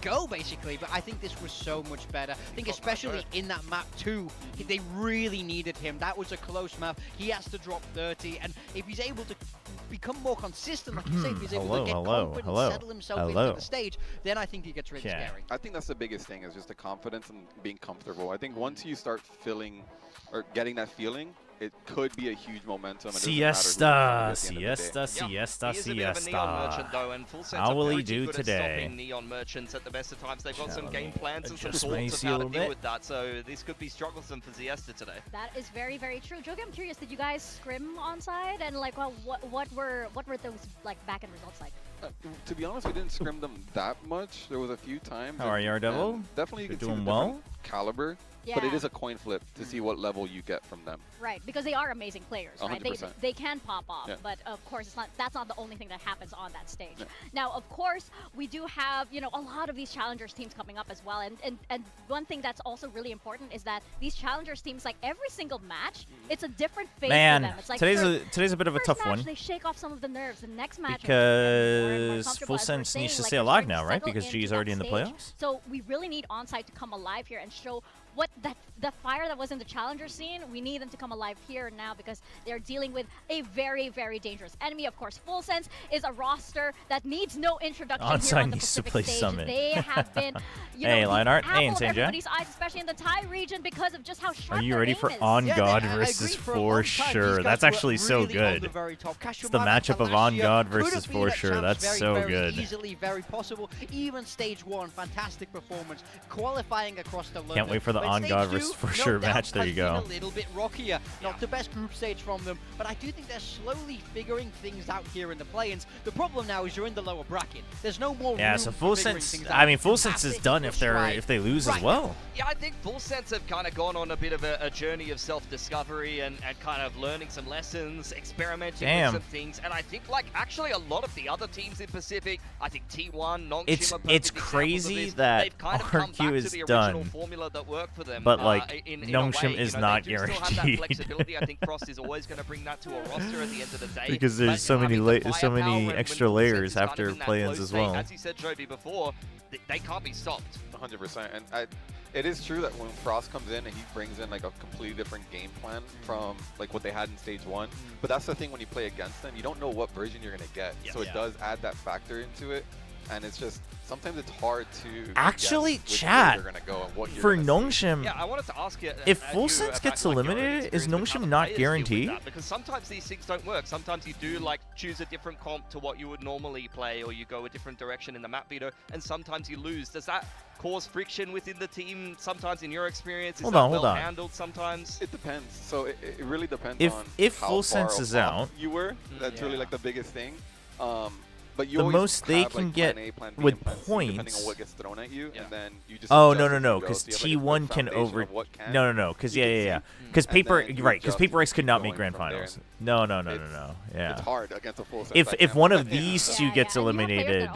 go, basically. But I think this was so much better. I think especially in that map too, they really needed him. That was a close map. He has to drop 30, and if he's able to become more consistent, like you say, if he's able to get confident, settle himself into the stage, then I think he gets really scary. I think that's the biggest thing, is just the confidence and being comfortable. I think once you start feeling or getting that feeling, it could be a huge momentum. Siesta. How will he do today? Neon merchants at the best of times. They've got some game plans and some thoughts of how to deal with that. So this could be troublesome for Siesta today. That is very, very true. Jogi, I'm curious, did you guys scrim on side? And like, well, what were those like back-end results like? To be honest, we didn't scrim them that much. There was a few times. How are you, Devil? Definitely, you can see doing the well. Caliber. Yeah. But it is a coin flip to see what level you get from them. Right, because they are amazing players, right? 100%. They can pop off, but of course that's not the only thing that happens on that stage. Now, of course, we do have, you know, a lot of these challengers teams coming up as well, and one thing that's also really important is that these challengers teams, like every single match, it's a different phase for them. It's like today's a bit of a tough one. They shake off some of the nerves. The next match, because Full Sense needs to stay alive now, right? Because G's already in the playoffs. So we really need Onside to come alive here and show what the fire that was in the challenger scene. We need them to come alive here now, because they're dealing with a very, very dangerous enemy. Of course, Full Sense is a roster that needs no introduction. Onside needs to play stage. Summit. They have been, you hey, know, Lionheart. the apple Hey, of Insane Jack. everybody's eyes, especially in the Thai region, because of just how sharp Are you their ready aim for is. On God I versus agree. For Sure? That's actually so good. It's the matchup of On God versus For Sure. That's so good. Easily, very possible. Even stage 1, fantastic performance. Qualifying across the London. Can't wait for the On God versus For Sure match. There you go. A little bit rockier. Not the best group stage from them, but I do think they're slowly figuring things out here in the play-ins. The problem now is you're in the lower bracket. There's no more room So for Full figuring Sense. things I mean, out. Full Sense is done if they lose as well. Yeah, I think Full Sense have kind of gone on a bit of a journey of self-discovery and kind of learning some lessons, experimenting with some things. And I think, like, actually a lot of the other teams in Pacific, I think T1, Nongshim, it's crazy that RQ is done, formula that worked for them, but like Nongshim is not guaranteed. Flexibility. I think Frost is always going to bring that to a roster at the end of the day. Because there's so many extra layers after play-ins as well. As you said, Joby, before, they can't be stopped. 100%. And it is true that when Frost comes in and he brings in like a completely different game plan from like what they had in stage 1. But that's the thing, when you play against them, you don't know what version you're going to get. So it does add that factor into it. And it's just, sometimes it's hard to actually chat for Nongshim. Yeah, I wanted to ask you, if Full Sense gets eliminated, is Nongshim not guaranteed? Because sometimes these things don't work. Sometimes you do like choose a different comp to what you would normally play, or you go a different direction in the map veto, and sometimes you lose. Does that cause friction within the team? Sometimes, in your experience, is that well handled? Sometimes it depends. So it really depends on if how Full far Sense is out. You were. That's really like the biggest thing. But you the most they can get with points. Depending on what gets thrown at you, and then you just no, because T1 can over. No, because because Paper X could not make grand finals. No. Yeah. It's hard against a Full Sense. If one of these two gets eliminated,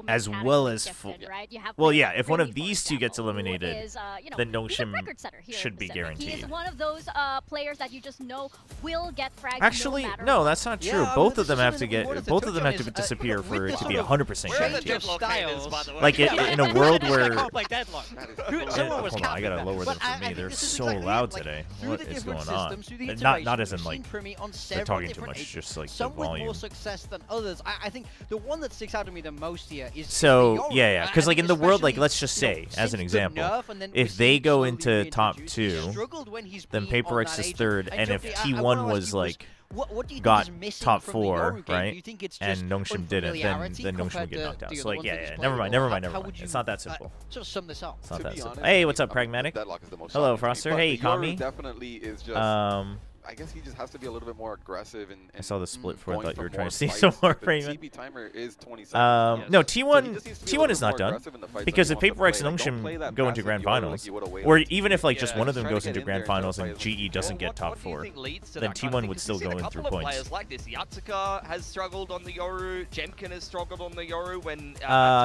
as well as if one of these two gets eliminated, then Nongshim should be guaranteed. He's one of those players that you just know will get fragged. Actually, no, that's not true. Both of them have to get. Both of them have to disappear for it to be 100% guaranteed. Like in a world where. Hold on, I gotta lower them for me. They're so loud today. What is going on? Not as in like they're talking too much, just like the volume. More success than others. I think the one that sticks out to me the most here is because like in the world, like let's just say as an example, if they go into top 2, then Paper X is 3rd, and if T1 was like got top 4, right, and Nongshim didn't, then Nongshim would get knocked out. So like never mind. It's not that simple. Just sum this up. It's not that simple. Hey, what's up, Pragmatic? Hello, Froster. Hey, Kami. Definitely is just. I guess he just has to be a little bit more aggressive. I saw the split for. I thought you were trying to see some more frame. TP timer is 27. No, T1 is not done, because if Paper X and Nongshim go into grand finals, or even if like just one of them goes into grand finals and GE doesn't get top 4, then T1 would still go in through points. Players like this, Yatsuka has struggled on the Yoru, Jemkin has struggled on the Yoru. When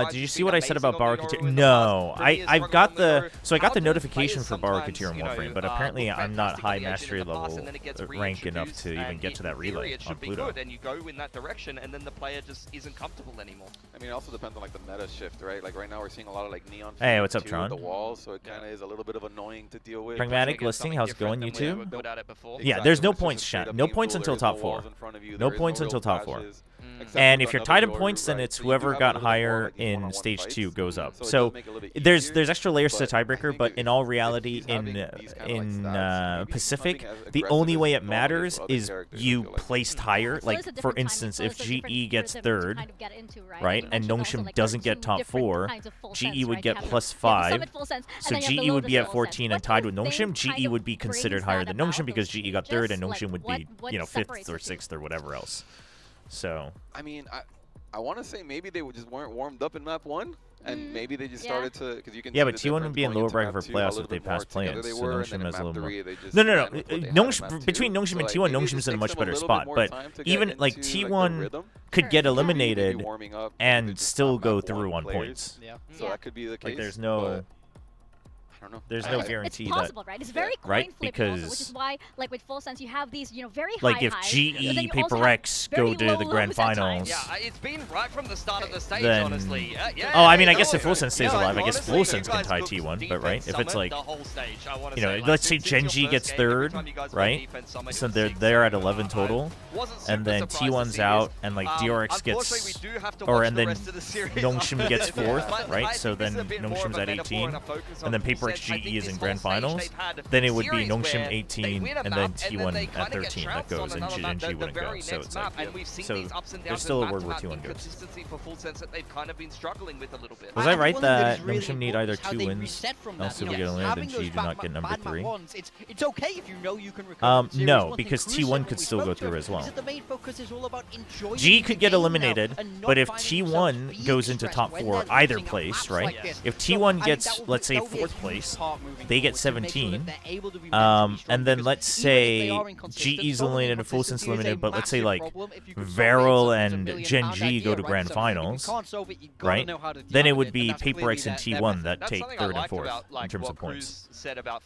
did you see what I said about Barakatira? No, I got the notification for Barakatira in Warframe, but apparently I'm not high mastery level gets rank enough reintroduced, to even and get to that in theory relay it on should be Pluto. good, and you go in that direction, and then the player just isn't comfortable anymore. I mean, it also depends on like the meta shift, right? Like right now we're seeing a lot of like neon. Hey, what's up, too, Tron? with the walls, so it kind of is a little bit of annoying to deal with. Pragmatic Against listing, something how's it going, different than we YouTube? were good at it before. Yeah, there's no points, chat. No points until top 4. No points until top 4. And if you're tied in points, then it's whoever got higher in stage 2 goes up. So there's extra layers to the tiebreaker, but in all reality, in Pacific, the only way it matters is you placed higher. Like for instance, if GE gets 3rd, right, and Nongshim doesn't get top 4, GE would get +5. So GE would be at 14 and tied with Nongshim. GE would be considered higher than Nongshim because GE got 3rd, and Nongshim would be 5th or 6th or whatever else. So I mean, I want to say maybe they just weren't warmed up in map 1, and maybe they just started to, because you can. Yeah, see but the T1 would be in lower bracket for playoffs if they passed play-ins. So Nongshim has a little more. No. Between Nongshim and T1, Nongshim's in a much better spot. But even like T1 could get eliminated and still go through on points. Yeah. So that could be the case. Like there's no. I don't know. There's no guarantee it's possible, right? It's very coin flipping also, which is why, like with Full Sense, you have these, very high like if GE, Paper X go to the grand finals. Yeah, it's been right from the start of the stage, then, honestly. Oh, I mean, I guess if Full Sense stays alive, I guess Full Sense can tie T1, but right? If it's like, let's say Genji gets 3rd, right? So they're at 11 total, and then T1's out, and like DRX gets, and then Nongshim gets 4th, right? So then Nongshim's at 18, and then Paper X GE is in grand finals. Then it would be Nongshim 18, and then T1 at 13 that goes, and Genji wouldn't go. So it's like, so there's still a world where T1 goes. Was I right that Nongshim need either 2 wins, else if we get eliminated, and GE do not get number 3? It's okay if you know you can recover. No, because T1 could still go through as well. GE could get eliminated, but if T1 goes into top 4 either place, right? If T1 gets, let's say, 4th place, they get 17, and then let's say GE's eliminated and Full Sense eliminated, but let's say like Varel and Genji go to grand finals, right? Then it would be Paper X and T1 that take 3rd and 4th in terms of points.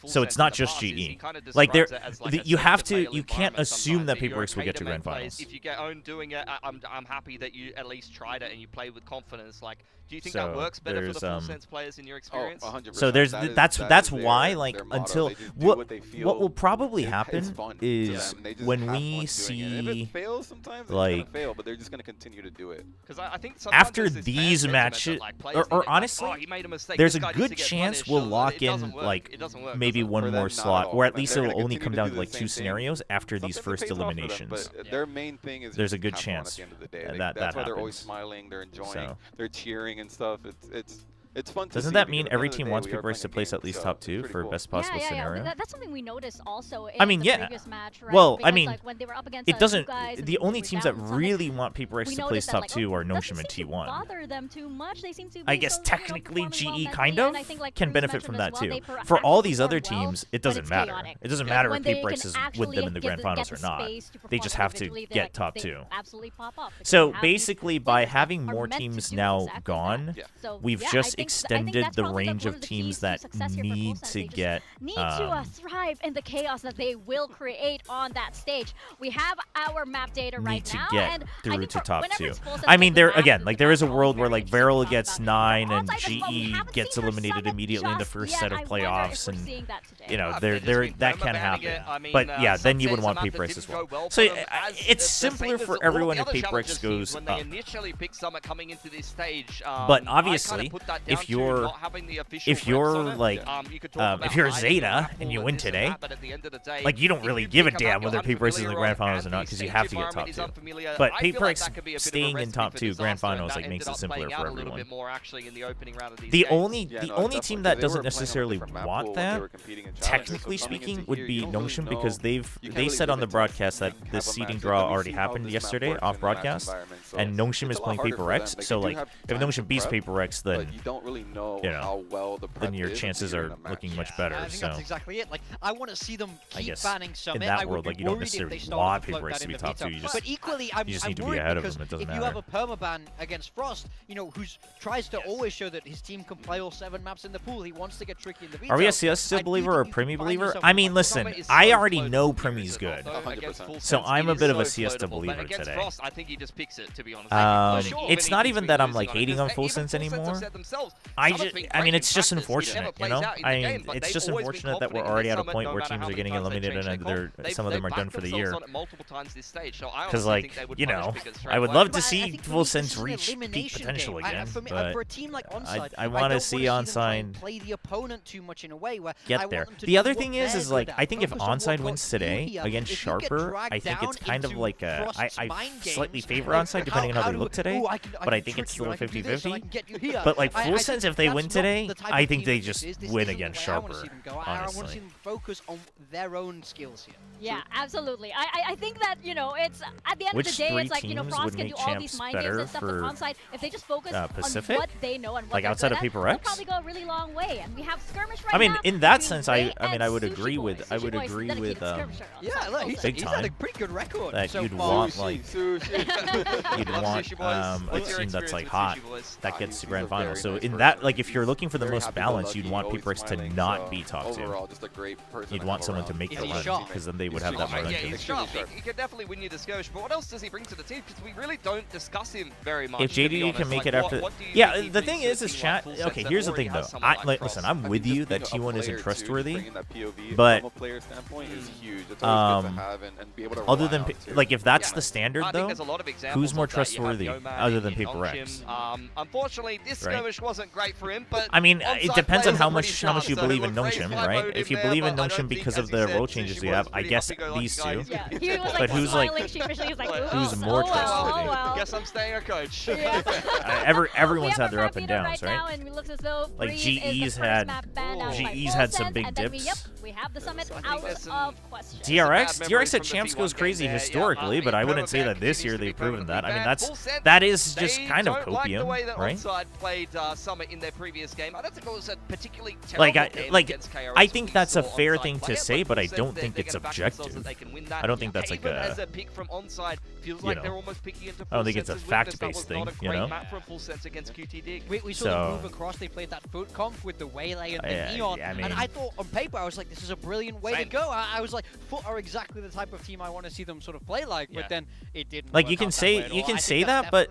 So it's not just GE. Like you can't assume that Paper X will get to grand finals. If you get owned doing it, I'm happy that you at least tried it and you played with confidence. Like, do you think that works better for the Full Sense players in your experience? 100%. So that's why, like, until what will probably happen is when we see like but they're just gonna continue to do it. I think after these matches, or honestly, there's a good chance we'll lock in like maybe one more slot, or at least it will only come down to like 2 scenarios after these first eliminations. Their main thing is there's a good chance that that's why happens. they're always smiling, they're enjoying, they're cheering and stuff. It's fun to see. Doesn't that mean every team wants Paper X to place at least top 2 for best possible scenario? That's something we noticed also in the previous match, right? Well, because, I mean, like, when they were up against it doesn't. the only teams that really want Paper X to place top 2 are Nongshim and T1. Bother them too much. They seem to be I guess technically GE kind of like can benefit from that too. For all these other teams, it doesn't matter. It doesn't matter if Paper X is with them in the grand finals or not. They just have to get top 2. So basically, by having more teams now gone, we've just extended the range of teams that need to get thrive in the chaos that they will create on that stage. We have our map data right now, and through to top 2. I mean, there is a world where like Varel gets 9 and GE gets eliminated immediately in the first set of playoffs, and that can happen. But yeah, then you would want Paper X as well. So it's simpler for everyone if Paper X goes up. But obviously, if you're ZETA and you win today, like you don't really give a damn whether Paper X is in the grand finals or not because you have to get top 2. But Paper X staying in top 2 grand finals like makes it simpler for everyone. The only team that doesn't necessarily want that, technically speaking, would be Nongshim, because they said on the broadcast that this seeding draw already happened yesterday off broadcast, and Nongshim is playing Paper X. So like if Nongshim beats Paper X, then don't really know, you know, how well the prep then your is chances until you're are in a match. looking much better. I think So that's exactly it. Like, I want to see them keep banning Summit. in that I world, would like, be you don't worried if necessarily they want started to Paper float X that to be in the top 2. veto. You just, But equally, I'm need to be worried ahead of because them. It doesn't if you have matter. a permaban against Frost, you know, who tries to always show that his team can play all 7 maps in the pool, he wants to get tricky in the veto. Are we a CS still believer or a Primi believer? I mean, listen, I already know Primi's good. 100%. So I'm a bit of a Siesta believer against today. Frost, I think he just picks it, to be honest. It's not even that I'm like hating on Full Sense anymore. I mean, it's just unfortunate, you know. It's just unfortunate that we're already at a point where teams are getting eliminated and some of them are done for the year. Because, like, you know, I would love to see Full Sense reach peak potential again, but I want to see Onside play the opponent too much in a way where get there. The other thing is like, I think if Onside wins today against Sharper, I think it's kind of like a, I slightly favor Onside depending on how they look today, but I think it's still a 50-50. But like Full Sense, if they win today, I think they just win against Sharper, I want to see honestly. them focus on their own skills here. Yeah, absolutely. I think that, you know, it's at the end of the day, it's like, you know, Frost can do all these mind games and stuff with Onside. If they just focus on what they know and what like they're outside good of Paper at, X, they'll probably go a really long way. And we have Skirmish right I mean, now in that between sense, Ray I mean, I would and agree Sushi with, Boy. I would Sushi Boy's agree dedicated with, skirmisher on Yeah, look, Big he's had a time. pretty good record That so you'd far. want like you'd want a team that's like hot that gets to grand final. So in that, like, if you're looking for the most balance, you'd want Paper X to not be top 2. You'd want someone to make the run because then they would have that Yeah, momentum. he's sharp. He could definitely win you the skirmish, but what else does he bring to the team? Because we really don't discuss him very much. If JDD can make it after, yeah. The thing is chat. Okay, here's the thing though. Listen, I'm with you that T1 isn't trustworthy, but other than like if that's the standard though, who's more trustworthy other than Paper X? Unfortunately, this skirmish wasn't great for him, but I mean, it depends on how much you believe in Nongshim, right? If you believe in Nongshim because of the role changes we have, I guess these two. Yeah, he was like But who's like, who's more trustworthy? Guess I'm staying a coach. Everyone's had their up and downs, right? Like GE's had some big dips. We have the Summit out of question. DRX at Champs goes crazy historically, but I wouldn't say that this year they've proven that. I mean, that is just kind of copium, right? Played Summit in their previous game. I don't think it was a particularly I think that's a fair thing to say, but I don't think it's objective. I don't think that's like a, you know, I don't think it's a fact-based thing, you know? We saw them move across, they played that foot comp with the Waylay and the Neon, and I thought on paper, I was like, this is a brilliant way to go. I was like, Foot are exactly the type of team I want to see them sort of play like, but then it didn't like, work you can out say that, but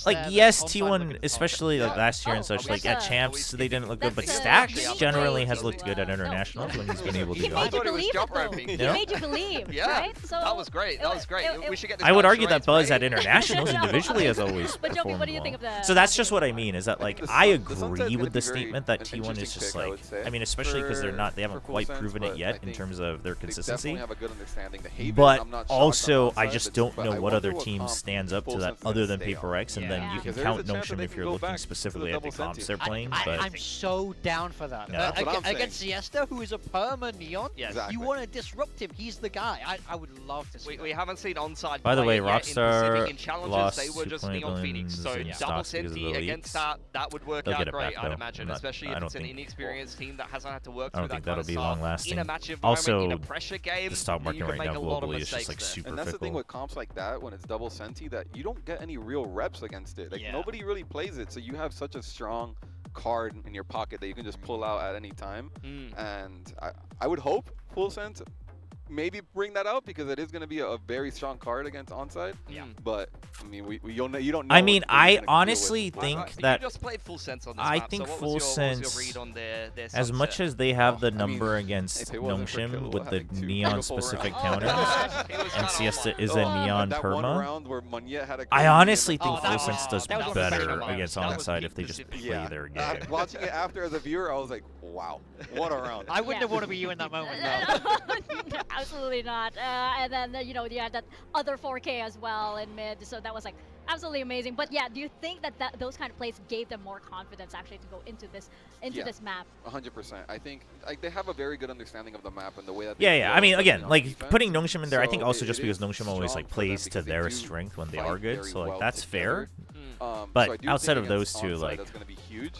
like, yes, T1, especially like last year and such, like at Champs, they didn't look good, but Stacks generally has looked good at internationals when he's been able to He go. made you believe it, though. He made you believe, right? So that was great. That was great. We should get this I would guy argue that charades, Buzz right? at internationals individually has always But Joby, performed what do you think of well. the... So that's just what I mean, is that like I agree with the statement that T1 is just like, I mean, especially because they haven't quite proven it yet in terms of their consistency. But also, I just don't know what other team stands up to that other than Paper X, and then you can count Notion if you're looking specifically at the comps they're playing. But I'm so down for that. Yeah. Against Siesta, who is a perma Neon, you want to disrupt him. He's the guy. I would love to see we haven't seen Onside. By the way, play yet Rockstar in challenges, lost they were just 2.8 Neon Phoenix, so billions in double stocks because of the Senti leaks. against that would work They'll out get it great, back, I'd though. imagine, especially if it's an inexperienced team that hasn't had to work through I don't that think kind that'll of be stuff. long-lasting. In a match environment, Also, in a pressure game, the stock market you can right now make a lot of globally is just like mistakes super And that's the thing fickle. with comps like that, when it's double Senti, that you don't get any real reps against it. Like nobody really plays it, so you have such a strong card in your pocket that you can just pull out at any time. And I would hope Full Sense maybe bring that out, because it is going to be a very strong card against Onside. But I mean, you don't know. I mean, I honestly think that you just played Full Sense on this I map, think so what Full was your Sense, read on their as much sunset? as they have the I mean, number against if it wasn't for Nongshim Killua with the having two neon-specific Oh, counters, He was and kinda Siesta online. is a neon that one perma, round where Munyet had a I clean honestly and think then- Full Sense does that was better professional. against That was Onside if they just play Yeah. their game. Watching it after as a viewer, I was like, wow, what a round. I wouldn't have wanted to be you in that moment. Absolutely not. And then, you know, you had that other 4K as well in mid, so that was like absolutely amazing. But yeah, do you think that those kind of plays gave them more confidence actually to go into this this map? 100%. I think like they have a very good understanding of the map and the way that. Yeah. I mean, again, on like defense. putting Nongshim in there, I think So also just it because is Nongshim always strong like for them plays to because they their do strength when they fight are good. very So like well that's fair. together. But so I do outside think of those against two, Onside, like, that's going to be huge.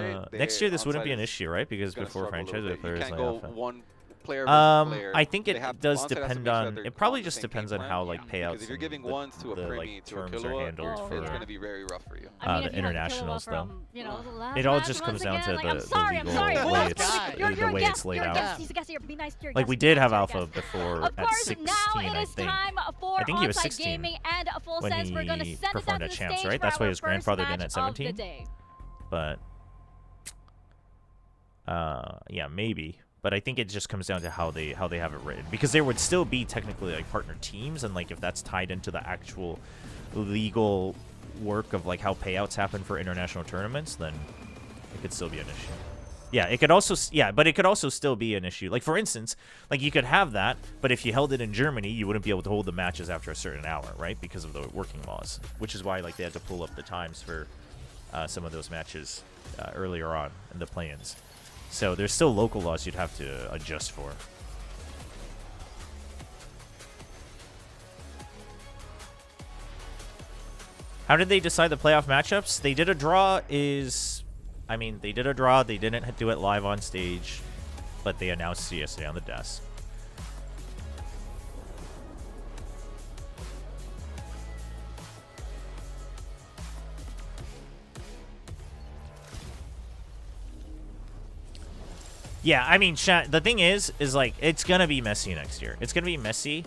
Next year this wouldn't be an issue, right? Because before franchise players you can't like go alpha. one player versus player. I think They it have- does onside has to depend make sure on. that It they're probably on the just same depends game on plan. how like payouts. Because if you're giving and ones to a the Primi like to a terms are Killua, handled Oh, for it's yeah. going to be very rough for you. I mean, the if you had internationals, Killua from, you know, the last It all match just once comes down to again, like, the I'm sorry, legal I'm sorry. way Well, it's you're the a way guest, it's laid you're a out. guest. He's a guest here. Be nice to your Like guest. we Be did nice have to your alpha guest. before Of at course, 16, now I it is think. time for I think he was Onside 16 Gaming and Full when Sense. We're going to he send it down performed to at the Champs, stage right? for That's why our he was first grandfathered in match at of the 17. day. But yeah, maybe. But I think it just comes down to how they have it written, because there would still be technically like partner teams, and like if that's tied into the actual legal work of like how payouts happen for international tournaments, then it could still be an issue. Yeah, it could also but it could also still be an issue. Like for instance, like you could have that, but if you held it in Germany, you wouldn't be able to hold the matches after a certain hour, right? Because of the working laws, which is why like they had to pull up the times for some of those matches earlier on in the play-ins. So there's still local laws you'd have to adjust for. How did they decide the playoff matchups? They did a draw I mean, they did a draw. They didn't do it live on stage, but they announced it yesterday on the desk. Yeah, I mean, the thing is like, it's gonna be messy next year. It's gonna be messy.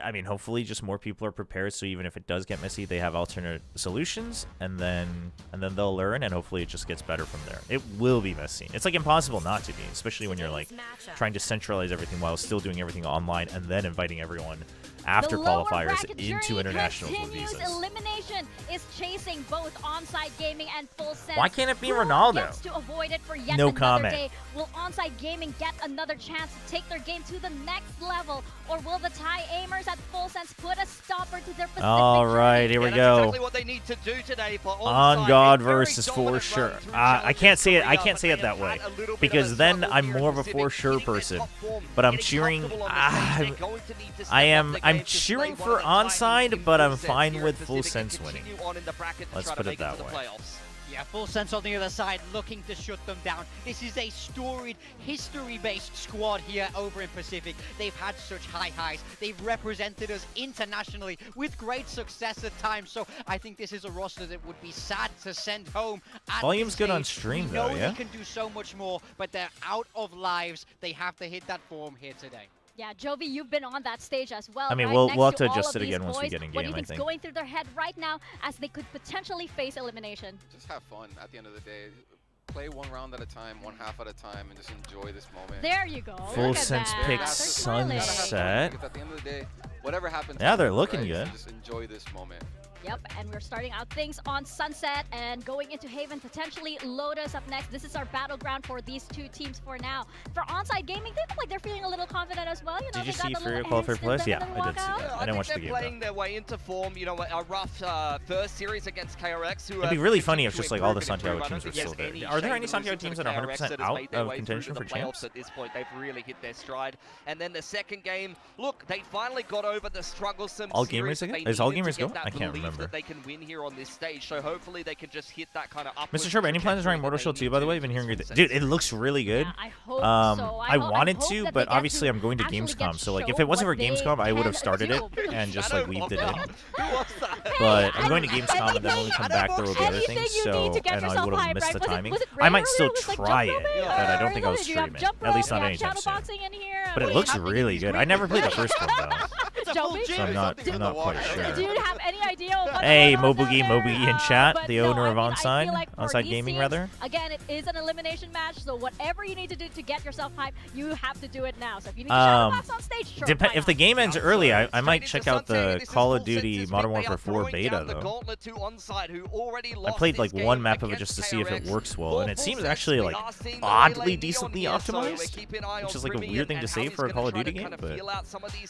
I mean, hopefully, just more people are prepared. So even if it does get messy, they have alternate solutions, and then they'll learn, and hopefully, it just gets better from there. It will be messy. It's like impossible not to be, especially when you're like trying to centralize everything while still doing everything online, and then inviting everyone after qualifiers into internationals with visas. Elimination is chasing both Onside Gaming and Full Sense. Why can't it be Ronaldo? To avoid it for yet no another comment. Day. Will Onside Gaming get another chance to take their game to the next level, or will the Thai aimers at Full Sense put a stopper to their Pacific All right, here we go. Exactly what they need to do today for On God versus for sure. I can't say it. I can't say it that way because then I'm more of a for sure person. But I'm cheering. I'm cheering for Onside, but I'm fine with Full Sense winning. Let's put it that way. Yeah, Full Sense on the other side looking to shut them down. This is a storied, history-based squad here over in Pacific. They've had such high highs. They've represented us internationally with great success at times. So I think this is a roster that would be sad to send home. Volume's good on stream, though, yeah? They can do so much more, but they're out of lives. They have to hit that form here today. Yeah, Jovi, you've been on that stage as well. I mean, right? we'll Next have to all adjust of it again these once we boys, get in what do game, you I think's think. going through their head right now as they could potentially face elimination? Just have fun at the end of the day. Play one round at a time, one half at a time, and just enjoy this moment. There you go. Full Sense picks Sunset. At the end of the day, whatever happens. Yeah, they're happens, looking right? good. So just enjoy this moment. Yep, and we're starting out things on Sunset and going into Haven, potentially Lotus up next. This is our battleground for these two teams for now. For Onside Gaming, they look like they're feeling a little confident as well. You know, Did you they got see the Furia little qualify for place? instant Yeah, and then I did see walk that. out. I didn't watch the they're game, playing their way into form. You know, a rough first series against KRX. It'd be really funny if just like all the Santiago teams were still there. Are there any Santiago teams that are 100% out of contention for champs? At this point, they've really hit their stride. And then the second game, look, they finally got over the strugglesome. All gamers again? Is all gamers go? I can't remember. That they can win here on this stage. So hopefully they can just hit that kind of Mr. Chobra, any plans on trying Mortal Shield 2, by the way? I've been hearing good things. Dude, it looks really good. Yeah, I hope so. I wanted to, but obviously I'm going to Gamescom. So, like, if it wasn't for Gamescom, I would have started it and just, like, weaved it in. But I'm going to Gamescom, and then when we come back, there will be other things. So, and I would have missed the timing. I might still try it, but I don't think I'll stream it. At least not anytime soon. But it looks really good. I never played the first one, though. So I'm not quite sure. Do you have any idea what Hey, going on Moboogie down there? in chat, But the no, owner of I feel Onside, like for Onside these Gaming, teams, rather. Again, it is an elimination match, so whatever you need to do to get yourself hyped, you have to do it now. So if you need to shadowbox on stage, sure, if the game ends early, I might check out the Call of Duty Modern Warfare 4 beta, though. I played like one map of it just to see if it works well, and it seems actually like oddly decently optimized, which is like a weird thing to say for a Call of Duty game, but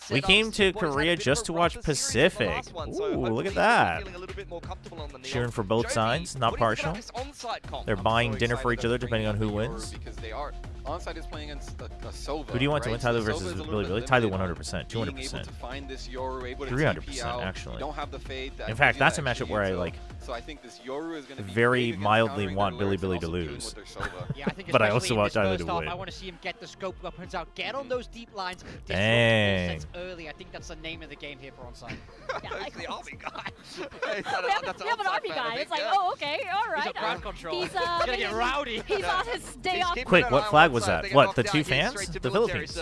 we came to Korea just to watch Pacific. Ooh, look at that. Cheering for both sides, not partial. They're buying dinner for each other depending on who wins. Onside is playing against a Sova. Who do you want to win, Tyler versus Billy? Tyler 100%, 200%. 300% actually. In fact, that's a matchup where I like very mildly want Billy to lose. Yeah, I think but I also want Tyler to win. I want to see him get the scope weapons out, get on those deep lines, Dang. early. I think that's the name of the game here for Onside. Yeah, like, the army guy. we have an army guy. It's like, oh, okay, all right. He's a crowd control. He's gonna get rowdy. He's on his day off. Quick, what flag was that? What, the two fans? The Philippines.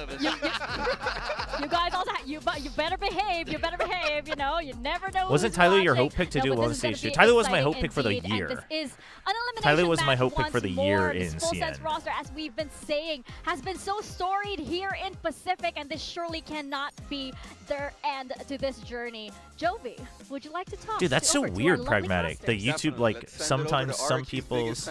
You guys also, you better behave. You better behave. You know, you never know. Wasn't Tyler your hope pick to do well on stage 2? Tyler was my hope pick for the year. Tyler was my hope pick for the year in Full Sense CN. roster, as we've been saying, has been so storied here in Pacific, and this surely cannot be their end to this journey. Jovi, would you like to talk? Dude, that's so over to weird, our lovely Pragmatic. The casters? YouTube, like, sometimes some people's...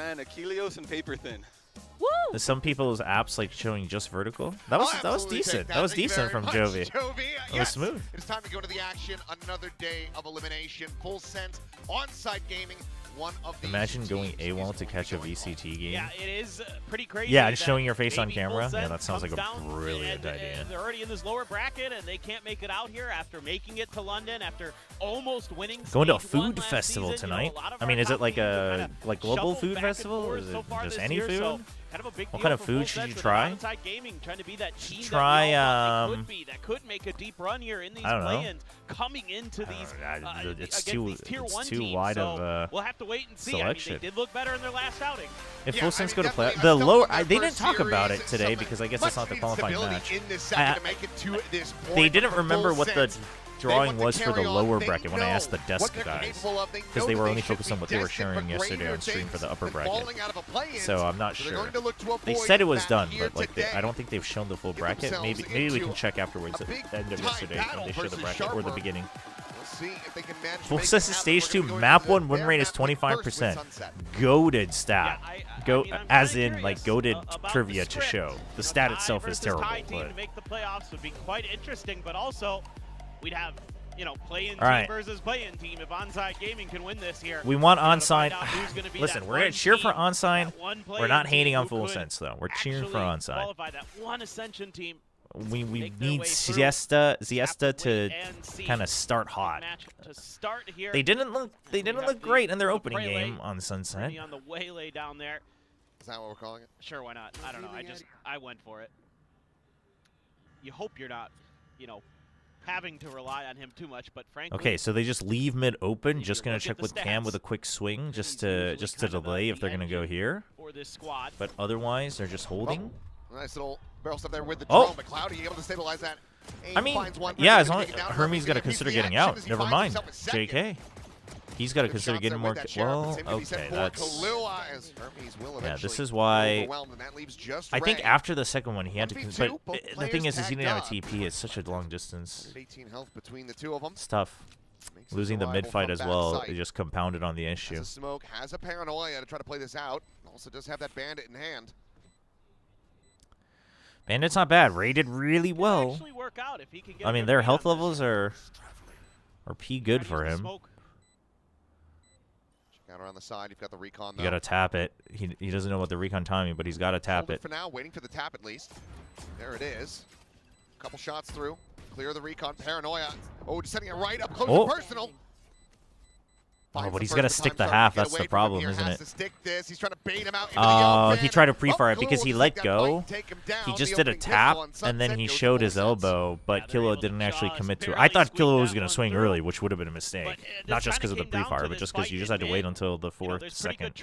Woo! Some people's apps like showing just vertical. That was decent. That was decent from Jovi. That was smooth. It's time to go to the action. Another day of elimination. Full Sense, Onside Gaming, one of the Imagine going AWOL to catch a VCT game. Yeah, it is pretty crazy. Yeah, and showing your face on maybe camera. Full Yeah, that sounds like comes a down brilliant idea. They're already in this lower bracket, and they can't make it out here after making it to London, after almost winning. Going to a stage one food last festival season. tonight. You know, a lot of I mean, our is it top like teams have a kinda global shuffled food back and festival, or forth is so it far just this any year, food? so kind of a big What deal kind of for food Full should Sets you with try? Onside Gaming trying to be that team Try, that we all thought they could be, that could make a deep run here in these I don't know. play-ins, coming into these It's against too these tier it's 1 too teams. wide so of we'll have to wait and see. selection. I mean, they did look better in their last outing. If Yeah, Full I Sense mean, go to play, definitely the a lower, stumble in they their didn't talk about it first today series, because I guess it's not the much qualifying stability match. in this second to make it to this point, They didn't but for remember Full what the Sense, drawing they want was to for the carry on. lower They bracket when I asked the know desk what they're guys, capable of. They because know they that were they only should focused be on what they were destined sharing for yesterday greater on stream for the things upper than bracket. falling out of a play-in. So I'm not So they're sure. going to look to They avoid said it was that done, here but like today. I don't think they've shown the full Get bracket. themselves Maybe we can into check afterwards a at big the end of tight yesterday battle when they show the versus bracket or the Chobra. beginning. We'll see if they can manage to Full make it Sense happen. Stage We're 2 gonna go map into 1 win their rate is map first with 25%. Sunset. Goated stat. I mean, I'm as kinda in like curious, goated about trivia the to script. show. You The know, stat tie itself is versus terrible, tie team but to make the playoffs would be quite interesting, but also we'd have, you know, play-in All right. team versus play-in team. If Onside Gaming can win this here, we want we're gonna find Onside. out who's gonna be Listen, that we're gonna one cheer for team, Onside. that one We're play-in not hating team on who Full could Sense though. We're cheering for actually Onside. qualify that one Ascension team. We make their need way through. Ziesta Have to wait and see. kind of start hot. Match to start here. They didn't look We have look great in their the opening Prelay game on Sunset. already on the waylay down there. Is that what we're calling it? Sure, why not? I don't know. I went for it. You hope you're not, you know, having to rely on him too much, but frankly. Okay, so they just leave mid open, you just gonna look at check the with Cam stats, with a quick swing, just he's to usually kind of delay the if they're gonna go engine here. for this squad. But otherwise, they're just holding. Nice little barrel stuff there with the Oh. drone, but Cloudy able to stabilize that. I mean, yeah, as long as Hermes got to consider getting out. Never mind, JK. He's got to consider getting more. Well, okay, that's. Yeah, this is why. I think after the second one, he had to. But the thing is he didn't have a TP. It's such a long distance. 18 health between the two of them. It's tough. Losing the mid fight as well, it just compounded on the issue. Smoke has a paranoia to try to play this out. Also does have that bandit in hand. Bandit's not bad. Rated really well. I mean, their health levels are P good for him. Counter on the side. You've got the recon. You gotta tap it. He doesn't know about the recon timing, but he's gotta tap it. For now, waiting for the tap at least. There it is. Couple shots through. Clear the recon. Paranoia. Oh, just setting it right up close and personal. Oh, but he's got to stick the half. That's the problem, isn't it? He's trying to bait him out he tried to pre-fire it because he let go. He just did a tap, and then he showed his elbow, but Kilo didn't actually commit to it. I thought Kilo was going to swing early, which would have been a mistake. Not just because of the pre-fire, but just because you just had to wait until the fourth second.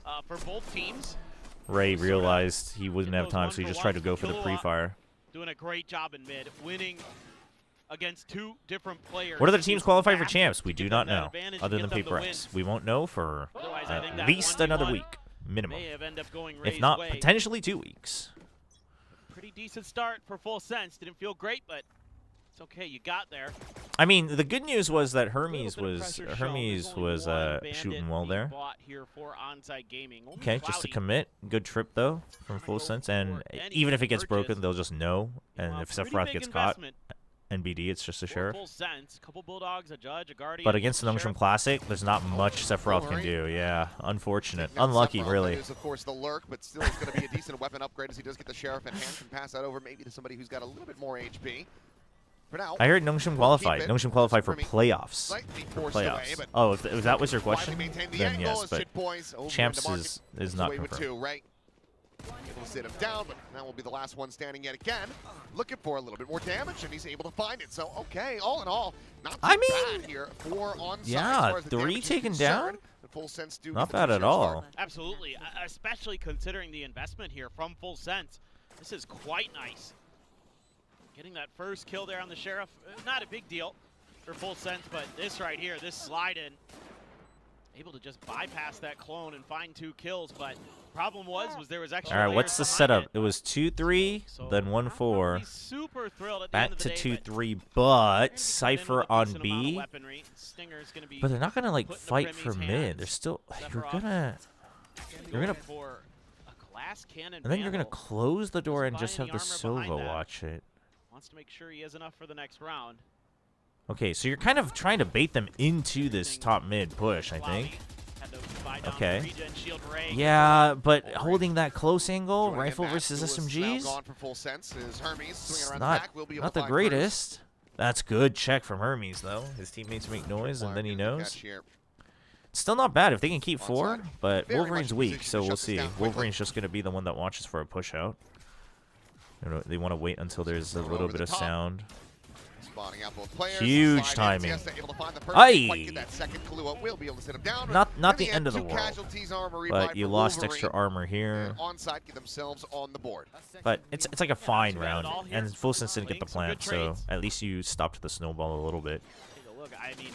But Ray realized he wouldn't have time, so he just tried to go for the pre-fire. Doing a great job in mid, winning against two different players. What other teams qualify for champs? We do not know, other than Paper X. We won't know for at least another week, minimum. If not, potentially 2 weeks. Pretty decent start for Full Sense. Didn't feel great, but it's okay. You got there. I mean, the good news was that Hermes was shooting well there. Okay, just to commit. Good trip though from Full Sense, and even if it gets broken, they'll just know. And if Sephiroth gets caught, NBD, it's just a sheriff. But against the Nongshim Classic, there's not much Sephiroth can do. Yeah, unfortunate, unlucky, really. There's of course the lurk, but still it's going to be a decent weapon upgrade as he does get the sheriff in hand. Can pass that over maybe to somebody who's got a little bit more HP. For now, I heard Nongshim qualified. Nongshim qualified for playoffs. Oh, if that was your question, then yes. But champs is not confirmed. Able to sit him down, but that will be the last one standing yet again. Looking for a little bit more damage, and he's able to find it. So, okay, all in all, not too bad here. 4 onside. Yeah, 3 taken down. Full Sense not bad at all. Absolutely, especially considering the investment here from Full Sense. This is quite nice. Getting that first kill there on the sheriff, not a big deal for Full Sense, but this right here, this slide in, able to just bypass that clone and find 2 kills, but problem was there was actually. All right, what's the setup? It was 2-3, then 1-4. Super thrilled at the back end of to the day, 2-3, but Cypher on B. But they're not gonna like fight for mid. They're still. You're gonna. And then you're gonna close the door and just have the Sova watch it. Wants to make sure he has enough for the next round. Okay, so you're kind of trying to bait them into this top mid push, I think. Okay. Yeah, but holding that close angle, rifle versus SMGs, not the greatest. That's good check from Hermes, though. His teammates make noise, and then he knows. Still not bad if they can keep 4, but Wolverine's weak, so we'll see. Wolverine's just going to be the one that watches for a push out. They want to wait until there's a little bit of sound. Huge timing. Aye! Not the end of the world, but you lost extra armor here. But it's like a fine round, and FullSense didn't get the plant, so at least you stopped the snowball a little bit. Look, I mean,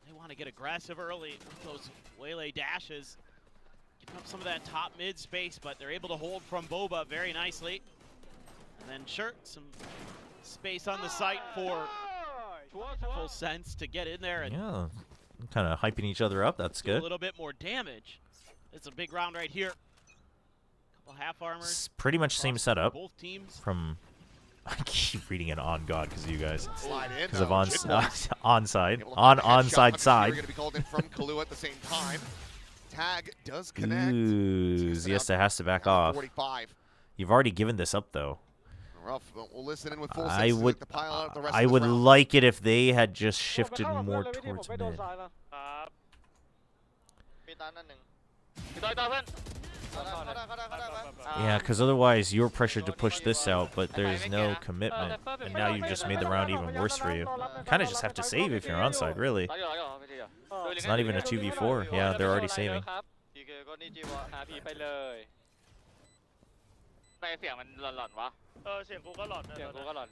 they want to get aggressive early with those waylay dashes, giving up some of that top mid space, but they're able to hold from Boba very nicely. And then sure, some space on the site for FullSense to get in there and kind of hyping each other up. That's good. A little bit more damage. It's a big round right here. Couple half armors. It's pretty much same setup. Both teams. From I keep reading it on God because of you guys. Because of onside. Onside side. Going to be called in from Kahlua at the same time. Tag does connect. Ooh, ZETA has to back off. 45. You've already given this up though. Rough, but we'll listen in with full I would like it if they had just shifted more towards mid. Yeah, because otherwise you're pressured to push this out, but there's no commitment, and now you just made the round even worse for you. You kind of just have to save if you're onside, really. It's not even a 2v4. Yeah, they're already saving.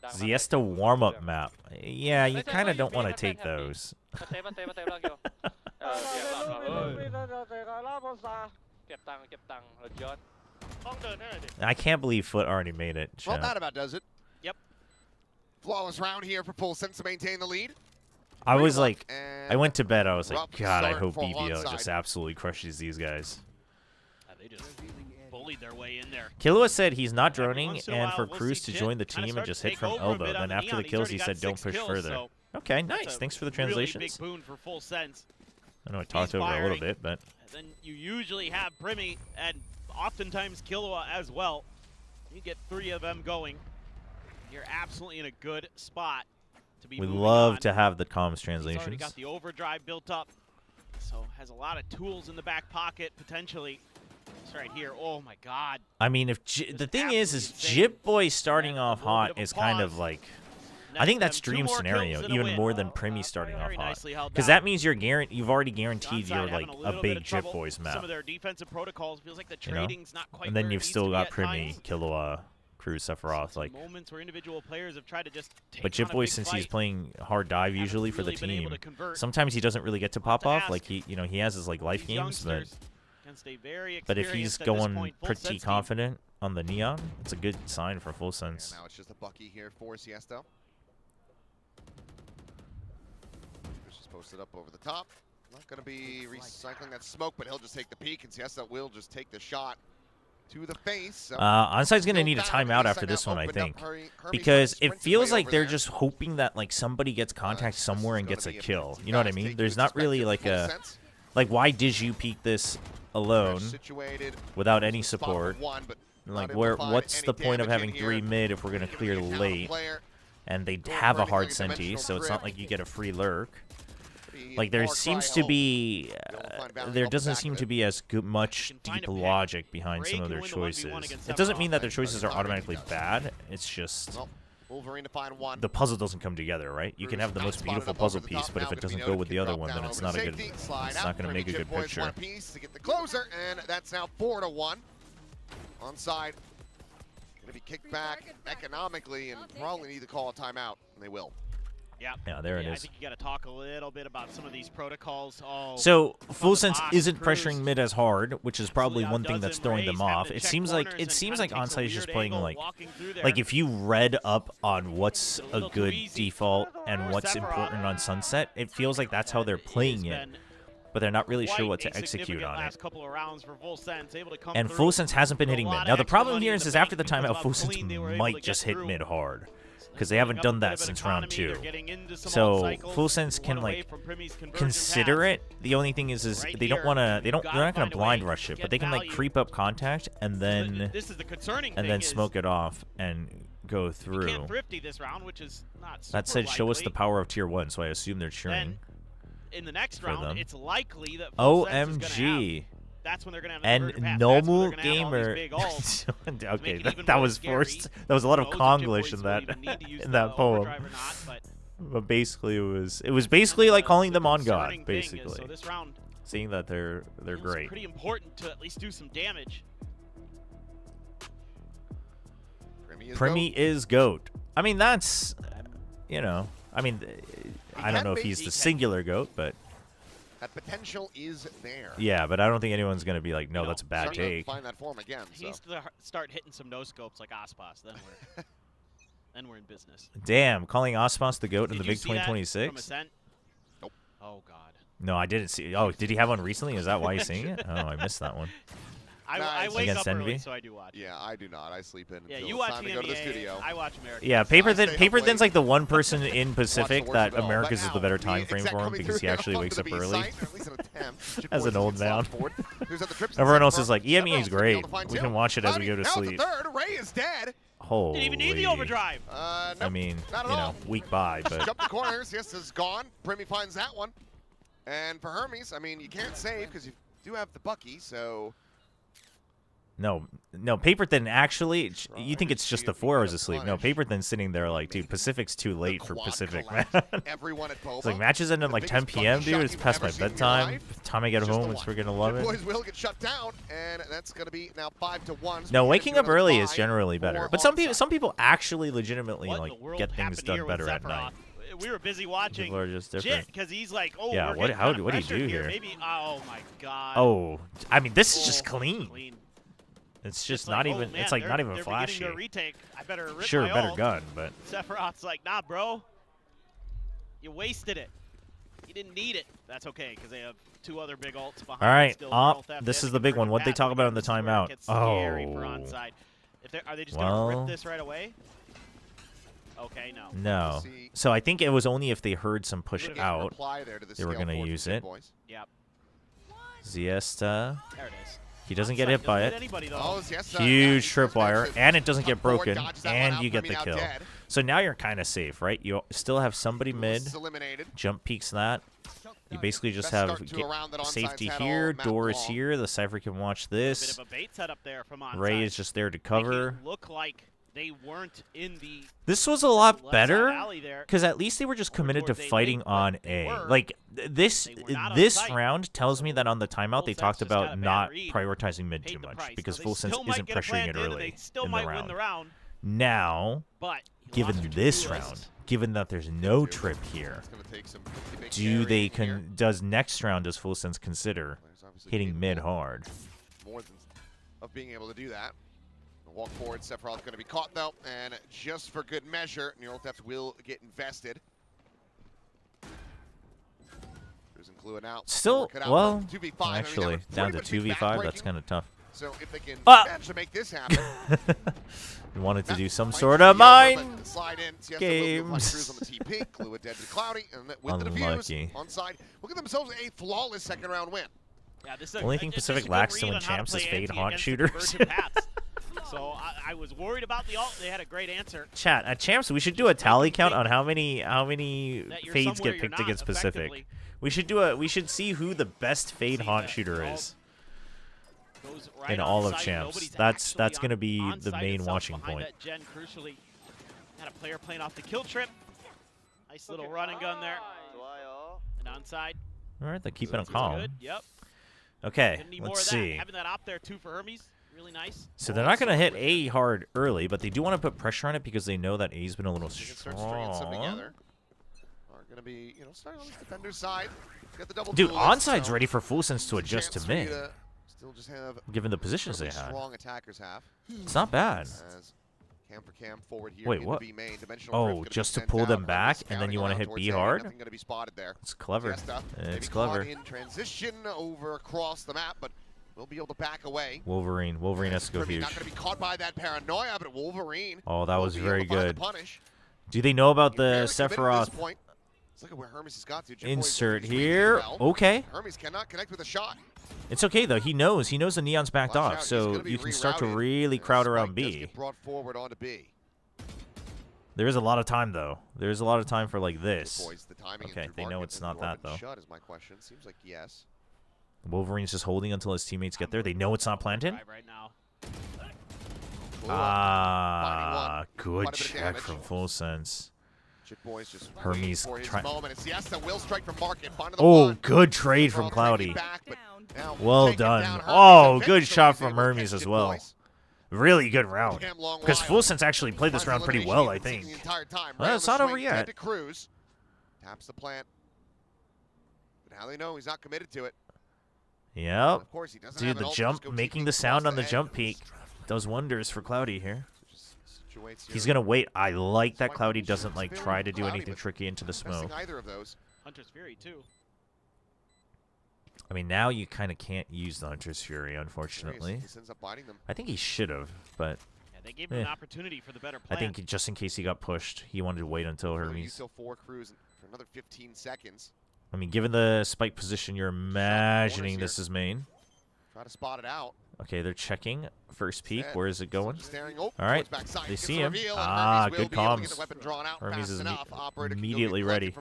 ZETA warm-up map. Yeah, you kind of don't want to take those. I can't believe Foot already made it. Well, that about does it. Yep. Flawless round here for FullSense to maintain the lead. I was like, I went to bed. I was like, God, I hope BBL just absolutely crushes these guys. They just bullied their way in there. Killua said he's not droning, and for Cruz to join the team and just hit from elbow. Then after the kills, he said, "Don't push further." Okay, nice. Thanks for the translations. Really big boon for FullSense. I know I talked over it a little bit, but then you usually have Primi and oftentimes Killua as well. You get 3 of them going. You're absolutely in a good spot to be. We love to have the comms translations. He's already got the overdrive built up, so has a lot of tools in the back pocket potentially. It's right here. Oh my God. I mean, if the thing is Jip Boy starting off hot is kind of like, I think that's dream scenario even more than Primi starting off hot, because that means you've already guaranteed you're like a big Jip Boys map. Some of their defensive protocols feels like the trading's not quite. And then you've still got Primi, Killua, Cruz, Sephiroth, like. Moments where individual players have tried to just take but Jip Boy, since he's playing hard dive usually for the team, sometimes he doesn't really get to pop off. Like he has his like life games, but if he's going pretty confident on the Neon, it's a good sign for FullSense. Now it's just a Bucky here for Siesta. Just posted up over the top. Not going to be recycling that smoke, but he'll just take the peek, and Siesta will just take the shot to the face. So Onside's going to need a timeout after this one, I think, because it feels like they're just hoping that like somebody gets contact somewhere and gets a kill. You know what I mean? There's not really like a, like, why did you peek this alone without any support? Like, what's the point of having 3 mid if we're going to clear late? And they have a hard senti, so it's not like you get a free lurk. Like, there seems to be, there doesn't seem to be as much deep logic behind some of their choices. It doesn't mean that their choices are automatically bad. It's just the puzzle doesn't come together, right? You can have the most beautiful puzzle piece, but if it doesn't go with the other one, then it's not a good. It's not going to make a good picture. To get the closer, and that's now 4-1. Onside, going to be kicked back economically, and probably need to call a timeout, and they will. Yeah, there it is. I think you got to talk a little bit about some of these protocols. So FullSense isn't pressuring mid as hard, which is probably one thing that's throwing them off. It seems like Onside is just playing like if you read up on what's a good default and what's important on Sunset, it feels like that's how they're playing it. But they're not really sure what to execute on it. And FullSense hasn't been hitting mid. Now the problem here is after the timeout, FullSense might just hit mid hard. because they haven't done that since round 2. So Full Sense can like consider it. The only thing is they don't want to. They're not going to blind rush it, but they can like creep up contact and then smoke it off and go through. That said, show us the power of tier 1, so I assume they're cheering. In the next round, it's likely that OMG. That's when they're gonna have and normal gamer. Okay, that was forced. There was a lot of Konglish in that poem. But basically, it was basically like calling them on God, basically. So this round, seeing that they're great. Pretty important to at least do some damage. Primi is GOAT. I mean, that's, you know, I mean, I don't know if he's the singular GOAT, but that potential is there. Yeah, but I don't think anyone's going to be like, no, that's a bad take. Find that form again. He needs to start hitting some no-scopes like Aspas, then we're in business. Damn, calling Aspas the GOAT in the big 2026? Nope. Oh, God. No, I didn't see. Oh, did he have one recently? Is that why you're seeing it? Oh, I missed that one. I wake up early, so I do watch. Yeah, I do not. I sleep in. Yeah, you watch the NBA. I watch America. Yeah, Paper Thin's like the one person in Pacific that America's is the better time frame for him because he actually wakes up early. As an old man. Everyone else is like, EME is great. We can watch it as we go to sleep. Ray is dead. Holy. Didn't even need the overdrive. I mean, you know, week by, but. Jump the corners. Yes, is gone. Primi finds that one. And for Hermes, I mean, you can't save because you do have the Bucky, so. No, Paper Thin actually, you think it's just the 4 hours of sleep. No, Paper Thin's sitting there like, dude, Pacific's too late for Pacific, man. It's like matches end at like 10 p.m., dude. It's past my bedtime. By the time I get home, it's freaking 11. Boys will get shut down, and that's going to be now 5-1. No, waking up early is generally better. But some people actually legitimately like get things done better at night. We were busy watching people are just different. because he's like, oh, yeah, what do you do here? Maybe, oh my God. Oh, I mean, this is just clean. It's just not even. Man, it's like not even flashy. Retake. I better rip sure, my better ult. gun, but Sephiroth's like, nah, bro. You wasted it. You didn't need it. That's okay because they have 2 other big ults behind. All right, this is the big one. What they talk about in the timeout? Oh. For onside. Are they just gonna rip this right away? Okay, no. No. So I think it was only if they heard some push out, they were gonna use it. Yep. ZETA. There it is. He doesn't get hit by it. Huge tripwire, and it doesn't get broken, and you get the kill. So now you're kind of safe, right? You still have somebody mid, jump peeks that. You basically just have safety here, door is here, the Cypher can watch this. Ray is just there to cover. Look like they weren't in the. This was a lot better because at least they were just committed to fighting on A. Like this round tells me that on the timeout they talked about not prioritizing mid too much because Full Sense isn't pressuring it early in the round. Now, given this round, given that there's no trip here, does next round does Full Sense consider hitting mid hard? More than of being able to do that. Walk forward, Sephiroth's going to be caught though, and just for good measure, Neural Theft will get invested. Still, well, actually, down to 2v5, that's kind of tough. So if they can manage to make this happen. You wanted to do some sort of mind games. Unlucky. Look at themselves a flawless second round win. Yeah, only thing Pacific lacks to win champs is Fade Haunt shooters. So I was worried about the ult. They had a great answer. Chat, at champs, we should do a tally count on how many Fades get picked against Pacific. We should see who the best Fade Haunt shooter is in all of champs. That's gonna be the main watching point. Gen crucially had a player playing off the kill trip. Nice little run and gun there. And onside. All right, they're keeping it calm. Good. Yep. Okay, let's see. Having that op there too for Hermes. Really nice. So they're not going to hit A hard early, but they do want to put pressure on it because they know that A's been a little strong. Dude, onside's ready for Full Sense to adjust to mid, given the positions they had. It's not bad. Wait, what? Oh, just to pull them back, and then you want to hit B hard? It's clever. It's clever. In transition over across the map, but we'll be able to back away. Wolverine has to go huge. Not going to be caught by that paranoia, but Wolverine. Oh, that was very good. Do they know about the It's like where Hermes has got to. insert here? Okay. Hermes cannot connect with a shot. It's okay, though. He knows. He knows the Neon's backed off, so you can start to really crowd around B. Get brought forward onto B. There is a lot of time, though. There's a lot of time for, like, this. Okay, they know it's not that, though. Shot is my question. Seems like yes. Wolverine's just holding until his teammates get there. They know it's not planted. Right now. Ah, good check from Full Sense. Hermes trying. Oh, good trade from Cloudy. Well done. Oh, good shot from Hermes as well. Really good round. Because Full Sense actually played this round pretty well, I think. Well, it's not over yet. Taps the plant. But now they know he's not committed to it. Yep. Dude, the jump, making the sound on the jump peak does wonders for Cloudy here. He's going to wait. I like that Cloudy doesn't like try to do anything tricky into the smoke. Hunter's Fury, too. I mean, now you kind of can't use the Hunter's Fury, unfortunately. I think he should have, but... Yeah, they gave him an opportunity for the better plan. I think just in case he got pushed, he wanted to wait until Hermes. Still 4 crews for another 15 seconds. I mean, given the spike position, you're imagining this is main. Try to spot it out. Okay, they're checking. First peek. Where is it going? All All right. They see him. Ah, good comms. Hermes is immediately ready.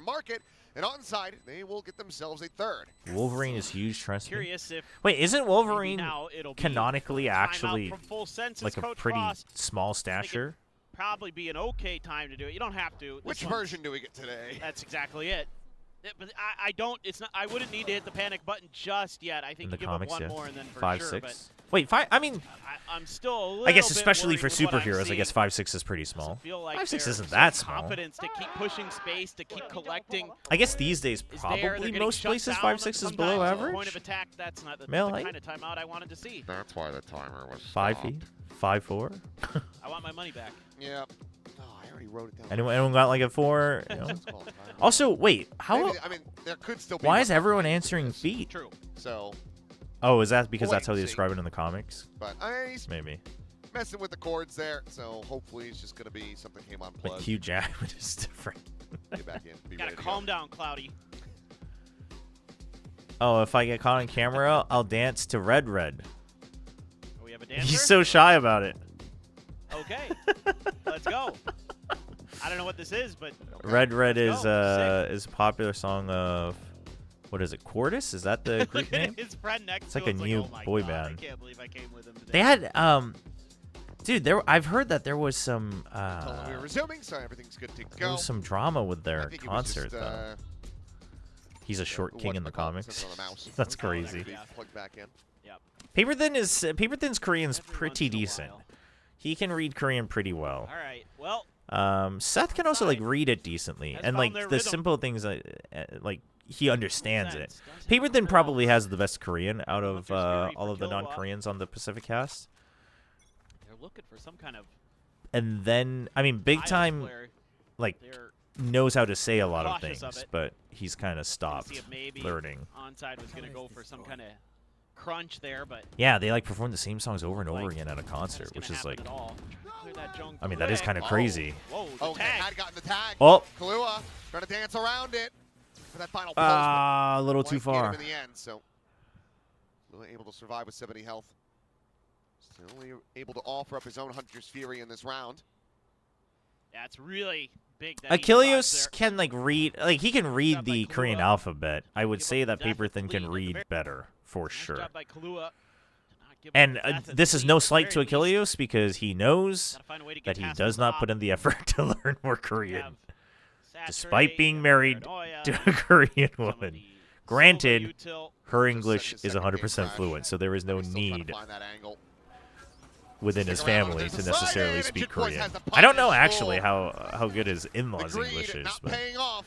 And onside, they will get themselves a third. Wolverine is huge, trust me. Curious if Wait, isn't Wolverine it'll be canonically actually from Full Sense like a Coach pretty Frost. small stature? Probably be an okay time to do it. You don't have to. Which version do we get today? That's exactly it. But I don't. It's not. I wouldn't need to hit the panic button just yet. I think In the you give comics, him one yeah. more and then for 5, sure. 6. Wait, 5. I mean, I'm still a little I guess bit especially for worried with what I'm superheroes, I guess seeing. 5-6 is pretty small. Feel like 5-6 there's isn't some that small. confidence to keep pushing space, to keep collecting. I guess these days Is there, they're probably getting most shut places down 5-6 is sometimes below at the average. Point of attack, that's not the Melee? kind of timeout I wanted to see. That's why the timer was 5 feet, 5-4. I want my money back. Yeah. Oh, I already wrote it down. Anyone got like a 4? You know? Also, wait, how? Maybe, I mean, there could still be. Why is everyone answering feet? True. So. Oh, is that because Wait, that's how they see. describe it in the comics? But he's Maybe. messing with the chords there, so hopefully it's just gonna be something came But unplugged. Hugh Jackman is different. Get back in. Be Gotta ready to calm go. down, Cloudy. Oh, if I get caught on camera, I'll dance to Red Red. Oh, we have a dancer? He's so shy about it. Okay. Let's go. I don't know what this is, but Red Red Let's is go. is a popular song of, what is it, Quartus? Is that the group look name? at his friend next It's to like him. a new Oh my boy God, band. I can't believe I came with him today. They had dude, I've heard that there was some We're resuming, so everything's good to there go. was some drama with I their think it was concert just, though. He's a short king in the comics. That's crazy. Plug back in. Yep. Paper Thin's Korean's Every pretty once in a decent. while. He can read Korean pretty well. All right. Well, Seth can also like read it decently, Has and found like their the rhythm. simple things like he understands it. Sense. Does Paper have Thin it probably all. has the best Korean out of Hunter's Fury all for of the Killua. non-Koreans on the Pacific cast. They're looking for some kind of And then I mean, big bias time player. like They're knows how to say a lot of cautious of things, it. but he's kind of gonna stopped see if maybe learning. Onside was going to go for some kind of crunch there, but Yeah, they like perform the same songs over and over Like, again at a that's concert, gonna which is happen like, at all. Clear that junk I mean, that is quick. kind of crazy. Whoa, the Okay, tag. had gotten the tag. Oh. Kahlua trying to dance around it for that final Ah, a little too Quite get him far. in the end, so Kahlua able to survive with 70 health. Still only able to offer up his own Hunter's Fury in this round. Yeah, it's really big. That he Achilles there. can like read, like he can read job by the Korean Kahlua. alphabet. I would Give say up that Zeth Paper with the Thin can lead at the read very- better for Nice sure. job by Kahlua to not give And up Zeth at this the is lead no at the slight to very least. Achilles because he knows Gotta find a way to get that he past does the not top. put in the effort to learn more We Korean, have despite Saturday, being we have married Paranoia, to a Korean some of woman. the Granted, Silva util. her Just English his is second game 100% crash. fluent, so there is no Still trying to need find that angle. within his Stick around, family there's to a slide necessarily in, speak and Jit Boys Korean. has the I don't know punish. actually Oh. how good his The in-laws' greed English is, not but paying off.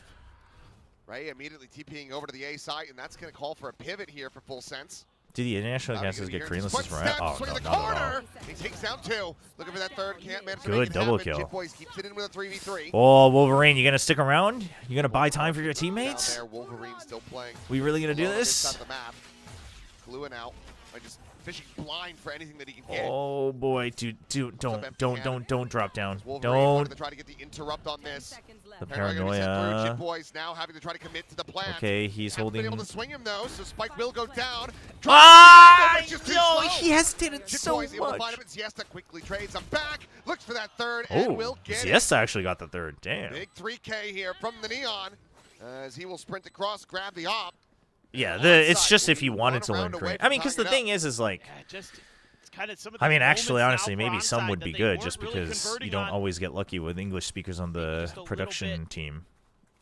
Ray immediately TPing over to the A side, and that's going to call for a pivot here for Full Sense. do the international casters get Korean lessons from it? Oh, no, not at all. He takes down 2. Looking for that third. Can't manage to Good make it double happen. kill. Jit Boys keeps it in with a 3v3. Oh, Wolverine, you gonna stick around? You gonna buy time for your Down teammates? there, Wolverine still playing. We really gonna do Kahlua on this this? side of the map. Kahlua now. I just fishing blind for anything that he can get. Oh boy, dude, don't drop down. Wolverine Don't. to try to get the interrupt on this. The Paranoia. Chip paranoia. Boys now having to try to commit to the plan. Okay, he's Haven't been holding. able to swing him though, so Spike will go down. Ah! It's just too No, slow. he hesitated Chip so Boys able to find much. him, and Siesta quickly trades him back. Looks for that third and Oh, will get Siesta actually got the third. Damn. it. Big 3K here from the Neon as he will sprint across, grab the op. Yeah, it's just if you wanted to learn Korean. I mean, because the thing is like. Yeah, it's kind of some of the I mean, moments actually, now honestly, for maybe some onside would that be they good weren't just really because you converting don't on. always get lucky with English speakers on the Just a little production bit team.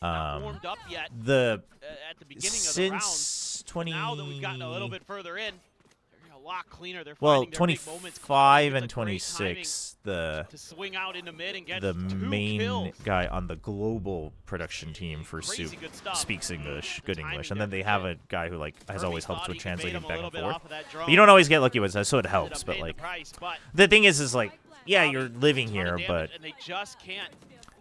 Not warmed up yet The at the beginning of the round. since 20. Now that we've gotten a little bit further in, they're a lot cleaner. They're Well, finding their big moments. 25 and It's a great 26, the to swing out into mid and get the 2 main kills. guy on the global production team for Crazy Soup good stuff. speaks English, The good timing English, and then there they for have Jit. a guy who like has Hermes always helped thought with he could bait translating him a back little and bit forth. off of that But drone. you don't always get lucky with that, so it Ended helps. up But paying the like price, but the thing is like yeah, you're living ton of here, damage, but and they just can't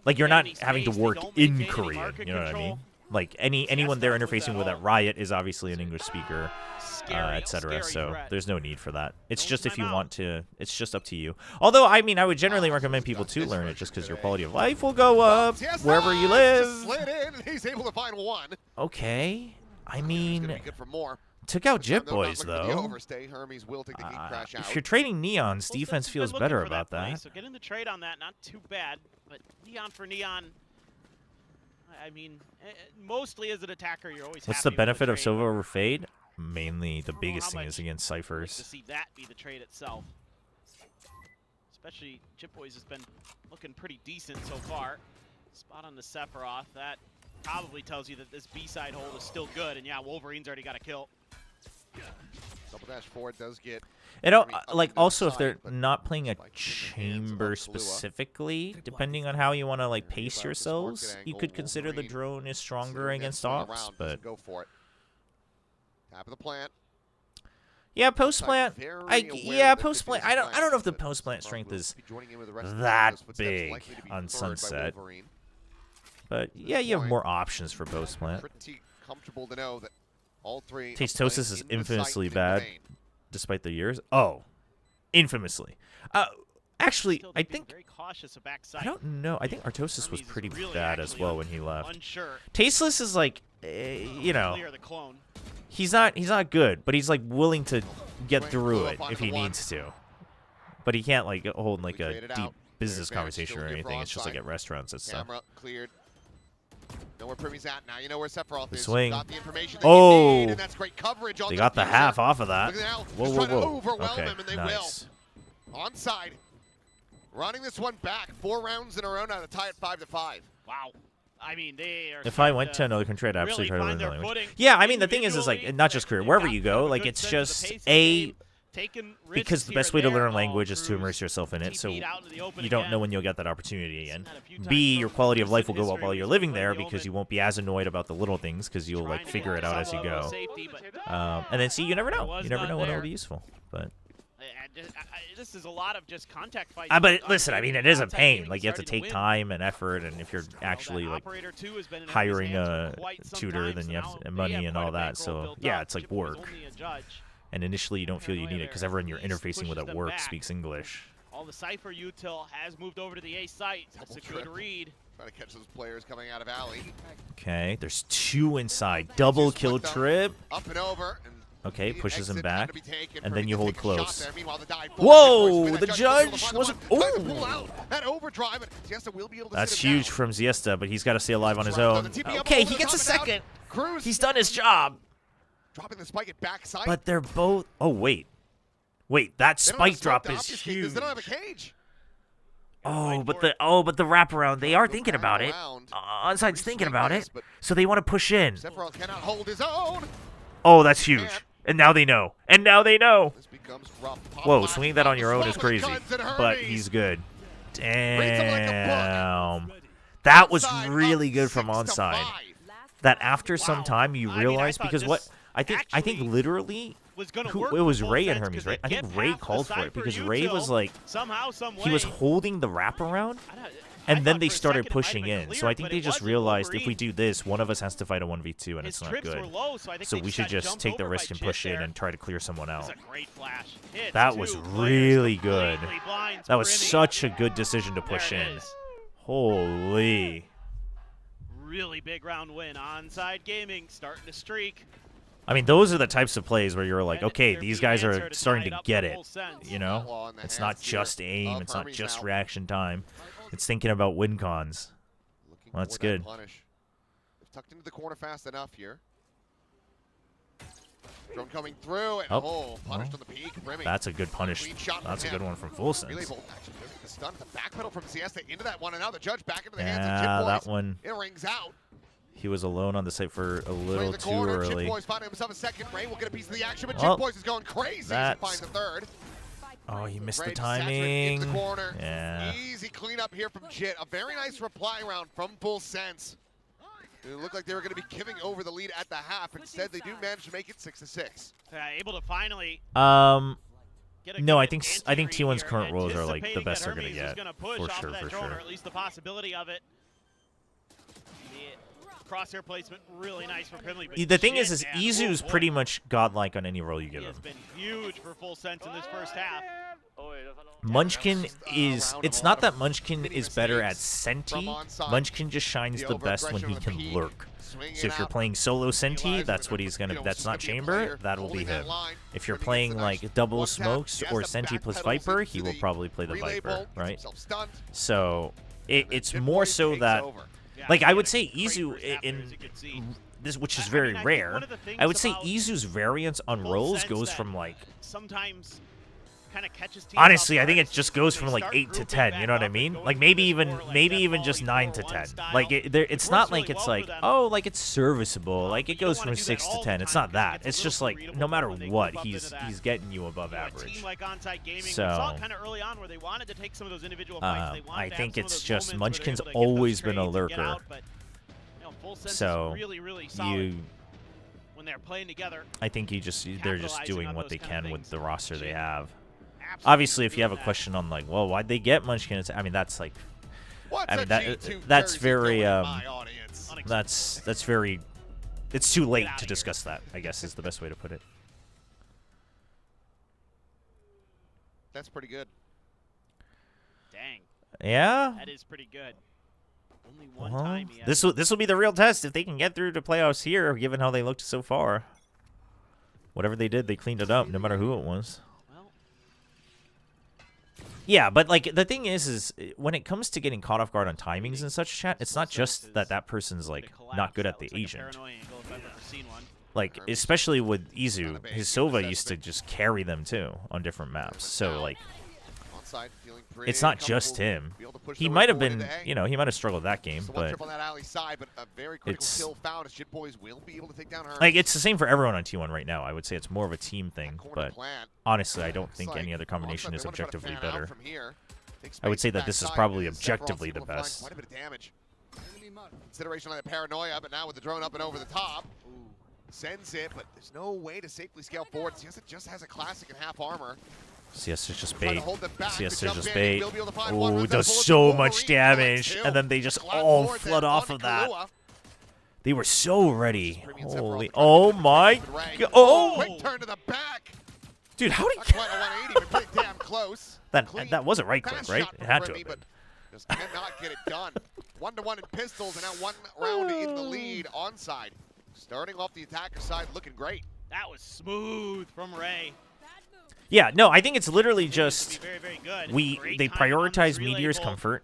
like you're get not any having to space. They work don't in maintain any Korean. market You know what I control. mean? Like anyone they're interfacing with at Riot is obviously an English speaker. Scary, Etc. scary So threat. there's no need for that. It's No just if you timeout. want to. It's just up to you. Although I mean, I would generally recommend people to learn it just because your quality of life will go up wherever you live. Slid in, and he's able to find one. Okay. I He's mean, gonna be good for more. took out Jit Not Boys looking for the though. overstay. Hermes will take the geek crash out. If you're trading Neon's, Well, defense Sensei's feels been better looking for about play, that. So getting the trade on that, not too bad. But Neon for Neon, I mean, mostly as an attacker, you're always What's happy the with benefit of trade. Silva over Fade? Mainly, the know biggest how thing is much against I'd like to Cyphers. see that be the trade itself. Especially Chip Boys has been looking pretty decent so far. Spot on the Sephiroth. That probably tells you that this B-side hold is still good. And yeah, Wolverine's already got a kill. Double dash forward does get. And Hermes up like into the also if side, they're but not playing a Spike in the hands of chamber Kahlua. specifically, depending on how you want to like Yeah, pace about this yourselves, market you angle, could consider the Wolverine drone is stronger Considering against that's ops, around, but doesn't go for it. Tap of the plant. yeah, post plant. Very aware Yeah, that post plant. 50 I don't know if the but post plant Frog strength will is be joining in with the rest of the that team. Those footsteps big likely to be on preferred by Sunset. Wolverine. But yeah, you have more options for post plant. Pretty comfortable to know that all three. Tastosis is in the infamously sight bad. remain. Despite the years. Oh, infamously. Actually, Still I being think very cautious of backside. I don't know. I think Artosis was Hermes is pretty really bad as actually well when he left. Unsure. Tasteless is like, you know, Clear the clone. he's not good, but he's like willing to get Swing through blew it up onto if the he one. needs to. But he can't like hold like We a traded deep out. business Fair advantage conversation still or good for anything. It's just like onside. at restaurants and stuff. Camera cleared. Know where Primy's at now. You know where Sephiroth The is. swing. Got the information that Oh! you need, and that's great coverage on They the got the diffuser. half off of that. Look at now. Whoa, Just whoa, trying to whoa. overwhelm Okay, him, and they nice. will. Onside. Running this one back. 4 rounds in a row now to tie it 5-5. Wow. I mean, they are. If I went to another country, I'd really absolutely try to learn find the their language. footing Yeah, I mean the thing is like individually, not just career, they've wherever got you a go, good like it's sense of just the pace of the a game, taking because risks the best here way to and there, learn all language is to through immerse yourself in it. So TP'd out into the open you don't know again. when you'll get that opportunity, and Seen that a few B, times your from quality of life will recent go up history while you're when living he's played there the because Omen, you won't be as annoyed about the little things because you'll trying like to figure get it out some as you level of go. safety, but And then see, you never know. was You never not know when there. it'll be useful. But this is a lot of just contact fights. but listen, I mean, it is a Contact pain. gaming Like you have to starting take win. time and effort, and if you're Well, actually that like Operator 2 has been in hiring Hermes' hands a for quite some tutor, time, then so you have now and they money have and quite all a that. bankroll So built yeah, up. it's like Chip was work. only a judge. And initially, you don't feel you need it because Paranoia everyone you're at least interfacing with pushes at them work back. speaks English. All the Cypher util has moved over to the A site. That's a Double good trip. read. Trying to catch those players coming out of alley. Okay, there's 2 inside. Double Two kill split them. trip. Up and over. And Okay, the pushes him exit had back, to be taken. and Purdy then you can hold take a shot close. there. Meanwhile, the dive Whoa, forward. the That judge was able to wasn't- find the one. Tries to Ooh. pull out that overdrive, and Siesta will be able to That's sit him huge down. from Siesta, but he's got to stay alive on his Trapped own. the TP up Okay, over he the gets a top and down. second. Cruz He's done his job. dropping the spike at backside. But they're both. Oh wait, that They don't have spike smoke drop to is obfuscate this. huge. They don't have a cage. Oh, but the wraparound. They are thinking about it. Around. Onside's thinking about it, But so they want to push in. Sephiroth cannot hold his own. Oh, that's huge. And now they know. This becomes rough. Pop Whoa, locks swinging that on your own swallow is the crazy. guns at But Hermes. he's good. Reads him like a Damn. book. That was Onside really up good from 6 to onside. 5. That after some Wow. time you I mean, I realize thought because what this I think actually literally Was gonna who, work it was for both Ray and sets Hermes, 'cause right? I they think get Ray half the called for it Cypher because Ray was util like somehow, some way. he was holding the wraparound. I don't- And then they started pushing in. So I think they just realized if we do this, one of us has to fight a 1v2, and it's not good. So we should just take the risk and push in and try to clear someone out. That was really good. That was such a good decision to push in. Holy. Really big round win. Onside Gaming starting to streak. I mean, those are the types of plays where you're like, okay, these guys are starting to get it, you know? It's not just aim, it's not just reaction time. It's thinking about win cons. Well, that's good. They've tucked into the corner fast enough here. Drone coming through, and punished on the peak. Remy. That's a good punish. That's a good one from Full Sense. Really bold action. The stun, the backpedal from Siesta into that one, and now the judge back into the hands of Yeah, Chip that Boys. one. It rings out. He was alone on the site for a little too early. Chip Boys finding himself a second. Ray will get a piece of the action, but Chip Boys is going crazy as he finds the third. Oh, he missed Ray the timing. into the corner. Yeah. Easy cleanup here from Jit. A very nice reply round from Full Sense. It looked like they were going to be giving over the lead at the half. Instead, they do manage to make it 6-6. Able to finally. No, I think T1's current rolls are like the best they're gonna get, for sure. Or at least the possibility of it. Crosshair placement, really nice for Primley. The thing is Izu's pretty much godlike on any roll you give him. He has been huge for Full Sense in this first half. Munchkin is, it's not that Munchkin is better at Senti, Munchkin just shines the best when he can lurk. So if you're playing solo Senti, that's what he's gonna, that's not Chamber, that will be him. If you're playing like double smokes or Senti plus Viper, he will probably play the Viper, right? So it's more so that, like I would say Izu in this, which is very rare, I would say Izu's variance on rolls goes from like, sometimes kind of catches teams honestly, I think it just goes from like 8 to 10. You know what I mean? Like maybe even just 9 to 10. Like it's not like it's like, oh, like it's serviceable. Like it goes from 6 to 10. It's not that. It's just like no matter what, he's getting you above average. So I think it's just Munchkin's always been a lurker. So when they're playing together, I think they're just doing what they can with the roster they have. Obviously, if you have a question on like, well, why'd they get Munchkin? I mean, that's like, I mean that's very that's very, it's too late to discuss that, I guess is the best way to put it. That's pretty good. Dang. Yeah. That is pretty good. Only one time he this will be the real test if they can get through to playoffs here, given how they looked so far. Whatever they did, they cleaned it up, no matter who it was. Yeah, but like the thing is when it comes to getting caught off guard on timings and such, chat, it's not just that person's like not good at the agent. Like especially with Izu, his Sova used to just carry them too on different maps. So like, it's not just him. He might have been, you know, he might have struggled that game, but it's like it's the same for everyone on T1 right now. I would say it's more of a team thing, but honestly, I don't think any other combination is objectively better. I would say that this is probably objectively the best. Consideration on the paranoia, but now with the drone up and over the top, sends it, but there's no way to safely scale forward. Siesta just has a classic in half armor. Siesta's just bait. Siesta's just bait. Ooh, does so much damage, and then they just all flood off of that. They were so ready. Holy, oh my god! Oh, quick turn to the back. Dude, how did quite a 180, but pretty damn close. That was a right click, right? It had to have been. Just cannot get it done. 1-to-1 in pistols, and now 1 round in the lead onside. Starting off the attacker side, looking great. That was smooth from Ray. Yeah, no, I think it's literally just very, very good. they prioritize Meteor's comfort,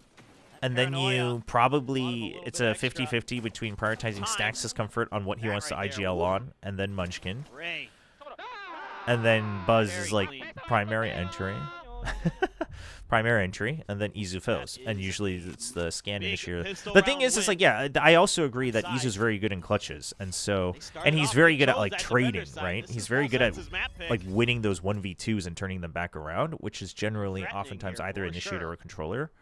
and then you probably, it's a 50-50 between prioritizing Stax' comfort on what he wants to IGL on, and then Munchkin. And then Buzz is like primary entry. Primary entry, and then Izu fills. And usually it's the scan initiator. The thing is like, yeah, I also agree that Izu's very good in clutches, and so, and he's very good at like trading, right? He's very good at like winning those 1v2s and turning them back around, which is generally oftentimes either initiator or controller,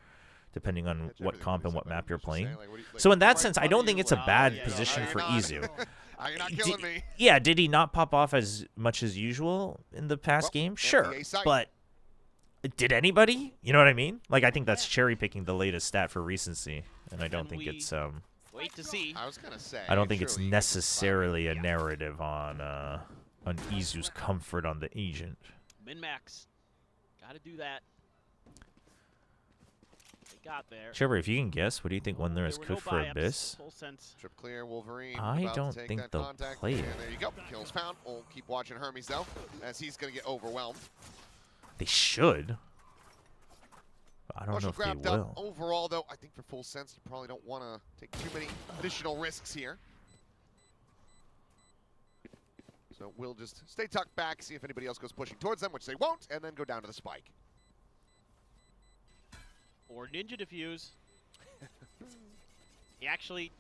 depending on what comp and what map you're playing. So in that sense, I don't think it's a bad position for Izu. Yeah, did he not pop off as much as usual in the past game? Sure, but Did anybody? You know what I mean? Like, I think that's cherry picking the latest stat for recency, and I don't think it's wait to see. I was gonna say. I don't think it's necessarily a narrative on Izu's comfort on the agent. Min max, gotta do that. They got there. Chobra, if you can guess, what do you think when there is cooked for Abyss? Full sense. Trip clear, Wolverine. I about don't to take think that they'll contact, play it. and there you go. Kills found. We'll keep watching Hermes though, as he's gonna get overwhelmed. They should. I don't know if they grabbed will. up. Overall, though, I think for full sense, you probably don't want to take too many additional risks here. So we'll just stay tucked back, see if anybody else goes pushing towards them, which they won't, and then go down to the spike. Or Ninja Diffuse. He actually,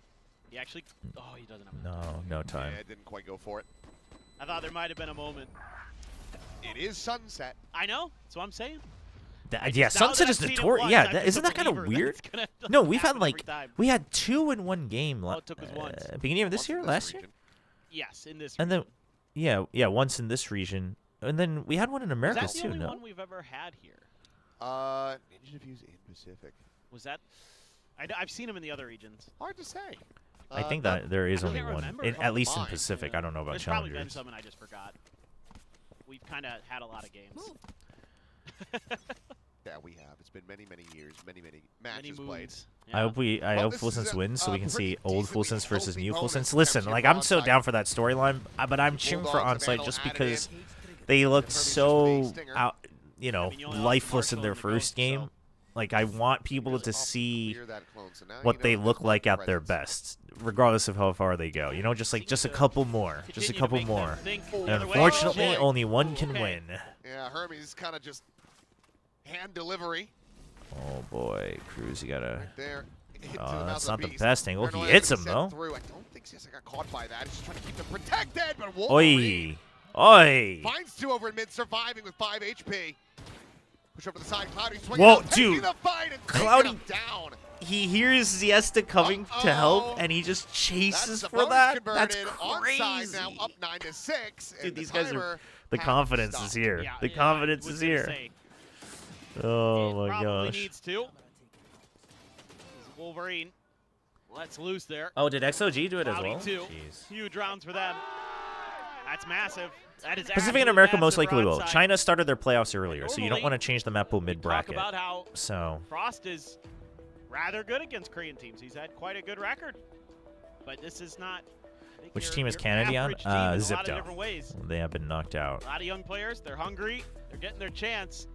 oh, he doesn't have No time. Yeah, didn't quite go for it. I thought there might have been a moment. It is sunset. I know, that's what I'm saying. Yeah, sunset is notorious. Yeah, isn't that kind of weird? No, we've had like we had 2 in one game. Oh, it took us once. Beginning of this year, last year. Yes, in this. And then, yeah, once in this region, and then we had one in America Was that the too. only No. one we've ever had here? Ninja Diffuse in Pacific. Was that? I've seen him in the other regions. Hard to say. I think that there is I only can't one, remember. at least in Mine, Pacific. Yeah. I don't know about There's probably been Challengers. some and I just forgot. We've kind of had a lot of games. Yeah, we have. It's been many years, many matches Many played. moons. I hope Well, Full this is Sense a, wins so we can see pretty old Full decently Sense versus healthy new Full bonus Sense. in Listen, terms of like I'm so onside. down for that storyline, but I'm cheering for Bulldogs have onside just added because in. they look Hermes just so faced Stinger. out, you know, I mean, you only lost lifeless in Marshall their in the first ghost, game. so- Like I want people to see Clear that clone, so now you what know they there's look more like at their presence. best, regardless of how far they go. You know, just a couple more, just a Continue to couple make them more. think the And other way. unfortunately, Oh, boy. only one can Okay. win. Yeah, Hermes kind of just hand delivery Oh boy, Cruz, you gotta. right there. Into the Oh, mouth that's of not the beast. best angle. He Paranoia hits gonna him send though. Through. I don't think Siesta got caught by that. He's just trying to keep them protected, but Oi, Wolverine oi. finds 2 over in mid, surviving with 5 HP. Push over the side, Cloudy swinging Whoa, out, taking dude. the fight and taking Cloudy- him down. He hears Siesta coming to help, and he just chases for that. That's crazy. Onside now up 9-6. Dude, and these the guys are. timer The has confidence stopped. is here. Yeah, The yeah, confidence I was is gonna here. say, Oh it my probably gosh. needs to. Wolverine lets loose there. Oh, did XOG do it as Cloudy well? too. Jeez. Huge rounds for them. That's massive. That is Pacific and absolutely America massive most likely will. onside. China started their playoffs earlier, so you don't Normally, want to change the map pool We mid-bracket. talk about how So, Frost is rather good against Korean teams. He's had quite a good record. But this is not. I think which you're- team is you're Kennedy on? average team in a lot of Zipto. different ways. They have been knocked out. A lot of young players. They're hungry. They're getting their chance.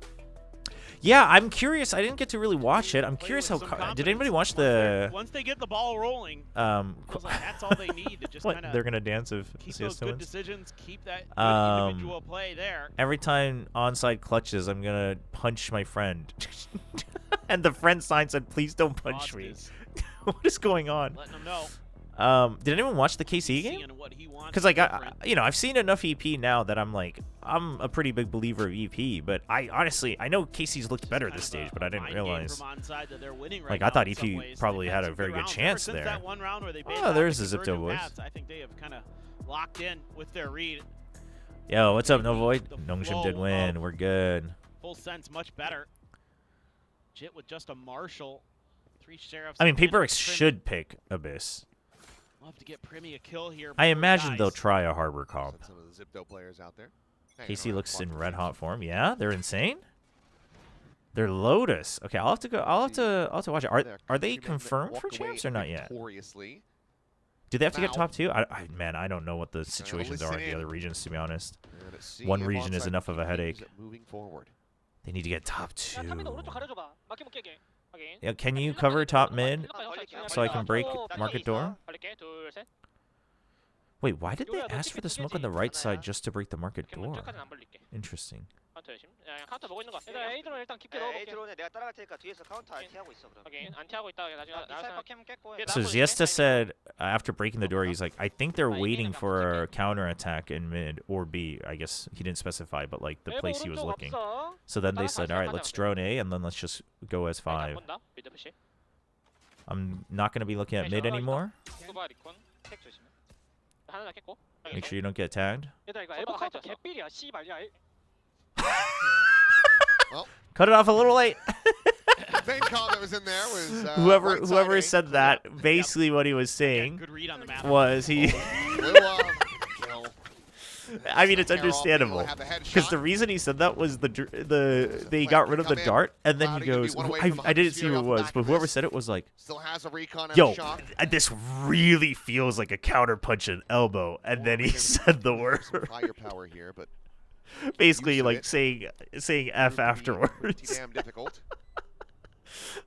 Yeah, I'm curious. I didn't get to really watch it. I'm Play curious with how. some Did anybody confidence. watch the? Once they get the ball rolling, feels like that's all they need to just What? kind They're of gonna dance if keep those Siesta good wins. decisions, keep that good Um, individual play there. Every time onside clutches, I'm gonna punch my friend. And the friend sign said, "Please don't punch Frost me." is What is going on? letting them know. Did anyone watch the KC game? Seeing what he wants Because like different. I've seen enough EP now that I'm a pretty big believer of EP, but I honestly know KC's looked better Kind this of stage, a but I didn't mind game realize. from onside that they're winning right Like, now I thought in some EP ways. probably They've had a some very good good rounds. chance Ever there. Since that one round where they Oh, there's the Zipto convergent boys. paths, I think they have kind of locked in with their read. Yo, what's up, No Void? The Nongshim did flow win. of- We're good. Full sense, much better. Jit with just a Marshall. 3 sheriffs. I mean, and Paper a X Prim. should pick Abyss. Love to get Primmy a kill here. I before he imagine they'll dies. try a Harbor comp. Some of the Zipto players out there. hanging KC around looks in Quad red Games. hot form. Yeah, they're insane. They're Lotus. Okay, I'll have to go. I'll have to watch it. Are they Countrymen that confirmed for walked away champs or not yet? victoriously. Do they have to get Now- top 2? Man, I don't know what the situations are in listen the other in. regions, to be honest. We're gonna see One if region is onside enough of a keeps headache. moving forward. They need to get top 2. 가려줘봐. 막히면 깨게. 확인. Yeah, can you cover top mid so I can break market door? 걸릴게. 둘, 셋. Wait, why did they ask for the smoke on the right side just to break the market 오케이, door? 저까지는 안 벌릴게. Interesting. 카운터 열심. 야, 카운터 보고 있는 거 같아. 일단 일단 깊게 넣어볼게. A드론에 내가 따라갈 테니까 뒤에서 카운터 안티하고 있어 그럼. 확인. 안티하고 있다가 나중에 이 사이퍼 캠 깼고 해. 나- So 나머지 Ziesta 네? said after breaking the door, he's like, I think they're waiting for a counter attack in mid or B. I guess he didn't specify, but like the 일본 place he was 오른쪽 looking. 없어. So then they 따라 said, 같이 all right, let's 가자, drone A and then let's just go as 일단 5. 본다. 미드 푸시. I'm not going to be looking at mid anymore. 스쿠바 리콘. 택 조심해. 하나 깼고. Make sure you don't get tagged. 얘들아 이거 엘보 카운터 개삘이야. 씨발 야. Well, cut it off a little late. the main comment that was in there was whoever said that, basically what he was saying Good read on the map. was he. I mean, it's understandable because the reason he said that was they got rid of the dart, and then he goes, I didn't see who it was, but whoever said it was like, yo, this really feels like a counter punch and elbow, and then he said the word. Higher power here, but basically like saying F afterwards. Damn difficult.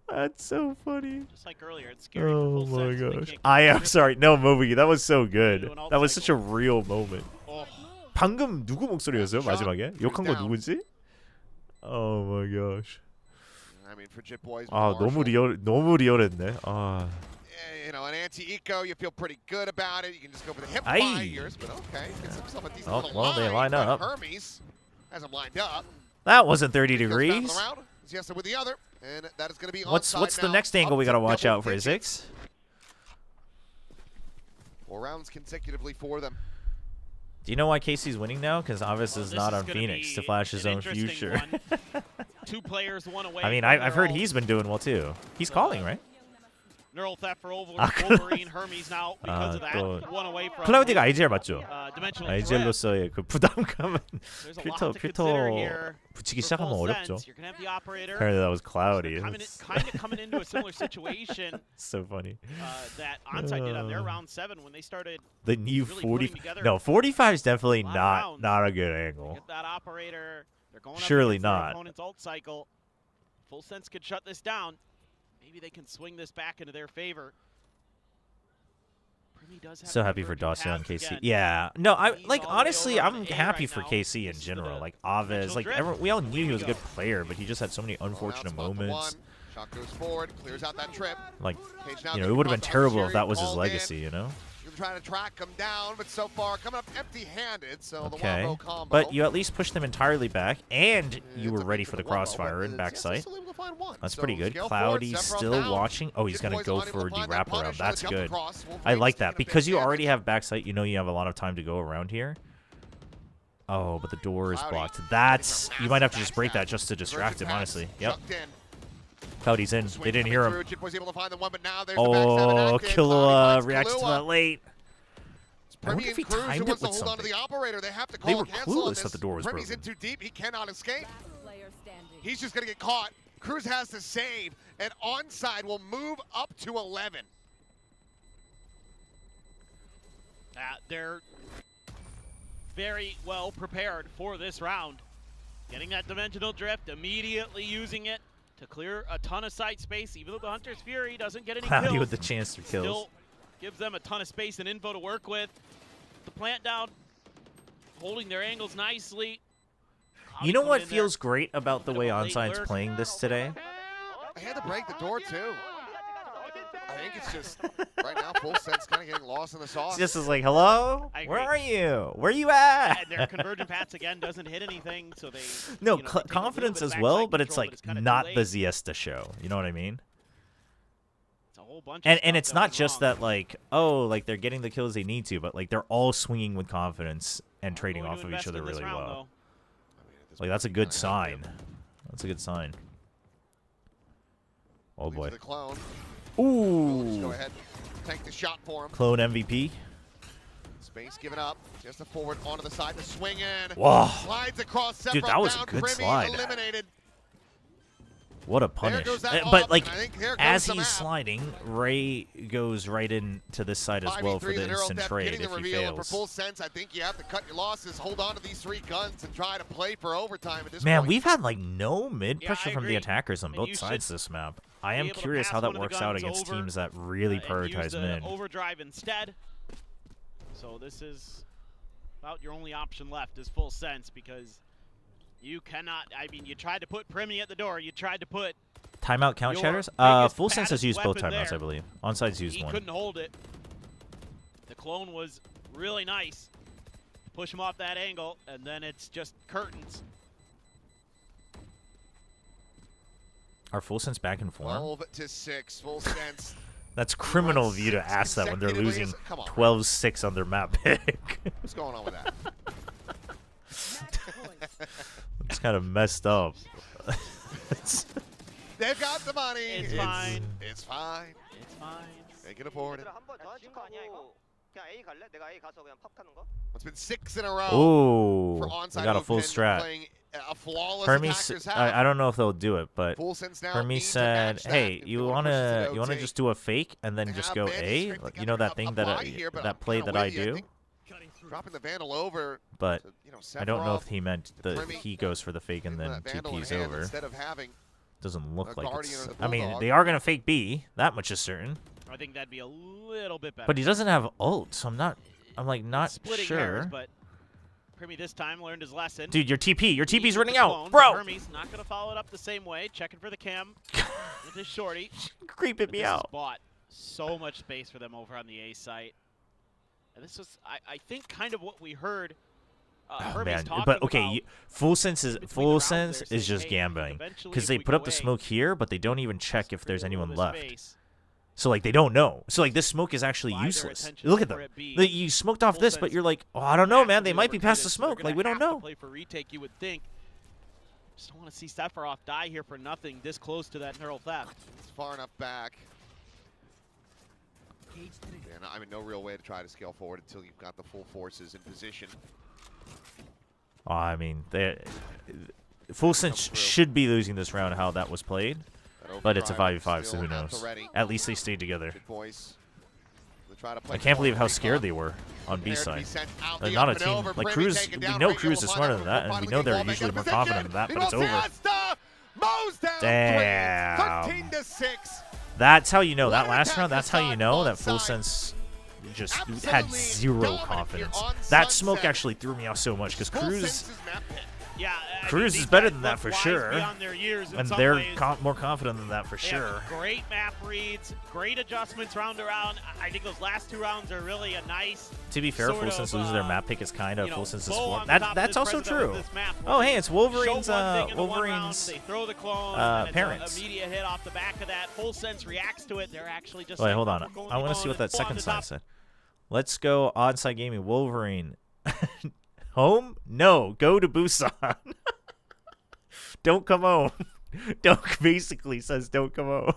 That's so funny. Just like earlier, it's scary. Oh my gosh. I am sorry. No, Moby, that was so good. That was such a real moment. 방금 누구 목소리였어요? 마지막에? 욕한 거 누구지? Oh my gosh. I mean, for Jit Boys. 아, 너무 리얼했네. 아. You know, an anti-eco, you feel pretty good about it. You can just go for the hip fires, but okay. Gets himself a decent little well, they line up. Hermes has him lined up. That wasn't 30 degrees. Yes, with the other, and that is going to be what's the next angle we got to watch out for, Isix? 4 rounds consecutively for them. Do you know why Casey's winning now? Because Avis is not on Phoenix to flash his own future. 2 players, 1 away. I mean, I've heard he's been doing well too. He's calling, right? Neural theft for Wolverine. Hermes now because of that. 1 away from. 클라우디가 IGL 맞죠? IGL로서의 그 부담감은 필터 붙이기 시작하면 어렵죠. Apparently that was cloudy. Kind of coming into a similar situation. So funny. That Onside did on their round 7 when they started. The new 40. No, 45 is definitely not a good angle. Get that operator. They're going Surely up not. Opponent's ult cycle. Full Sense could shut this down. Maybe they can swing this back into their favor. So happy for Dacia and KC. Yeah. No, honestly, I'm happy for KC in general. Like Aves, like we all knew he was a good player, but he just had so many unfortunate moments. Shot goes forward, clears out that trip. Like, you know, it would have been terrible if that was his legacy, you know? Trying to track him down, but so far coming up empty-handed. So okay, the combo. But you at least pushed them entirely back, and you were ready for the crossfire and backside. That's pretty good. Cloudy still watching. Oh, he's gonna go for the wraparound. That's good. I like that because you already have backside. You know you have a lot of time to go around here. Oh, but the door is blocked. That's you might have to just break that just to distract him. Honestly, yep. Cloudy's in. They didn't hear him. Oh, Killua reacts to that late. I wonder if he timed it with something. They were clueless that the door was broken. In too deep. He cannot escape. He's just going to get caught. Cruz has to save, and Onside will move up to 11. They're very well prepared for this round. Getting that dimensional drift, immediately using it to clear a ton of side space, even though the Hunter's Fury doesn't get any kills. with the chance for kills. Still gives them a ton of space and info to work with. The plant down, holding their angles nicely. You know what feels great about the way Onside's playing this today? I had to break the door too. I think it's just right now Full Sense kind of getting lost in the sauce. This is like, hello? Where are you? Where are you at? And their convergent paths again doesn't hit anything, so they no confidence as well, but it's like not the ZETA show. You know what I mean? It's a whole bunch and it's not just that like they're getting the kills they need to, but like they're all swinging with confidence and trading off of each other really well. Like that's a good sign. That's a good sign. Oh boy. Ooh. Go ahead. Take the shot for him. Clone MVP. Space given up. Just a forward onto the side to swing in. Whoa. Slides across. Dude, that was a good slide. Eliminated. What a punish. But like as he's sliding, Ray goes right into this side as well for the instant trade if he fails. For Full Sense, I think you have to cut your losses, hold on to these 3 guns, and try to play for overtime at this point. We've had like no mid pressure from the attackers on both sides this map. I am curious how that works out against teams that really prioritize mid. Overdrive instead. So this is about your only option left is Full Sense because you cannot. I mean, you tried to put Primi at the door. You tried to put timeout count shatters. Full Sense has used both timeouts, I believe. Onside's used one. He couldn't hold it. The clone was really nice. Push him off that angle, and then it's just curtains. Are Full Sense back in form? 12-6, Full Sense. That's criminal of you to ask that when they're losing 12-6 on their map pick. What's going on with that? It's kind of messed up. They've got the money. It's fine. It's fine. It's fine. They can afford it. 한번 더 하고 그냥 A 갈래? 내가 A 가서 그냥 팝 타는 거? It's been 6 in a row. Ooh, for we onside got a full Open strat. playing a flawless Hermes, attackers have. I don't know if they'll do it, but Full sense now Hermes need to said, match that "Hey, if they you wanna push wanna to you wanna OT. just do a fake and then They just have go managed to A? string Like, you know together that thing a that buy here, but that I'm play kinda that I with you. do?" think dropping the Vandal over. But to, you know, I don't know Sephiroth, if he meant the that he goes for the fake and giving then that Vandal in TP's hand over. Instead of having Doesn't look the like Guardian it's. or the I mean, Bulldog. they are gonna fake B. That much is certain. I think that'd be a little bit better. But he doesn't have ult, so I'm like not Splitting sure. hairs, but Primi this time learned his lesson. Dude, your TP's Needs running the out, clone, bro. but Hermes not gonna follow it up the same way. Checking for the cam with his shorty. Creeping me This has out. bought so much space for them over on the A site. And this was, I think, kind of what we heard. Oh, Hermes man, talking but okay, about full sense is between the rounds there, saying, just hey, gambling eventually because if they we put go up the A, smoke here, but they don't even check if there's screw anyone this left. base. So like they don't know. So like this smoke is actually Why their useless. attention Look at over them. at B. You smoked off Full this, but sense you're like, oh, I don't know, man. They massively might be past the overcommitted, so they're smoke. gonna Like we don't have to know. Play for retake, you would think. Just don't want to see Sephiroth die here for nothing. This close to that neural theft. it's far enough back. And I mean, no real way to try to scale forward until you've got the full forces in position. Oh, I mean, full sense should be losing this round. How that was played, but it's a 5v5, so who knows? At least they stayed together. Good boys. They try to play I can't believe how forward. scared they were on B Prepared to be side. sent out They're the not a up and team over. like Primi Cruz. taken We down. know Right, Cruz is you'll smarter find than out that, and we finally know getting they're ball back usually in more position. confident than that. But it's Meanwhile, over. Fiesta mows down Damn. 13 to 6. That's how you know. That What an last attack round, that's how you aside, know that onside. full sense just had Absolutely zero dominant confidence. here on That smoke Sunset. actually threw me off so much because Full Cruz. senses map pick. Yeah, I Cruz mean, is these better guys than that look for wise sure. beyond their years in And some they're ways. more confident than that for They have sure. great map reads, great adjustments round to round. I think those last 2 rounds are really a nice. To be fair, sort full of, sense losing their map pick is kind of you know, full sense's bow form. on the top of That's this also president of true. this map, Oh, where hey, they it's Wolverine's show one thing in the one round, Wolverine's they throw the clone, and parents. It's a immediate hit off the back of that. Full sense reacts to it. They're actually just. Wait, like, hold "We're on. going I want to clone see what that and go on second the sign top." said. Let's go onside gaming. Wolverine. Home? No. Go to Busan. Don't come home. Don't basically says don't come home.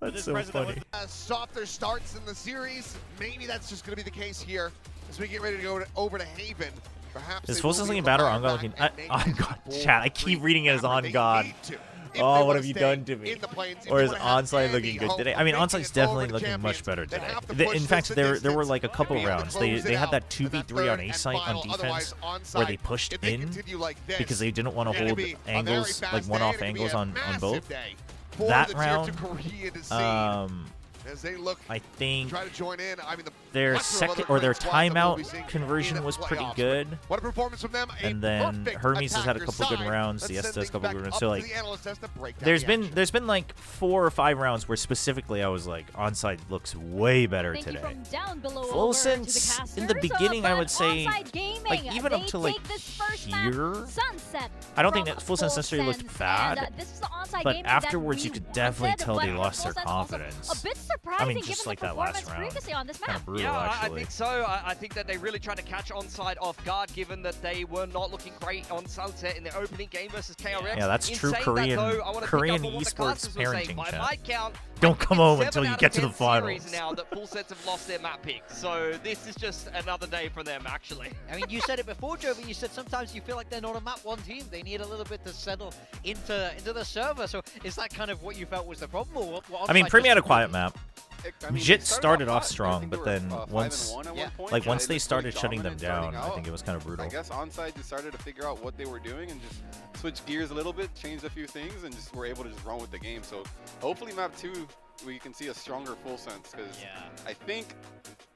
That's this so president funny. Softer starts in the series. Maybe that's just going to be the case here as we get ready to go over to Haven. Perhaps Is they Full will Sense be looking able to bad or fire on God back looking? and make On this God. full Chat, I keep reading it as hammer. on They God. need to, if Oh, they what wanna have you stay done to me? in the plains, if Or they is wanna have onside any looking good hope today? of I mean, making onside's it definitely over to looking much champions, better they today. have to In push fact, this there distance were like a and couple be able to rounds. close They it had that out in 2v3 on third A and site on final. defense Otherwise, where onside, they pushed if they in continue like this, because they didn't want to it's gonna hold be a very angles, fast like day, one-off and it could be angles a on massive both. day for That the round, Tier 2 Korea to see as they look I think try to join in. I mean, their plethora of second other or their great squads that we'll be timeout seeing in conversion the was pretty playoffs. good. What a performance from them! And then Hermes has had a couple good rounds. The Siesta has a couple good rounds. So like, there's been like 4 or 5 rounds where specifically I was like, onside looks way better Thank you today. from down below Full over to sense the in the casters, beginning, I but would say, Onside Gaming, like even up they to like take this first map, here. Sunset, I don't think from that Full Sense necessarily Sense, looked bad, and, this is the Onside but Gaming afterwards that you we could definitely wanted, tell but they for lost Full their Sense also confidence. A bit surprising just given like the that last performance round. previously on this Kind map. of brutal, Yeah, I actually. think so. I think that they really tried to catch onside off guard, given that they were not looking great on Sunset in their opening game versus KRX. Yeah, that's In true saying Korean- that, though, I wanna pick Korean up on what the esports casters were saying. parenting, By chat. my count, Don't I think come it's home 7 until you out of get to the 10 finals. series now that Full Sets have lost their map pick. So this is just another day for them, actually. I mean, you said it before, Joe, but you said sometimes you feel like they're not a map 1 team. They need a little bit to settle into the server. So is that kind of what you felt was the problem? Or what I mean, Onside Primi just had a didn't quiet do? map. I mean, Jit they started off hot. I strong, think but they were, then 5-1 once, at one Yeah. point. like Yeah, once they they looked started pretty shutting them dominant down, starting I out. think it was kind of brutal. I guess onside just started to figure out what they were doing and just switch gears a little bit, changed a few things, and just were able to just run with the game. So hopefully map 2, we can see a stronger Full Sense, because I think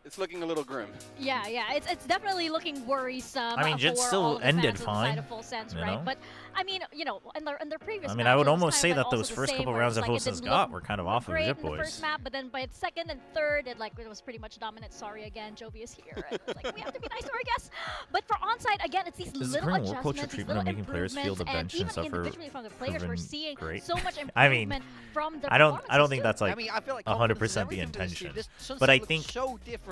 it's looking a little grim. Yeah, it's definitely looking worrisome. I mean, Jit for still all of the ended fans on the fine, side of Full Sense, you right? know? But I mean, you know, in their previous I mean, I would matches, almost kind say of that also those the first same, couple where rounds it's that like Full it Sense didn't got look were kind of off of great Jit in the Boys. first map, but then by its second and third, it was pretty much dominant. Sorry again, Jovi is here. And it's like we have to be nicer, I guess. But for onside, again, it's these Is the little current work adjustments, culture these treatment little of making players feel the improvements, bench and even stuff are individually from the players, we're proven seeing great? so much I mean, improvement from the I don't think performances that's too. like I mean, I feel like 100% confidence is the everything for this team. intention. This Sunset But I looks think so different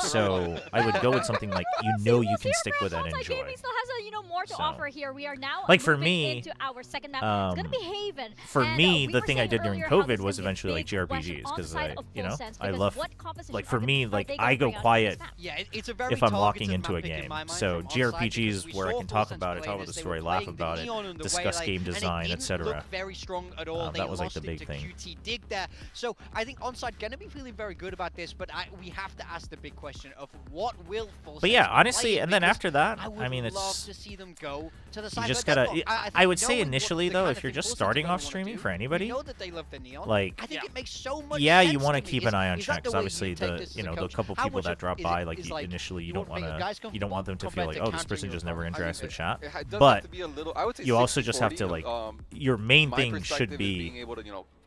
So I would go with something like you can stick with and enjoy. Gaming still has more to offer here. We are now like for moving me, into our second map. It's gonna be Haven. For and, me, we the were thing I saying did during earlier how COVID this was is a eventually like big question JRPGs because onside of you know, Full Sense, I because love what composition like for me are like they I gonna go bring onto quiet this map? Yeah, it's a very if I'm walking targeted into a map pick in game. my mind So from onside, JRPGs because we where I saw can Full talk Sense about it, play talk about this, the they were story, laugh playing the about it, Neon in the way, discuss like, game and it design, didn't etc. look very strong at all. That They was like lost the big it to thing. QT Dig there. So I think Onside gonna be feeling very good about this, but we have to ask the big question of what will Full But Sense yeah, be honestly, playing, and then because after that, I I would mean, love it's to see them go to the you side. just But gotta. look, I would think say knowing initially the though, kind if of you're thing just Full Sense starting are gonna off wanna streaming do, for we anybody, know that they love the Neon. like I think it makes so much yeah, sense you want to me. keep an eye on Is that chat the because way obviously you take the this as you a know the coach? couple How people much that of drop is by it- like is like initially you you don't want to make your guys you don't want them to feel like comfortable oh this person compared to just never countering interacts your with chat, It does but have to be a little, I would say you also just have to 60-40, like your main my thing should perspective is be being able to, you know,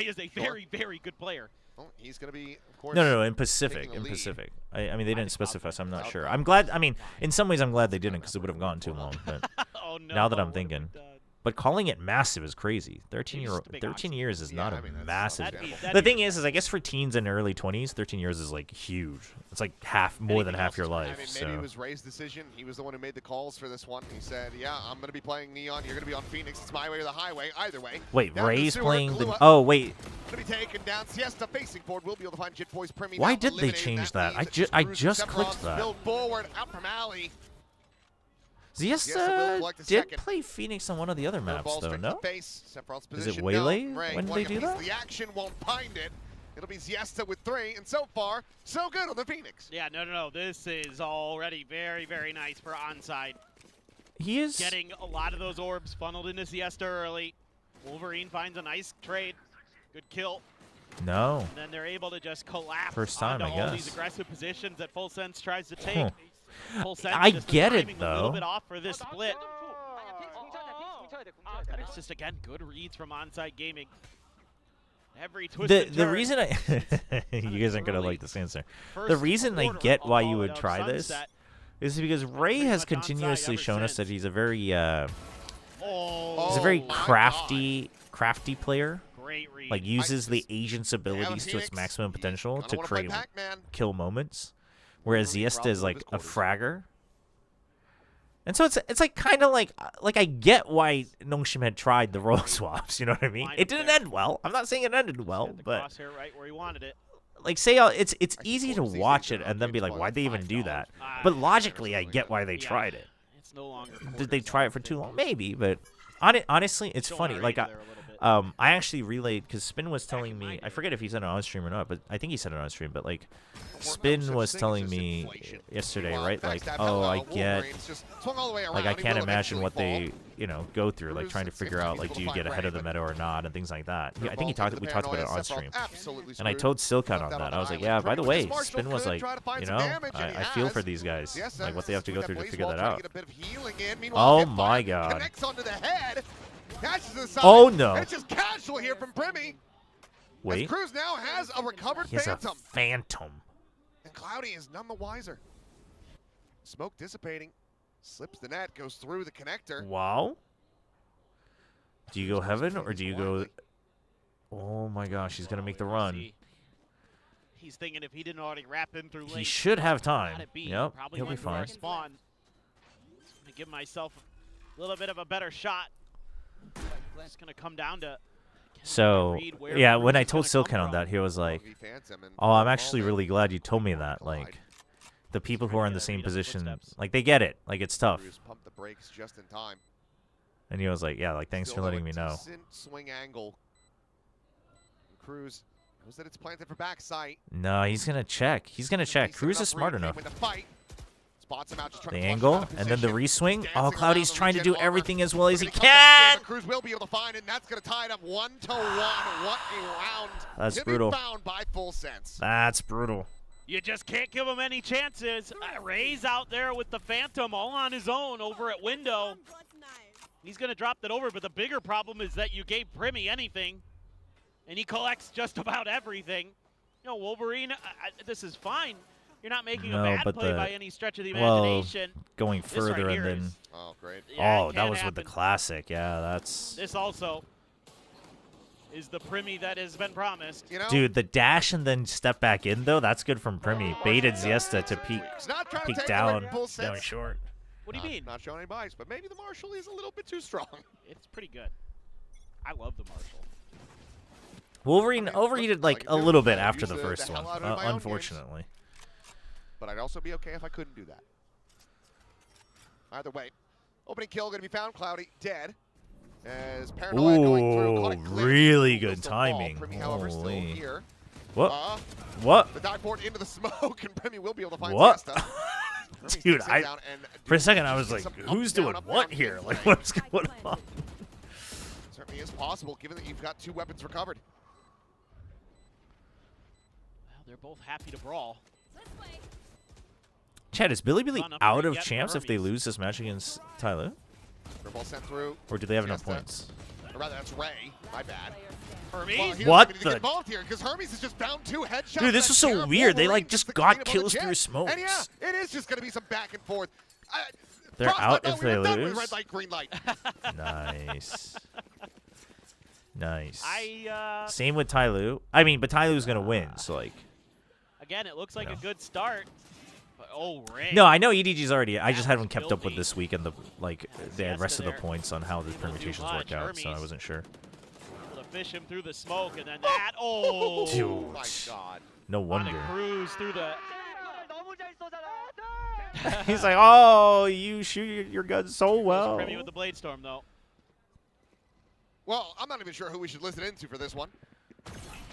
Ray is a very, very good player. Well, he's going to be, of course. No, in Pacific. taking the lead. Pacific. I mean, they didn't specify, so I'm not sure. I'm glad. I mean, in some ways, I'm glad they didn't because it would have gone too long. But Oh, no. now that I'm what have we thinking. done? But calling it massive is crazy. 13 years is not a massive. The thing is I guess for teens in early 20s, 13 years is like huge. It's like more than half your life. I mean, maybe it was Ray's decision. He was the one who made the calls for this one. He said, "Yeah, I'm going to be playing Neon. You're going to be on Phoenix. It's my way or the highway. Either way." Wait, Down Ray's Sewer, playing the. Glua, Oh wait. Going to be taken down. Siesta facing forward. We'll be able to find Jit Boy's Primi. Why now, did they eliminating change that? lead. I Bruce just Sephiroth's clicked that. Build forward out from Alley. Ziesta did play Phoenix on one of the other maps, though, no? Is it Waylay when they do that? The action won't find it. It'll be Ziesta with 3, and so far, so good on the Phoenix. Yeah, no. This is already very, very nice for onside. He is getting a lot of those orbs funneled into Siesta early. Wolverine finds a nice trade. Good kill. No. And then they're able to just collapse First time, onto I all these guess. aggressive positions that Full Sense tries to take. Full Sense I just get it, timing a though. little bit off for this split. And it's just, again, good reads from Onside Gaming. Every twist and The turn. reason I you guys aren't gonna like this answer. The reason I get why you would try this is because Ray has continuously shown us that he's a very he's a very crafty player. Great read. Like uses the agent's abilities to its maximum potential to create kill moments, whereas ZETA is like a fragger. And so it's like kind of like I get why Nongshim had tried the role swaps. You know what I mean? It didn't end well. I'm not saying it ended well, but crosshair right where he wanted it. like say it's easy to watch it and then be like, why'd they even do that? But logically, I get why they tried it. It's no longer. Did they try it for too long? Maybe, but honestly, it's funny. Like I actually relayed because Spin was telling me. I forget if he said it on stream or not, but I think he said it on stream. But like, Spin was telling me yesterday, right? Like, oh, I get. Like, I can't imagine what they, go through, like trying to figure out, like, do you get ahead of the meta or not, and things like that. I think we talked about it on stream. And I told Silkan on that. I was like, yeah, by the way, Spin was like, I feel for these guys, like what they have to go through to figure that out. Oh my god. Oh no. It's just casual here from Brimmy. Wait. Cruz now has a recovered He has Phantom. a Phantom. And Cloudy is none the wiser. Smoke dissipating. Slips the net, goes through the connector. Wow. Do you go heaven or do you go... Oh my gosh, he's going to make the run. He's thinking if he didn't already wrap in through late. He should have time. Yep, Probably he'll be fine. Spawn. I'm going to give myself a little bit of a better shot. It's going to come down to... So, yeah, when I told Silkan on that, he was like, oh, I'm actually really glad you told me that. Like, the people who are in the same position, like, they get it. Like, it's tough. And he was like, yeah, like, thanks for letting me know. Swing angle. Cruz knows that it's planted for back sight. No, he's going to check. He's going to check. Cruz is smart enough. The angle, and then the reswing. Oh, Cloudy's trying to do everything as well as he can. Cruz will be able to find it, and that's going to tie it up 1-1. What a round. That's brutal. Found by Full Sense. That's brutal. You just can't give him any chances. Ray's out there with the Phantom all on his own over at window. He's going to drop that over, but the bigger problem is that you gave Brimmy anything, and he collects just about everything. Wolverine, this is fine. You're not making a bad play by any stretch of the imagination. Well, going further and then... Oh, great. Oh, that was with the classic. Yeah, that's... This also is the Primmy that has been promised. Dude, the dash and then step back in, though, that's good from Primmy. Baited ZETA to peek down short. What do you mean? Not showing any bias, but maybe the Marshall is a little bit too strong. It's pretty good. I love the Marshall. Wolverine overheated like a little bit after the first one, unfortunately. But I'd also be okay if I couldn't do that. Either way, opening kill going to be found. Cloudy dead. As Paranoia going through. Really good timing. Holy. What? What? The dive port into the smoke, and Brimmy will be able to find what? Dude, for a second I was like, who's doing what here? Like, what's going on? Certainly is possible, given that you've got 2 weapons recovered. Well, they're both happy to brawl. Chad, is Billy out of champs if they lose this match against Tyler? Sent through. Or do they have enough points? Or rather, that's Ray. My bad. Hermes? What the? Involved here, because Hermes is just bound 2 headshots. Dude, this was so weird. They like just got kills through smokes. And yeah, it is just going to be some back and forth. They're out if they lose. Red light, green light. Nice. Nice. Same with Tyloo. I mean, but Tyloo's going to win, so like. Again, it looks like a good start. Oh, Ray. No, I know EDG's already. I just haven't kept up with this week and the rest of the points on how the permutations work out, so I wasn't sure. To fish him through the smoke, and then that. Oh, dude. My God. No wonder. Cruise through the. He's like, oh, you shoot your gun so well. Primmy with the Blade Storm, though. Well, I'm not even sure who we should listen into for this one.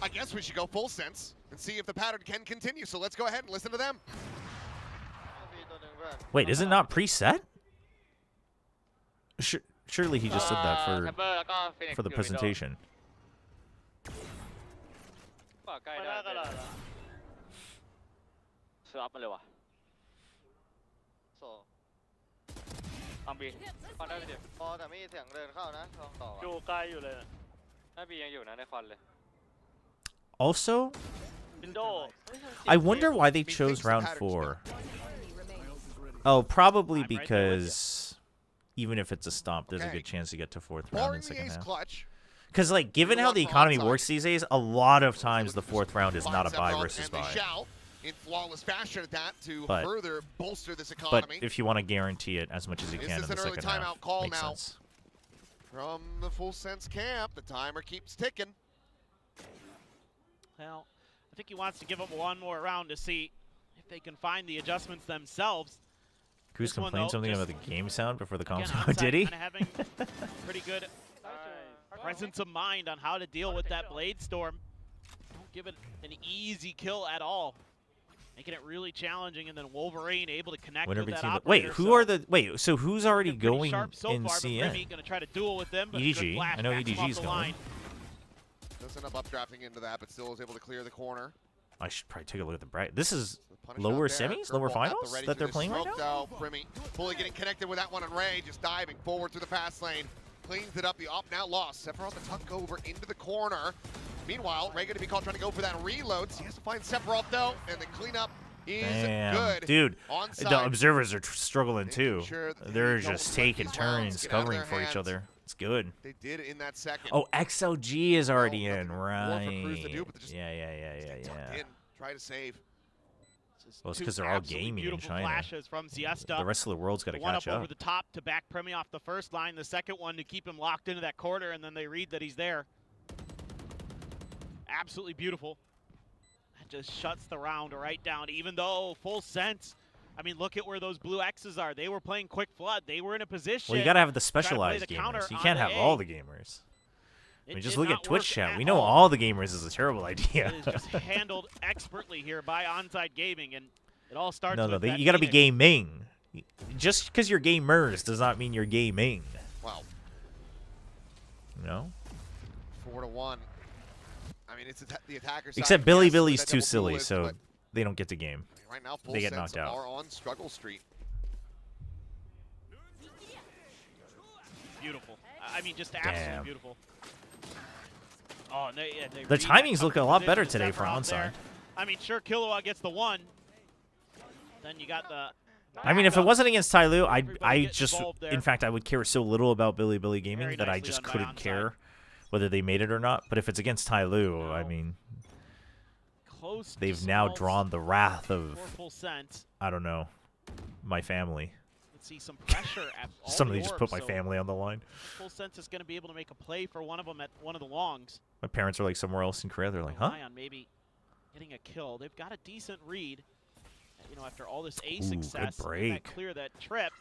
I guess we should go Full Sense and see if the pattern can continue. So let's go ahead and listen to them. Wait, is it not preset? Surely he just did that for the presentation. ใกล้ได้เสืออัพมาเลยว่ะโซ่ทำบีควันได้ไปเดียวพอแต่ไม่มีเสียงเดินเข้านะลองต่ออยู่ใกล้อยู่เลยน่าบียังอยู่นะในควันเลย Also, I wonder why they chose round 4. Oh, probably because even if it's a stomp, there's a good chance to get to 4th round in second half. Because, like, given how the economy works these days, a lot of times the 4th round is not a buy versus buy. In flawless fashion at that to further bolster this But economy. if you want to guarantee it as much as you can in the second half, makes sense. From the Full Sense camp, the timer keeps ticking. Well, I think he wants to give them one more round to see if they can find the adjustments themselves. Cruz complained something about the game sound before the comms. Did he? Kind of having pretty good presence of mind on how to deal with that Blade Storm. Don't give it an easy kill at all. Making it really challenging, and then Wolverine able to connect with that operator. Wait, who are the... Wait, so who's already going so in far, CN? Remy gonna try to duel with them, but EDG. I know EDG's going. Doesn't end up updrafting into that, but still is able to clear the corner. I should probably take a look at the bracket. This is lower semis, lower finals that they're playing right now? Primi fully getting connected with that one on Ray, just diving forward through the fast lane. Cleans it up, the op now lost. Sephiroth the tuck over into the corner. Meanwhile, Ray gonna be called trying to go for that reload. So he has to find Sephiroth though, and the cleanup is good. Dude, onside. the observers are struggling too. Sure they're just taking turns covering for each other. It's good. They did in that second. Oh, XLG is already in, right? Yeah. Try to save. Well, it's because they're all gaming in China. Flashes from Siesta. The rest of the world's got to catch up. up. Over the top to back Premi off the first line. The second one to keep him locked into that corner, and then they read that he's there. Absolutely beautiful. That just shuts the round right down. Even though Full Sense, I mean, look at where those blue X's are. They were playing Quick Flood. They were in a position. Well, you got to have the specialized gamers. You can't have all the gamers. I mean, just look at Twitch chat. We know all the gamers is a terrible idea. It is just handled expertly here by Onside Gaming, and it all starts with you got to be gaming. Just because you're gamers does not mean you're gaming. Wow. No? 4-1. I mean, it's the attacker side. Except Billy's too silly, so they don't get to game. Right now, they get knocked out. Are on struggle street. Beautiful. I mean, just absolutely beautiful. Oh, the timings look a lot better today for Onside. I mean, sure, Killua gets the one. Then you got the... I mean, if it wasn't against Tai Lu, I just... In fact, I would care so little about Billy Gaming that I just couldn't care whether they made it or not. But if it's against Tai Lu, I mean... They've now drawn the wrath of... I don't know. My family. See some pressure at all Somebody just put my family on the line. Full Sense is going to be able to make a play for one of them at one of the longs. My parents are like somewhere else in Korea. They're like, huh? On maybe getting a kill. They've got a decent read. You know, after all this A success, good break. Clear that trip.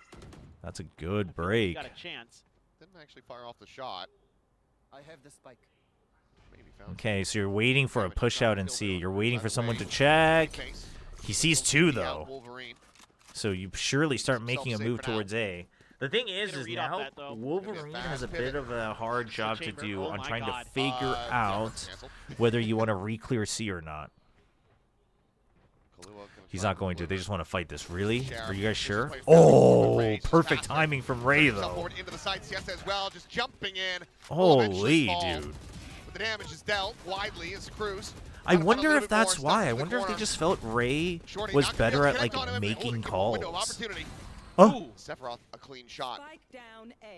That's a good break. Got a chance. Didn't actually fire off the shot. I have the spike. Okay, so you're waiting for a push out in C. You're waiting for someone to check. He sees 2 though. So you surely start making a move towards A. The thing is now Wolverine has a bit of a hard job to do on trying to figure out whether you want to re-clear C or not. He's not going to. They just want to fight this. Really? Are you guys sure? Oh, perfect timing from Ray, though. Holy, dude. The damage is dealt widely as Cruz. I wonder if that's why. I wonder if they just felt Ray was better at, like, making calls. Oh! Sephiroth, a clean shot.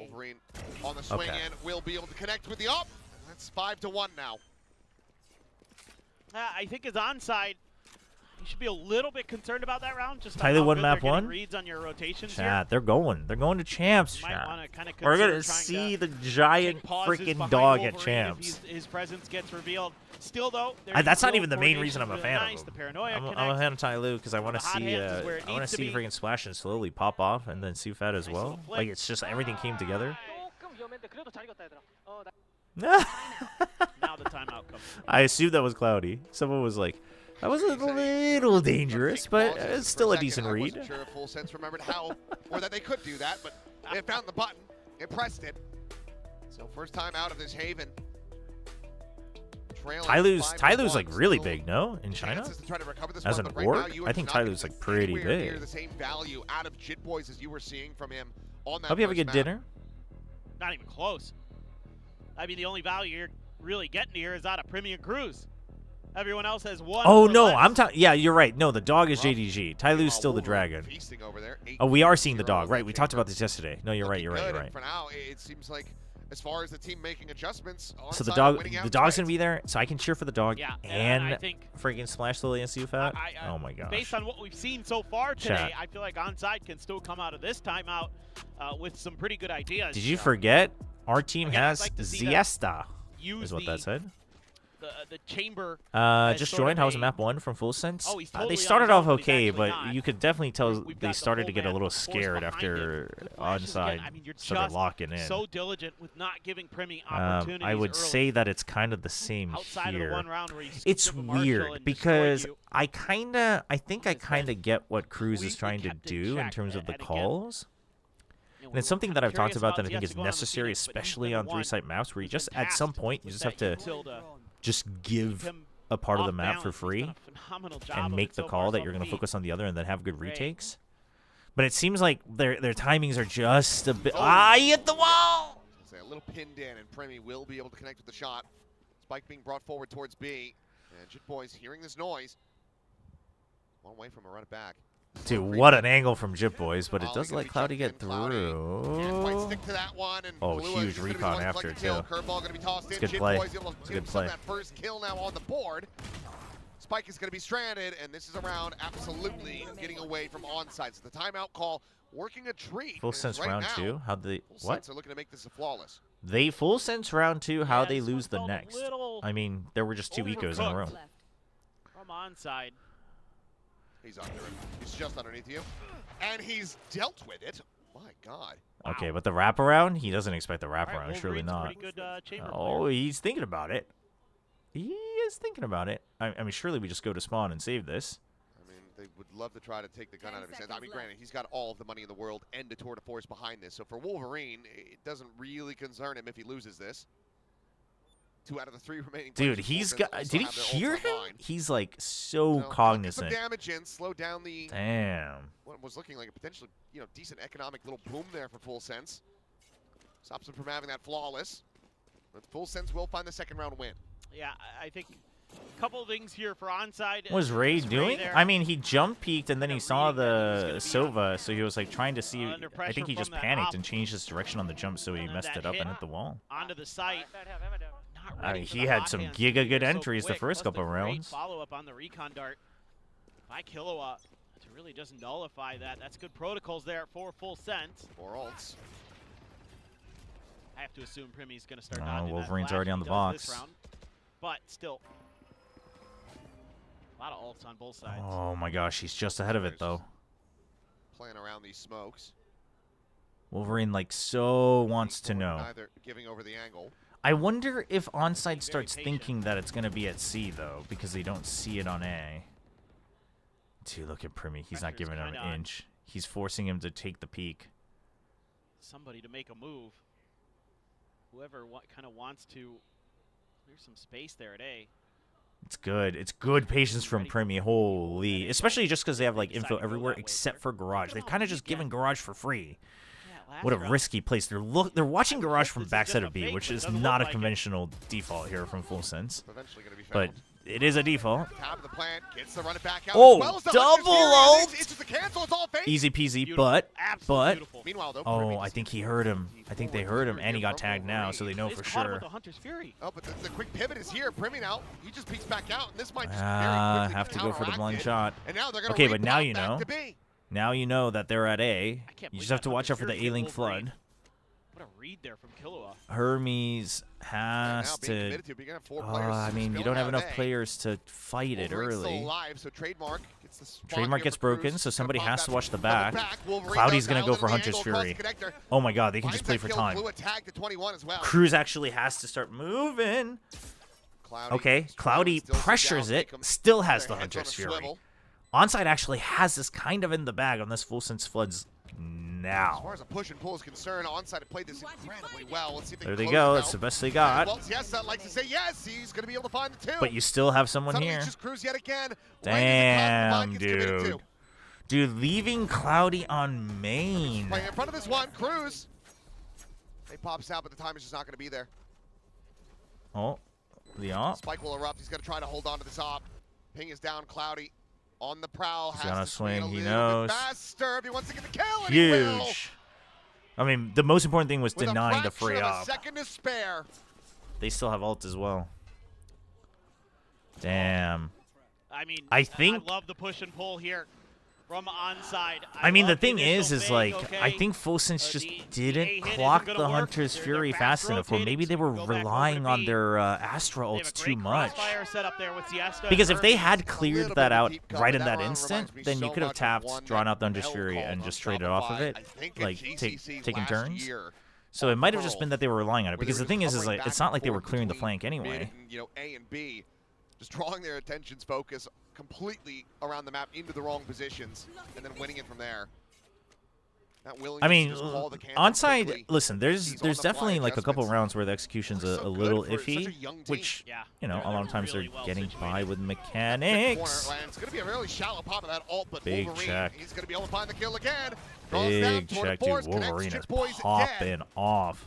Wolverine on the swing in will be able to connect with the up. That's 5-1 now. I think his onside. You should be a little bit concerned about that round. Just Tyler won map 1. Reads on your rotations chat, they're going. They're going to champs, chat. We're going to see the giant freaking dog at champs. His presence gets revealed. Still, though, that's not even the main reason I'm a fan of him. I'm a fan of Tai Lu because I want to see freaking Splash and slowly pop off and then Sufat as well. Like, it's just everything came together. Now the timeout comes. I assumed that was Cloudy. Someone was like, that was a little dangerous, but it's still a decent read. I wasn't sure if Full Sense remembered how or that they could do that, but they found the button. It pressed it. So first time out of this Haven. Tyloo's like really big, no? In China? As an orc? I think Tyloo's like pretty big. The same value out of Jit Boys as you were seeing from him on that Hope you have a good map. dinner. Not even close. I mean, the only value you're really getting here is out of Premium Cruise. Everyone else has one. Oh no, yeah, you're right. No, the dog is JDG. Tyloo's still the dragon. Oh, we are seeing the dog, right? We talked about this yesterday. No, you're right. You're right. For now, it seems like as far as the team making adjustments, so the dog's gonna be there, so I can cheer for the dog and I think freaking Splash Lily and Sufat. Oh my gosh. Based on what we've seen so far today, I feel like Onside can still come out of this timeout with some pretty good ideas. Did you forget? Our team has ZETA, is what that said. The chamber. Just joined. How was map 1 from Full Sense? Oh, he's totally they started on off his own, but okay, he's but actually you could definitely tell they started to get a little force scared behind after it. Flashes Onside again. I mean, you're started just locking in. so diligent with not giving Premi opportunities I would early. say that it's kind of the same Outside here. of the one round where you It's skip a Marshall weird and because destroy you. I think I kind of get what Cruz is trying to do in terms of the calls. And it's something that I've talked about that I think is necessary, especially on 3-site maps, where you just, at some point, you just have to just give a part of the map for free and make the call that you're going to focus on the other and then have good retakes. But it seems like their timings are just a bit... he hit the wall! A little pinned in, and Premi will be able to connect with the shot. Spike being brought forward towards B. And Jit Boys hearing this noise. One way from a run it back. Dude, what an angle from Jit Boys, but it does let Cloudy get through. Quite stick to that one, and oh, huge recon after, too. Curveball gonna be tossed in. Good Jit play. Boys able to Good play. that first kill now on the board. Spike is going to be stranded, and this is a round absolutely getting away from onside. So the timeout call working a treat. Full Sense round 2. How'd they... What? Are looking to make this a flawless. They Full Sense round 2. How they lose the next? I mean, there were just 2 ecos in a row. From onside. He's under it. He's just underneath you. And he's dealt with it. My God. Okay, but the wraparound? He doesn't expect the wraparound. Surely not. Good, oh, he's thinking about it. He is thinking about it. I mean, surely we just go to spawn and save this. I mean, they would love to try to take the gun out of his hands. I mean, granted, he's got all of the money in the world and a tour de force behind this. So for Wolverine, it doesn't really concern him if he loses this. 2 out of the 3 remaining. Dude, he's got... Did he hear him? He's like so cognizant. Some damage in, slow down the... Damn. What was looking like a potentially, decent economic little boom there for Full Sense. Stops him from having that flawless. But Full Sense will find the second round win. Yeah, I think a couple of things here for onside. What was Ray doing? I mean, he jump peeked and then he saw the Sova, so he was like trying to see. I think he just panicked and changed his direction on the jump, so he messed it up and hit the wall. Onto the site. I mean, he had some giga good entries the first couple rounds. Follow up on the recon dart by Killua to really just nullify that. That's good protocols there for Full Sense. 4 ults. I have to assume Premi's going to start dodging Wolverine's that already on the box. This round. But still, a lot of ults on both sides. Oh my gosh, he's just ahead of it though. Playing around these smokes. Wolverine like so wants to know. Neither giving over the angle. I wonder if onside starts thinking that it's gonna be at C though, because they don't see it on A. Dude, look at Premi. He's not giving him an inch. He's forcing him to take the peek. Somebody to make a move. Whoever kind of wants to. There's some space there at A. It's good. It's good patience from Premi. Holy. Especially just because they have like info everywhere except for Garage. They've kind of just given Garage for free. What a risky place. They're watching Garage from backside of B, which is not a conventional default here from Full Sense. But it is a default. Oh, double ult! Easy peasy, but oh, I think he heard him. I think they heard him, and he got tagged now, so they know for sure. Oh, but the quick pivot is here. Premi now, he just peeks back out, and this might just have to go for the blind shot. Okay, but now you know. Now you know that they're at A. You just have to watch out for the A-Link flood. What a read there from Killua. Hermes has to... I mean, you don't have enough players to fight it early. Trademark gets broken, so somebody has to watch the back. Cloudy's going to go for Hunter's Fury. Oh my god, they can just play for time. Cruz actually has to start moving. Okay, Cloudy pressures it, still has the Hunter's Fury. Onside actually has this kind of in the bag on this Full Sense Flood's now. As far as a push and pull is concerned, Onside have played this incredibly well. Let's see if they There they close go. it That's out. the best they got. Well, Siesta likes to say yes. He's going to be able to find the 2. But you still have someone Suddenly here. it's just Cruz yet again. Damn, dude. Dude, leaving Cloudy on main. Playing in front of this one, Cruz. He pops out, but the time is just not going to be there. Oh, the op. Spike will erupt. He's going to try to hold on to this op. Ping is down. Cloudy on the prowl. He's has gonna to swing. swing a He little knows. bit faster if he wants to get the kill. And he will. Huge. I mean, the most important thing was With denying the a free fraction of op. a second to spare. They still have ult as well. Damn. I mean, I think. I love the push and pull here from Onside. I mean, the love thing initial is fake, like, okay. I think FullSense just the didn't A hit clock isn't the gonna work. Hunter's They're Fury fast fast enough, or rotating, maybe they so were we go back over relying to on B. their Astra They have ults a too great much. crossfire set up there with Siesta. Because if they Hermes. had A cleared little that bit of out deep cover. right in That that round instant, reminds me then you so could have much of tapped, one drawn that out the Hunter's Mel Fury, called and on just traded off of Shopify, it, I think like at taking GCC turns. year. So it might have Pearl, just been that they were relying on it. where they Because were the thing just is hovering like, back it's not and like they were forth clearing the between flank anyway. mid and, A and B, just drawing their attention's focus completely around the map into the wrong positions, and then winning it from there. That willingness I mean, to just call the cancel onside. quickly. Listen, there's He's on the definitely fly like a couple adjustments. rounds where the execution's Looks a so little good for such a iffy, young team. which Yeah. you know, a lot of times really they're well getting situated. by with Corner mechanics. lands. Going to be a really shallow pop of that ult, but Big Wolverine, check. he's going to be able to find the kill again. Draws down Big toward check, the dude. force, connects Wolverine Chip is Boys dead. popping off.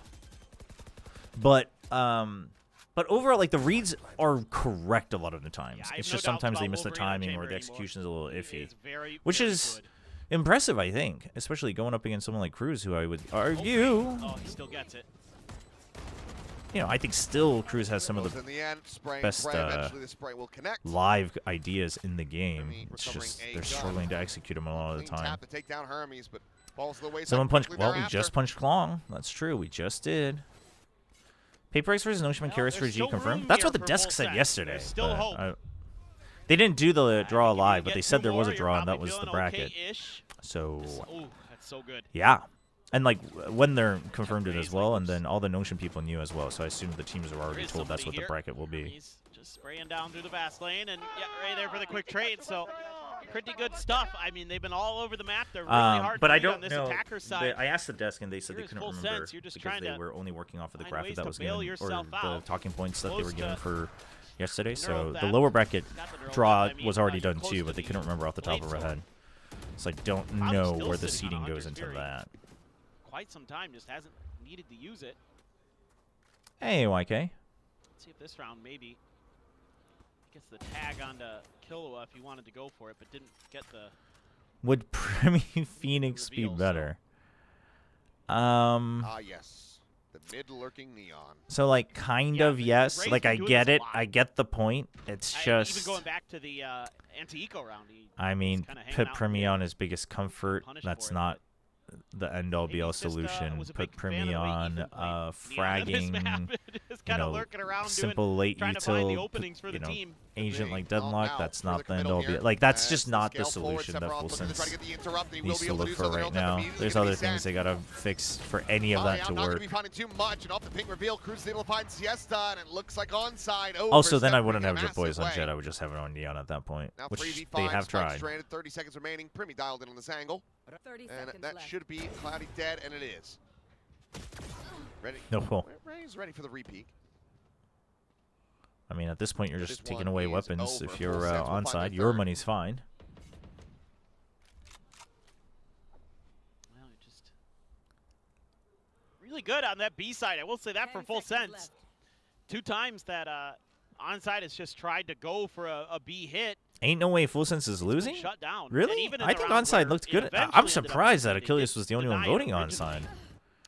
But overall, like the reads are correct a lot of the times. Yeah, I have It's no just doubts sometimes they about miss the Wolverine on timing or Chamber the anymore. execution's a little He iffy, is very, which very is good. impressive, I think, especially going up against someone like Cruz, who I would argue, Oh, he still gets it. you know, I think still Cruz has some of Goes the in the end, spraying best, spray. Eventually the spray will connect. live ideas in the game. Hermes It's recovering just a they're gun. struggling to execute them a lot of the Clean time. tap to take down Hermes, but falls to the wayside Someone punched. quickly Well, we thereafter. just punched Klong. That's true. We just did. Paper X versus Notion Well, Curious for there's G still confirmed. room That's here what the for desk full said set. yesterday. There's still but hope. they didn't do the I draw think if you live, can but get they said two there was a more, draw, you're and that probably was the feeling bracket. okay-ish. So Oh, that's so good. yeah, and like when they're confirmed it as well, and then all the Notion people knew as well. So I assume the teams were There already is told that's somebody what the here. bracket will be. He's just spraying down through the fast lane, and yeah, right there for the quick trade. So pretty good stuff. I mean, they've been all over the map. They're really hard But to I read don't on this know. attacker side. I asked the desk, and they said they Here's couldn't full remember sense. You're just because trying they to were only working off of the find graphic ways that to was bail given, or yourself the out. talking points that they Close were given to- for yesterday. Narrow So the that. lower bracket Got the drill draw down. I mean, was already you're done close too, to but they the couldn't remember off the top late of their zone. head. So I don't Cloud's know still where the sitting on seeding a goes Hunter's into Fury. that. Quite some time, just hasn't needed to use it. Hey, YK. Let's see if this round maybe gets the tag onto Killua if he wanted to go for it, but didn't get the. Would Premi Phoenix be Reveal, so- better? Ah, yes. The mid-lurking neon. So like kind Yeah, of but yes. Ray's Like been I doing get this a it. lot. I get the point. It's Even just going back to the anti-eco round, he I mean, kinda hanging put out Premi there. on his biggest comfort. Punished That's for it, not the end-all Maybe be-all he's just, solution. was a Put big fan of Premi the way on Ethan played neon on this map. fragging, Just you kinda know, lurking around simple late trying to find the util, openings for you the know, team. agent like Well, Deadlock. now, That's further not the committal end-all be here. like that's As just the not the scale forward, solution that Sephiroth looking to try FullSense to get the interrupt, and he will needs be to able to look do for so. The right Herald's now. immediately There's gonna be other things sent. they gotta fix for any of that to I'm not going work. to be finding too much, and off the ping reveal, Cruz is able to find Siesta, and it looks like onside over. Also, then I Stepping wouldn't in a have Jet Boys on massive Jet. way. I would just have it on Neon at that point, Now which 3v5, they have Spike tried. stranded, 30 seconds remaining. Primi dialed in on this angle, 30 and seconds that left. should be Cloudy dead, and it is. Ready? No, well, Ray's ready for the repeat. I mean, at this point, you're This just one taking away is weapons. over. If you're Full sets will find onside, the your third. money's fine. Well, just really good on that B side. I will say that for 10 full seconds sense. left. 2 times that onside has just tried to go for a B hit. Ain't no way FullSense is losing. Shut down. And Really? even in I the think round onside where looked it good. eventually I'm ended up surprised that being Achilles was the only one denied voting originally. onside.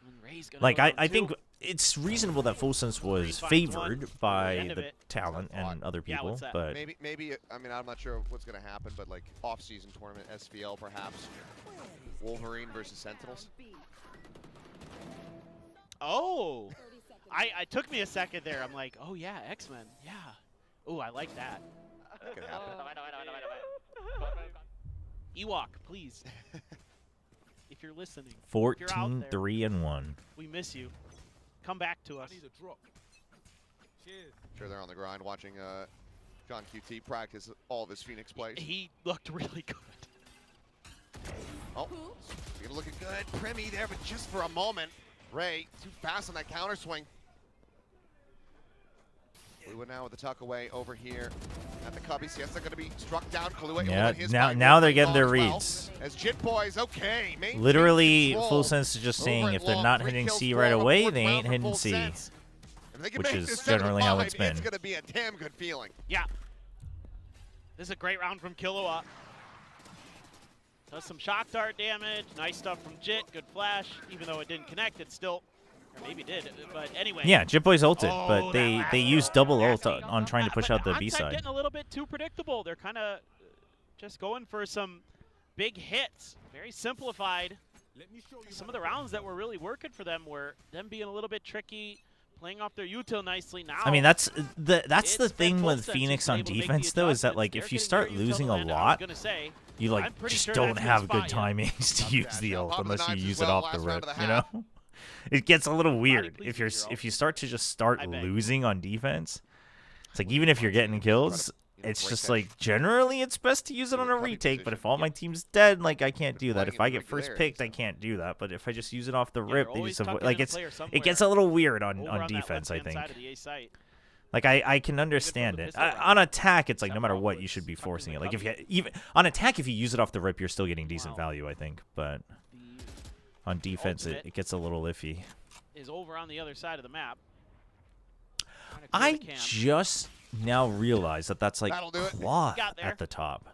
And Ray's gonna Like go I down think too. it's reasonable that FullSense was finds one favored for the by end of the it. talent and other Yeah, people, what's that? but Maybe. I mean, I'm not sure what's going to happen, but like off-season tournament, SVL perhaps. Wolverine versus Sentinels. Oh, 30 seconds I took me a second there. I'm like, oh yeah, X-Men. Yeah. Oh, I like that. That could happen. Ewok, please. If you're listening, if you're out 14, there, 3, and 1. we miss you. Come back to us. Sure, they're on the grind watching John QT practice all of his Phoenix plays. He looked really good. Oh, you're looking good. Primy there, but just for a moment. Ray, too fast on that counter swing. Kahlua now with the tuck away over here at the Cubby. Siesta going to be struck down. Kahlua now they're getting their reads. As Jit Boys, okay. Literally, Full Sense is just saying if they're not hitting C right away, they ain't hitting C. Which is generally how it's been. It's going to be a damn good feeling. Yeah. This is a great round from Kahlua. Does some shock dart damage. Nice stuff from Jit. Good flash. Even though it didn't connect, it still... Or maybe did, but anyway. Yeah, Jit Boys ulted, but they used double ult on trying to push out the B side. Getting a little bit too predictable. They're kind of just going for some big hits. Very simplified. Some of the rounds that were really working for them were them being a little bit tricky, playing off their util nicely. Now, I mean, that's the thing with Phoenix on defense, though, is that like if you start losing a lot, you like just don't have good timings to use the ult unless you use it off the rip. You know. It gets a little weird if you start to just losing on defense. It's like even if you're getting kills, it's just like generally it's best to use it on a retake. But if all my team's dead, like I can't do that. If I get first picked, I can't do that. But if I just use it off the rip, they just like it gets a little weird on defense. I think. Like I can understand it. On attack, it's like no matter what, you should be forcing it. Like if you even on attack, if you use it off the rip, you're still getting decent value, I think. But on defense, it gets a little iffy. Is over on the other side of the map. I just now realize that that's like cloth at the top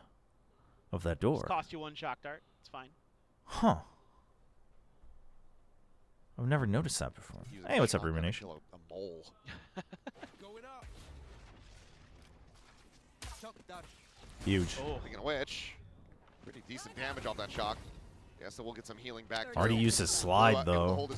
of that door. Just cost you one shock dart. It's fine. Huh. I've never noticed that before. Hey, what's up, Rumination? A mole. Huge. Speaking of which, pretty decent damage off that shock. Yeah, so we'll get some healing back. Already used his slide, though.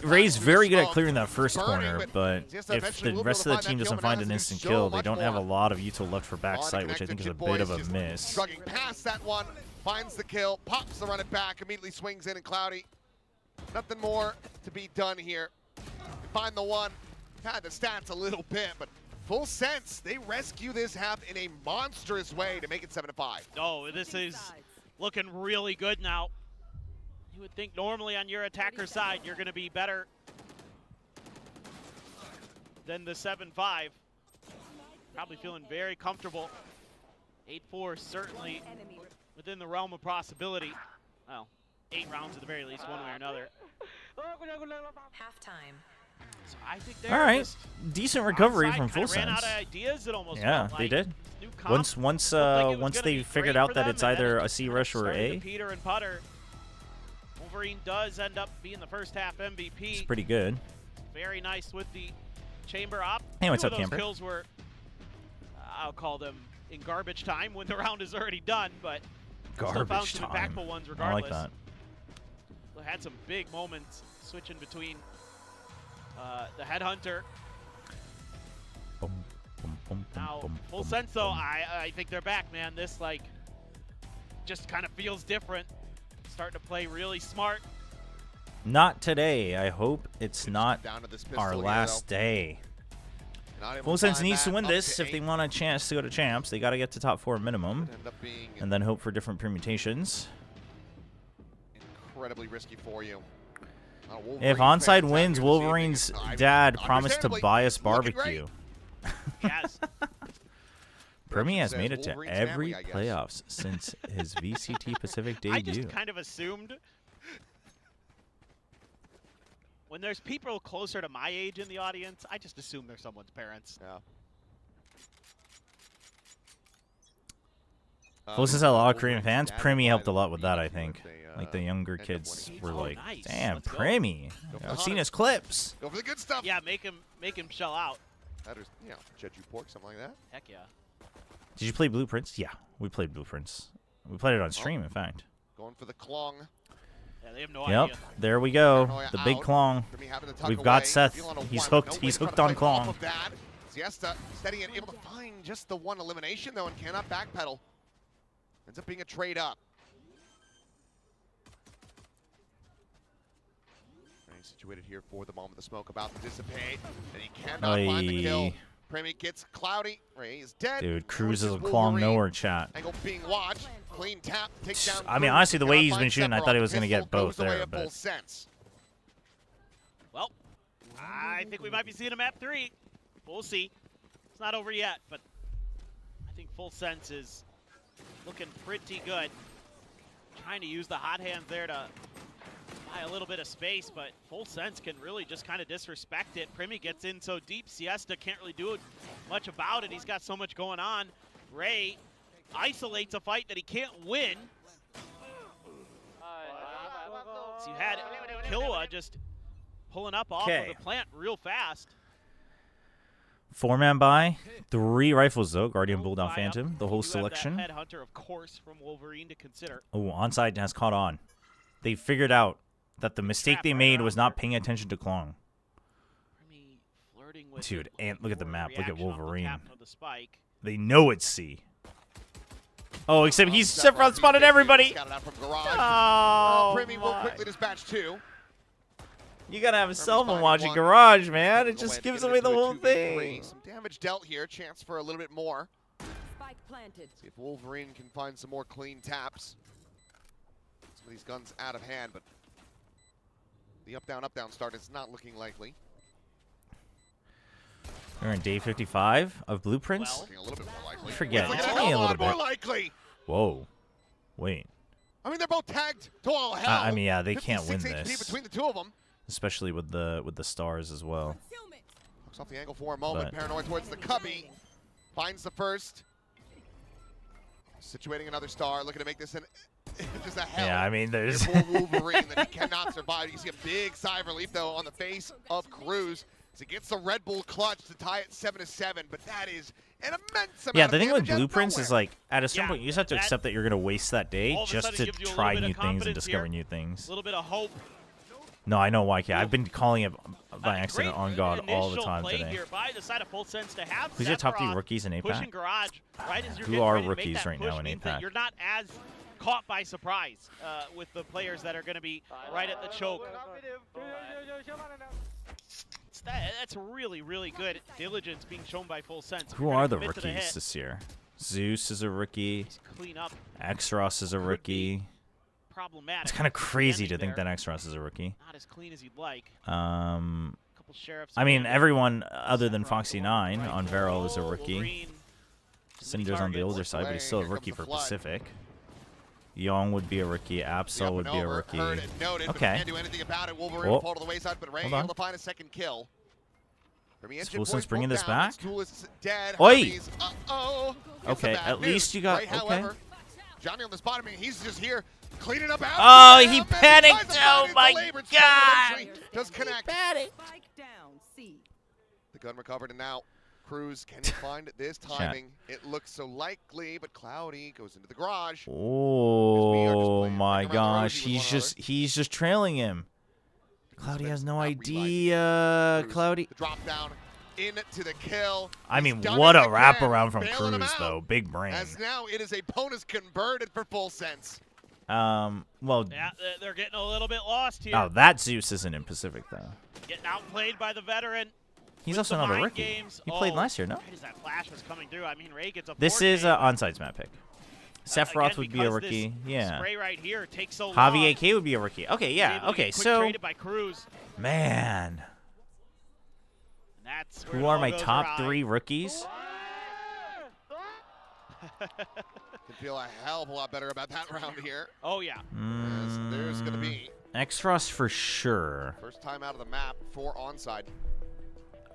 Ray's very good at clearing that first corner, but if the rest of the team doesn't find an instant kill, they don't have a lot of util left for backside, which I think is a bit of a miss. Shrugging past that one, finds the kill, pops to run it back, immediately swings in, and Cloudy. Nothing more to be done here. Find the one, had the stats a little bit, but Full Sense, they rescue this half in a monstrous way to make it 7-5. Oh, this is looking really good now. You would think normally on your attacker side, you're going to be better than the 7-5. Probably feeling very comfortable. 8-4 certainly within the realm of possibility. Well, 8 rounds at the very least, one way or another. Halftime. So I think all right, decent recovery from Full Sense. Ran out of ideas, it almost yeah, like. they did. Once they figured out that it's either a C rush or A. Peter and Putter. Wolverine does end up being the first half MVP. It's pretty good. Very nice with the chamber op. Hey, what's up, those Camper? Kills were, I'll call them in garbage time when the round is already done, but still found some impactful ones regardless. I like that. They had some big moments switching between the Headhunter. Now, Full Sense though, I think they're back, man. This like just kind of feels different. Starting to play really smart. Not today. I hope it's not our last day. Full Sense needs to win this if they want a chance to go to champs. They got to get to top 4 minimum, and then hope for different permutations. Incredibly risky for you. If Onside wins, Wolverine's dad promised to buy us barbecue. Yes. Primy has made it to every playoffs since his VCT Pacific debut. I just kind of assumed when there's people closer to my age in the audience, I just assume they're someone's parents. Yeah. Full Sense had a lot of Korean fans. Primy helped a lot with that, I think. Like the younger kids were like, "Damn, Primy! I've seen his clips." Go for the good stuff. Yeah, make him shell out. That is, you know, Jeju pork, something like that. Heck yeah. Did you play Blueprints? Yeah, we played Blueprints. We played it on stream, in fact. Going for the Klong. Yeah, they have no idea. There we go. The big Klong. We've got Seth. He's hooked. He's hooked on Klong. Siesta steady and able to find just the one elimination, though, and cannot backpedal. Ends up being a trade up. Situated here for the moment. The smoke about to dissipate, and he cannot find the kill. Primy gets Cloudy. Ray is dead. Dude, Cruz is a Klong nowhere, chat. Angle being watched. clean tap takes down. I mean, honestly, the way he's been shooting, I thought he was going to get both there. But well, I think we might be seeing a map 3. We'll see. It's not over yet, but I think Full Sense is looking pretty good. Trying to use the hot hand there to buy a little bit of space, but Full Sense can really just kind of disrespect it. Primi gets in so deep, Siesta can't really do much about it. He's got so much going on. Ray isolates a fight that he can't win. So you had Killua just pulling up off of the plant real fast. 4-man buy, 3 rifles though. Guardian Bull down Phantom, the whole selection. Headhunter, of course, from Wolverine to consider. Oh, onside has caught on. They figured out that the mistake they made was not paying attention to Klong. Dude, and look at the map. Look at Wolverine. They know it's C. Oh, except he's Sephiroth spotted everybody. Oh, Primi will quickly dispatch 2. You gotta have a cell phone watching Garage, man. It just gives away the whole thing. Some damage dealt here. Chance for a little bit more. Spike planted. See if Wolverine can find some more clean taps. Some of these guns out of hand, but the up down start is not looking likely. We're in day 55 of Blueprints. Looking a little bit more likely. Forget it. It's It's only a little more bit. likely. Whoa. Wait. I mean, they're both tagged to all hell. I mean, yeah, they can't win 56 HP this. between the two of them. Especially with the stars as well. Looks off the angle for a moment. But Paranoid towards the cubby. Finds the first. Situating another star. Looking to make this just a hell. Yeah, I mean, there's for Wolverine that he cannot survive. You see a big sigh of relief though on the face of Cruz. So he gets the Red Bull clutch to tie it 7-7, but that is an immense amount. Yeah, the thing with damage Blueprints out of is like at a certain point you just have to accept that you're gonna waste that day just to try new things and discover new things. A little bit of hope. No, I know why. I've been calling it by accident on God all the time today. Here by the side of Full Sense to have Who's your top 3 rookies in pushing APAC? Garage right as you're Who getting are ready to make rookies that right now in means that APAC? you're not as caught by surprise with the players that are going to be right at the choke. That's really, really good diligence being shown by Full Sense. Who are the rookies this year? Zeus is a rookie. Clean up. X-Ross is a rookie. Problematic. It's kind of crazy to think that X-Ross is a rookie. Not as clean as you'd like. Couple sheriffs. I mean, everyone other than Foxy9 on Vero is a rookie. Cinder's on the older side, but he's still a rookie for Pacific. Young would be a rookie. Absol would be a rookie. Okay. Can't do anything about it. Wolverine fall to the wayside, but Ray able to find a second kill. Is Fulson's bringing this back? Dead. Oi! Uh-oh. Okay, at least you got... Ray, okay. however, Johnny on the spot. I mean, he's just here cleaning up after Oh, them, he and panicked! Oh my belabored, God! eventually does connect. Spike down. C. The gun recovered, and now Cruz can find this timing. It looks so likely, but Cloudy goes into the garage. Oh my gosh, he's just trailing him. Cloudy has no idea. Cloudy. The drop down into the kill. I mean, what a wraparound from Cruz, though. Big brain. As now it is a bonus converted for Full Sense. Well. Yeah, they're getting a little bit lost here. Oh, that Zeus isn't in Pacific, though. Getting outplayed by the veteran. He's also not a rookie. He played last year, no? Right as that flash was coming through, I mean, Ray gets a this is an onside map pick. Sephiroth would be a rookie. Yeah. Spray right here takes so long. Javi AK would be a rookie. Okay, yeah. Okay, so. Traded by Cruz. Man. That's who are my top 3 rookies? Can feel a hell of a lot better about that round here. Oh, yeah. There's going to be X-Ross for sure. First time out of the map for onside.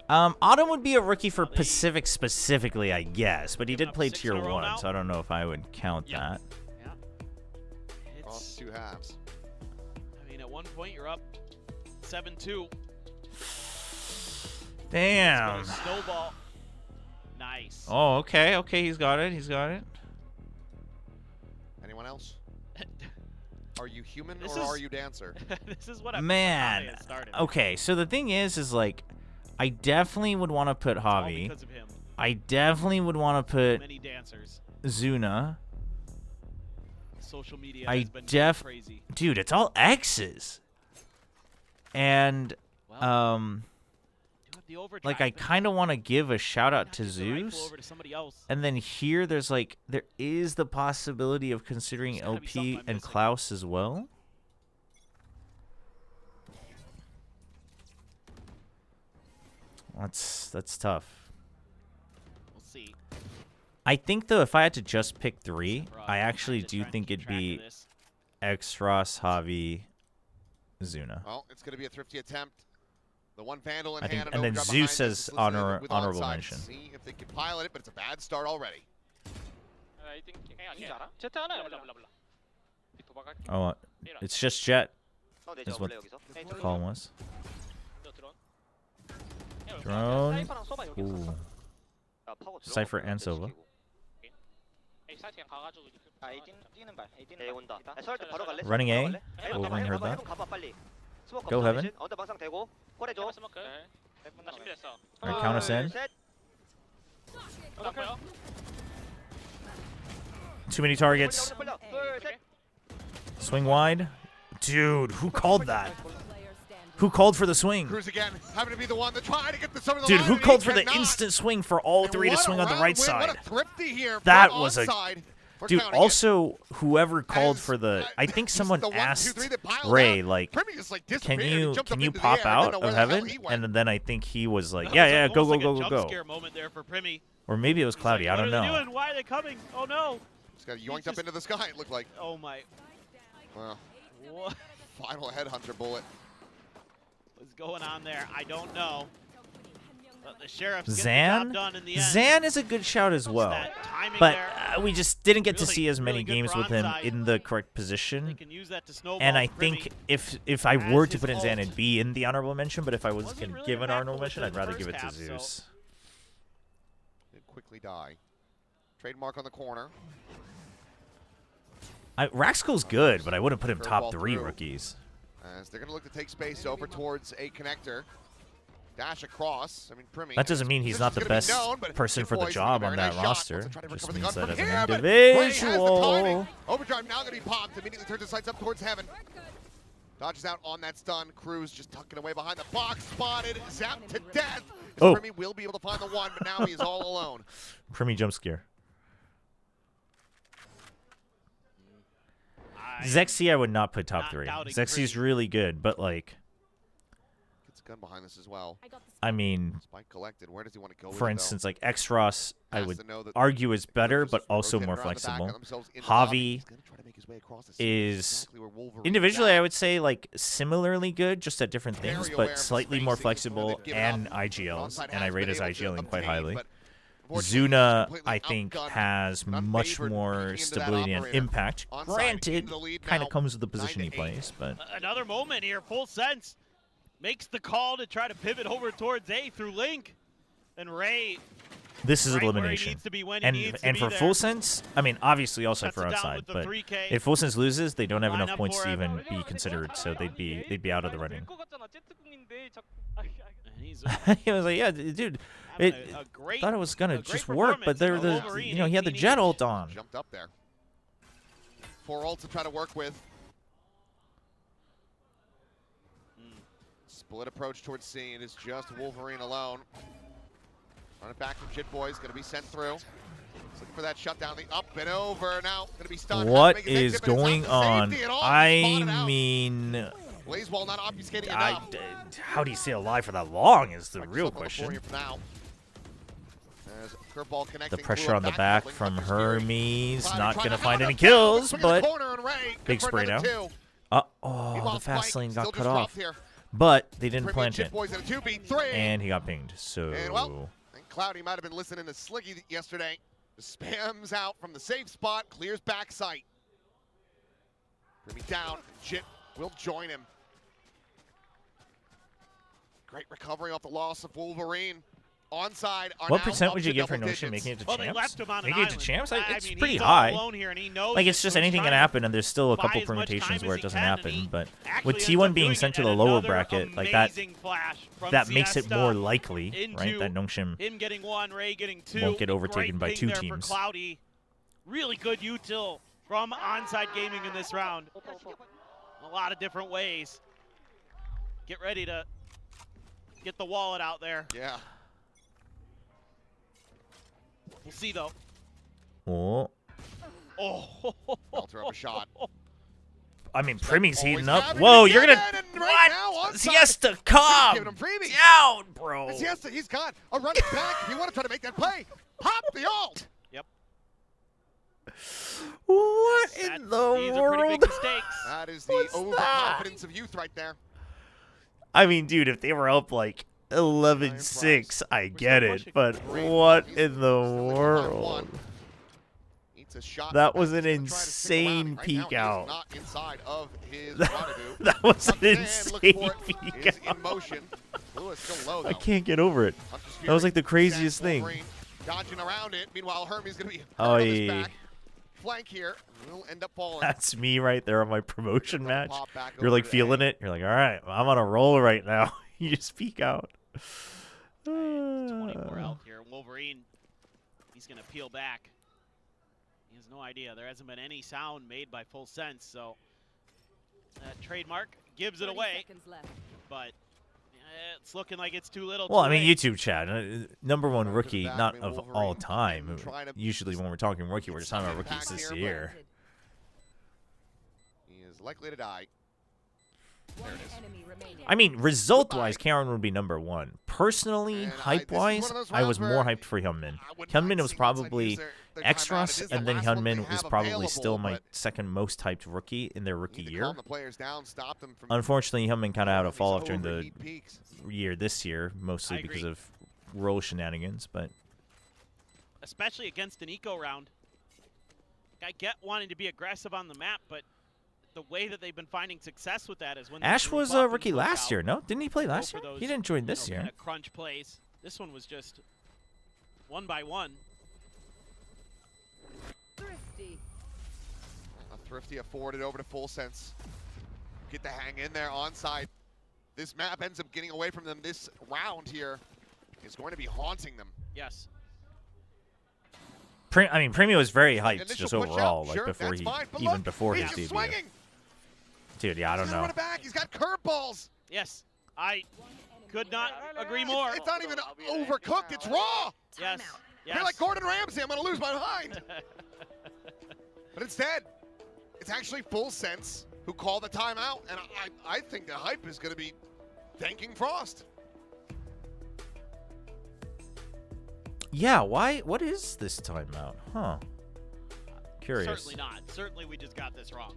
Autumn would be a rookie for Pacific specifically, I guess, but he did play Tier 1, so I don't know if I would count that. Yeah. Across 2 halves. I mean, at one point, you're up 7-2. Damn. Snowball. Nice. Oh, okay. Okay, he's got it. He's got it. Anyone else? Are you human or are you dancer? This is what I'm Okay, so the thing is like, I definitely would want to put Javi. I definitely would want to put many dancers. Zuna. Social media has been crazy. Dude, it's all X's. And like I kind of want to give a shout out to Zeus, and then here there's like there is the possibility of considering LP and Klaus as well. That's tough. We'll see. I think though if I had to just pick 3, I actually do think it'd be X-Ross, Javi, Zuna. Well, it's going to be a thrifty attempt. The one Vandal in I think, hand, and then Zeus as honorable onside. mention. See if they can pilot it, but it's a bad start already. Oh, it's just Jet. Is what the call was. Drone. Ooh. Cypher and Silva. Running A. Wolverine heard that. Go Heaven. Alright, count us in. Too many targets. Swing wide. Dude, who called that? Who called for the swing? Cruz again, having to be the one to try to get this over the Dude, line, who and called he for the cannot. instant swing for all 3 to swing on the right side? What a thrifty here That from was a... onside. We're Dude, counting also, whoever called As, for the... I think someone the 1, 2, asked 3 that piled Ray, out. like, Primi just, like, can disappeared. He you jumped up into the pop air. I didn't out know where of the hell heaven? he went. And then I think he was like, That yeah, was go, almost go, like a go, jump go. scare moment there for Primi. Or maybe it was cloudy, Like, I don't what are they know. doing? Why are they coming? Oh no! Just got yoinked up into the sky, it looked like. Oh my. Well, What final headhunter bullet. was going on there? I don't know. But the Sheriff's getting the Zan? job done in the end. Zan is a good shout as well. That timing But there. we just didn't get to Really- see as many really good games for with him onside. in the correct They position. can use that to snowball And I Primi. think if I As were to his put in Zan, ult it'd be in the honorable mention, but if I was wasn't going to really give an impactful honorable mention, within I'd rather the give it to first half, so- Zeus. Did quickly die. Trademark on the corner. Raxco's good, but I wouldn't put him Curveball top 3 through. rookies. As they're going to look to take space over towards a connector. Dash across. I mean, Primi. That doesn't mean he's not the best person for the job on that roster. Just means that as an individual. Overdrive now going to be popped. Immediately turns his sights up towards heaven. Dodges out on that stun. Cruz just tucking away behind the box. Spotted. Zapped to death. Oh. Primi will be able to find the one, but now he is all alone. Primi jump scare. Zexy I would not put top 3. Zexy's really good, but like... Gets a gun behind this as well. I mean, Spike collected. Where does he want to go with for it, instance, though? like X-Ross, I Has would to know that argue is better, Cruz but is also rotating more around the back flexible. of themselves in the lobby. Javi He's gonna try to make his way across the scene. is Exactly where Wolverine individually, is I at. would say like similarly good, just at different Very things, aware of but the slightly more spacing, flexible they've given and up. IGLs, Onside and I has rate been his able to IGLing quite obtain, highly. but unfortunately, Zuna, he's I completely think, outgunned has and much unfavored more peeking into that stability and operator. impact. Onside, Granted, into the lead kind now, of comes with the position he 9-8. plays, but Another moment here, full sense. Makes the call to try to pivot over towards A through Link. And Ray, this is right where he elimination. needs to be when he And needs to and be for there. Full Sense, I mean, obviously also Shuts for it down outside, with the but 3K. if Full Sense loses, they don't have Line enough up points for to him. even be considered, so they'd be out of the running. And he's He was like, yeah, dude, having it a great, thought it was gonna a great just work, but performance there from Wolverine, he had the 18 jet each. ult on. Jumped up there. 4 ults to try to work with. Split approach towards C. It is just Wolverine alone. Run it back from Jit Boys. Going to be sent through. He's looking for that shutdown. The up and over. Now going to be stunned. What is going on? I mean, Blazewall not obfuscating enough. how do you stay alive for that long is the real question. Now. As curveball connecting The pressure through a on the back back doubling from Hunter's Fury. Hermes, Cloud not trying gonna to find hound any him down, kills, swing in the but corner, and Ray big good for spray another down. 2. Oh, He the lost fast Spike, lane still got just cut dropped off, here. but they didn't Primi and plant Jit it, Boys in a 2v3. and he got pinged. So And well, I think Cloudy might have been listening to Sliggy yesterday. Spams out from the safe spot, clears back sight. Primi down, Jit will join him. Great recovery off the loss of Wolverine. Onside are what now percent up would to you give for double Notion digits. making it to Well, they champs? left him on an Making it to island. champs? I It's mean, pretty he's all high. alone here, and he knows Like, it's just that anything he's can trying happen, and there's still a buy couple as much permutations time where as it doesn't he can, and happen. he But actually with ends T1 up being doing sent it. to the And lower another bracket, like that, amazing flash from that makes it Siesta more likely, right, into that Nongshim him getting 1, Ray getting 2. won't get overtaken by Great 2 ping there teams. For Cloudy. Really good util from Onside Gaming in this round. A lot of different ways. Get ready to Get the wallet out there. Yeah. We'll see, though. Oh. Oh. Welter up a shot. I mean, Primy's heating up. Gabbing Whoa, again, you're gonna and what? right now, onside. Siesta, calm Giving him Primy. down, bro. Siesta, he's got a running back. If you want to try to make that play, pop the ult. Yep. What These in the are pretty world? big mistakes. That is the What's overconfidence of youth right there. I mean, dude, if they were up like 11-6, I get it. But what in the world? A shot That was an he's gonna try to stick around. insane Right peek now, he is out. not inside of his rendezvous. That was an Tucks in, insane looks for it, peek is out. in motion. Lewis still low, though. I can't get over it. Hunter's That was like the Fury, craziest thing. Wolverine dodging around it. Meanwhile, Hermes going to be Oh, hard on his yeah. back. Flank here. Will end up falling. That's me right there on my promotion match. Pop back You're over like to feeling A. it. You're like, all right, I'm on a roll right now. You just peek out. 24 out here. Wolverine, he's going to peel back. He has no idea. There hasn't been any sound made by Full Sense, so that trademark gives it 30 away. seconds left. But it's looking like it's too little. Well, too I mean, late. YouTube chat, number one rookie, back, not I mean, of Wolverine all time. trying to Usually when we're talking rookie, we're just talking about rookies Impact this here, year. He is likely to die. One enemy remaining. I mean, result-wise, Karen would be number one. Personally, And hype-wise, this is one of those I was rounds more where hyped for Hyunmin. I wouldn't Hyunmin mind was seeing outside probably use their extras, timeout. It is the and then last one they Hyunmin was have probably still available, my but second most hyped rookie in their rookie need to year. calm the players down, stop them from Unfortunately, Hyunmin kind of had a these fall off during the overheat peaks. year this year, mostly I because agree. of role shenanigans, but Especially against an eco round. I get wanting to be aggressive on the map, but the way that they've been finding success with that is when they Ash group was up a and rookie push last out, year, no? Didn't he play go last for year? those, He didn't join this kinda year. crunch plays. This one was just one by one. Thrifty. A Thrifty afforded over to Full Sense. Get the hang in there onside. This map ends up getting away from them. This round here is going to be haunting them. Yes. I mean, Premio was very hyped Initial just push overall, out, like sure, before that's he, fine, but even look, before he's his just debut. swinging. Dude, yeah, I don't He's gonna know. run it back. He's got curveballs. Yes. I could not agree more. It's not even overcooked. It's raw. Yes. I feel like Gordon Ramsay. I'm going to lose my mind. But instead, it's actually Full Sense who called the timeout, and I think the hype is going to be thanking Frost. Yeah, why? What is this timeout? Huh. Curious. Certainly not. Certainly we just got this wrong.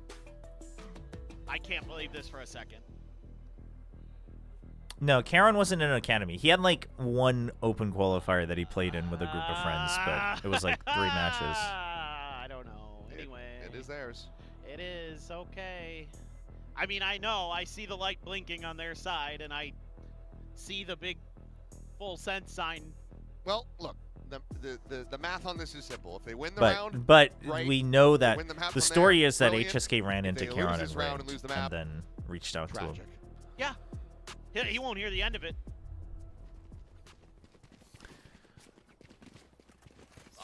I can't believe this for a second. No, Karen wasn't in an academy. He had like one open qualifier that he played in with a group of friends, but it was like 3 matches. I don't know. Anyway. It is theirs. It is. Okay. I mean, I know. I see the light blinking on their side, and I see the big Full Sense sign. Well, look, the math on this is simple. If they win the round, But right, we know that win the map the from story there, is that brilliant. HSK ran If into they lose Karen this and round and lose the map, then reached out to him. tragic. Yeah. He won't hear the end of it.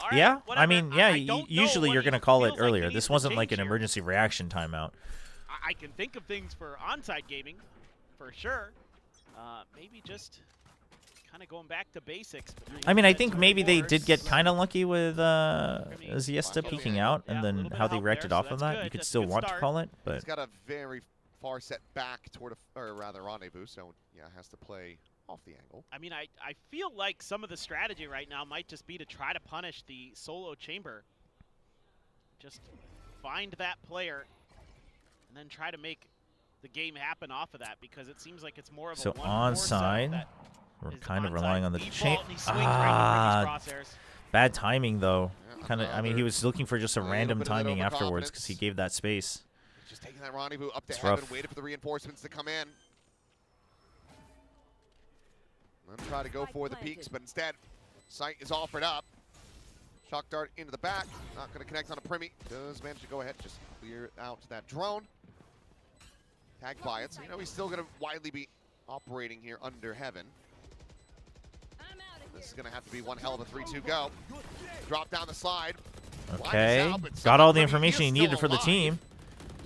All right, Yeah, whatever. I mean, yeah, I don't know usually what you're he going to call it feels like he earlier. needs This to wasn't like an change here. emergency reaction timeout. I can think of things for onside gaming, for sure. Maybe just kind of going back to basics. I mean, I think maybe they did get kind of lucky with Ziesta peeking out, Yeah, and a then little bit how of they help reacted there, off so of that's that. good. You could That's a still good want to start. call it, but He's got a very far set back toward or rather rendezvous, so yeah, has to play off the angle. I mean, I feel like some of the strategy right now might just be to try to punish the solo chamber. Just find that player and then try to make the game happen off of that, because it seems like it's more of a so 1-4 onside. that We're is kind of onside relying on the default, chain. and he swings right into Ricky's crosshairs. Bad timing though. Yeah, Kind of. I mean, he was looking for just a little random bit of that timing afterwards because he overconfidence. gave that space. Just taking that rendezvous up to It's heaven, rough. waited for the reinforcements to come in. Then try to go for the peaks, but instead, sight is offered up. Shock dart into the back, not going to connect on a Primy. Does manage to go ahead, just clear out that drone. Tagged by it, so you know he's still going to widely be operating here under heaven. This is going to have to be one hell of a 3-2 go. Drop down the slide. Okay, Blind is out, but got all the Primy information is he needed still for the alive team.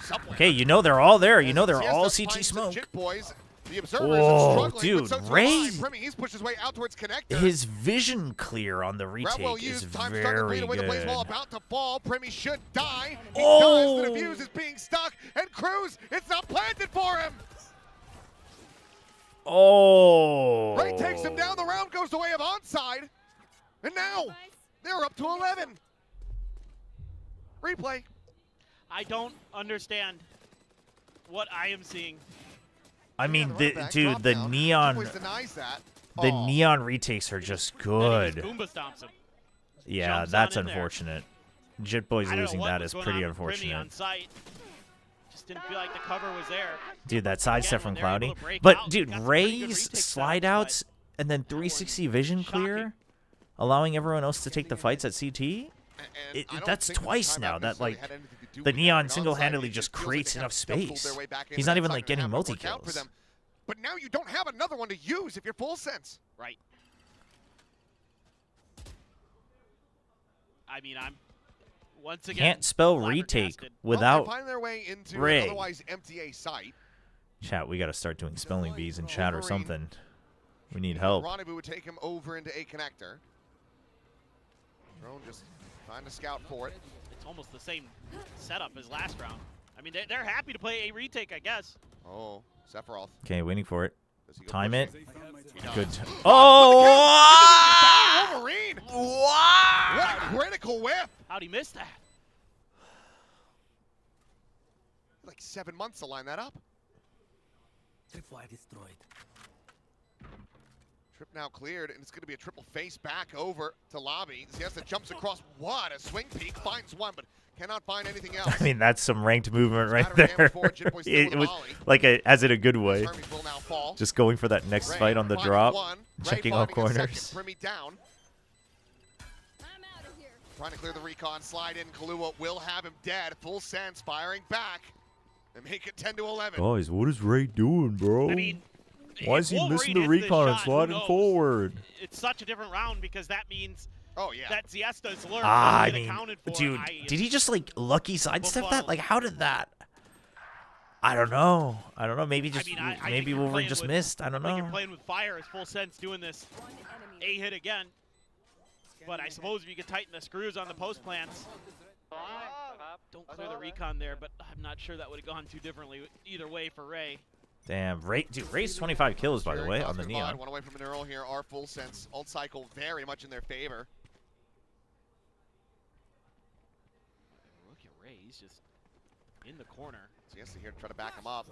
somewhere. Okay, you know they're all there. You know they're Siesta all finds CT the smoke. Jit boys. The observers are struggling, dude, but so too Ray. Premi, he's pushed his way out towards connector. His vision clear on the retake well is used. Time very starting to away the blaze good. wall about to fall. Premi should die. He Oh! does. The Diffuse is being stuck, and Cruz, it's not planted for him. Oh! Ray takes him down. The round goes the way of onside, and now they're up to 11. Replay. I don't understand what I am seeing. I mean, running back, dude, drop the down. neon, Boys denies that. the Oh. neon retakes are just And good. he just Goomba stomps him. Yeah, jumps that's on in there. unfortunate. Jitboy's I don't know losing what that was is going pretty on with Primi unfortunate. on site. Just didn't feel like the cover was there. Dude, that sidestep Again, from when they're able Cloudy. to break But out, dude, got some pretty good Ray's retake slide setups, outs and then 360 vision shocking. clear, allowing everyone else to take the fights at CT. And I don't That's think the twice timeout now that necessarily like had anything to do the with neon that. single-handedly Onside, just it feels like creates they enough kind of stumbled space. their way back into He's not that even second like getting half. It worked out for multi-kills. them. But now you don't have another one to use if you're full sense. Right. I mean, I'm once again Can't spell retake flabbergasted. Well, without they find their way into Ray. an otherwise empty A site. chat. We got to start doing spelling bees in chat or Wolverine. something. We need help. Rendezvous would take him over into A connector. Drone just trying to scout for it. It's almost the same setup as last round. I mean, they're happy to play a retake, I guess. Oh, Sephiroth. Okay, waiting for it. Does he go Time it. pushing? He does. Good. Oh! Wolverine! Wow! What a critical whip! How'd he miss that? Like 7 months to line that up. Trip now cleared, and it's going to be a triple face back over to lobby. Siesta jumps across. What a swing peek. Finds one, but cannot find anything else. I mean, that's some ranked movement right Matter of there. damage forward, Jitboy still with It a was volley. like as in a good way. Hermes will now fall. Just going for that next Ray fight on the finding drop, one. Ray checking all finding a corners. second. Primi down. Trying to clear the recon, slide in. Kahlua will have him dead. Full sense, firing back. And make it 10 to 11. Guys, what is Ray doing, bro? I mean, Why if is he Wolverine missing the hits this recon and shot, who sliding knows? forward? It's such a different round because that means Oh, yeah. that Siesta's learned I to get mean, accounted for. dude, did he just like lucky sidestep that? Like, how did that? I don't know. Maybe just I think maybe you're Wolverine playing just with- missed. I don't I think know. you're playing with fire as full sense doing this One enemy A hit again. But I suppose if you could tighten the screws on the post plants, don't clear the recon there, but I'm not sure that would have gone too differently either way for Ray. Damn, Ray's 25 kills by the way on the neon. One away from an Earl here. Our full sense ult cycle very much in their favor. Look at Ray, he's just in the corner. Siesta here to try to back him up.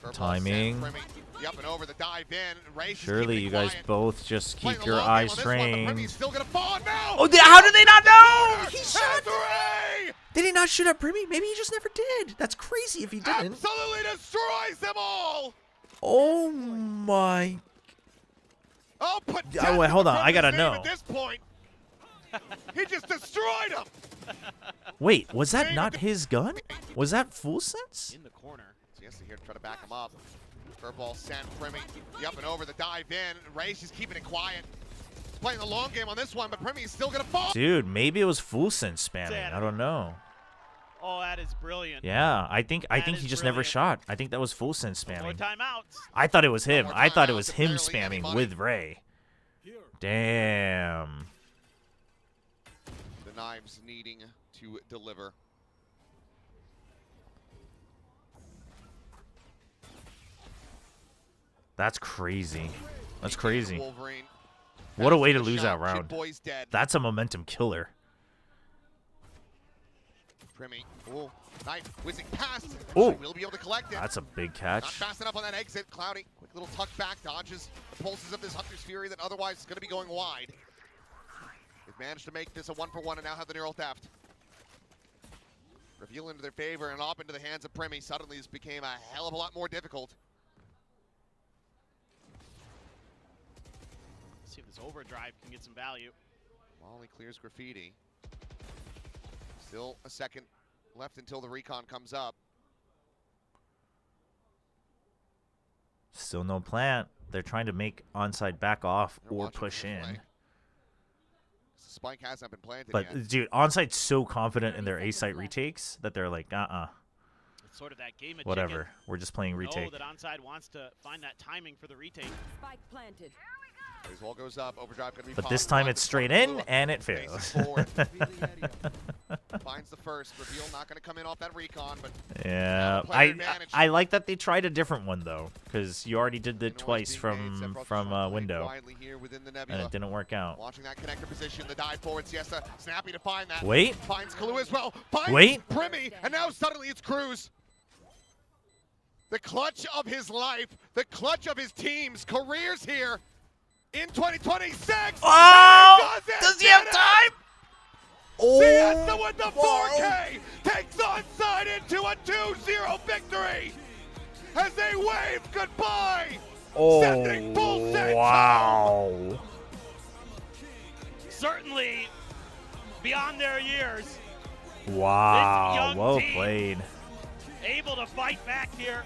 Curveball Timing. sent, Primi, Yep, and over the dive in. Ray just Surely keeping you guys quiet. both just Playing keep the your long game eyes on this one, but trained. Primi's still gonna fall now. Oh, how did they not know? He Has shot. Ray! Did he not shoot at Primi? Maybe he just never did. That's crazy if he didn't. Absolutely destroys them all. Oh my. Oh, put Oh, wait, hold on. I gotta know. At this point, he just destroyed him. Wait, was that not his gun? Was that full sense? In the corner. Siesta here to try to back him up. Curveball sent, Primi. Yep, and over the dive in. Ray's just keeping it quiet. He's playing the long game on this one, but Primi is still gonna fall. Dude, maybe it was full sense spamming. I don't know. Oh, that is brilliant. Yeah, I think is he just never brilliant. shot. I think that was full sense More spamming. timeouts. I thought it was him. more I thought it timeouts was and him barely any spamming money. with Ray. Damn. The knives needing to deliver. That's crazy. That's crazy. Wolverine. What a way to Passes the lose shot. that round. Boy's dead. That's a momentum killer. Primi. Oh, knife whizzing past. Oh. We'll be able to collect it. That's a big Not catch. fast enough on that exit. Cloudy, quick little tuck back, dodges the pulses of this Hunter's Fury that otherwise is going to be going wide. They've managed to make this a 1-for-1 and now have the neural theft. Reveal into their favor and off into the hands of Primi. Suddenly this became a hell of a lot more difficult. Let's see if this overdrive can get some value. Molly clears Graffiti. Still a second left until the recon comes up. Still no plant. They're trying to make onside back off They're or watching push the in. play. The spike hasn't been planted But yet. dude, onside's so confident in their A site retakes that they're like, Yeah, It's sort of that game of Whatever. chicken. We're just playing retake. Know that onside wants to find that timing for the retake. Spike planted. His wall goes up. Overdrive gonna be But popped. this time it's straight in, Blue and it faces fails. forward. Finds the first. Reveal not gonna come in off that recon, but Yeah, I like that they tried a different one though, because you already did it twice from window, quietly here within the and nebula. it didn't work out. Watching that connector position, the dive forward, Siesta snappy to find that. Wait. Finds Kalu as well. Finds Wait. Primi, and now suddenly it's Cruz. The clutch of his life, the clutch of his team's careers here in 2026. Oh! Does he have time? Siesta with the 4K takes onside into a 2-0 victory as they wave goodbye. Sending full send Wow. Certainly beyond their years. Wow. young Well team. played. Able to fight back here.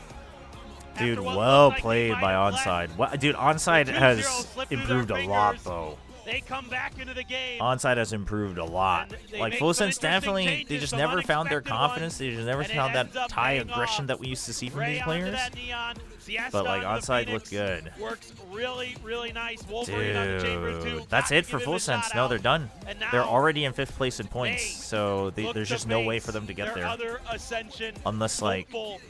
Dude, After what well looked like they played might by have left. onside. Dude, onside The 2-0 has slipped through their improved a lot, fingers. though. They come back into the game. Onside has improved a lot. And they Like, make Full some Sense interesting definitely, they changes, just some never found their unexpected confidence. ones, They just never and it found that ends up high paying aggression off. that we used to see from Ray these onto players. that neon. Siesta But, like, on the onside Phoenix looked good. Works really, really nice. Wolverine on the Chambers too. Dude, that's Got it to for give him Full a Sense. shot No, out. they're done. And They're now already in 5th place in points, they so look there's to just no way face for them to get their there. other ascension Unless, like, hopeful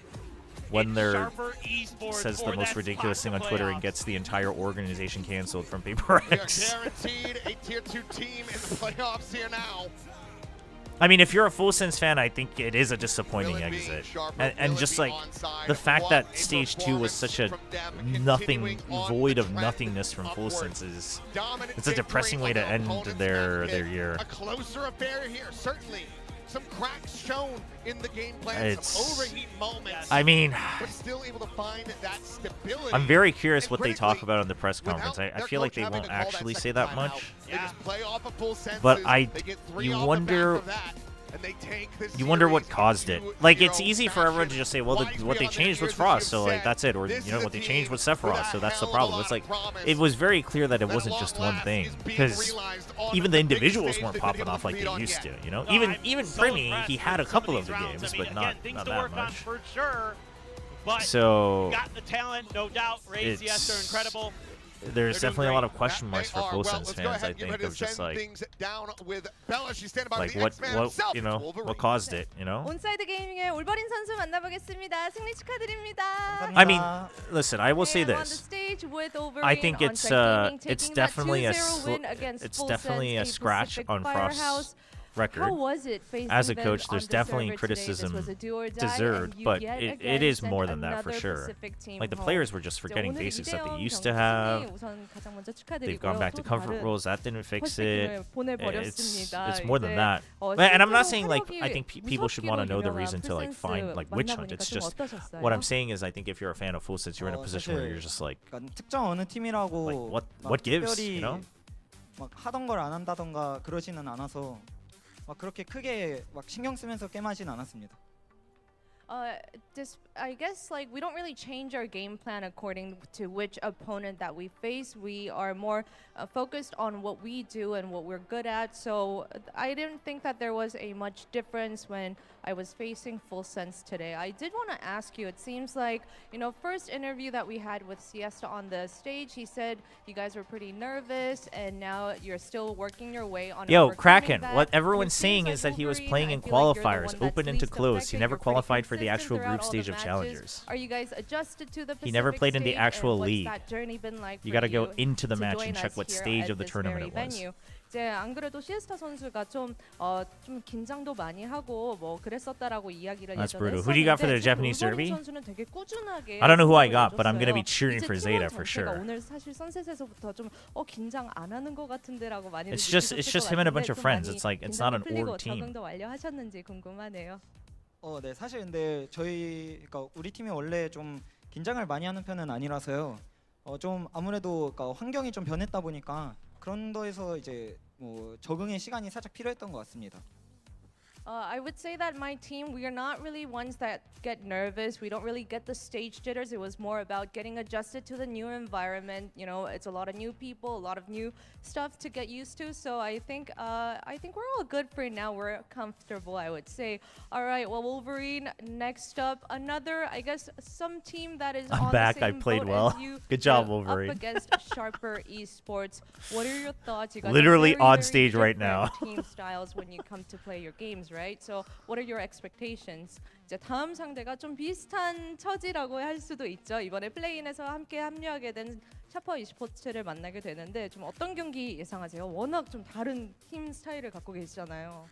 when in they're Sharper Esports says the for most that ridiculous spot thing to on Twitter and playoffs. gets the entire organization canceled from We are PaperX. guaranteed a tier 2 team in the playoffs here now. I mean, if you're a Full Sense fan, I think it is a disappointing Will it be exit. Sharper? And Will it just be like onside? the fact What that a Stage 2 was such a performance from them, nothing continuing on void the of trend nothingness from Full upward. Sense is Dominant it's a depressing way victory to on end the opponent's their map. year. A closer affair here, certainly. Some cracks shown in the game plan, It's- some overheat moments. I mean, but still able to find that stability. I'm very curious And what they talk critically, about in the press conference. without I their feel like coach they having won't to call that actually second say that timeout, much. They just play off of full senses. But They get 3 you off the wonder- back of that, and they take this You wonder what series caused it. into Like, it's 2-0 easy for everyone to fashion. just say, well, Wise what they beyond changed their was years, as Frost, you've so like said. that's it. Or This you know is a what they team changed was with Sephiroth, a so that's the hell of a problem. lot It's of like promise. it was very clear that it That wasn't at just long one last thing is being because realized on even the the biggest individuals stage weren't they've been popping able off to like compete they on used yet. to. You know, No, even I'm so Primi, impressed he had a with some couple of of these the rounds. games, I mean, but again, not things to that work on much. for sure. But So got the talent, no doubt. Ray Siesta are it's incredible. there's They're definitely doing a lot of That question they marks for are. Full Well, Sense let's go fans. ahead I and get think ready to of just send like things down with Bella. She's standing by with the what X-Man himself. you know It's Wolverine. what caused it. You know. 온사이드 게이밍의 올버린 선수 만나보겠습니다. 승리 축하드립니다. I mean, listen, I will say And on the this. stage with I Wolverine, think it's Onside Gaming it's taking that definitely a 2-0 win against it's Full definitely a Sense, scratch Pacific on Frost's Firehouse. record. How was it facing As a them coach, on there's the definitely server today? This criticism was a do or die, deserved, and you but yet it again is sent more than that for another sure. Pacific team Like the home. players were just 이제 forgetting 오늘 basics that 2대0 they used to 경기 have. 승리 우선 가장 먼저 They've 축하드리고요. gone back to 또 comfort 다른 rules. That didn't fix it. 퍼스픽을 보내버렸습니다. It's more than 이제, that. 어, And I'm not 실제로 saying like 화력이 I think people should want to know the 무섭기로 reason to like 유명한 find like witch hunt. 만나보니까 It's 좀 just 어떠셨어요? what I'm saying is I think if you're a fan of Full Sense, you're in a position where 사실 you're just like 특정 어느 팀이라고 what 막 gives, 특별히 you know? 막 하던 걸 안 한다던가 그러지는 않아서 막 그렇게 크게 막 신경 쓰면서 게임하진 않았습니다. I guess like we don't really change our game plan according to which opponent that we face. We are more focused on what we do and what we're good at. So I didn't think that there was a much difference when I was facing Full Sense today. I did want to ask you, it seems like, you know, first interview that we had with Siesta on the stage, he said you guys were pretty nervous and now you're still working your way on Yo, overcoming Kraken, that. what And everyone's it seems saying like is that he was Wolverine, playing I in feel like you're the qualifiers, one that's open into least close. He affected. never You're pretty qualified for the consistent actual throughout group all stage the of matches. challengers. Are you guys adjusted to the He never Pacific played in the stage, actual and what's league. that journey been like You for gotta go you into the to match join and check us what here stage at of the this tournament very it was. venue? 이제 안 그래도 시에스타 선수가 좀 긴장도 많이 하고 뭐 그랬었다라고 이야기를 That's 예전에 brutal. Who do you got for the 했었는데 Japanese 올버린 derby? 선수는 되게 꾸준하게 I don't know who I 승부를 got, but I'm gonna be 내줬어요. cheering 이제 for 팀원 ZETA for 전체가 sure. 오늘 사실 선셋에서부터 좀 긴장 안 하는 것 같은데라고 많이 It's just him and a bunch of friends. It's like it's not an org 풀리고 team. 적응도 완료하셨는지 궁금하네요. 네, 사실 근데 그러니까 우리 팀이 원래 좀 긴장을 많이 하는 편은 아니라서요. 좀 아무래도 그러니까 환경이 좀 변했다 보니까 그런 거에서 이제 뭐 적응의 시간이 살짝 필요했던 것 같습니다. I would say that my team, we are not really ones that get nervous. We don't really get the stage jitters. It was more about getting adjusted to the new environment. You know, it's a lot of new people, a lot of new stuff to get used to. So I think we're all good for now. We're comfortable, I would say. All right, well, Wolverine, next up, another, I guess, some team that is I'm on back. the same I played boat well. as you. Good job, They're Wolverine. Up against Sharper Esports. What are your thoughts? You guys Literally are very, on very stage right now. different team styles when you come to play your games, right? So what are your expectations? 이제 다음 상대가 좀 비슷한 처지라고 할 수도 있죠. 이번에 플레인에서 함께 합류하게 된 샤퍼 e스포츠를 만나게 되는데 좀 어떤 경기 예상하세요? 워낙 좀 다른 팀 스타일을 갖고 계시잖아요.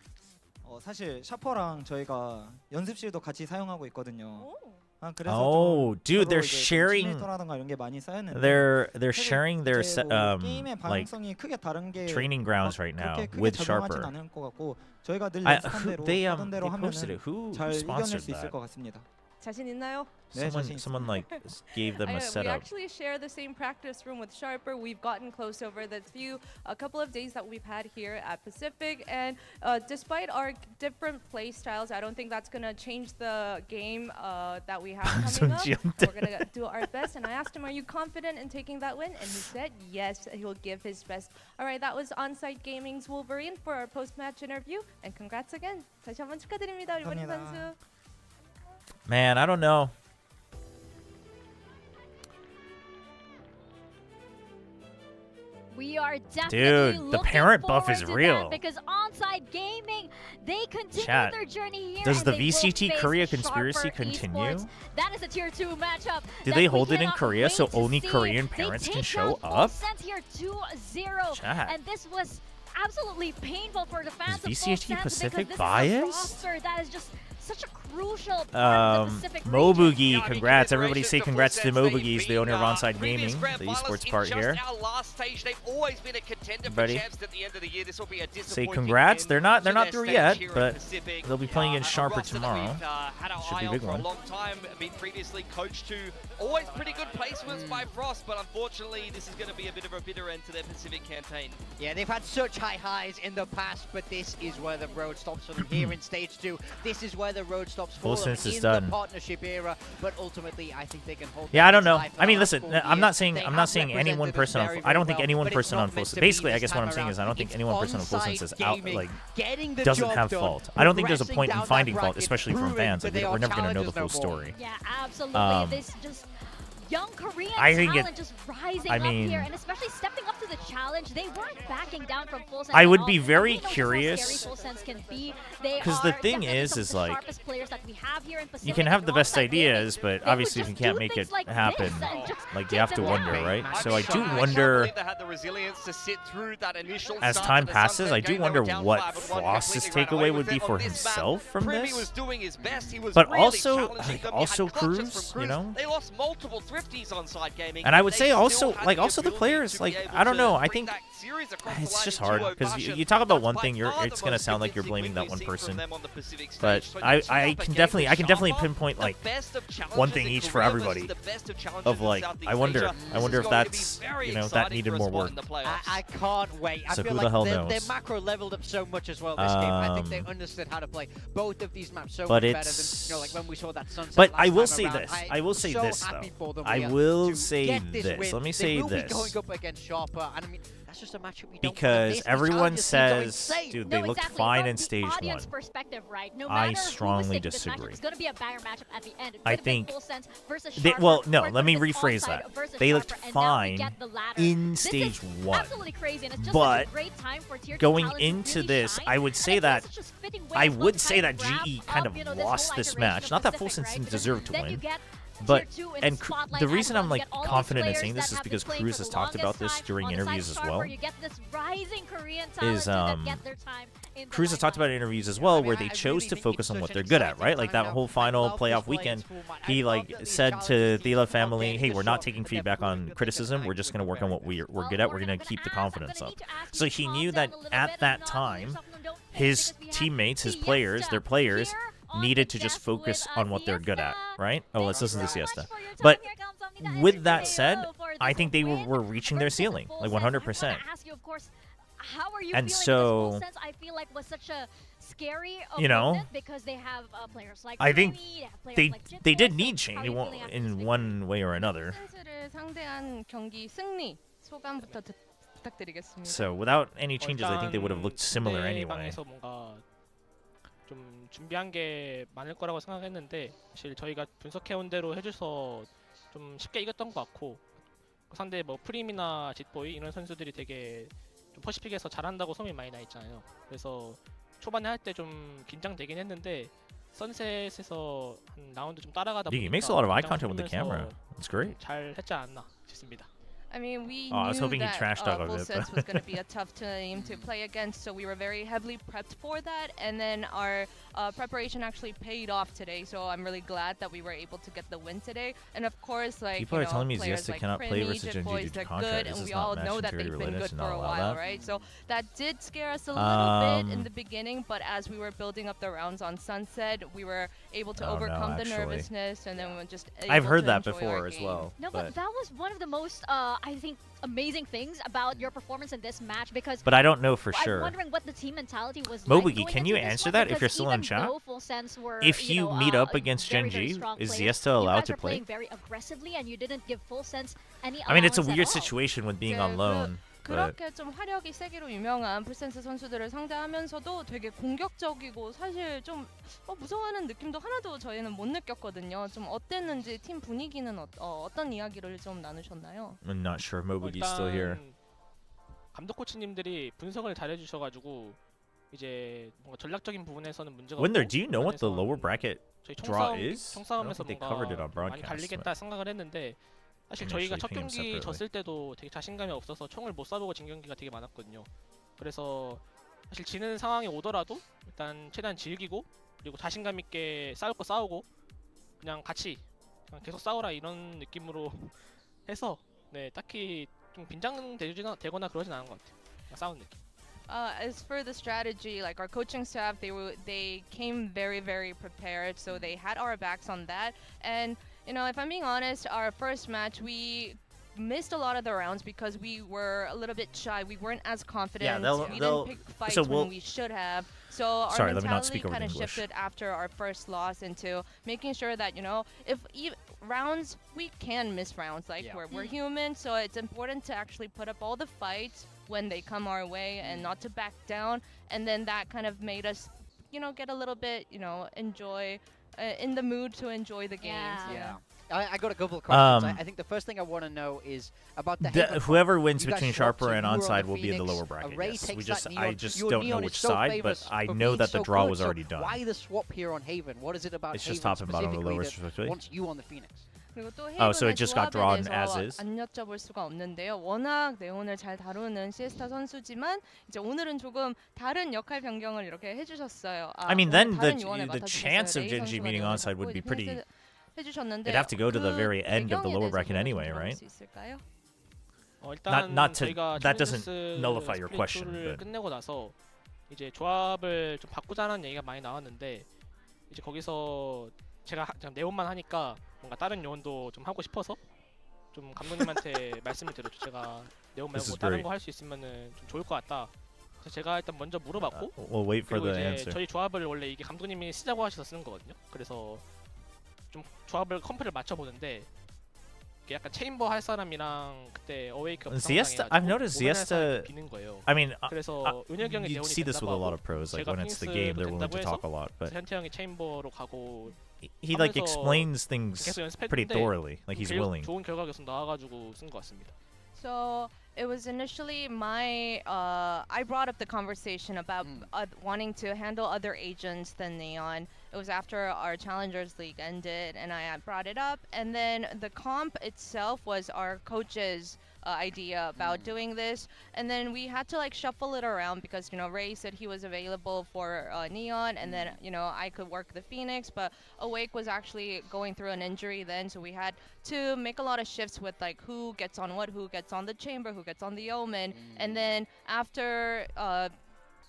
사실 샤퍼랑 저희가 연습실도 같이 사용하고 있거든요. 그래서 Oh, dude, they're 서로 이제 좀 sharing. 친밀도라든가 이런 게 많이 쌓였는데 They're 사실 sharing their 이제 게임의 like 방향성이 크게 다른 게 training grounds right now 그렇게 크게 with 적용하진 Sharper. 않을 것 같고 저희가 늘 I, 연습한 who, 대로 they 하던 대로 posted it. 하면은 Who 잘 이겨낼 sponsored 수 있을 that? 것 같습니다. 자신 있나요? 네, 자신 Someone 있습니다. like gave them I a know, we setup. actually share the same practice room with Sharper. We've gotten close over the a couple of days that we've had here at Pacific, and despite our different play styles, I don't think that's gonna change the game that we have coming up. We're gonna do our best. And I asked him, "Are you confident in taking that win?" And he said, "Yes, he'll give his best." All right, that was On-Site Gaming's Wolverine for our post-match interview, and congrats again. 다시 한번 축하드립니다, Wolverine 선수. Man, I don't know. We are definitely Dude, the looking parent buff forward is to real. that because On-Site Gaming, they continue Chat. their journey here. Does and the they will VCT face Korea conspiracy Sharper continue? Esports. That is a tier 2 matchup. Did that they we hold it in cannot Korea wait so to only see. Korean They parents take can show down up? Full here 2-0. Chat. And this was absolutely painful for the fans Is of Full VCT Sense Pacific because biased? this is a roster that is just such a crucial part of the Pacific region. Moboogie, congrats. Everybody say congrats to Moboogies, the owner of On-Site Gaming, the esports part here. Everybody say congrats. They're not through yet, but they'll be playing against Sharper tomorrow. Should be a big one. For a long time, been previously coached to always pretty good placements by Frost, but unfortunately this is going to be a bit of a bitter end to their Pacific campaign. Yeah, they've had such high highs in the past, but this is where the road stops for them here in stage 2. This is where the road stops for them in the partnership era, but ultimately I think they can hold. Yeah, I don't know. I mean, listen, I'm not saying any one person on. I don't think any one person on Full Sense. Basically, I guess what I'm saying is I don't think any one person on Full Sense is out doesn't have fault. I don't think there's a point in finding fault, especially from fans. Like, we're never gonna know the full story. Yeah, absolutely. This just young Korean talent just rising up here, and especially stepping up to the challenge. They weren't backing down from Full Sense. I would be very curious, because the thing is like, you can have the best ideas, but obviously if you can't make it happen, like, you have to wonder, right? So I do wonder, as time passes, I do wonder what Frost's takeaway would be for himself from this. But also Cruz, you know? They lost multiple thrifties on Side Gaming. And I would say also the players, like, I don't know, I think it's just hard because you talk about one thing, it's gonna sound like you're blaming that one person, but I can definitely pinpoint like one thing each for everybody. Of like, I wonder if that's, you know, that needed more work. I can't wait. I So feel who the like hell they're knows? macro leveled up so much as well this game. I think they understood how to play both of these maps so But much better than, you know, like when we saw that sunset. But last I will time say around. this. I will say so this happy though. for them I here will to say get this this. win. Let me They say will be this. going up against Sharper, and I mean, that's just a matchup we don't want to Because face. everyone These challenges says, seem insane. dude, they looked fine in stage 1. Perspective, right? No I matter strongly who's taking this matchup, disagree. it's going to be a banger matchup at the end. It I could have been think Full Sense versus they, Sharper, well, no, or it let me could have been rephrase On-Site that. versus They looked Sharper, and now we fine get the latter. in This stage is 1. absolutely crazy, and it's just But such a great time for tier 2 going talent to into really this, shine. I would say And that it's just fitting way I as would well say that time GE grab kind of, of you know, lost whole this iteration match. of Not that Full Pacific, Sense right? didn't Because deserve to then you win. get But tier 2 in the spotlight the as reason well. I'm You like get all these confident in players saying this that is have been because playing Cruz for has the talked about longest this time. during On the side interviews of as Sharper, well. you get this rising Korean talent Is that get their time in the Cruz has talked about it in interviews as well, where they chose to focus on what they're good at, right? Like that whole final playoff weekend, he like said to the ZETA family, "Hey, we're not taking feedback on criticism. We're just gonna work on what we're good at. We're gonna keep the confidence up." So he knew that at that time, his teammates, their players, needed to just focus on what they're good at, right? Oh, let's listen to Siesta. But with that said, I think they were reaching their ceiling, like 100%. How are you And feeling? so Full Sense, I feel like was such a scary you know, opponent because they have players like I think they they did need change in one way or another. 선수를 상대한 경기 승리 소감부터 부탁드리겠습니다. So without any changes, I think they would have looked similar anyway. 상대방에서 뭔가 좀 준비한 게 많을 거라고 생각했는데 사실 저희가 분석해온 대로 해줘서 좀 쉽게 이겼던 것 같고 상대 뭐 프림이나 짓보이 이런 선수들이 되게 좀 퍼시픽에서 잘한다고 소문이 많이 나 있잖아요. 그래서 초반에 할 때 좀 긴장되긴 했는데 선셋에서 한 라운드 좀 따라가다 보니까 He makes a lot of eye contact with the camera. It's great. 잘 했지 않나 싶습니다. I mean, we I was knew hoping he that trash talk Full of it, Sense but- was going to be a tough team to play against, so we were very heavily prepped for that. And then our preparation actually paid off today, so I'm really glad that we were able to get the win today. And of course, like People are telling me players ZETA like cannot play Primi, versus Gen G Boys, due to they're contract. good, This and is we not all match know that security they've been related good to for not a allow while, that. right? So that did scare us a little bit in the beginning, but as we were building up the rounds on Sunset, we were able to Oh, no, overcome the actually. nervousness, and then we were just I've able heard to that enjoy before our as game. well. No, but that was one of the most, I think, amazing things about your performance in this match because. But I don't know for I'm sure. wondering what the team mentality was Mobugi, like. going can you into this answer one, that if because you're still in even chat? though Full Sense were, If you meet up against very, Gen very G, strong is players, ZETA allowed you guys to were play? playing very aggressively, and you didn't give Full Sense any. I mean, it's a allowance at weird all. situation with being Yeah, on loan. But 그렇게 좀 화력이 세기로 유명한 풀센스 선수들을 상대하면서도 되게 공격적이고 사실 좀 무서워하는 느낌도 하나도 저희는 못 느꼈거든요. 좀 어땠는지 팀 분위기는 어떤 이야기를 좀 나누셨나요? I'm not sure if Mobugi's still here. 감독 코치님들이 분석을 잘 해주셔가지고 이제 뭔가 전략적인 부분에서는 문제가 Wonder, 없고 do you know what the 부분에선 lower bracket 저희 draw is? I don't 총싸움에서 think they 뭔가 covered it on 많이 broadcast. 갈리겠다 생각을 했는데 사실 I'm 저희가 actually 첫 paying them 경기 separately. 졌을 때도 되게 자신감이 없어서 총을 못 쏴보고 진 경기가 되게 많았거든요. 그래서 사실 지는 상황이 오더라도 일단 최대한 즐기고 그리고 자신감 있게 싸울 거 싸우고 그냥 같이 그냥 계속 싸우라 이런 느낌으로 해서 네 딱히 좀 긴장되거나 그러진 않은 것 같아요. 그냥 싸우는 느낌. As for the strategy, like our coaching staff, they came very prepared, so they had our backs on that. And you know, if I'm being honest, our first match we missed a lot of the rounds because we were a little bit shy. We weren't as confident. We didn't pick fights when we should have. So our Sorry, let me not mentality speak over kind of English. shifted after our first loss into making sure that, you know, if rounds, we can miss rounds. Like we're human, so it's important to actually put up all the fights when they come our way and not to back down. And then that kind of made us, you know, get a little bit, you know, enjoy in the mood to enjoy the games. Yeah. I got a couple of questions. I think the first thing I want to know is about the whoever wins you guys between swapped, Sharper so and you were on Onside the will be in the Phoenix, lower bracket. Ray Yes. takes I that just Neon. don't know Neon is which so side, but famous I for know being that the so draw good, was so already done. Why the swap here on Haven? What is it about It's Haven just top and bottom of the specifically lower that respectively. wants you on the Phoenix? 그리고 또 Oh, so 헤이븐의 it just got 조합에 drawn 대해서 as is? 안 여쭤볼 수가 없는데요. 워낙 네온을 잘 다루는 시에스타 선수지만 이제 오늘은 조금 다른 역할 변경을 이렇게 해주셨어요. I mean, 오늘 then 다른 요원을 the 맡아주셨어요. chance of 레이 Gen G 선수가 meeting 요원을 Onside would 맡고 be 이제 pretty. 피니스 해주셨는데 They'd have to go to the 그 very end of the 배경에 lower 대해서 bracket 좀 anyway, 물어볼 right? 수 있을까요? 일단 Not to- 저희가 that doesn't 챌린저스 nullify your 스플릿 question, 2를 but- 끝내고 나서 이제 조합을 좀 바꾸자는 얘기가 많이 나왔는데 이제 거기서 제가 그냥 네온만 하니까 뭔가 다른 요원도 좀 하고 싶어서 좀 감독님한테 말씀을 드렸죠. 제가 네온 This 말고 is 다른 great. 거 할 수 있으면은 좀 좋을 것 같다. 그래서 제가 일단 먼저 물어봤고 We'll wait for 그리고 the 이제 answer. 저희 조합을 원래 이게 감독님이 쓰자고 하셔서 쓰는 거거든요. 그래서 좀 조합을 컴플을 맞춰 보는데 약간 체인버 할 사람이랑 그때 어웨이크 ZETA, I've noticed ZETA. 비는 거예요. I mean, 그래서 은혁이 형이 you 네온이 see this with a lot of 된다고 pros. Like 제가 when it's the 핑스도 game, they're willing 된다고 to 해서 talk a lot. But 현태 형이 체인버로 가고 he like 하면서 explains things 계속 pretty 연습했는데 thoroughly. Like he's willing. 좋은 결과가 계속 나와가지고 쓴 것 같습니다. So it was initially I brought up the conversation about wanting to handle other agents than Neon. It was after our Challengers League ended, and I brought it up. And then the comp itself was our coach's idea about doing this. And then we had to like shuffle it around because, you know, Ray said he was available for Neon, and then, you know, I could work the Phoenix, but Awake was actually going through an injury then, so we had to make a lot of shifts with like who gets on what, who gets on the Chamber, who gets on the Omen. And then after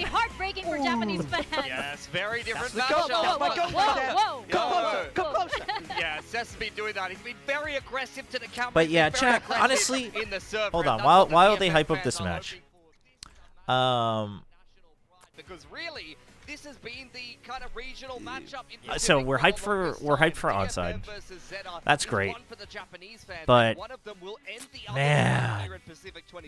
be heartbreaking for Japanese fans. Yes, very different That's the go. matchup. Whoa. Come closer. Yeah, Cess has been doing that. He's been very aggressive to the camera. But yeah, He's been very chat, aggressive honestly, in the server, hold and on, that's what the while they DFM hype up fans this are match. hoping for. Because really, this has been the kind of regional matchup. So we're hyped for onside. That's great. But man,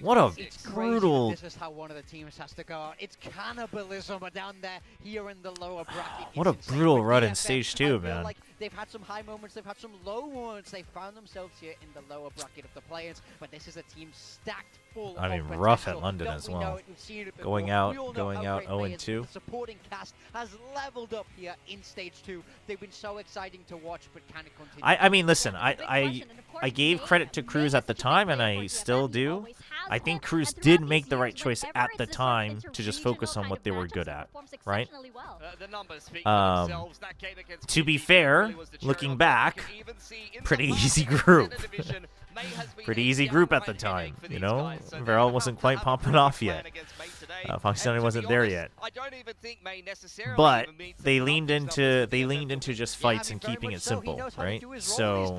what a brutal. This is how one of the teams has to go out. It's cannibalism down there here in the lower bracket. What a brutal run in stage 2, man. Like they've had some high moments, they've had some low moments. They found themselves here in the lower bracket of the players, but this is a team stacked full. I mean, of rough potential. at London Don't as we well. know it? We've seen it before. Going We out all know how great 0-2. The supporting cast has leveled up here in stage 2. They've been so exciting to watch, but can it continue? I mean, listen, I gave credit to Cruz at the time, and I still do. I think Cruz did make the right choice at the time to just focus on what they were good at, right? To be fair, looking back, pretty easy group. Pretty easy group at the time, you know? Varel wasn't quite popping off yet. Pakistani wasn't there yet. But they leaned into just fights and keeping it simple, right? So,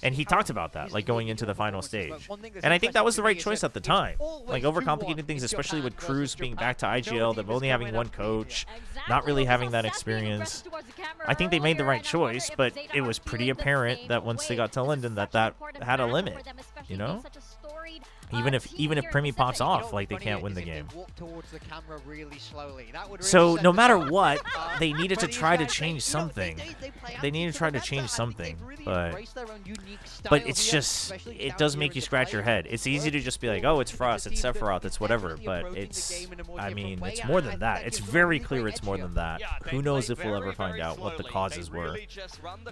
and he talked about that, like going into the final stage. And I think that was the right choice at the time. Like overcomplicating things, especially with Cruz being back to IGL, them only having one coach, not really having that experience. I think they made the right choice, but it was pretty apparent that once they got to London that had a limit, you know? Even if Primi pops off, like they can't win the game. So no matter what, they needed to try to change something. They needed to try to change something, but it's just, it does make you scratch your head. It's easy to just be like, oh, it's Frost, it's Sephiroth, it's whatever, but it's, I mean, it's more than that. It's very clear it's more than that. Who knows if we'll ever find out what the causes were.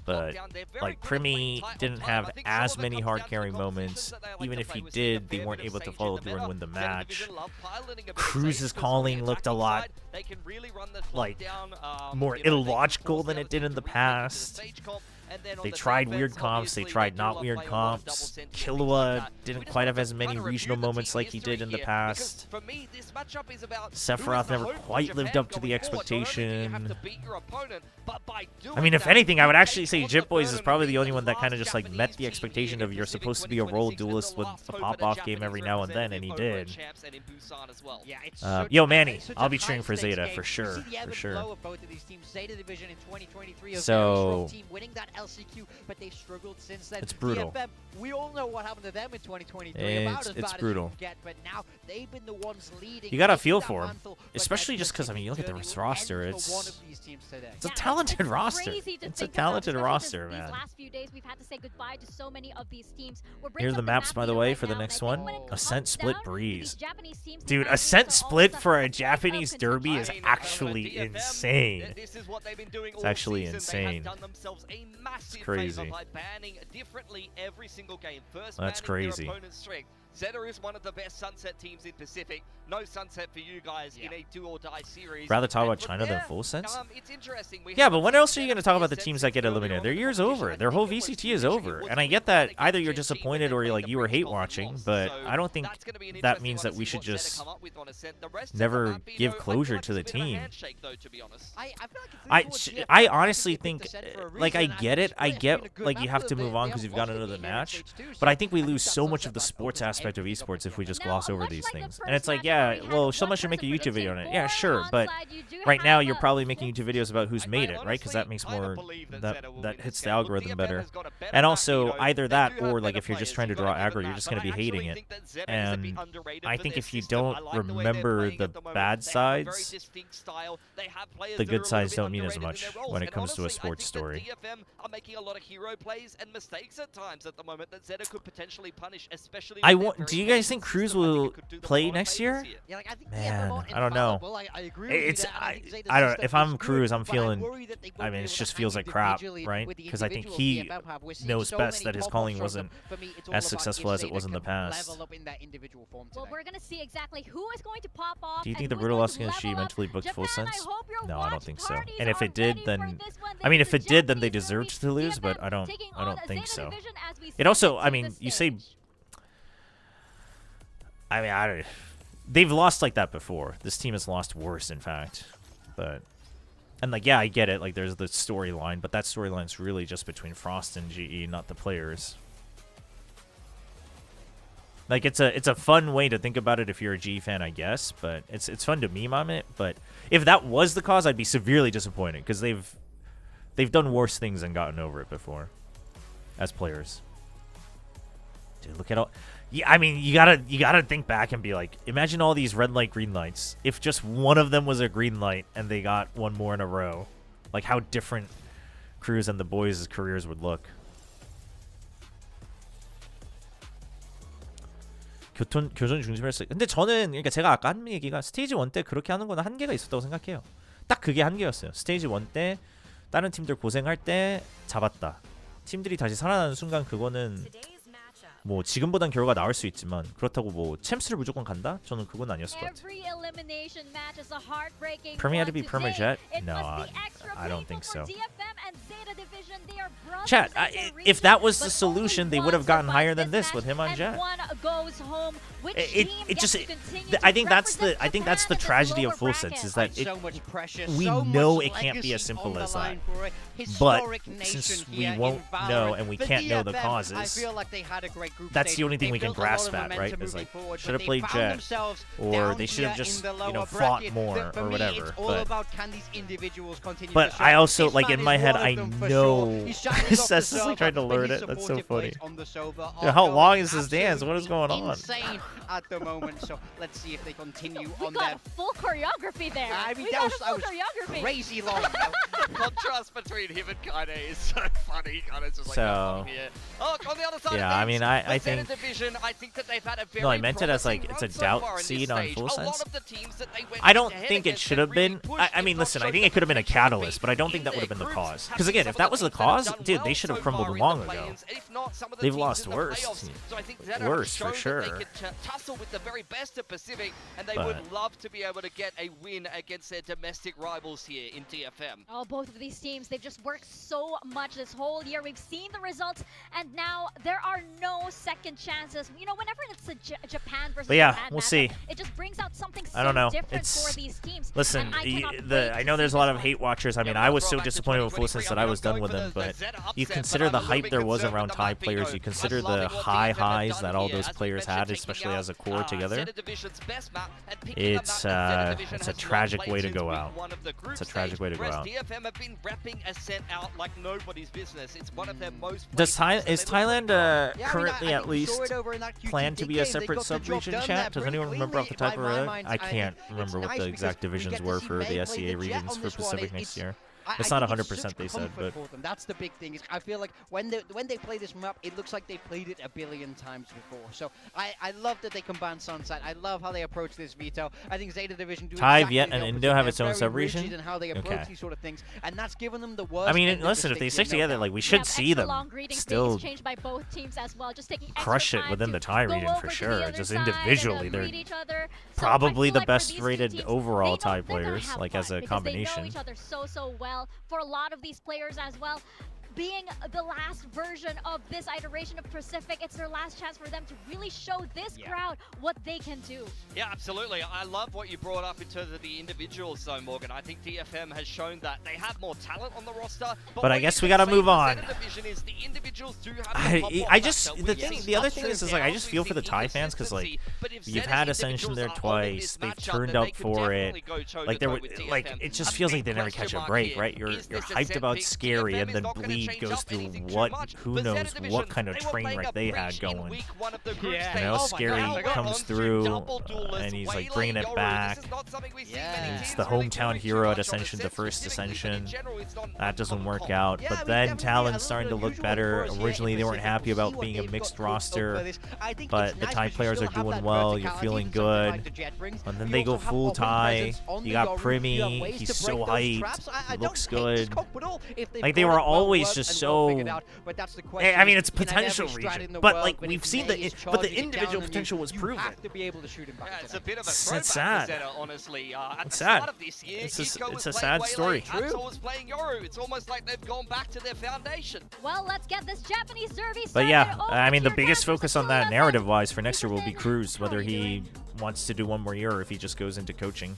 But like Primi didn't have as many hard carry moments. Even if he did, they weren't able to follow through and win the match. Cruz's calling looked a lot like more illogical than it did in the past. They tried weird comps, they tried not weird comps. Killua didn't quite have as many regional moments like he did in the past. Sephiroth never quite lived up to the expectation. I mean, if anything, I would actually say Jitboys is probably the only one that kind of just like met the expectation of you're supposed to be a role duelist with a pop-off game every now and then, and he did. Yo, Manny, I'll be cheering for Zeta for sure, for sure. So LCQ, but they struggled since then. It's brutal. DFM, we all know what happened to them in 2023. It's brutal. But now they've been the ones leading. You gotta feel for them, especially just because I mean, you look at the roster. It's a talented roster. It's a talented roster, man. Last few days, we've had to say goodbye to so many of these teams. Here are the maps, by the way, for the next one. Ascent Split Breeze. Dude, Ascent Split for a Japanese derby is actually insane. It's actually insane. It's crazy. That's crazy. ZETA is one of the best Sunset teams in Pacific. No Sunset for you guys in a do-or-die series. Rather talk about China than Full Sense? It's interesting. Yeah, but when else are you going to talk about the teams that get eliminated? Their year's over. Their whole VCT is over. And I get that either you're disappointed or you're like you were hate watching, but I don't think that means that we should just never give closure to the team. I honestly think, like, I get it. I get, like, you have to move on because you've got another match. But I think we lose so much of the sports aspect of esports if we just gloss over these things. And it's like, yeah, well, someone should make a YouTube video on it. Yeah, sure, but right now you're probably making YouTube videos about who's made it, right? Because that makes more, that hits the algorithm better. And also, either that or, like, if you're just trying to draw aggro, you're just going to be hating it. And I think if you don't remember the bad sides, the good sides don't mean as much when it comes to a sports story. DFM are making a lot of hero plays and mistakes at times at the moment that ZETA could potentially punish, especially do you guys think Cruz will play next year? Man, I don't know. I don't. If I'm Cruz, I'm feeling. I mean, it just feels like crap, right? Because I think he knows best that his calling wasn't as successful as it was in the past. Well, we're gonna see exactly who is going to pop off. Do you think the Brutal Asuka mentally booked Full Sense? No, I don't think so. And if it did, then I mean, if it did, then they deserved to lose. But I don't think so. It also, I mean, you say. I mean, they've lost like that before. This team has lost worse, in fact. But, and like, yeah, I get it. Like, there's the storyline, but that storyline's really just between Frost and GE, not the players. Like it's a fun way to think about it if you're a G fan, I guess, but it's fun to meme on it. But if that was the cause, I'd be severely disappointed because they've done worse things and gotten over it before as players. Dude, look at all. Yeah, I mean, you gotta think back and be like, imagine all these red light, green lights. If just one of them was a green light and they got one more in a row, like how different Cruz and the boys' careers would look. 교전 중심을 근데 저는 그러니까 제가 아까 한 얘기가 스테이지 1 때 그렇게 하는 거는 한계가 있었다고 생각해요. 딱 그게 한계였어요. 스테이지 1 때 다른 팀들 고생할 때 잡았다. 팀들이 다시 살아나는 순간 그거는 뭐 지금보단 결과가 나올 수 있지만 그렇다고 뭐 챔스를 무조건 간다? 저는 그건 아니었을 것 같아요. Permi had to be permajet? No, I don't think so. Chat, if that was the solution, they would have gotten higher than this with him on Jet. I think that's the tragedy of Full Sense is that we know it can't be as simple as that. But since we won't know and we can't know the causes, that's the only thing we can grasp at, right? Is like, should have played Jet, or they should have just, fought more or whatever. But I also, like, in my head, I know Sess is like trying to learn it. That's so funny. Dude, how long is this dance? What is going on? Insane at the moment. So let's see if they continue on that. We got full choreography there. I mean, that was crazy long. The contrast between him and Kaine is so funny. Kaine's just like, so, here. Oh, on the other side yeah, I mean, I think. Division, I think that they've had a very no, I meant it as like it's a doubt seed on Full Sense. I don't think it should have been. I mean, listen, I think it could have been a catalyst, but I don't think that would have been the cause. Because again, if that was the cause, dude, they should have crumbled long ago. They've lost worse. Worse for sure. They could tussle with the very best of Pacific, and they would love to be able to get a win against their domestic rivals here in DFM. Oh, both of these teams, they've just worked so much this whole year. We've seen the results, and now there are no second chances. Whenever it's a Japan versus Japan we'll matchup, see. It just brings out something so I don't know. different for these teams. Listen, I know there's a lot of hate watchers. I mean, I was so disappointed with Full Sense that I was done with them, but you consider the hype there was around Thai players, you consider the highs that all those players had, especially as a core together. It's a tragic way to go out. It's a tragic way to go out. DFM have been repping Ascent out like nobody's business. It's one of their most. Is Thailand currently at least planned to be a separate sub-region, chat? Does anyone remember off the top of their head? I can't remember what the exact divisions were for the SEA regions for Pacific next year. It's not 100% they said, but that's the big thing. I feel like when they play this map, it looks like they played it a billion times before. So I love that they combine Sunset. I love how they approach this veto. I think Zeta Division do Thai, exactly Viet, and Indo have its own sub-region. And how they approach these sort of things, and that's given them the worst. I mean, listen, if they stick together, like we should see them still crush it within the Thai region for sure. Just individually, they're probably the best-rated overall Thai players, like as a combination. For a lot of these players as well, being the last version of this iteration of Pacific, it's their last chance for them to really show this crowd what they can do. Yeah, absolutely. I love what you brought up in terms of the individuals, though, Morgan. I think DFM has shown that they have more talent on the roster. But I guess we gotta move on. The individuals do have the other thing is like I just feel for the Thai fans because like you've had Ascension there twice, they've turned up for it. Like it just feels like they never catch a break, right? You're hyped about Scary and then Bleed goes through who knows what kind of train wreck they had going. Scary comes through and he's like bringing it back. He's the hometown hero at Ascension, the first Ascension. That doesn't work out. But then Talon's starting to look better. Originally they weren't happy about being a mixed roster, but the Thai players are doing well. You're feeling good. And then they go full Thai. You got Primi. He's so hyped. He looks good. Like they were always just so. I mean, it's potential region, but like we've seen the individual potential was proven. It's a bit of a sad. Honestly, it's sad. It's a sad story. Was playing Yoru. It's almost like they've gone back to their foundation. Well, let's get this Japanese derby started. But yeah, I mean, the biggest focus on that narrative-wise for next year will be Cruz, whether he wants to do one more year or if he just goes into coaching.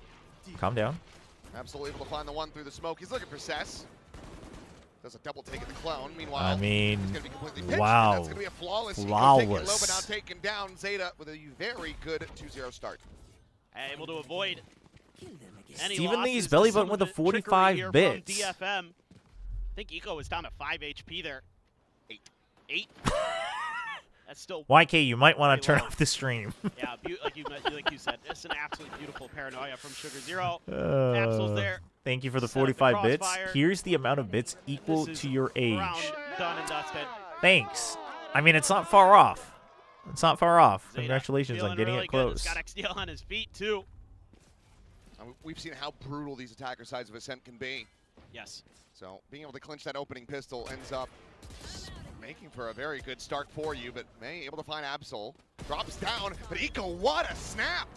Calm down. Absolutely able to find the one through the smoke. He's looking for Cess. Does a double take at the clone. Meanwhile, I mean, he's going to be completely pitched. wow. That's going to be a flawless. Flawless. Low, but now taken down. ZETA with a very good 2-0 start. Able to avoid any Stephen Lee's losses. belly Some button with of a the trickery 45 here bits. From DFM. I think Eco was down to 5 HP there. 8. That's still YK, you might want to turn low. off the stream. Yeah, like you said, it's an absolutely beautiful paranoia from Sugar Zero. Absol's there. Thank you for the Set up the 45 bits. crossfire. Here's the amount of bits equal This is to your age. round done and dusted. Thanks. I mean, it's not far off. It's not far off. ZETA Congratulations on feeling getting really it good. close. He's got XDL on his feet too. We've seen how brutal these attacker sides of Ascent can be. Yes. So being able to clinch that opening pistol ends up making for a very good start for you, but May able to find Absol. Drops down, but Eco, what a snap!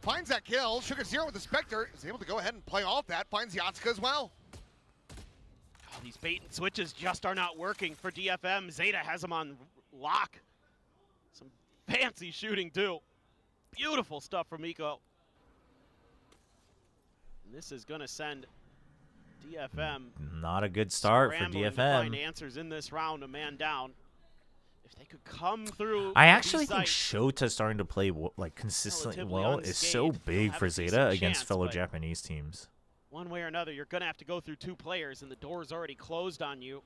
Finds that kill. Sugar Zero with the Spectre is able to go ahead and play off that. Finds Yatsuka as well. Oh, these bait and switches just are not working for DFM. ZETA has them on lock. Some fancy shooting too. Beautiful stuff from Eco. And this is gonna send DFM not a good start for to DFM. find answers in this round, a man down. If they could come through. I actually think Shota starting to play like consistently well is so big for ZETA against fellow Japanese teams. One way or another, you're gonna have to go through 2 players, and the door's already closed on you.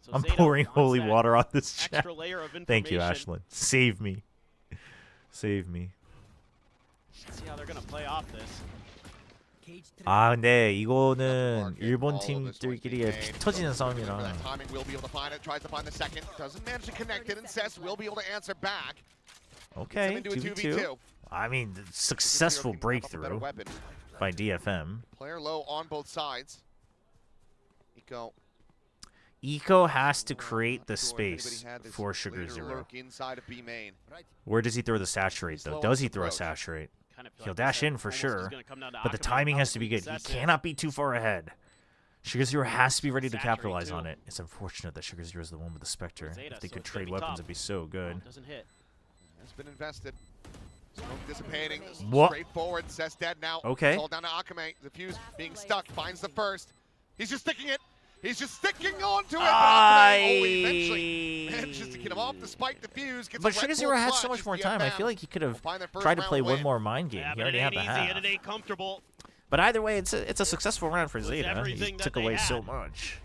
So I'm ZETA pouring wants holy that water on this chat. extra layer of Thank you, information. Ashlyn. Save me. Save me. Let's see how they're gonna play off this. 아 근데 이거는 일본 팀들끼리의 피 터지는 싸움이라. Timing will be able to find it. Tries to find the second. Doesn't manage to connect it. And Cess will be able to answer back. Okay, 2v2. I mean, successful breakthrough by DFM. Player low on both sides. Eco has to create the space for Sugar Zero. Where does he throw the saturate, though? Does he throw a saturate? He'll dash in for sure, but the timing has to be good. He cannot be too far ahead. Sugar Zero has to be ready to capitalize on it. It's unfortunate that Sugar Zero is the one with the Spectre. If they could trade weapons, it'd be so good. Doesn't hit. Has been invested. Smoke dissipating. What? Straightforward. Cess dead now. Okay. It's all down to Akame. The fuse being stuck. Finds the first. He's just sticking it. He's just sticking onto it. But Akame eventually manages to get him off despite the fuse. But Sugar Zero had so much more time. I feel like he could have tried to play one more mind game. Yeah, He already had the half. and it ain't comfortable. But either way, it's a successful round for ZETA. He everything took that they away had. so much.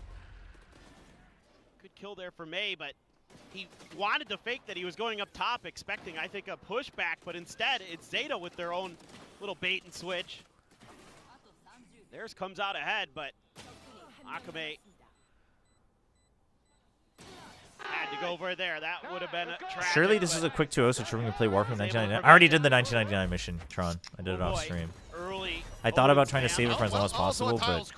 Good kill there for May, but he wanted to fake that he was going up top, expecting, I think, a pushback, but instead, it's ZETA with their own little bait and switch. Theirs comes out ahead, but Akame had to go over there. That would have been tragic. Surely this is a quick 2-0, so Tron can play Warframe 1999. I already did the 1999 mission, Tron. I did it off stream. I thought about trying to save it for as long as possible, but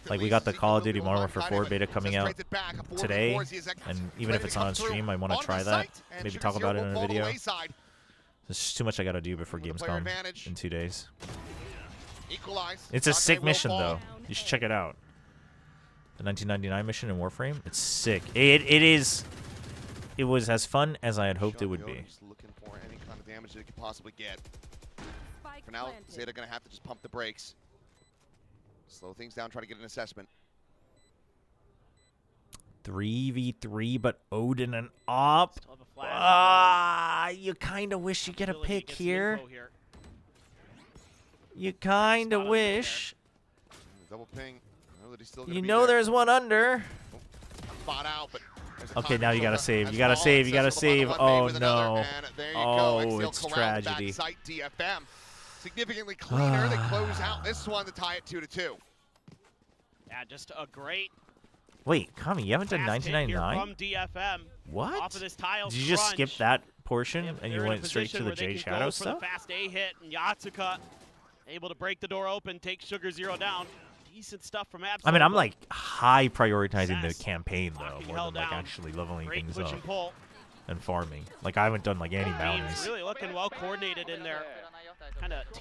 like we got the Call of Duty Modern Warfare 4 beta coming out today, and even if it's not on stream, I want to try that. Maybe talk about it in a video. There's just too much I gotta do before Gamescom in 2 days. It's a sick mission though. You should check it out. The 1999 mission in Warframe. It's sick. It was as fun as I had hoped it would be. Just looking for any kind of damage that it could possibly get. For now, ZETA gonna have to just pump the brakes. Slow things down, try to get an assessment. 3v3, but Odin and Op. You kind of wish you get a pick here. You kind of wish. Double ping. You know there's one under. Spot out, but okay, now you gotta save. You gotta save. You gotta save. Oh no. Oh, it's tragedy. DFM significantly cleaner. They close out this one to tie it 2-2. Yeah, just a great. Wait, Kami, you haven't done 1999? From DFM. What? Off of this tile Did you just skip that portion and you went straight to the J Shadow stuff? The fast A hit, and Yatsuka able to break the door open, take Sugar Zero down. Decent stuff from Absol. I mean, I'm like high prioritizing the campaign though, more than like actually leveling things up and farming. Like I haven't done like any bounties. Really looking well coordinated in there.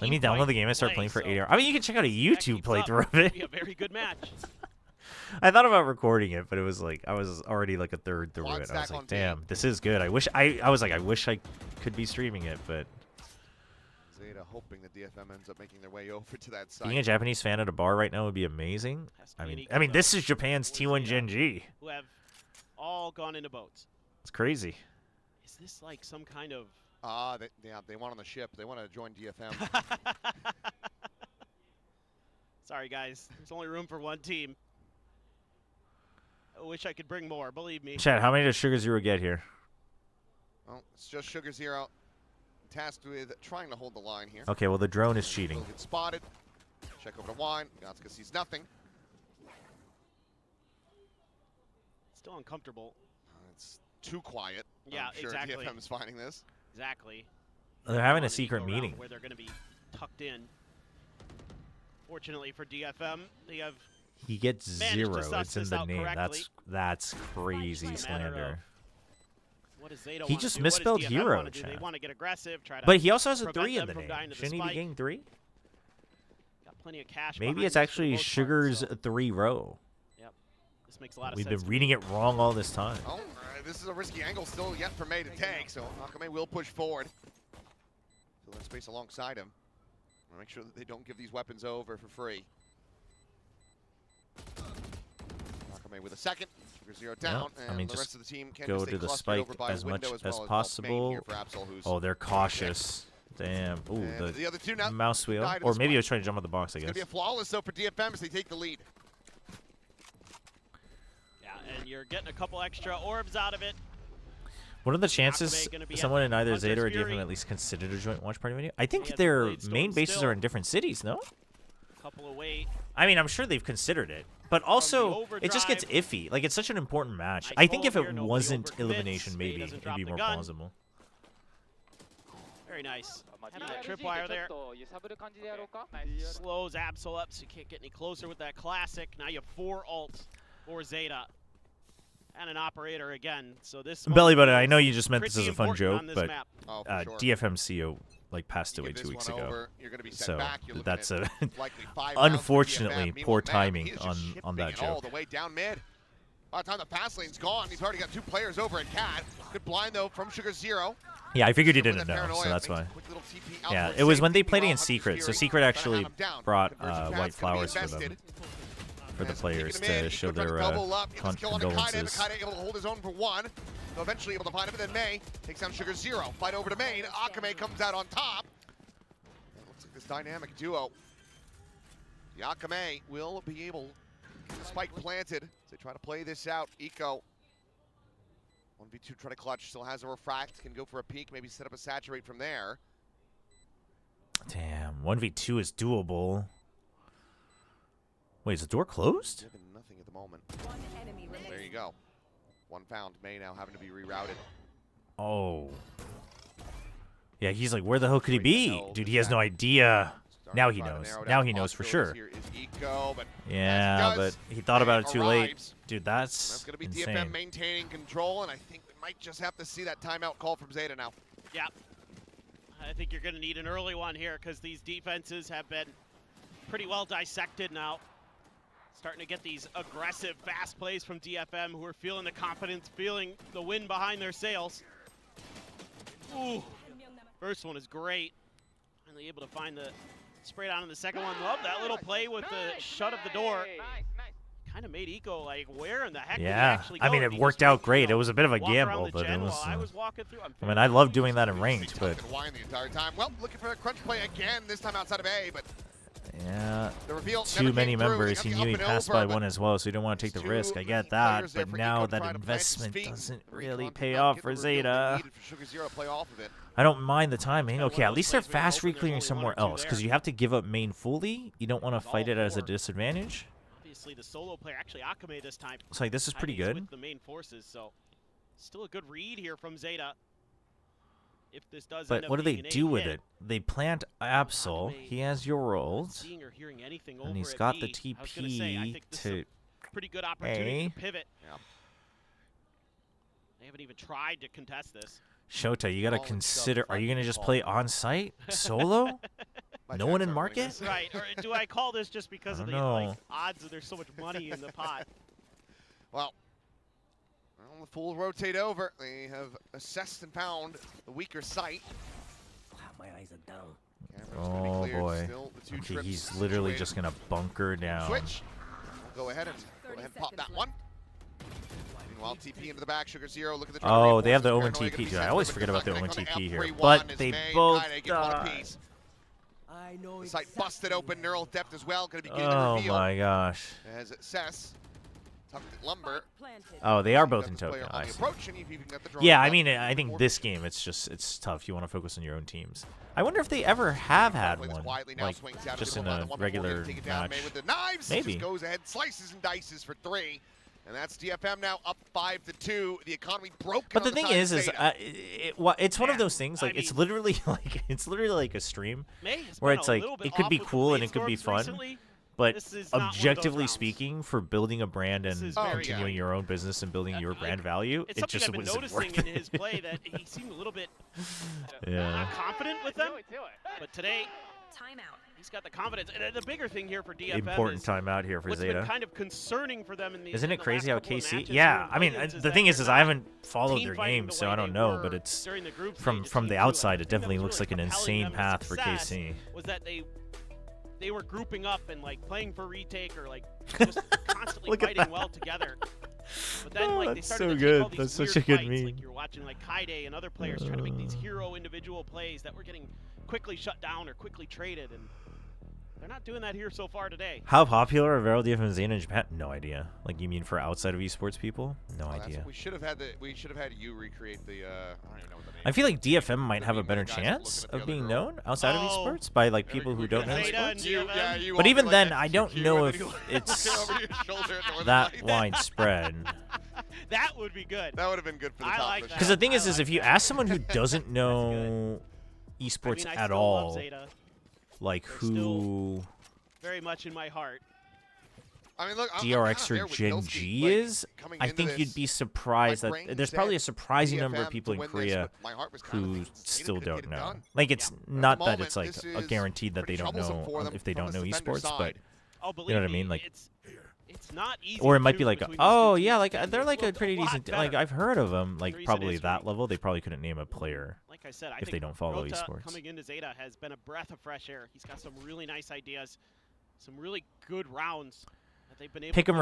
Let me download the game and start playing for 8 hours. I mean, you can check out a YouTube playthrough of it. Be a very good match. I thought about recording it, but it was like I was already like a third through it. I was like, damn, this is good. I wish I was like, I wish I could be streaming it, but. ZETA hoping that DFM ends up making their way over to that side. Being a Japanese fan at a bar right now would be amazing. I mean, this is Japan's T1 Gen G. Who have all gone into boats. It's crazy. Is this like some kind of? They want on the ship. They want to join DFM. Sorry, guys. There's only room for one team. I wish I could bring more. Believe me. Chad, how many does Sugar Zero get here? Well, it's just Sugar Zero tasked with trying to hold the line here. Okay, well the drone is cheating. Get spotted. Check over to Wine. Yatsuka sees nothing. Still uncomfortable. It's too quiet. Yeah, I'm sure exactly. DFM is finding this. Exactly. They're having a secret meeting. Where they're going to be tucked in. Fortunately for DFM, they have He gets managed to 0. suss It's in this the out name. correctly. That's crazy It's a matter slander. of what does Zeta He wanna just do? What does misspelled DFM hero, wanna do? They chat. want to get aggressive, try to But he also has a prevent 3 in them the from name. dying to the Shouldn't he be spike. getting 3? Got plenty of cash. Maybe behind it's this for the actually most part, Sugar's so 3 row. this makes a lot of We've sense. been reading it wrong all this time. Oh, this is a risky angle still yet for May to take, so Akame will push forward. Fill that space alongside him. Make sure that they don't give these weapons over for free. Akame with a second. Sugar 0 down, I and mean, the rest just of the team can go stay to the clustered spike over by as much window as well Main possible. here for Absol, who's Oh, they're cautious. Damn. Ooh, and the other two now mouse wheel. died in Or the maybe he spike. was trying to jump on the box, I It's guess. going to be a flawless, though, for DFM as they take the lead. Yeah, and you're getting a couple extra orbs out of it. What are the chances Akame gonna be someone at in either Hunter's Zeta or Fury. DFM at least considered a joint watch party video? I think had their Blade main Storm bases still. are in different cities, no? Couple away. I mean, I'm sure they've considered it. But also, it just gets overdrive. iffy. Like, it's such an important match. Nice I think if hold it here, nobody wasn't overcommits. elimination, May maybe doesn't it'd drop be the more gun. plausible. Very nice. Having that 2LG tripwire で there. ちょっと揺さぶる感じでやろうか。 Slows Absol up so you can't get any closer with that classic. Now you have 4 ults for Zeta. And an operator again. So this Belly moment button, I know is you just meant this as pretty a fun important joke, on this but map. Oh, for sure. DFM CEO like passed You away give 2 this weeks one ago. over, you're gonna be sent So back. You're looking that's at a likely 5 rounds for unfortunately DFM. poor Meanwhile, timing he is just on that shipping it all joke. the way down mid. By the time the pass lane's gone, he's already got 2 players over at Cat. Good blind though from Sugar 0. Yeah, I figured he With didn't that know, paranoia, so that's makes a why. quick little TP out Yeah, towards it was when they safety. played Meanwhile, in Secret. Hunter's So Fury Secret trying to actually hunt him down. brought Conversion white Cat's gonna be flowers for them, invested. for the As players taking him in, to show Iko trying their to double up, gets kill on Akaide, condolences. Akaide able to hold his own for 1. So eventually able to find him, and then May takes down Sugar 0. Fight over to Main. Akame comes out on top. It looks like this dynamic duo. The Akame will be able to get the spike planted as they try to play this out. Iko 1v2 try to clutch, still has a refract, can go for a peek, maybe set up a saturate from there. Damn, 1v2 is doable. Wait, is the door closed? Nothing at the moment. There you go. 1 found. May now having to be rerouted. Oh. Yeah, he's like, where the hell could he be? Dude, he has no idea. Now he knows. Now he knows for sure. Here is Iko, but Yeah, but he thought about it too late. arrives. Dude, That's that's going to be insane. DFM maintaining control, and I think we might just have to see that timeout call from Zeta now. Yeah. I think you're going to need an early one here because these defenses have been pretty well dissected now. Starting to get these aggressive, fast plays from DFM who are feeling the confidence, feeling the wind behind their sails. Ooh. First one is great. Finally able to find the spray down in the second one. Love that little play with the shut of the door. Kind of made Iko like, where in the heck did he Yeah, actually I go? mean, Did it he worked just, out you great. know, It was a bit of a walk around gamble, the but it gen was. while I was walking through? I mean, I love doing that in ranked, but And wine the entire time. Well, looking for a crunch play again, this time outside of A, but yeah, the reveal too never many came through. members. They He got knew the he up and passed over, by but one as well, so he didn't want to take the too risk. I many get that, players there but for now Iko to that try to plant his investment feet. doesn't Recon really did pay not off get for the reveal that Zeta. needed for Sugar 0 to play off of it. I don't mind the timing. One of Okay, at those least they're plays where you fast hope there's reclearing only somewhere one or two else, because there. you have to give up main fully. You don't want to All fight it as a four. disadvantage. Obviously, the solo player, actually Akame this time. So like, this is pretty Chinese good. with the main forces, so still a good read here from Zeta. If this does end But up what do they being an do with hit, it? They plant Absol. Akame He has your not ult, seeing or hearing anything and over he's at got the B. I was gonna say, I TP think this is to. a pretty good opportunity A. to pivot. Yeah. They haven't even tried to contest this. Shota, you gotta Ball and consider. shove Are you front gonna just ball. play on site solo? My No one checks in aren't market? winning this. Right, or do I call this just because of the don't like, know. odds that there's so much money in the pot? Well, the fools rotate over. They have assessed and found the weaker site. My eyes are down. Camera's gonna be Oh cleared. boy. Still the 2 Okay, trips he's literally situated. just gonna bunker down. Switch. We'll go ahead and pop that one. Meanwhile, TP into the back. Sugar 0. Look at the drop Oh, they have the reinforcements. Omen Paranoia gonna TP. be I sent always through, forget but about the it's Omen not gonna TP connect here. on But F31 they as May and both Kaide get one died. apiece. I know The site busted open. Neural depth as well. Going to be getting Oh the reveal. my gosh. As Cess tucked at Lumber. Oh, they are both Got in this player token. on I the see. approach, and you've even got the draw Yeah, I up. mean, I think this game, it's tough. You want to focus on your own teams. I wonder if they ever have had Plays one, quietly now, like swings out just to in the a one before regular getting taken down. match. May with the knives. Maybe. Just goes ahead, slices and dices for 3. And that's DFM now up 5-2. The economy broke. But the thing is it's one of those things. Like it's literally like a stream where it's like it could be cool and it could be fun. Recently, but objectively speaking, for building a brand and continuing your own business and building your brand value, it just wasn't worth it. It's something I've been noticing in his play that he seemed a little bit not confident with them. But today, he's got the confidence. And the bigger thing here for DFM important timeout here for what's Zeta. been kind of concerning for them in the Isn't it crazy how KC? Yeah, I mean, the thing is I haven't followed their game, so I don't know. But it's from the outside, it definitely looks like an insane path for KC. Was that they were grouping up and like playing for retake or like just constantly fighting well together. But then like they started to take all these That's weird such a good fights. meme. Like you're watching like Kaide and other players trying to make these hero individual plays that were getting quickly shut down or quickly traded, and they're not doing that here so far today. How popular are Vero DFM Zeta in Japan? No idea. Like you mean for outside of esports people? No idea. We should have had you recreate the. I don't even know what the name. I feel like DFM might have a better chance of being known outside of esports by like people who don't know esports. But even then, I don't know if it's that widespread. That would be good. That would have been good for the top. Because the thing is if you ask someone who doesn't know esports at all, like who very much in my heart. I mean, look, DRX or Gen G is, I think you'd be surprised that there's probably a surprising number of people in Korea who still don't know. Like, it's not that it's like a guaranteed that they don't know if they don't know esports, but you know what I mean? Like, it's not easy. or it might be like, oh yeah, like they're like a pretty decent. Like I've heard of them. Like probably that level, they probably couldn't name a player. Like I said, if they don't follow esports. Coming into Zeta has been a breath of fresh air. He's got some really nice ideas, some really good rounds that they've been able. Pick him.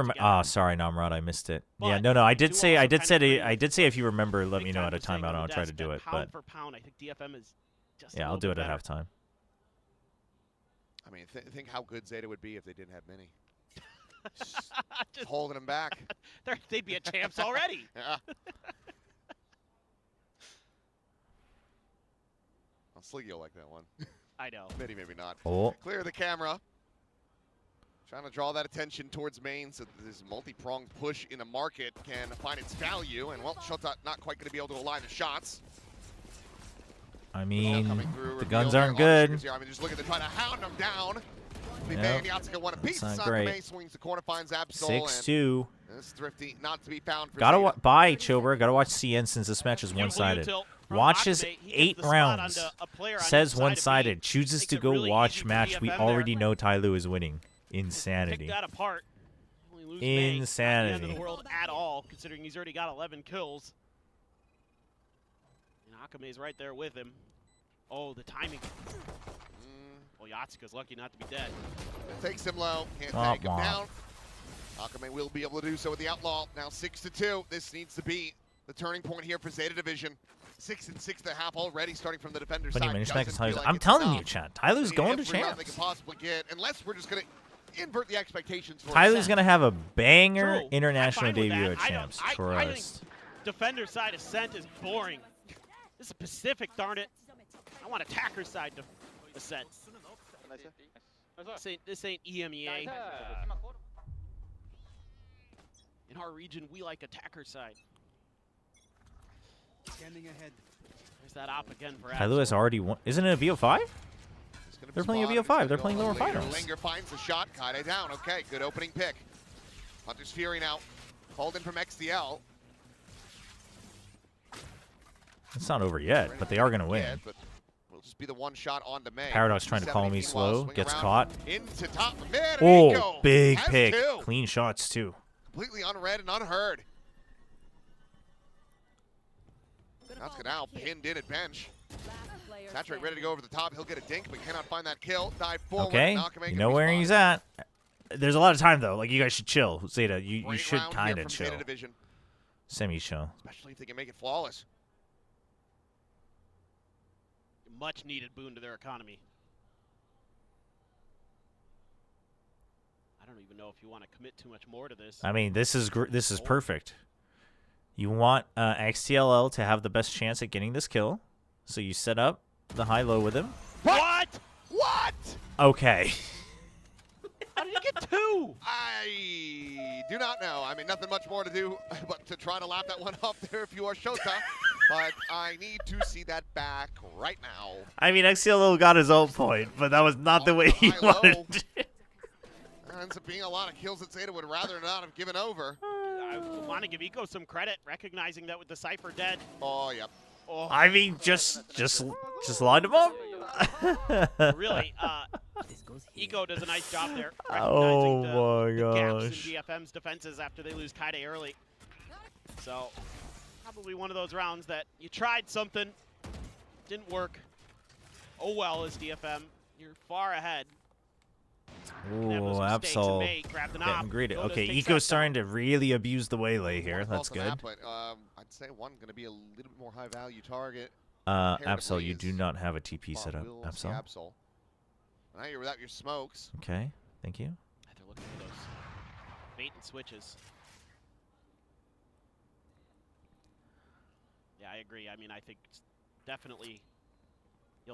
Sorry, Namrod, I missed it. Yeah, no, I did say if you remember, let me know at a timeout, and I'll try to do it. But for pound, I think DFM is just I'll do it at halftime. I mean, think how good Zeta would be if they didn't have Mini. Just holding them back. They'd be a champs already. Yeah. Sliggy will like that one. I know. Maybe not. Oh. Clear the camera. Trying to draw that attention towards main so that this multi-pronged push in the market can find its value. And, well, Shota not quite going to be able to align the shots. I mean, the guns aren't good. I mean, just look at them trying to hound them down. Yep. One apiece. That's not great. Swings the corner, finds Absol. 6-2. This thrifty not to be found for Gotta buy Chobra. Gotta watch CN since this match is one-sided. Watches 8 rounds. Says one-sided. Chooses to go watch match. We already know Ty Lu is winning. Insanity. Pick that apart. Insanity. Not the end of the world at all, considering he's already got 11 kills. And Akame's right there with him. Oh, the timing. Well, Yatsuka's lucky not to be dead. It takes him low. Can't take him down. Akame will be able to do so with the Outlaw. Now 6-2. This needs to be the turning point here for Zeta Division. 6 and 6.5 already, starting from the defender side. I'm telling you, Chad. Ty Lu's going to champs. They can possibly get, unless we're just going to invert the expectations. Ty Lu's going to have a banger international debut at champs. I think defender side Ascent is boring. This is Pacific, darn it. I want attacker side Ascent. This ain't EMEA. In our region, we like attacker side. Standing ahead. There's that op again for Ty Lu has already won. Isn't it a BO5? They're playing a BO5. They're playing lower finals. Linger finds the shot. Kaide down. Okay, good opening pick. Hunter's Fury now. Called in from XDL. It's not over yet, but they are going to win. Yeah, but will just be the one shot on to May. Paradox trying to call me slow. Gets caught. Into top mid. Oh, big pick. Clean shots, too. Completely unread and unheard. Natsuka now pinned in at bench. Saturate ready to go over the top. He'll get a dink, but cannot find that kill. Dive forward. Okay, you know where he's at. There's a lot of time, though. Like, you guys should chill. Zeta, you should kind of chill. Semi-chill. Especially if they can make it flawless. Much needed boon to their economy. I don't even know if you want to commit too much more to this. I mean, this is perfect. You want XTLL to have the best chance at getting this kill, so you set up the high-low with him. What? What? Okay. How did he get 2? do? I do not know. I mean, nothing much more to do but to try to lap that one off there if you are Shota. But I need to see that back right now. I mean, XCLO got his own point, but that was not the way he wanted it. Ends up being a lot of kills that ZETA would rather not have given over. I want to give Eco some credit, recognizing that with the Cypher dead. Oh, yep. Oh. I mean, just line him up. Really, Eco does a nice job there, Oh recognizing the my gaps in DFM's defenses after they lose Kaide early. So, probably one of those rounds that you tried something, didn't work. Oh well, as DFM, you're far ahead. Ooh, Absol getting greeted. Okay, Eco's starting to really abuse the waylay here. That's good. But I'd say one going to be a little bit more high value target. Absol, you do not have a TP set up. Absol. Now you're without your smokes. Okay, thank you. They're looking for those bait and switches. Yeah, I agree. I mean, I think definitely.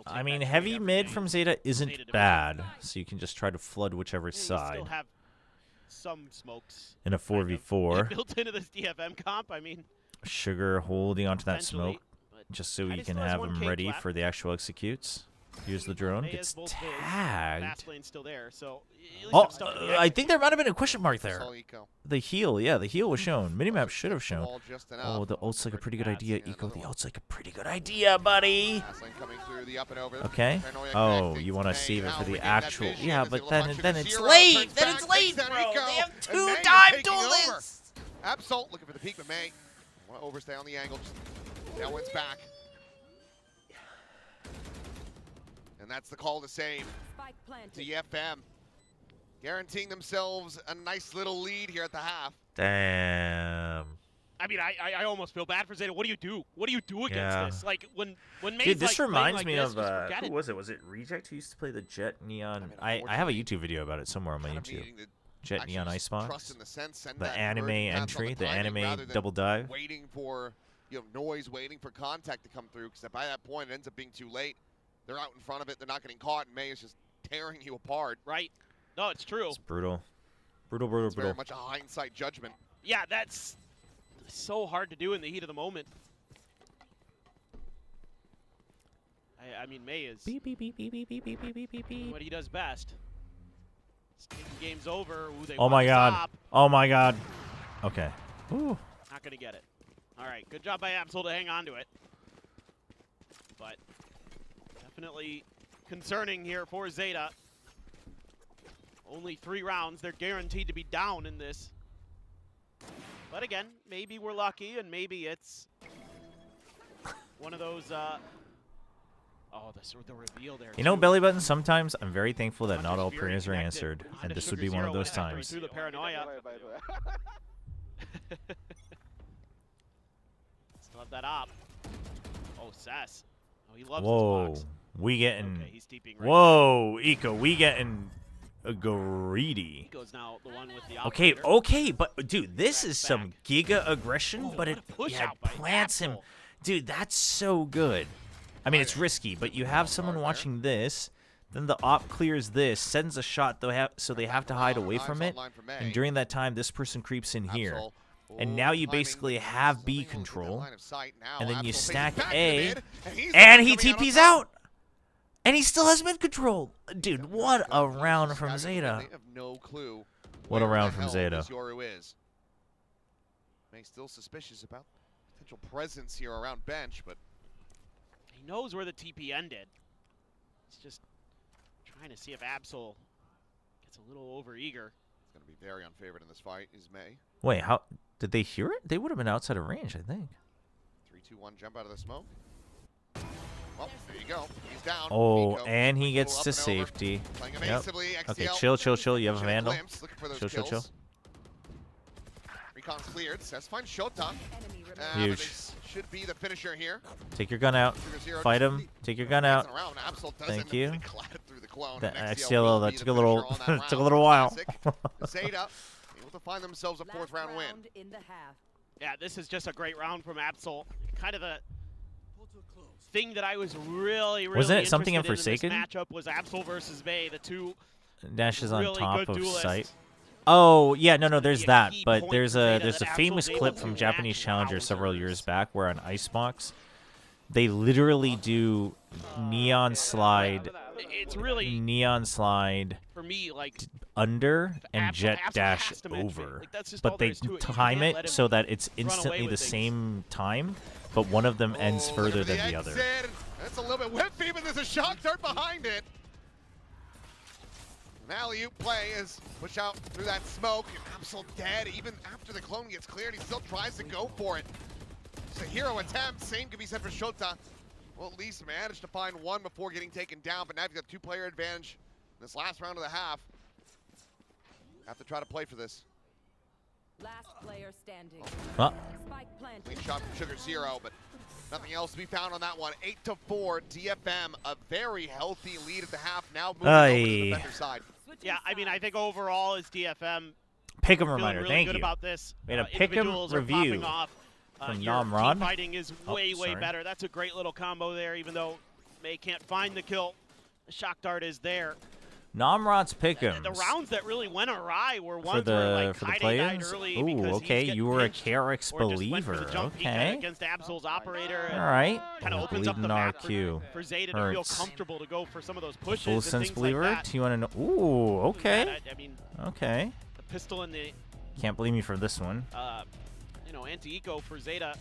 I mean, heavy mid from ZETA isn't bad, so you can just try to flood whichever side. Still have some smokes in a 4v4. Built into this DFM comp. I mean, Sugar holding onto that smoke just so you can have him ready for the actual executes. Here's the drone. Gets tagged. Still there, so oh, I think there might have been a question mark there. The heal, yeah, the heal was shown. Minimap should have shown. Oh, the ult's like a pretty good idea, Eco. The ult's like a pretty good idea, buddy. Okay. Oh, you want to save it for the actual? Yeah, but then it's late. Then it's late, bro. They have 2 dive duelists. Absol looking for the peak, but May want to overstay on the angle. Tailwind's back. And that's the call to save. DFM guaranteeing themselves a nice little lead here at the half. Damn. I mean, I almost feel bad for ZETA. What do you do? What do you do against this? Like when May's dude, this like reminds like me this, of who was it? Was it Reject who used to play the Jet Neon? I have a YouTube video about it somewhere on my YouTube. Jet Neon Icebox. The anime entry, the anime double dive. Waiting for noise, waiting for contact to come through, because by that point it ends up being too late. They're out in front of it. They're not getting caught, and May is just tearing you apart. Right. No, it's true. It's brutal. Brutal. It's very much a hindsight judgment. Yeah, that's so hard to do in the heat of the moment. I mean, May is what he does best. Game's over. Ooh, oh my god. Stop. Oh my god. Okay. Ooh. Not going to get it. All right. Good job by Absol to hang on to it. But definitely concerning here for ZETA. Only 3 rounds. They're guaranteed to be down in this. But again, maybe we're lucky, and maybe it's one of those. Oh, the reveal there. You know, Belly Button, sometimes I'm very thankful that not all prayers are answered, and this would be one of those times. Through the paranoia. Still have that op. Oh, Sass. Oh, he loves this box. We getting. Okay, he's deeping right whoa, now. Eco, we getting greedy. Eco's now the one with the okay, but dude, this is some giga aggression, but it plants him. Dude, that's so good. I mean, it's risky, but you have someone watching this, then the op clears this, sends a shot, so they have to hide away from it, and during that time, this person creeps in here. And now you basically have B control, and then you stack A, and he TP's out! And he still has mid control! Dude, what a round from ZETA. What a round from ZETA. May still suspicious about potential presence here around bench, but he knows where the TP ended. He's just trying to see if Absol gets a little over-eager. It's going to be very unfavored in this fight, is May. Wait, how did they hear it? They would have been outside of range, I think. 3-2-1 jump out of the smoke. Well, there you go. He's down. Oh, Nico, and he gets to safety. Yep. Okay, chill. You have a Vandal. Chill. Recon's cleared. Says find Shota. Huge. Should be the finisher here. Take your gun out. Fight him. Take your gun out. Thank you. The XCLO, that took a little while. ZETA able to find themselves a 4th round win. Yeah, this is just a great round from Absol. Kind of the thing that I was really wasn't it something in Forsaken? This matchup was Absol versus May, the two Dash is on really top good of duelists. site. Oh yeah, no, there's that, key but point there's for a Zeta that famous Absol's able clip to from match Japanese Challenger several wowzers. years back where on Icebox, they literally do neon slide, It's really for me like under and Absol jet dash has to match me. over, Like, that's just all but there they is to it. You time can't let it him so that it's run away instantly with the things. same time, but one of them ends further than the other. That's a little bit whiffy, but there's a shock dart behind it. An alley-oop play is push out through that smoke. Absol dead. Even after the clone gets cleared, he still tries to go for it. It's a hero attempt. Same could be said for Shota. Well, at least managed to find one before getting taken down, but now he's got a 2-player advantage in this last round of the half. Have to try to play for this. Last player standing. Spike planted. Clean shot from Sugar Zero, but nothing else to be found on that one. 8-4, DFM, a very healthy lead at the half. Now moving over to the defender side. Yeah, I mean, I think overall as DFM, Pick'em feeling reminder, really thank good you. about this. We had a Individuals pick'em are review popping off. from Your Namron. team fighting is way sorry. better. That's a great little combo there, even though May can't find the kill. The shock dart is there. Namron's pick'ems. The rounds that really went awry were for ones where like the Kaide died play-ins. early Ooh, because okay, he's you were a getting Carix or just went for believer. the jump peek Okay. against Absol's operator. All right. Kind of Oh, opens up the bleeding map RQ. for Zeta to feel Hurts. comfortable to go for some of those pushes Full and sense things believer. like that. Do you want to know? Ooh, okay. I mean, Okay. the pistol and the Can't blame me for this one. anti-eco for Zeta.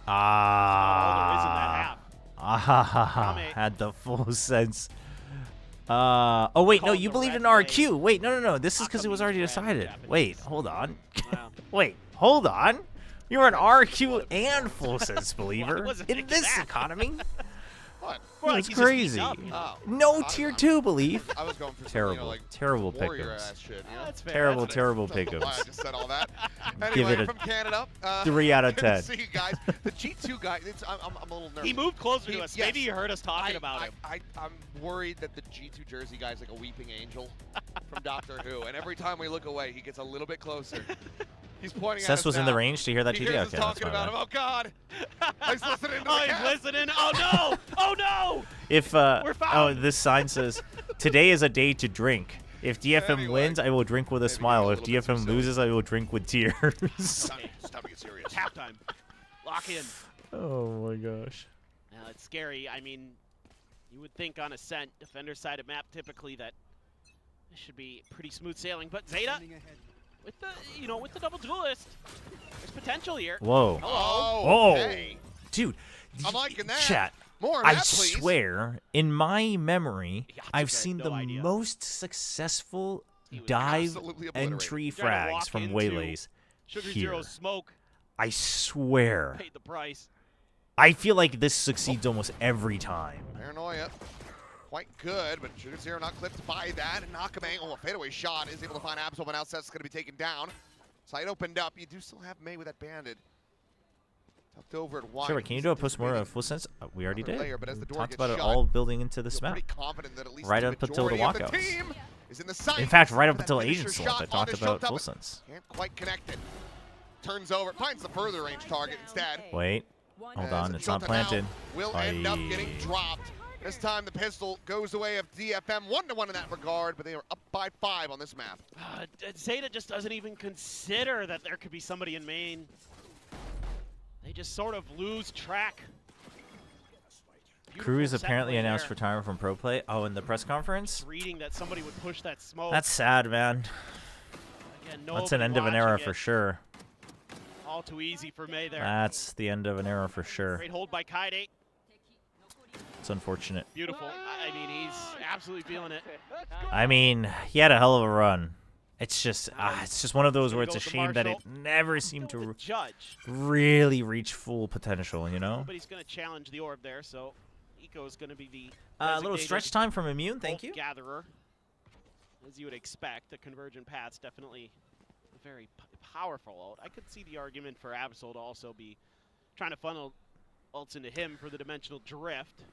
Ah. All there is in that half. Ah, Kame. had the full sense. Oh wait, no, Called you the believed red in RQ. Wait, no. This is because it Akami's was already red decided. Japanese. Wait, hold on. Wow. Wait, hold on. You're an RQ and full sense believer wasn't in thinking this that. economy. What? Well, That's he's just crazy. beaten up. Oh. No tier 2 belief. I was going for some, Terrible, like terrible warrior pick'ems. ass shit, you know? That's fair. Terrible, that's fair. terrible Don't know why I pick'ems. just said all that. Give Anyway, it a from Canada. 3 out of good 10. to see you guys. The G2 guy, I'm a little nervous. He moved closer to us. Yes. Maybe you heard us talking about him. I'm worried that the G2 jersey guy's like a weeping angel from Doctor Who, and every time we look away, he gets a little bit closer. He's pointing at us Sess was in the now. range to hear that He GG. hears Okay, us that's talking my about him. bad. Oh God! He's listening to the Oh, he's cast. listening. Oh no! Oh no! If We're found. this sign says, "Today is a day to drink. If DFM Anyway, wins, I will drink with a maybe smile. a If little bit too DFM loses, I will drink with tears." Stop being serious. Halftime. Lock in. Oh my gosh. Now it's scary. I mean, you would think on Ascent, defender side of map, typically that this should be pretty smooth sailing. But Zeta, with the with the double duelist, there's potential here. Whoa. Oh, Oh. hey. Dude. I'm liking that. Chat. More of I that, please. swear, in my memory, Yatsuka I've had seen no the idea. most successful He was dive absolutely obliterated. entry Trying to frags walk from into Waylays Sugar here. Zero smoke I swear. paid the price. I feel like this succeeds almost every time. Paranoia. Quite good, but Sugar Zero not clipped by that. And Nakame, a fadeaway shot, is able to find Absol, but now Seth's going to be taken down. Side opened up. You do still have May with that bandit. Tucked over at one. Sure, can you do a post more of full sense? We already did. Layer, but as the door Talked gets about it shut, all building into this feel map. pretty confident that at least Right the up until the majority of walkouts. team is in the sight. In fact, right up That until finisher Agent Swap, I shot talked onto about Shota, full but sense. Can't quite connect it. Turns over, finds the further range target instead. Wait, hold As on, it's not Shota planted. now will end up Aye. getting dropped. This time the pistol goes the way of DFM, 1-1 in that regard, but they are up by 5 on this map. Zeta just doesn't even consider that there could be somebody in main. They just sort of lose track. Cruz Beautiful apparently segue announced there. retirement from pro play. Oh, in the press conference? Reading that somebody would push that smoke. That's sad, man. Again, That's an nobody end of an era watching for it. sure. All too easy for May there. That's the end of an era for sure. Great hold by Kaide. It's unfortunate. Beautiful. I mean, he's absolutely feeling it. I mean, he had a hell of a run. It's just one of those where it's a Goes to shame that it Marshall. never seemed The to judge. really reach full potential, you know? Nobody's going to challenge the orb there, so Eco is going to be the A little designated stretch time from Immune, thank bolt you. gatherer. As you would expect, the convergent path's definitely a very powerful ult. I could see the argument for Absol to also be trying to funnel ults into him for the dimensional drift.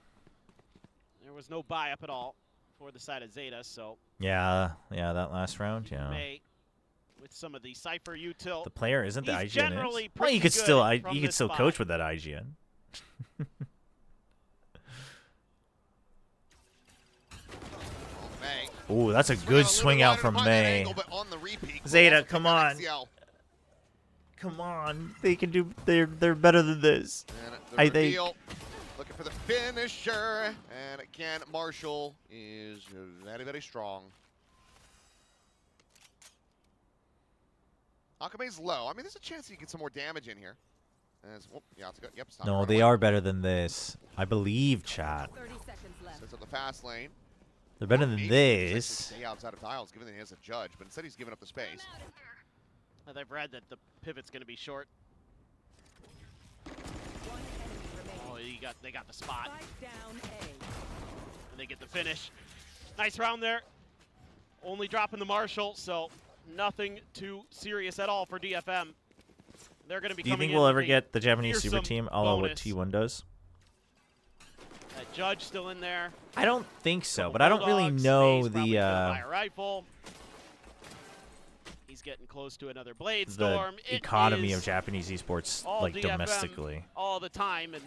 There was no buy up at all for the side of Zeta, so Yeah, that last round, yeah. May with some of the Cypher util. The player isn't the He's IGN generally is. Well, pretty you could good still from you could this still spot. coach with that IGN. May Ooh, that's a good swing out from May. Zeta, come on. Come on. They can do. They're better than this. I think. Looking for the finisher, and again, Marshall is very, very strong. Akame's low. I mean, there's a chance you get some more damage in here. Yeah, it's good. Yep, no, they are better than this. I believe, chat. 30 seconds left. Sits on the fast lane. They're better than this. Stay outside of tiles, given that he has a judge, but instead he's giving up the space. They've read that the pivot's going to be short. Oh, they got the spot. Down A. And they get the finish. Nice round there. Only dropping the Marshall, so nothing too serious at all for DFM. They're going to be. Do you think we'll ever get the Japanese super team, a la what T1 does? That judge still in there. I don't think so, but I don't really know the rifle. He's getting close to another blade storm. The economy of Japanese esports, like DFM domestically. All the time, and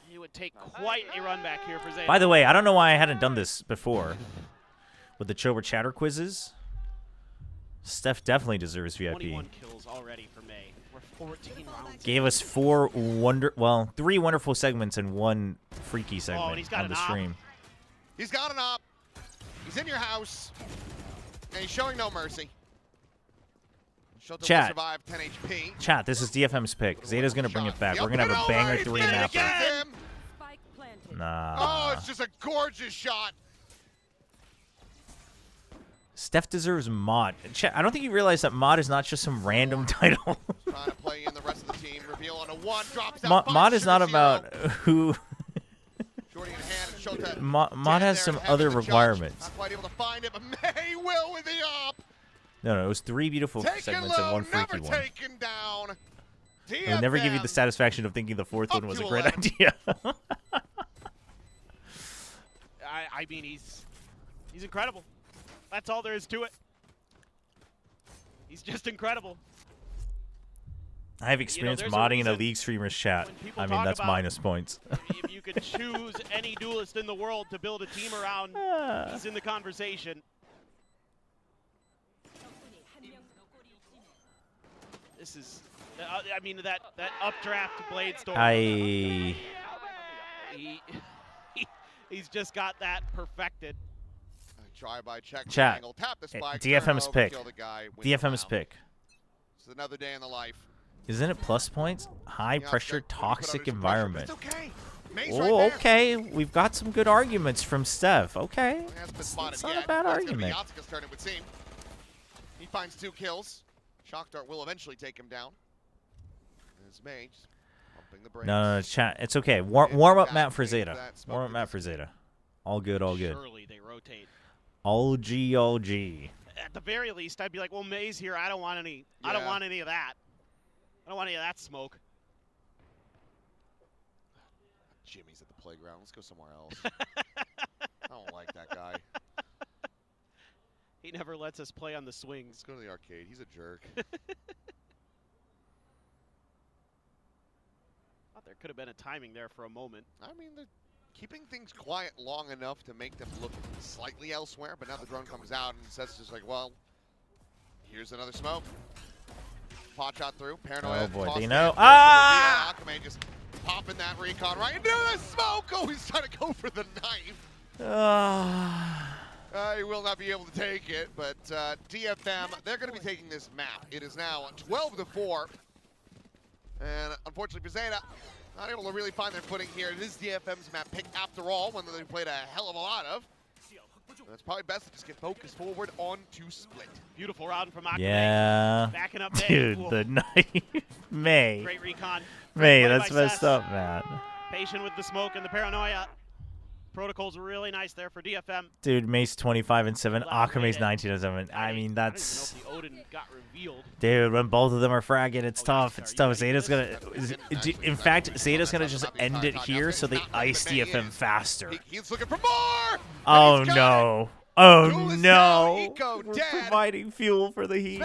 he would take quite a run back here for Zeta. By the way, I don't know why I hadn't done this before with the Chobra chatter quizzes. Steph definitely deserves VIP. 21 kills already for May. We're 14 rounds. Gave us 3 wonderful segments and 1 freaky segment on the stream. He's got an op. He's in your house. And he's showing no mercy. Chat. Survive 10 HP. Chat, this is DFM's pick. Zeta's going to bring it back. We're going to have a banger 3 mapper. Nah. Oh, it's just a gorgeous shot. Steph deserves mod. Chat, I don't think you realize that mod is not just some random title. Trying to play in the rest of the team. Reveal on a 1. Drops out mod is not about who... Mod has some other requirements. Not quite able to find it, but May will with the up. No, it was 3 beautiful segments and 1 freaky one. Down. I would never give you the satisfaction of thinking the 4th one was a great idea. I mean, he's incredible. That's all there is to it. He's just incredible. I have experience modding in a League streamer's chat. I mean, that's minus points. If you could choose any duelist in the world to build a team around, he's in the conversation. This is, I mean, that updraft blade storm. He's just got that perfected. Try by check chat. Angle, tap the spike, DFM's pick. Guy, DFM's pick. It's another day in the life. Isn't it plus points? High pressure, toxic environment. Okay. Oh, okay. We've got some good arguments from Steph. Okay. It's not a bad argument. He finds 2 kills. Shock Dart will eventually take him down. It's May just pumping the brakes. No, chat. It's okay. Warm up map for Zeta. Warm up map for Zeta. All good, all good. Surely they rotate. All G, all G. At the very least, I'd be like, well, May's here. I don't want any. I don't want any of that. I don't want any of that smoke. Jimmy's at the playground. Let's go somewhere else. I don't like that guy. He never lets us play on the swings. Let's go to the arcade. He's a jerk. Thought there could have been a timing there for a moment. I mean, they're keeping things quiet long enough to make them look slightly elsewhere, but now the drone comes out and says just like, well, here's another smoke. Pot shot through. Paranoia. Oh boy, Dino. Ah! Akame just popping that recon right into the smoke. Oh, he's trying to go for the knife. He will not be able to take it, but DFM, they're going to be taking this map. It is now 12-4. And unfortunately for Zeta, not able to really find their footing here. It is DFM's map pick after all, one that they played a hell of a lot of. And it's probably best to just get focused forward on to split. Beautiful round from Akame. Yeah. Backing up May. Dude, Ooh. the knife. May. Great recon. May, Great that's messed up, man. Patient with the smoke and the paranoia. Protocols were really nice there for DFM. Dude, Mace 25-7, Akame's 19-7. I mean, that's... I don't even know if the Odin got revealed. Dude, when both of them are fragging, it's tough. It's tough. Zeta's gonna... In fact, Zeta's gonna just end it here so they ice DFM faster. He's looking for more! Oh, no. Oh, no. We're providing fuel for the heat.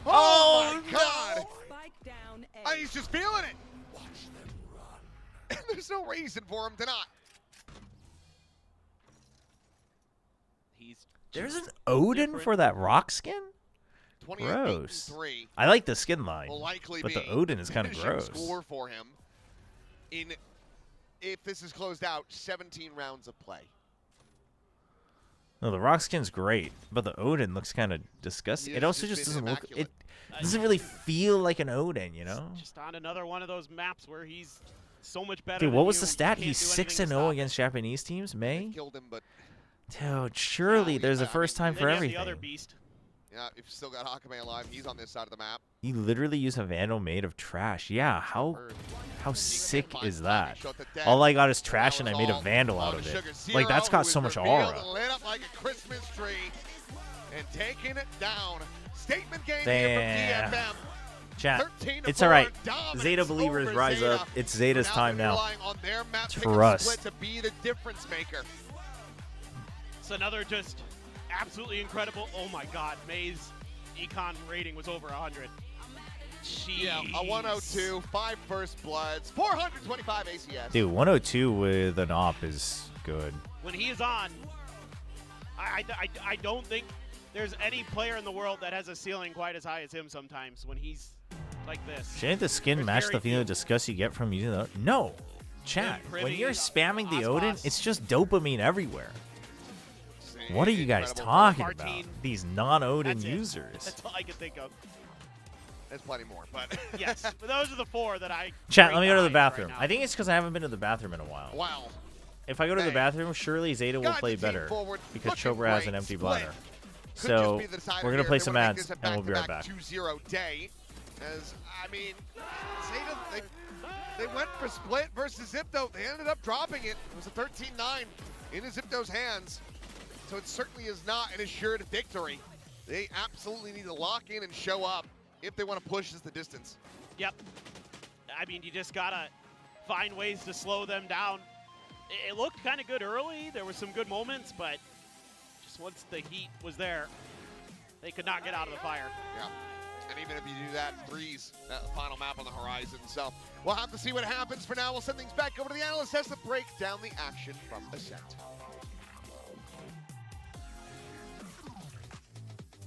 Oh, my God. He's just feeling it. Watch them run. There's no reason for him to not. There's an Odin for that rock skin? 28 Gross. 3 I like the skin line, will likely but be the Odin is kind of finishing gross. score for him in, if this is closed out, 17 rounds of play. No, the rock skin's great, but the Odin looks kind of disgusting. It also just doesn't look. It doesn't really feel like an Odin, you know? Just on another one of those maps where he's so much better. Dude, than what was you, the stat? you He's can't do anything to 6-0 stop against Japanese teams. May. Killed him, but Dude, surely there's a first time it. for Then you have everything. the other beast. yeah, if you still got Akame alive, he's on this side of the map. You literally use a Vandal made of trash. Yeah, how sick is that? All I got is trash and I made a Vandal out of it. Like, that's got so much aura. Lit up like a Christmas tree and taking it down. Statement game Damn. here from DFM. Chat, 13-4 it's all right. dominance Zeta believers over rise Zeta. up. It's Zeta's time now. Relying on their map It's pick for and us. split to be the difference maker. It's another just absolutely incredible. Oh my God, May's econ rating was over 100. Jeez. Yeah, a 102, 5 first bloods, 425 ACS. Dude, 102 with an op is good. When he is on, I don't think there's any player in the world that has a ceiling quite as high as him sometimes when he's like this. Shouldn't the skin There's match very the feeling of few. disgust you get from using the... No. Chat, when Privy, you're spamming the Osmos. Odin, it's just dopamine everywhere. Insane, What are you guys incredible. talking about? Martine. These non-Odin That's it. users. That's all I can think of. There's plenty more, but Yes, but those are the 4 that I. Chat, rate let me go to the highest bathroom. right I think it's because I haven't been to the bathroom in a while. wow. If I go to the Hey. bathroom, surely Zeta will Guide play the team better forward. because Looking Chobra has an great. empty Split. bladder. Could So just be the decider we're gonna here play if they some wanna make ads this a and we'll be right back-to-back back. 2-0 day. As I mean, Zeta, they went for split versus Zipto. They ended up dropping it. It was a 13-9 in Zipto's hands. So it certainly is not an assured victory. They absolutely need to lock in and show up if they want to push this the distance. Yep. I mean, you just gotta find ways to slow them down. It looked kind of good early. There were some good moments, but just once the heat was there, they could not get out of the fire. Yeah. And even if you do that, threes, that final map on the horizon. So we'll have to see what happens. For now, we'll send things back over to the analyst as to break down the action from Ascent.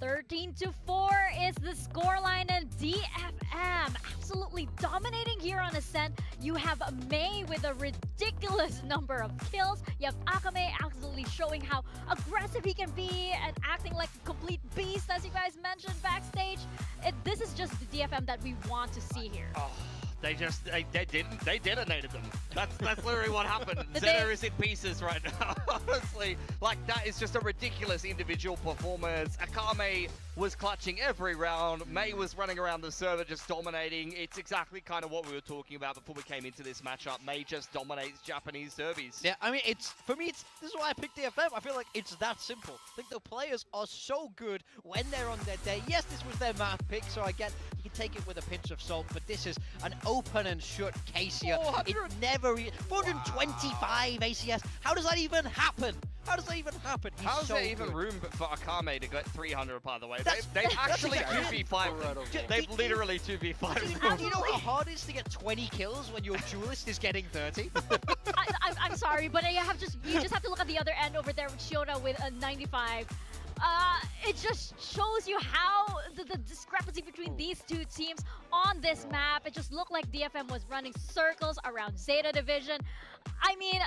13-4 is the scoreline, and DFM absolutely dominating here on Ascent. You have May with a ridiculous number of kills. You have Akame absolutely showing how aggressive he can be and acting like a complete beast, as you guys mentioned backstage. This is just the DFM that we want to see here. Oh, they detonated them. That's literally what happened. They- Zeta is in pieces right now. Honestly, like that is just a ridiculous individual performance. Akame was clutching every round. May was running around the server just dominating. It's exactly kind of what we were talking about before we came into this matchup. May just dominates Japanese derbies. Yeah, I mean, for me, this is why I picked DFM. I feel like it's that simple. I think the players are so good when they're on their day. Yes, this was their map pick, so I get you can take it with a pinch of salt, but this is an open and shut case here. It never 425 ACS. How does that even happen? How does that even happen? He's How's so there even good. room for Akame to get 300, by the way? That's- They've actually that's 2v5 them. They've literally 2v5 them. Do you know how hard it is to get 20 kills when your duelist is getting 30? I'm sorry, but you just have to look at the other end over there with Shiona with a 95. It just shows you how the discrepancy between these two teams on this map. It just looked like DFM was running circles around Zeta Division. I mean,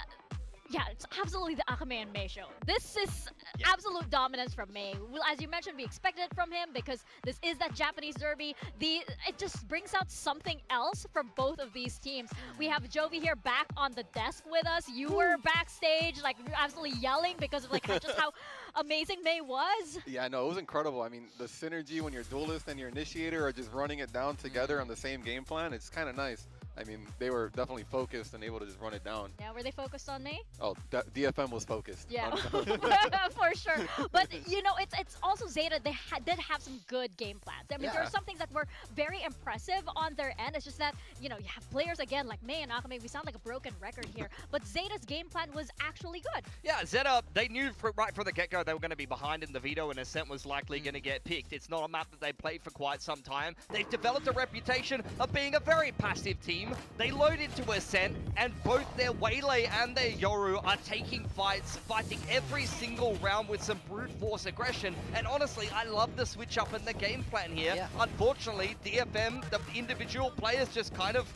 yeah, it's absolutely the Akame and May show. This is absolute dominance from May. Well, as you mentioned, we expected it from him because this is that Japanese derby. It just brings out something else from both of these teams. We have Jovi here back on the desk with us. You were backstage, like absolutely yelling because of like just how amazing May was. Yeah, no, it was incredible. I mean, the synergy when your duelist and your initiator are just running it down together on the same game plan, it's kind of nice. I mean, they were definitely focused and able to just run it down. Yeah, were they focused on May? Oh, DFM was focused. Yeah, for sure. But you know, it's also Zeta. They did have some good game plans. I mean, there are some things that were very impressive on their end. It's just that you know you have players again like May and Akame. We sound like a broken record here, but Zeta's game plan was actually good. Yeah, Zeta, they knew right from the get-go they were going to be behind in the veto, and Ascent was likely going to get picked. It's not a map that they played for quite some time. They've developed a reputation of being a very passive team. team, they load into Ascent, and both their Waylay and their Yoru are taking fights, fighting every single round with some brute force aggression. And honestly, I love the switch up in the game plan here. Yeah. Unfortunately, DFM, the individual players just kind of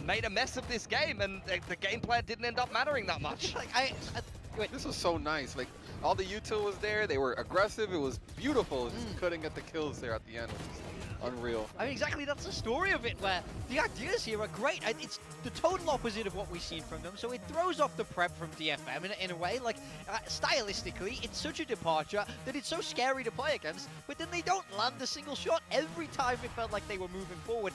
made a mess of this game, and the game plan didn't end up mattering that much. Wait, this was so nice. Like, all the util was there. They were aggressive. It was beautiful. Just couldn't get the kills there at the end, which is unreal. I mean, exactly, that's the story of it, where the ideas here are great. It's the total opposite of what we've seen from them, so it throws off the prep from DFM in a way. Like, stylistically, it's such a departure that it's so scary to play against, but then they don't land a single shot. Every time it felt like they were moving forward.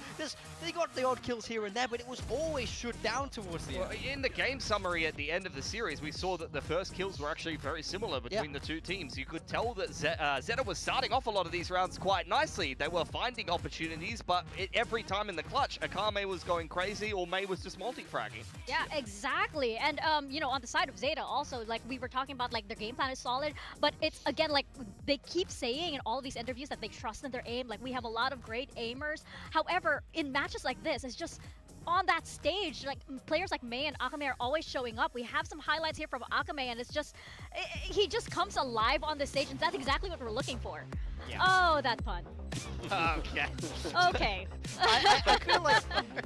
They got the odd kills here and there, but it was always shut down towards the end. In the game summary at the end of the series, we saw that the first kills were actually very similar between the two teams. You could tell that ZETA was starting off a lot of these rounds quite nicely. They were finding opportunities, but every time in the clutch, Akame was going crazy or May was just multi-fragging. Yeah, exactly. And, you know, on the side of ZETA also, like we were talking about, like their game plan is solid, but it's, again, like they keep saying in all these interviews that they trust in their aim. Like, we have a lot of great aimers. However, in matches like this, it's just on that stage, like players like May and Akame are always showing up. We have some highlights here from Akame, and it's just, he just comes alive on the stage, and that's exactly what we're looking for. Yeah. Oh, that pun. Okay. Okay.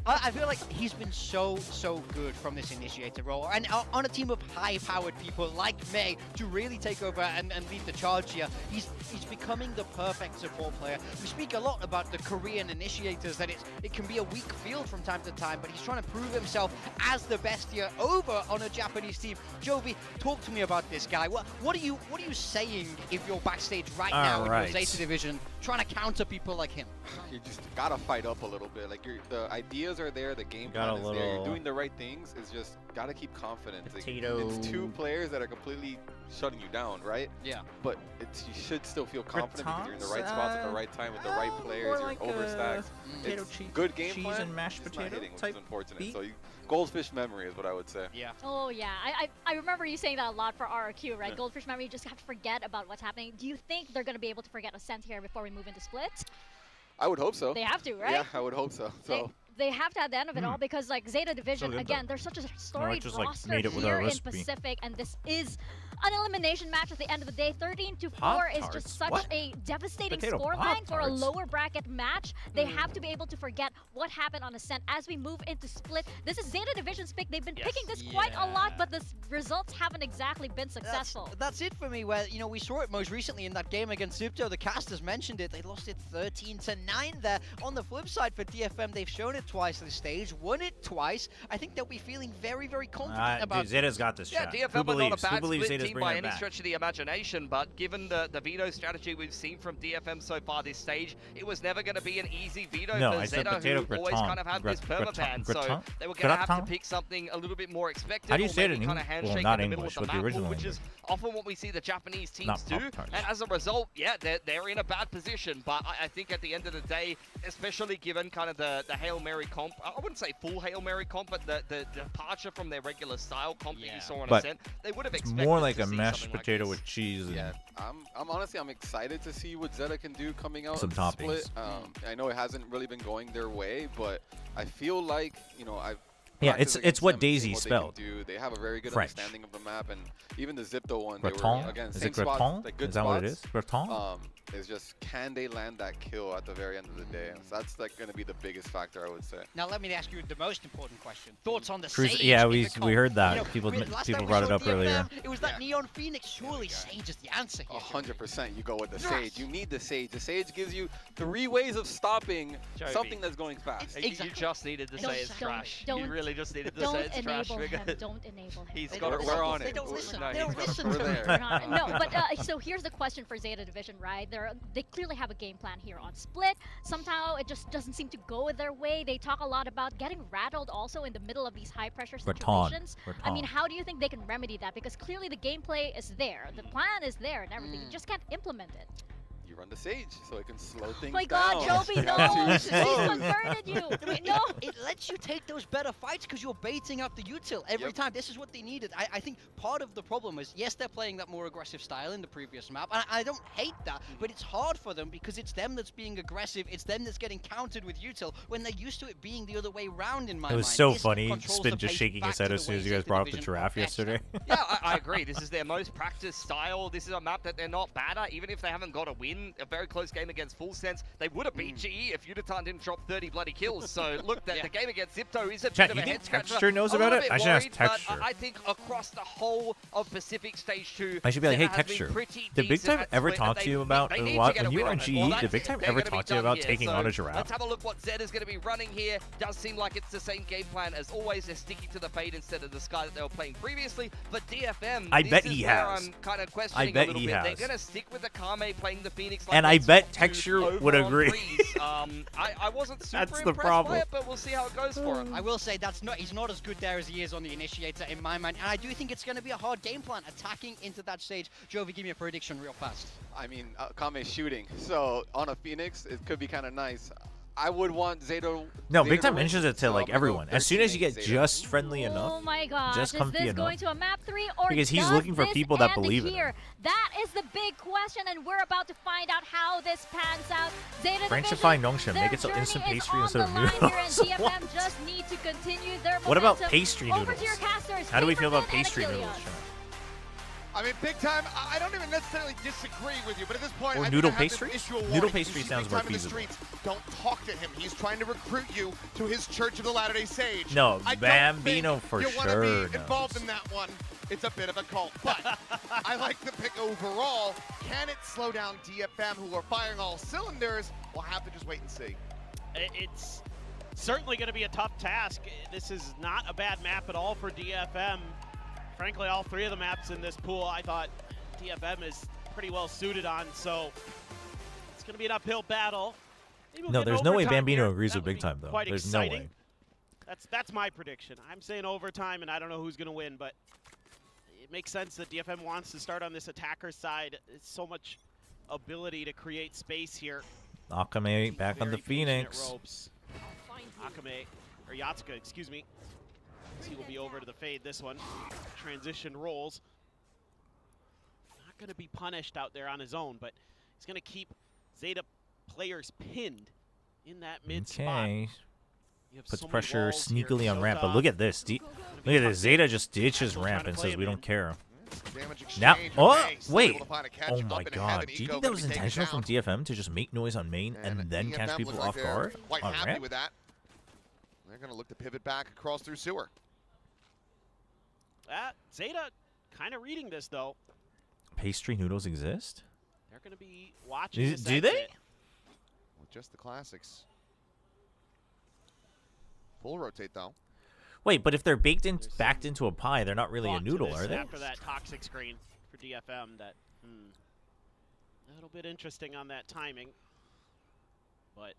I feel like he's been so good from this initiator role, and on a team of high-powered people like May to really take over and lead the charge here. He's becoming the perfect support player. We speak a lot about the Korean initiators, that it can be a weak field from time to time, but he's trying to prove himself as the best here over on a Japanese team. Jovi, talk to me about this guy. What are you saying if you're backstage right now in your ZETA division, trying to counter people like him? You just gotta fight up a little bit. Like, the ideas are there, the game plan is there. You're doing the right things. It's just gotta keep confidence. Like, it's two players that are completely shutting you down, right? Yeah. But you should still feel confident because you're in the right spots at the right time with the right players. You're overstacked. It's good game plan. And mashed potato hitting, which is unfortunate. So goldfish memory is what I would say. Yeah. Oh yeah, I remember you saying that a lot for RRQ, right? Goldfish memory, you just have to forget about what's happening. Do you think they're going to be able to forget Ascent here before we move into Split? I would hope so. They have to, right? Yeah, I would hope so. They have to at the end of it all, because like ZETA division, again, there's such a storied roster here in Pacific, and this is an elimination match at the end of the day. 13-4 is just such a devastating scoreline for a lower bracket match. They have to be able to forget what happened on Ascent as we move into Split. This is ZETA division's pick. They've been picking this quite a lot, but the results haven't exactly been successful. That's it for me, where, you know, we saw it most recently in that game against Zipto. The casters mentioned it. They lost it 13-9 there. On the flip side for DFM, they've shown it twice this stage, won it twice. I think they'll be feeling very, very confident about it. ZETA's got this shot. DFM Who believes? are not a bad split ZETA's team by any stretch of the imagination, but given the veto strategy we've seen from DFM so far this stage, it was never going to be an easy veto for ZETA, who always kind of had this permaban, so they were going to have to pick something a little bit more expected. How do you say it in kind English? of handshake Well, not in the middle English, of but the the map, original which is often what we see the Japanese teams do, and as a result, yeah, they're in a bad position, but I think at the end of the day, especially given kind of the Hail Mary comp, I wouldn't say full Hail Mary comp, but the departure from their regular style comp that you saw on Ascent, they would have expected more like to a see mashed something potato like with cheese. Yeah, I'm honestly excited to see what ZETA can do coming out Some of the toppings. Split. I know it hasn't really been going their way, but I feel like, you know, Yeah, it's what Daisy spelled. They have a very good French. understanding of the map, and even the Zipto one, Gratin? they were, again, Is same it gratin? spots, like good Is that spots. what it is? Gratin? It's just, can they land that kill at the very end of the day? So that's like going to be the biggest factor, I would say. Now let me ask you the most important question. Thoughts on the Cruise, Sage? yeah, in we the comp? heard that. You know, People last people time we brought it saw up DFM, earlier. It was that Neon Phoenix. Surely Sage is the answer here. 100% you go with the Sage. You need the Sage. The Sage gives you 3 ways of stopping something that's going fast. You just needed to say it's trash. You really just needed to say it's trash. Don't enable him. He's got it. We're on it. They don't listen. No, They don't listen. We're there. No, but so here's the question for ZETA division, right? They clearly have a game plan here on Split. Somehow it just doesn't seem to go their way. They talk a lot about getting rattled also in the middle of these high pressure situations. I mean, how do you think they can remedy that? Because clearly the gameplay is there, the plan is there and everything. You just can't implement it. you run the Sage, so it can slow things down. Oh my God, Joby, no! He's converted you! No! It lets you take those better fights because you're baiting out the util every time. This is what they needed. I think part of the problem is, yes, they're playing that more aggressive style in the previous map, and I don't hate that, but it's hard for them because it's them that's being aggressive, it's them that's getting countered with util when they're used to it being the other way around in my mind. It was so This funny, controls Spin the just pace shaking back his head to as the soon as way you guys ZETA brought up the Division giraffe are yesterday. Yeah, I agree. This is their most practiced style. This is a map that they're not bad at, even if they haven't got a win. A very close game against Full Sense. They would have beat GE if Unitard didn't drop 30 bloody kills. So look, the game against Zipto is a bit of a head scratcher. Texture knows about it? I should ask Texture. I think across the whole of Pacific Stage 2, I should be like, hey, Zeta has been Texture, pretty did Big decent Time at ever split, talk and to you about they need to what get a when you win were on on it. GE? Well, Did that's Big it. Time They're ever gonna be talk to you done about here. taking So on a giraffe? let's have a look what Zeta's going to be running here. Does seem like it's the same game plan as always. They're sticking to the Fade instead of the Sky that they were playing previously. But DFM, I this bet is he where has. I'm kind of questioning I bet a little he bit. has. They're going to stick with the Kame playing the Phoenix. Like And they I bet switched to Texture would over on agree. threes. I wasn't super That's the impressed problem. by it, but we'll see how it goes for him. I will say he's not as good there as he is on the Initiator in my mind, and I do think it's going to be a hard game plan attacking into that stage. Jovi, give me a prediction real fast. I mean, Kame's shooting, so on a Phoenix, it could be kind of nice. I would want Zeta. No, Zeta Big Time to win, mentions it to so like I'm gonna go everyone. As soon as you get 13-8 just friendly Oh enough, my gosh, just is comfy this enough. going to a map 3 or Because he's does looking for this people that end believe in here? him. That is the big question, and we're about to find out how this pans out. Zeta Frenchify Division, Nongshan, make it so their instant journey is pastry on instead the of line here, noodles. and DFM just need to continue their What about momentum. pastry Over noodles? to your casters, How do we feel about Favorman and pastry Achilles. noodles? Sean? I mean, Big Time, I don't even necessarily disagree with you, but at this point, Or I noodle think I have pastry? to issue a Noodle warning. pastry You see sounds Big more Time in the feasible. streets, don't talk to him. He's trying to recruit you to his Church of the Latter-day Sage. No, I don't Bambino think for you want to sure be involved in that one. It's a bit of a cult, but I like the pick overall. Can it slow down DFM, who are firing all cylinders? We'll have to just wait and see. It's certainly going to be a tough task. This is not a bad map at all for DFM. Frankly, all three of the maps in this pool, I thought DFM is pretty well suited on, so it's going to be an uphill battle. Maybe we'll No, get there's no way overtime Bambino here. agrees That with would Big be Time, though. quite There's exciting. no way. That's my prediction. I'm saying overtime, and I don't know who's going to win, but it makes sense that DFM wants to start on this attacker side. It's so much ability to create space here. Akame back on the Very patient at Phoenix. ropes. Akame, or Yatsuka, excuse me. He will be over to the Fade this one. Transition rolls. Not going to be punished out there on his own, but he's going to keep Zeta players pinned in that mid spot. Okay. You have Puts so many pressure walls here. sneakily on ramp, but Shota. look at this. Look at this. Zeta just ditches Still ramp trying and to says play we him don't in. care. Damage Now, exchange. oh, Okay, still wait. able to find a catch Oh up my in god. heaven. Do you Eco think that gonna was be taken intentional from down. DFM to just make noise on main and then catch DFM people looks like off they're guard Quite on happy ramp? with that. They're going to look to pivot back across through sewer. Zeta kind of reading this, though. Pastry noodles exist? They're going to be watching this Do they? exit. With just the classics. Full rotate, though. Wait, but if they're backed into a pie, they're not really a Thought to noodle, this are they? After that toxic screen for DFM, that a little bit interesting on that timing, but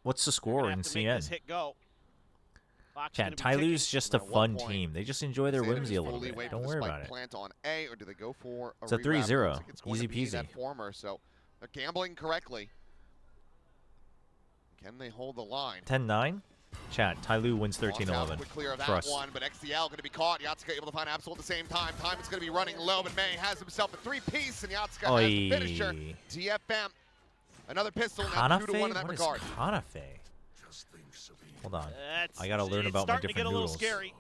What's the they're score gonna in have to make this CN? hit go. Clock's Chat, gonna be Tyloo's ticking. just a At one fun point, team. They just enjoy their Zeta whimsy a just little fully bit. wait for Don't the worry spike about it. plant on A, or do they go for a It's a reroute? 3-0. Looks like it's going Easy to be peasy. that former, so they're gambling correctly. Can they hold the line? 10-9? Chat, Tyloo wins Watch out, 13-11. quick clear of that Trust. one, but XDL going to be caught. Yatsuka able to find Absol at the same time. Time is going to be running low, but May has himself a three-piece, and Yatsuka has the finisher. Oi. DFM, another pistol, now Kanafe? 2-1 in that What is regard. Kanafe? Hold on. That's- I gotta learn it's about my starting to get different a little noodles. scary.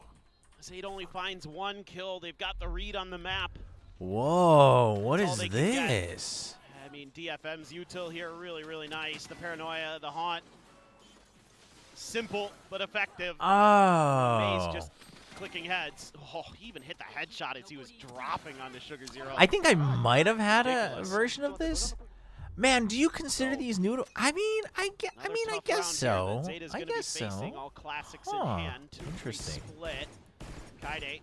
Zeta only finds one kill. They've got the read on the map. Whoa, what That's all is they can get. this? I mean, DFM's util here really, really nice. The paranoia, the haunt. Simple but effective. Oh. Maze just clicking heads. Oh, he even hit the headshot as he was dropping on the Sugar Zero. I think I might have had a Ridiculous. version of this. Man, do you consider these noodles? I mean, I Another guess tough so. round here that Zeta's I gonna guess be facing so. all classics Huh, in hand. interesting. Split. Kaide,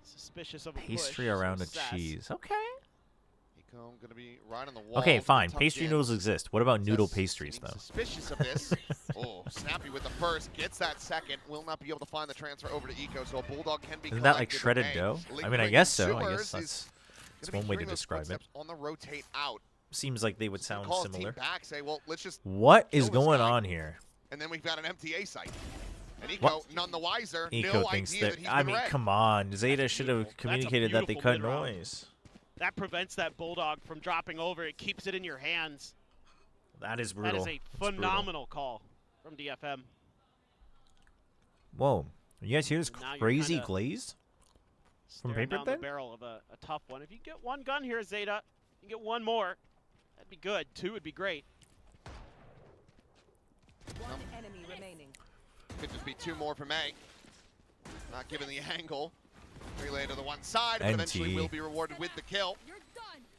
suspicious of a Pastry push, around a success. cheese. Okay. Eco going to be right on the wall. Okay, fine. Tucked Pastry in. noodles exist. What about noodle Says pastries, seeming though? Suspicious of this. Oh, Snappy with the first, gets that second. Will not be able to find the transfer over to Eco, so a Bulldog can be Isn't that like collected, shredded but dough? May I mean, I lingering guess so. I sewers guess is that's gonna be one way to hearing those describe it. footsteps on the rotate out. seems like they would sound Call his similar. team back, say, well, let's just What kill is this going guy. on here? And then we've got an MTA site. And Eco, What? none the wiser. Eco no thinks idea that. he's I been mean, read. come on. Zeta should have That's a communicated that they beautiful cut mid-round. noise. That prevents that Bulldog from dropping over. It keeps it in your hands. That is brutal. That is a That's brutal. phenomenal call from DFM. Whoa. You guys hear this Now you're crazy kinda glaze? From Staring Paper down the Thin? barrel of a tough one. If you get one gun here, Zeta, you get one more. That'd be good. Two would be great. One enemy remaining. Could just be two more for May. Not given the angle. Relay to the one side, but eventually NT. will be rewarded with the kill.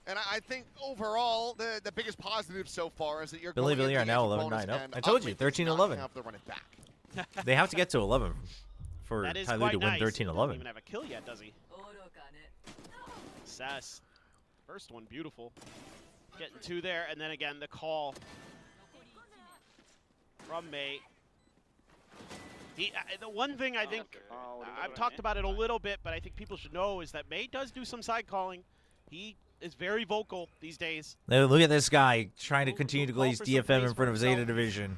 And I think overall, the biggest positive so far is that you're Billy going Villiers into now the 11-9 bonus up. and I told you, Utley does not 13-11. have to run it back. They have to get to 11 for That is Ty Lue quite to win nice. He doesn't 13-11. even have a kill yet, does he? Success. First one, beautiful. Getting two there, and then again, the call from May. The one thing I think, I've talked about it a little bit, but I think people should know is that May does do some side calling. He is very vocal these days. Now, look at this guy trying to He'll- continue to he'll call glaze for some DFM plays in for front of Zeta himself. Division.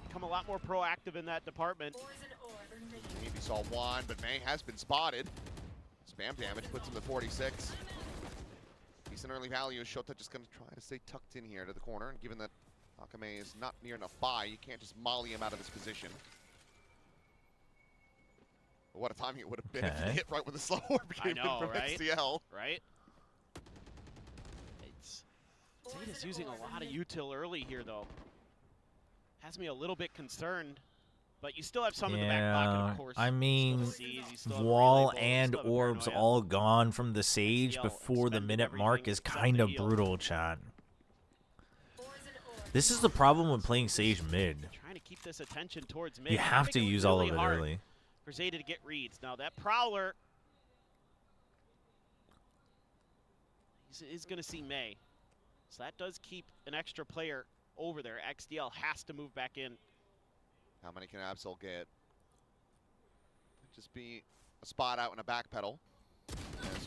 Become a lot more proactive in that department. Maybe saw one, but May has been spotted. Spam damage puts him to 46. Decent early value. Shota just going to try to stay tucked in here to the corner. And given that Akame is not near enough by, you can't just molly him out of this position. But what a timing it would have been if he Okay. hit right when the slow orb came know, in from right? XCL. Right? Zeta's using a lot of util early here, though. Has me a little bit concerned, but you still have some in the back pocket, of course. I mean, Still have C's, you still have a Wall relay bolt, you and still have a Orbs paranoia. all gone from the Sage XCL before the expended minute mark everything is except kind the of heal. brutal, chat. This is the problem with playing Sage mid. Trying to keep this attention towards mid. You have to Making use all really of it hard early. for Zeta to get reads. Now that Prowler is going to see May. So that does keep an extra player over there. XDL has to move back in. How many can Absol get? Just be a spot out and a back pedal.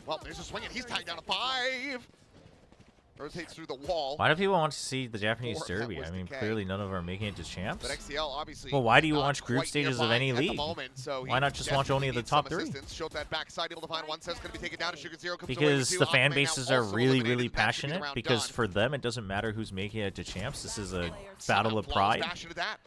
Well, there's a swing and he's tagged down to 5. Rotates through the wall. Why do people want to see the Japanese 4, that Derby? was I mean, decay. clearly none of them are making it to champs. But XCL obviously. Well, why do you not watch group quite stages of nearby any at the league? moment, so Why he not just watch only definitely the needs some top 3? assistance. Showed that backside, able to find one. Says going to be taken down. Sugar Zero comes away Because with the two. fan Akame now bases are also really, eliminated. really That should be the passionate. round Because done. for them, it doesn't matter who's making it to champs. This is a Somehow battle of flawless pride. dash into that.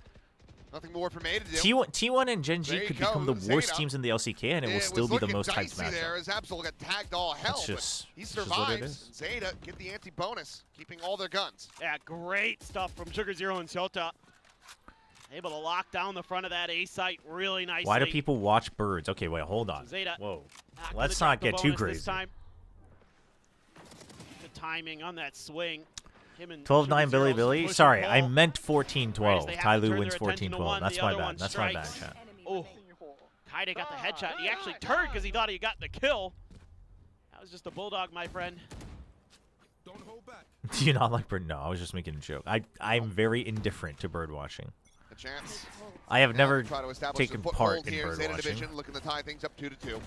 Nothing more for May to do. T1 and Gen G There you could go, become the worst Zeta. teams in the LCK, and it will was still be the looking most hyped dicey there matchup. as Absol got tagged all hell, It's but just- he it's just what it survives. is. And Zeta get the anti-bonus, keeping all their guns. Yeah, great stuff from Sugar Zero and Shota. Able to lock down the front of that A site really nicely. Why do people watch birds? Okay, wait, hold on. Zeta Whoa. not Let's gonna not drop the get too bonus this crazy. time. The timing on that swing. Him and 12-9 Sugar Billy Zero Billy. push Sorry, and I pull. meant Right, 14-12. they have Ty to Lue turn wins their attention to 14-12. one, That's the my other bad. one That's my bad, strikes. chat. Oh, Kaide got the headshot. He actually turned because he thought he got the kill. That was just a bulldog, my friend. Don't hold back. Do you not like bird? No, I was just making a joke. I'm very indifferent to bird watching. A chance. I have Now never to try to establish taken a part foothold in here. bird Zeta watching. Division looking to tie things up 2-2.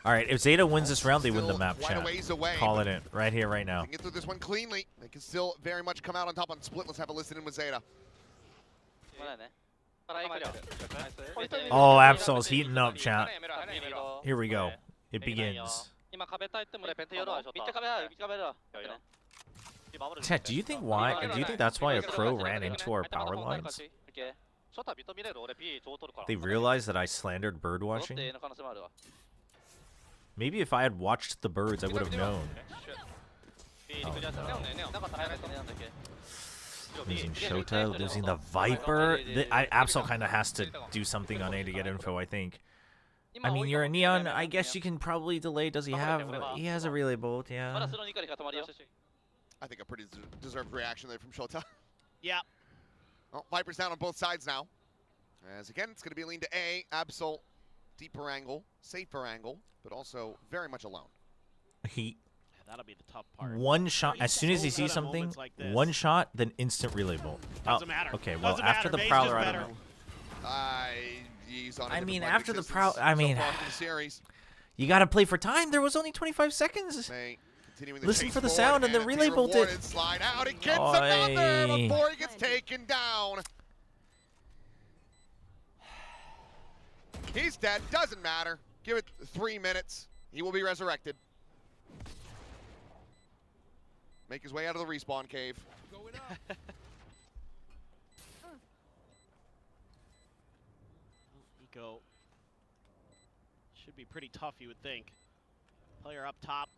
All right, if Zeta wins this round, they win the Still map, quite a chat. ways away, Calling it right here, right now. They can get through this one cleanly. They can still very much come out on top on split. Let's have a listen in with Zeta. Oh, Absol's heating up, chat. Here we go. It begins. Chat, do you think that's why a pro ran into our power lines? They realized that I slandered bird watching? Maybe if I had watched the birds, I would have known. Oh, no. Losing Shota, losing the Viper. Absol kind of has to do something on A to get info, I think. I mean, you're a Neon. I guess you can probably delay. Does he have? He has a relay bolt, yeah. I think a pretty deserved reaction there from Shota. Yeah. Well, Viper's down on both sides now. As again, it's going to be a lean to A. Absol, deeper angle, safer angle, but also very much alone. That'll be the tough part. One shot, as soon as he sees something, one shot, then instant relay bolt. Doesn't matter. Okay, well, Doesn't after matter. the Maze Prowler, is I don't better. know. He's on a I different mean, plane of after the existence I mean, so far through the series. you got to play for time. There was only 25 seconds. May Listen for the sound and the relay bolted. Slide out. He gets another before he gets taken down. He's dead. Doesn't matter. Give it 3 minutes. He will be resurrected. Make his way out of the respawn cave. Going up. Eco should be pretty tough, you would think. Player up top.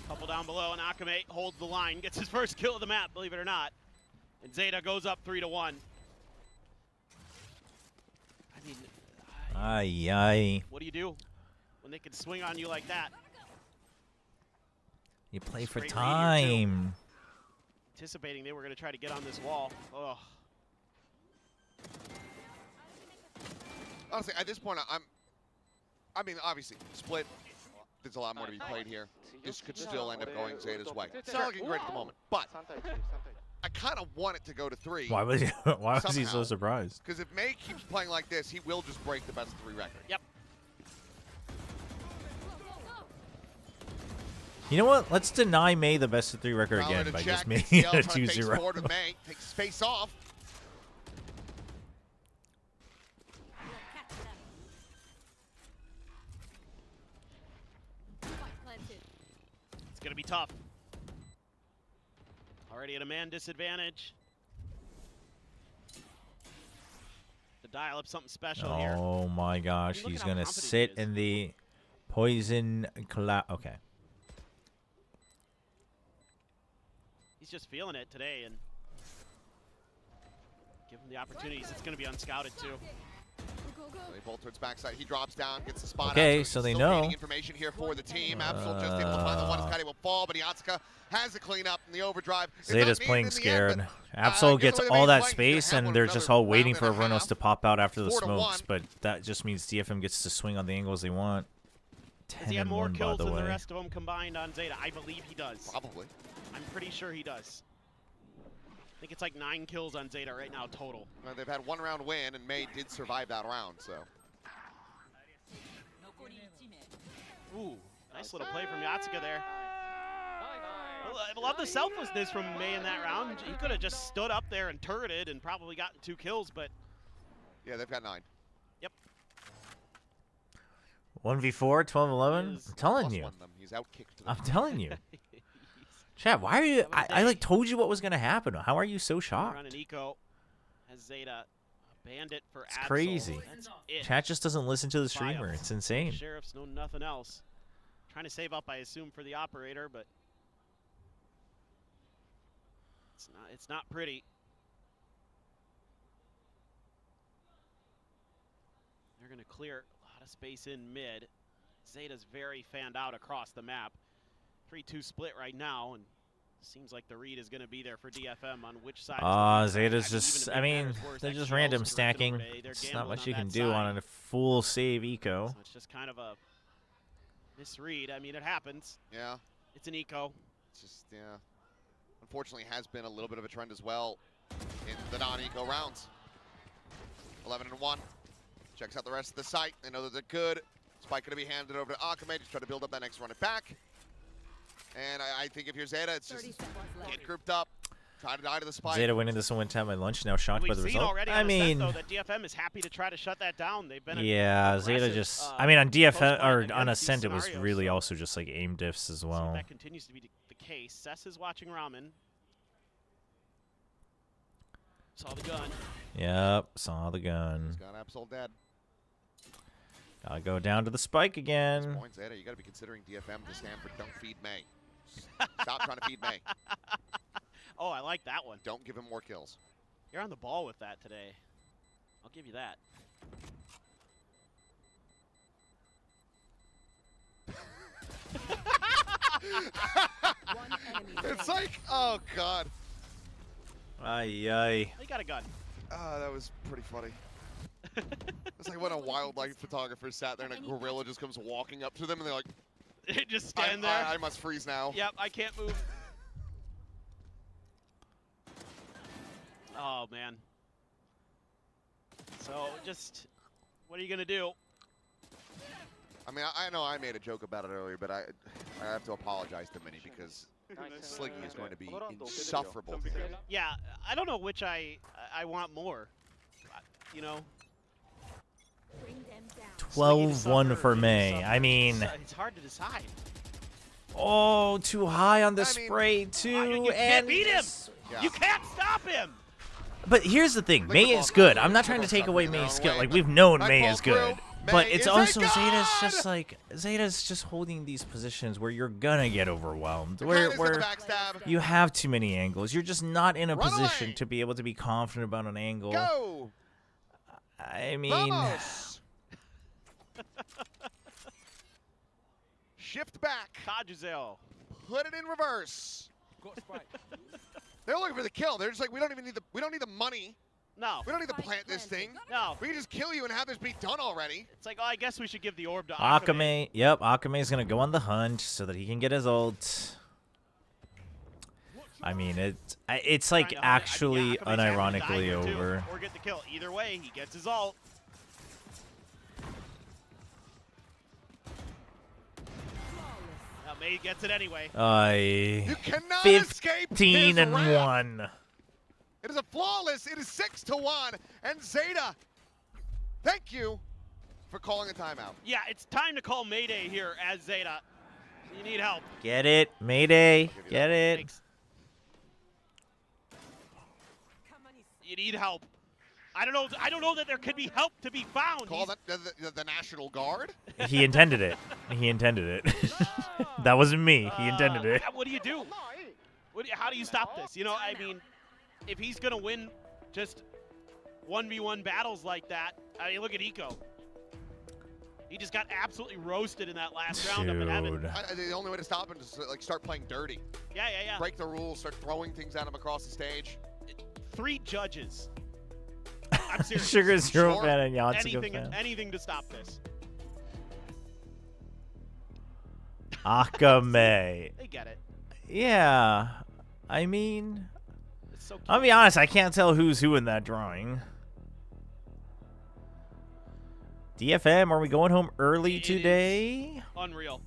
Couple down below, and Akame holds the line, gets his first kill of the map, believe it or not. And ZETA goes up 3-1. I mean, Aye. what do you do when they can swing on you like that? You play for Straight time. Anticipating they were going to try to get on this wall. Ugh. Honestly, at this point, I mean, obviously, split. There's a lot more to be played here. This could still end up going ZETA's way. It's not looking great at the moment, but I kind of want it to go to 3. Why was he so surprised? Because if May keeps playing like this, he will just break the best of 3 record. Yep. You know what? Let's deny May the best of 3 record again by just making it a 2-0. May takes space off. It's going to be tough. Already at a man disadvantage. To dial up something special here. Oh my gosh, Look he's at how going to confident sit he is. in the poison cloud. Okay. He's just feeling it today, and give him the opportunities. It's going to be unscouted too. They bolt towards backside. He drops down, gets the spot. Okay, out, so they still know. gaining information here for the team. Absol just able to find the one. Scotty will fall, but Iatsuka has a cleanup in the overdrive. ZETA's playing scared. Absol gets all that space, and they're just all waiting for everyone else to pop out after the smokes. But that just means DFM gets to swing on the angles they want. Does he have more 10-1, by kills the than the way. rest of them combined on ZETA? I believe he does. Probably. I'm pretty sure he does. I think it's like 9 kills on ZETA right now total. They've had 1 round win, and May did survive that round, so. Ooh, nice little play from Yatsuka there. I love the selflessness from May in that round. He could have just stood up there and turreted and probably gotten 2 kills, but... Yeah, they've got 9. Yep. 1v4, 12-11? I'm telling you. He's outkicked them. I'm telling you. Chat, why are you... I like told you what was going to happen. How are you so shocked? Running Eco has ZETA. Bandit for It's Absol. crazy. That's it. Chat just doesn't listen to the streamer. It's insane. Sheriffs know nothing else. Trying to save up, I assume, for the operator, but it's not pretty. They're going to clear a lot of space in mid. ZETA's very fanned out across the map. 3-2 split right now, and seems like the read is going to be there for DFM on which side. ZETA's just, I mean, they're just random stacking. There's not much you can do on a full save eco. So it's just kind of a misread. I mean, it happens. Yeah. It's an eco. It's just, yeah. Unfortunately, has been a little bit of a trend as well in the non-eco rounds. 11-1. Checks out the rest of the site. They know that they're good. Spike going to be handed over to Akame. Just try to build up that next run it back. And I think if you're ZETA, it's just get grouped up, try to die to the spike. ZETA winning this one time at lunch, now shocked by the result. Already I mean, though, that DFM is happy to try to shut that down. They've been yeah, ZETA just. I mean, on DFM or on Ascent, it was really also just like aim diffs as well. That continues to be the case. Cess is watching Ramen. Saw the gun. Yep, saw the gun. He's got Absol dead. Gotta go down to the spike again. At this point, ZETA, you gotta be considering DFM to stand for don't feed May. Stop trying to feed May. Oh, I like that one. Don't give him more kills. You're on the ball with that today. I'll give you that. It's like, oh god. Aye. They got a gun. That was pretty funny. It's like when a wildlife photographer sat there and a gorilla just comes walking up to them and they're like, just stand there. I must freeze now. Yep, I can't move. Oh, man. So, just, what are you going to do? I mean, I know I made a joke about it earlier, but I have to apologize to Mini because Sliggy is going to be insufferable. Yeah, I don't know which I want more. You know. 12-1 for May. I mean, it's hard to decide. Oh, too high on the spray too, You can't beat him. Yeah. You can't stop him. But here's the thing, May is good. I'm not trying to take away May's skill. Like, we've known May is good. But it's also Zeta's just like, Zeta's just holding these positions where you're gonna get overwhelmed. Where you have too many angles. You're just not in a position to be able to be confident about an angle. Go. I mean... Shift back. Kajuzel. Put it in reverse. They're looking for the kill. They're just like, we don't need the money. No. We don't need to plant this thing. No. We can just kill you and have this be done already. It's like, oh, I guess we should give the orb to Akame. Yep, Akame's gonna go on the hunt so that he can get his ult. I mean, it's like actually unironically over. Or get the kill. Either way, he gets his ult. May gets it anyway. You cannot escape 15 and wrath. 1. It is a flawless. It is 6-1, and Zeta, thank you for calling a timeout. Yeah, it's time to call Mayday here as Zeta. You need help. Get it, Mayday. Get it. Thanks. You need help. I don't know that there could be help to be found. Call the National Guard. He intended it. He intended it. That wasn't me. He intended it. What do you do? How do you stop this? You know, I mean, if he's gonna win just 1v1 battles like that, I mean, look at Eco. He just got absolutely roasted in that last round up in heaven. The only way to stop him is to like start playing dirty. Yeah. Break the rules, start throwing things at him across the stage. 3 judges. I'm serious. Sugar Zero fan and Yatsuko fan. Anything to stop this. Akame. They get it. Yeah. I mean, So I'll be honest, I can't tell who's who in that drawing. DFM, are we going home early today? Unreal.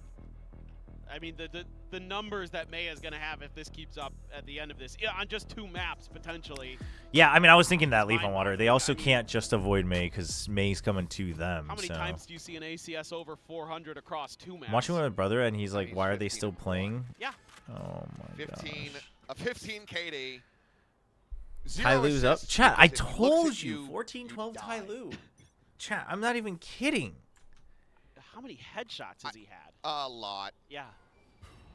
I mean, the numbers that May is going to have if this keeps up at the end of this, on just 2 maps, potentially. Yeah, I mean, I was thinking that Leaf on Water. They also can't just avoid May because May's coming to them. How many times do you see an ACS over 400 across 2 maps? I'm watching with my brother, and he's like, why are they still playing? Yeah. Oh, my gosh. 15 KD. Ty Lu's up. Chat, I told you. 14-12 Ty Lu. Chat, I'm not even kidding. How many headshots has he had? A lot. Yeah.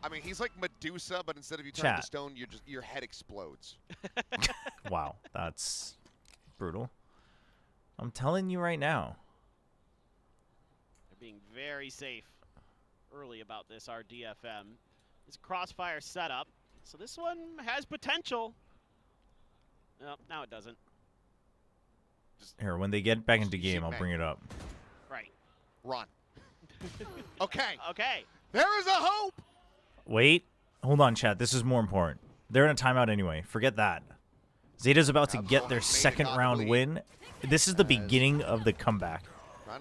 I mean, he's like Medusa, but instead of you turning to stone, your head explodes. Wow, that's brutal. I'm telling you right now. They're being very safe early about this, our DFM. It's crossfire setup, so this one has potential. No, now it doesn't. Here, when they get back into game, I'll bring it up. Right. Run. Okay. Okay. There is a hope. Wait. Hold on, chat. This is more important. They're in a timeout anyway. Forget that. Zeta's about to get their 2nd round win. This is the beginning of the comeback.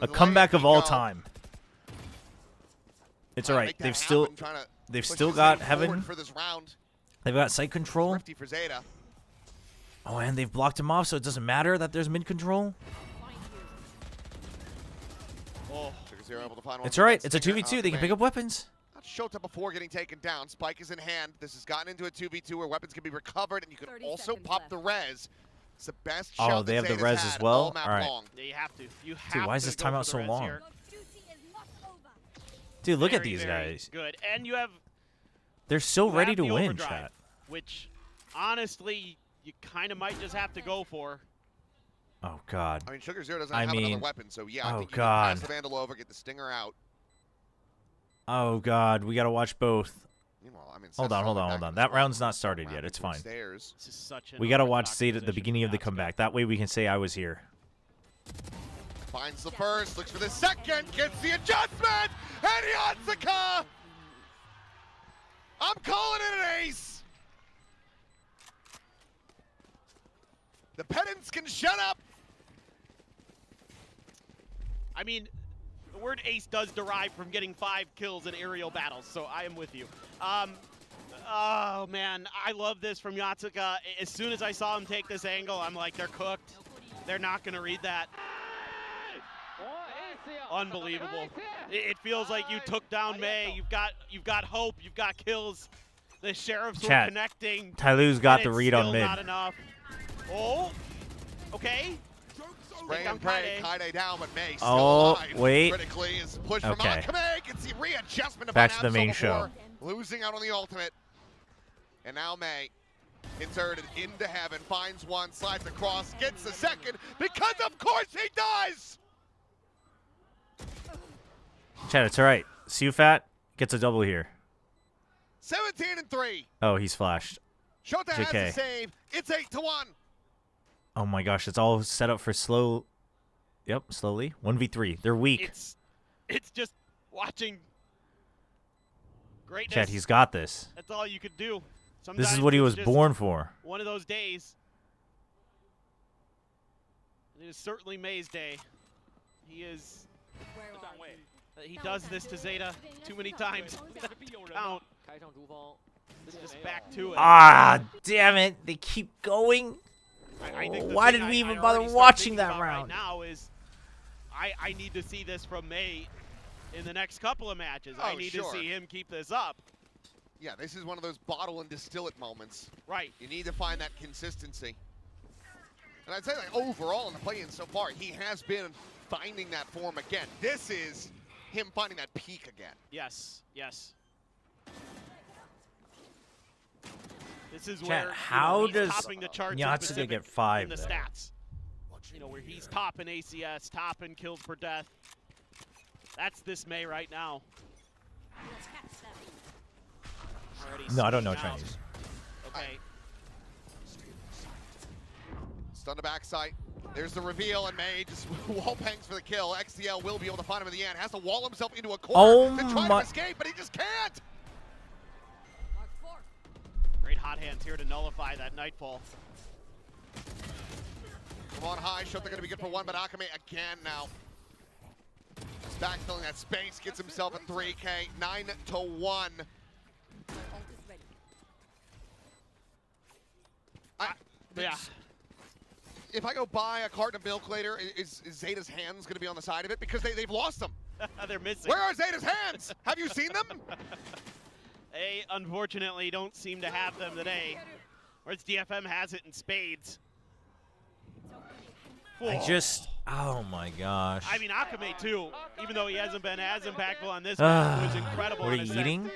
A comeback of all time. It's all right. They've still got Heaven. They've got site control. For Zeta. Oh, and they've blocked him off, so it doesn't matter that there's mid control. Oh. It's all right. It's a 2v2. They can pick up weapons. Not Shota before getting taken down. Spike is in hand. This has gotten into a 2v2 where weapons can be recovered, and you can also pop the res. It's the best shot. Oh, they have the res as well? All right. Yeah, you have to. Dude, why is this timeout so long? Dude, look at these guys. Good. And you have... They're so ready to win, overdrive, chat. Which, honestly, you kind of might just have to go for. Oh, God. I mean, Sugar Zero doesn't have another weapon, so yeah, I think you God. can pass the Vandal over, get the Stinger out. Oh, God. We got to watch both. Meanwhile, I mean, hold on. That round's not started yet. It's fine. We got to watch Zeta at the beginning of the comeback. That way we can say I was here. Finds the first, looks for the second, gets the adjustment, and Yatsuka! I'm calling it an ace! The pedants can shut up! I mean, The word ace does derive from getting 5 kills in aerial battles, so I am with you. Oh man, I love this from Yatsuka. As soon as I saw him take this angle, I'm like, they're cooked. They're not gonna read that. Unbelievable. It feels like you took down May. You've got hope. You've got kills. The sheriffs were connecting. Tyloo's got the read on mid. Not enough. Oh, okay. Spray and pray, Kaide down, but May still alive. Wait. Critically is pushed from Akame. Can see readjustment back to the main show. Losing out on the ultimate. And now May, inserted into heaven, finds one, slides across, gets the second, because of course he does! Chat, it's all right. Siufat gets a double here. 17-3. Oh, he's flashed. Shota has the save. It's 8-1. Oh my gosh, it's all set up for slow. Yep, slowly. 1v3. They're weak. It's just watching greatness. Chat, he's got this. That's all you could do. Sometimes this is what he was born for. One of those days. It is certainly May's day. He is. He does this to ZETA too many times. Count. Just back to it. Ah, damn it! They keep going. Why did we even bother watching that round? Right now is, I need to see this from May in the next couple of matches. I need to see him keep this up. Yeah, this is one of those bottle and distill it moments. Right. You need to find that consistency. And I'd say like overall in the play-in so far, he has been finding that form again. This is him finding that peak again. Yes, yes. This is Chat, where how he's does topping the charts Yatsuka get 5 in the stats. You know, where he's top in ACS, top in kills per death. That's this May right now. No, I don't know Chinese. Okay. Stun to backside. There's the reveal, and May just wall bangs for the kill. XDL will be able to find him in the end. Has to wall himself into a corner to try to escape, but he just can't. Great hot hands here to nullify that Nightfall. Come on high, Shota going to be good for one, but Akame again now. He's backfilling that space, gets himself in 3K, 9-1. Yeah. If I go buy a carton of milk later, is ZETA's hands going to be on the side of it? Because they've lost them. They're missing. Where are ZETA's hands? Have you seen them? They unfortunately don't seem to have them today. Whereas DFM has it in spades. Oh my gosh. I mean, Akame too, even though he hasn't been as impactful on this map, was incredible. What are you eating?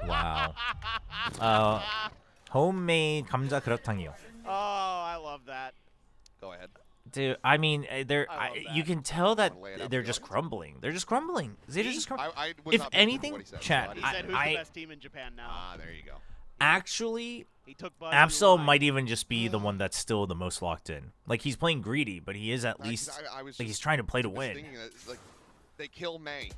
Wow. Homemade 감자 그렇탕이요. Oh, I love that. Go ahead. Dude, I mean, you can tell that they're just crumbling. They're just crumbling. ZETA just crumbling. If anything, chat, he said, who's the best team in Japan now? Ah, there you go. Actually, he took Absol might even just be the one that's still the most locked in. Like, he's playing greedy, but he is at least, like, he's trying to play to win. That, like, they kill May,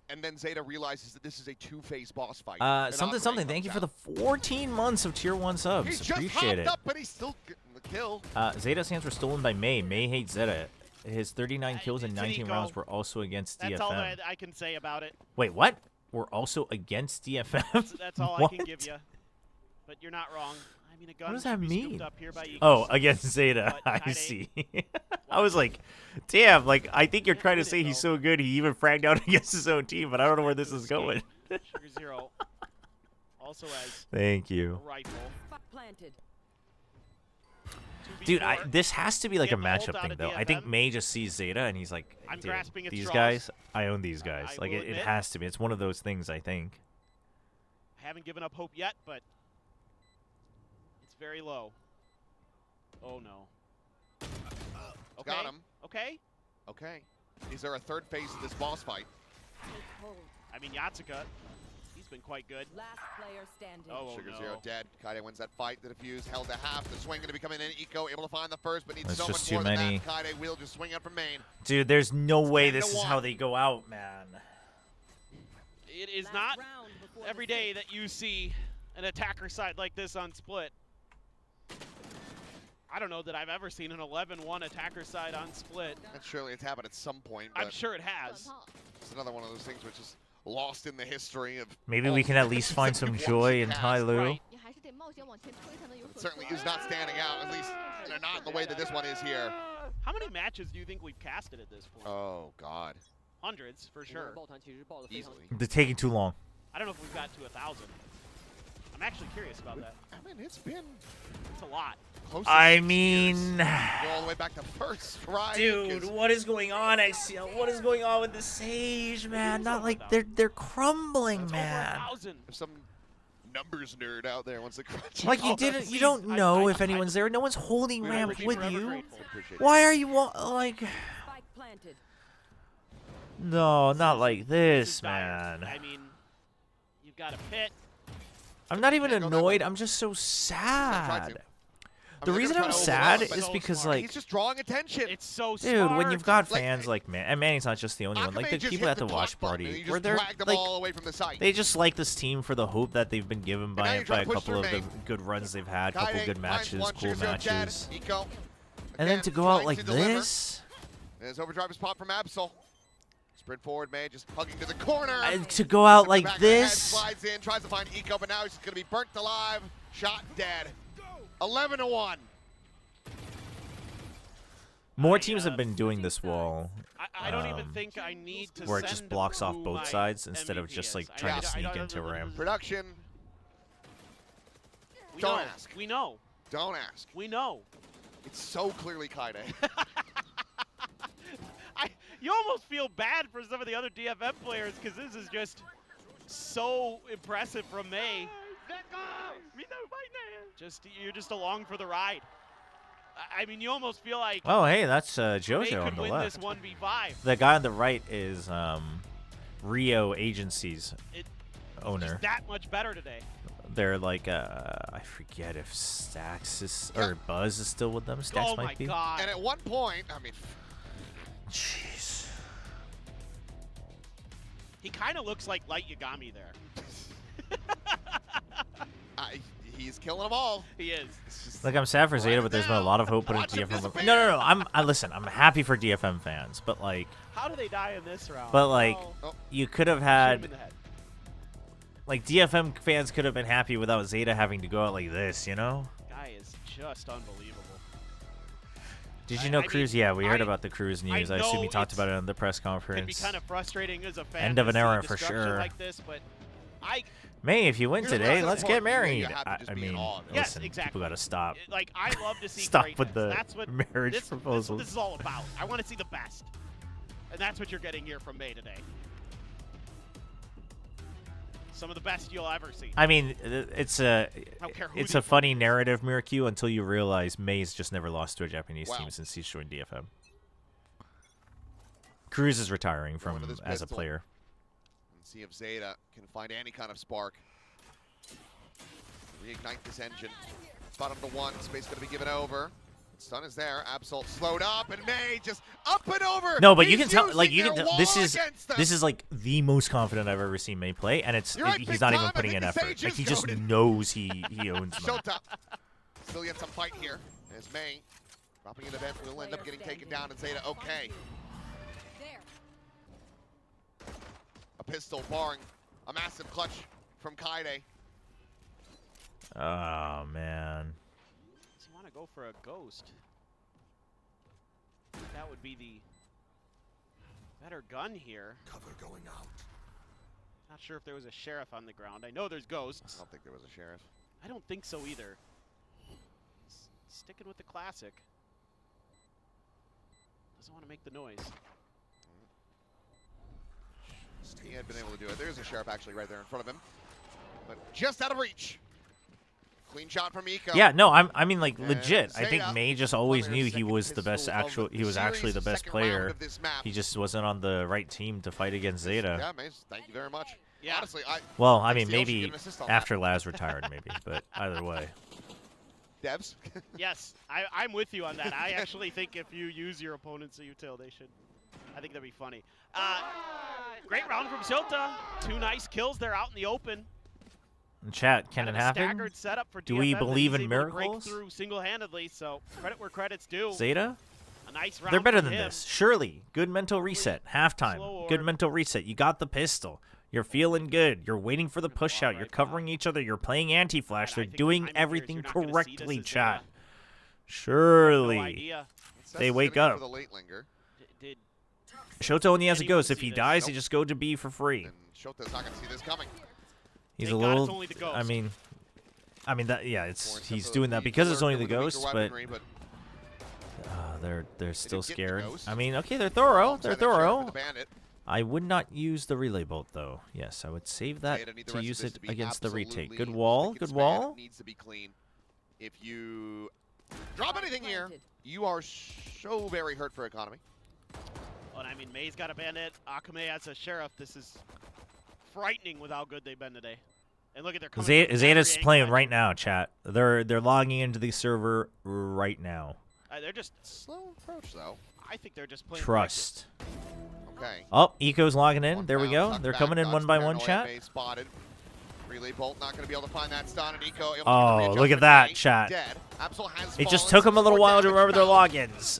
and then ZETA realizes that this is a two-phase boss fight. Something. Thank you for the 14 months of Tier 1 subs. He Appreciate it. Up, but he's still getting the kill. ZETA's hands were stolen by May. May hates ZETA. His 39 kills in 19 rounds were also against DFM. That's all that I can say about it. Wait, what? We're also against DFM? That's all I can give you. But you're not wrong. I mean, a gun what does that mean? Up here by against ZETA. I see. I was like, damn, like, I think you're trying to say he's so good he even fragged out against his own team, but I don't know where this is going. Sugar Zero also has Thank you. a rifle. Planted. Dude, this has to be like a matchup thing, though. I think May just sees ZETA and he's like, dude, these guys, I own these guys. Like, it has to be. It's one of those things, I think. I haven't given up hope yet, but it's very low. Oh, no. Okay. Got him. Okay. Okay. Is there a third phase of this boss fight? I mean, Yatsuka, he's been quite good. Last player standing. Oh, Sugar no. Zero dead. Kaide wins that fight. The defuse held to half. The swing going to be coming in. Eco able to find the first, but needs That's so just much more too than many. that. Kaide will just swing out from main. Dude, there's no way this is how they go out, man. It is not every day that you see an attacker side like this on split. I don't know that I've ever seen an 11-1 attacker side on split. And surely it's happened at some point. But I'm sure it has. It's another one of those things which is lost in the history of. Maybe we can at least find some joy in Tai Lu. Right. It certainly is not standing out, at least not in the way that this one is here. How many matches do you think we've casted at this point? Oh, God. Hundreds, for sure. Easily. They're taking too long. I don't know if we've got to 1,000. I'm actually curious about that. I mean, it's a lot. I mean, go all the way back to first strike. Dude, what is going on, XCL? What is going on with the Sage, man? Not like they're crumbling, man. There's some numbers nerd out there wants to crunch. Like you don't know if anyone's there. No one's holding ramp with you. Why are you like? No, not like this, man. I mean, you've got a pit. I'm not even annoyed. I'm just so sad. The reason I'm sad is because, like, he's just drawing attention. It's so dude, when you've got fans like man, and Manning's not just the only one. Like the people at the watch party, where they're like, they just like this team for the hope that they've been given by a couple of the good runs they've had, couple good matches, cool matches, and then to go out like this. There's overdrive spot from Absol. Sprint forward, May just hugging to the corner. And to go out like this. Slides in, tries to find Eco, but now he's going to be burnt alive, shot dead. 11-1. More teams have been doing this wall. I don't even think I need to where it just blocks off both sides instead of just like trying to sneak into ramp. Production. Don't ask. We know. Don't ask. We know. It's so clearly Kaide. You almost feel bad for some of the other DFM players because this is just so impressive from May. You're just along for the ride. I mean, you almost feel like. Oh, hey, that's Jojo on the win left. This 1v5. The guy on the right is Rio Agency's owner. Just that much better today. They're like I forget if Stax is or Buzz is still with them. Stax might be. Oh my God! And at one point, I mean, jeez. He kind of looks like Light Yagami there. He's killing them all. He is. Like, I'm sad for ZETA, but there's been a lot of hope put into DFM. No. Listen, I'm happy for DFM fans, but like. How do they die in this round? But like, you could have had. Like, DFM fans could have been happy without ZETA having to go out like this, you know? Guy is just unbelievable. Did you know Cruz? Yeah, we heard about the Cruz news. I assume he talked about it on the press conference. It'd be kind of frustrating as a fan. End of an era for destruction sure. Like this, but May, if you win today, let's get married. I mean, yes, listen, exactly. people gotta stop. Like, I love to see stop greatness. with the that's what marriage proposals. This is all about. I want to see the best, and that's what you're getting here from May today. Some of the best you'll ever see. I mean, it's a funny narrative, Miracle, until you realize May's just never lost to a Japanese team since he's joined DFM. Cruz is retiring from as a player. And see if ZETA can find any kind of spark. Reignite this engine. Bottom to one. Space going to be given over. Stun is there. Absol slowed up, and May just up and over. No, but you can tell, like, this is like the most confident I've ever seen May play, and he's not even putting in effort. Like, he just knows he owns them. Shota still get some fight here. As May dropping into vent will end up getting taken down, and ZETA okay. A pistol barring a massive clutch from Kaide. Oh man. Does he want to go for a ghost? That would be the better gun here. Cover going out. Not sure if there was a sheriff on the ground. I know there's ghosts. I don't think there was a sheriff. I don't think so either. Sticking with the classic. Doesn't want to make the noise. He had been able to do it. There's a sheriff actually right there in front of him, but just out of reach. Clean shot from Eco. Yeah, no, I mean, like, legit. I think May just always knew he was the best he was actually the best player. He just wasn't on the right team to fight against ZETA. Yeah, Maze, thank you very much. Yeah. Honestly, well, I mean, maybe after Laz retired, maybe, but either way. Devs? Yes, I'm with you on that. I actually think if you use your opponent's util, they should. I think that'd be funny. Great round from ZETA. 2 nice kills there out in the open. Chat, can it happen? Staggered setup for Do DFM we that believe he's in able to break miracles? through single-handedly, so credit where credit's due. ZETA? A nice round They're better from than him. this. Surely. Good mental reset. Halftime. Good mental reset. You got the pistol. You're feeling good. You're waiting for the push out. You're covering each other. You're playing anti-flash. They're doing everything correctly, chat. Surely. They wake up. Shota only has a ghost. If he dies, he just go to B for free. Shota's not going to see this coming. He's a little. I mean that. Yeah, he's doing that because it's only the ghost, but they're still scared. I mean, okay, they're thorough. They're thorough. I would not use the relay bolt though. Yes, I would save that to use it against the retake. Good wall. Good wall. Needs to be clean. If you drop anything here, you are so very hurt for economy. Oh, and I mean, May's got a bandit. Akame has a sheriff. This is frightening with how good they've been today. And look at their ZETA's playing right now, chat. They're logging into the server right now. They're just slow approach though. I think they're just playing. Trust. Okay. Oh, Eco's logging in. There we go. They're coming in one by one, chat. Spotted. Relay bolt not going to be able to find that stun, and Eco. Oh, look at that, chat. It just took them a little while to remember their logins.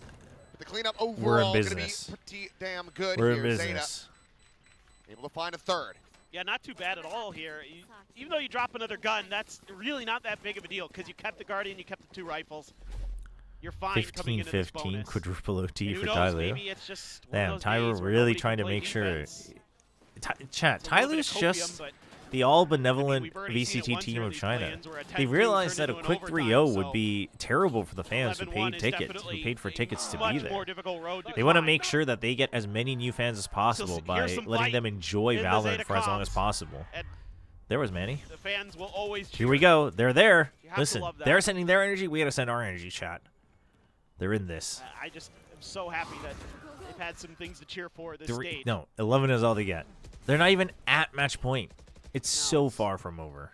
The cleanup overall We're in business. Pretty damn good. We're here. in business. ZETA able to find a third. Yeah, not too bad at all here. Even though you drop another gun, that's really not that big of a deal because you kept the Guardian, you kept the 2 rifles. You're fine coming into this bonus. 15-15 quadruple OT and for knows, Tyloo. Damn, Tyloo really trying to make sure. Chat, Tyloo's just the all-benevolent VCT team of China. They realized that a quick 3-0 would be terrible for the fans who paid tickets, who paid for tickets to be there. They want to make sure that they get as many new fans as possible by letting them enjoy Valorant for as long as possible. There was Manny. The fans will always cheer. Here we go. They're there. Listen, they're sending their energy. We got to send our energy, chat. They're in this. I just am so happy that they've had some things to cheer for at this stage. No, 11 is all they get. They're not even at match point. It's so far from over.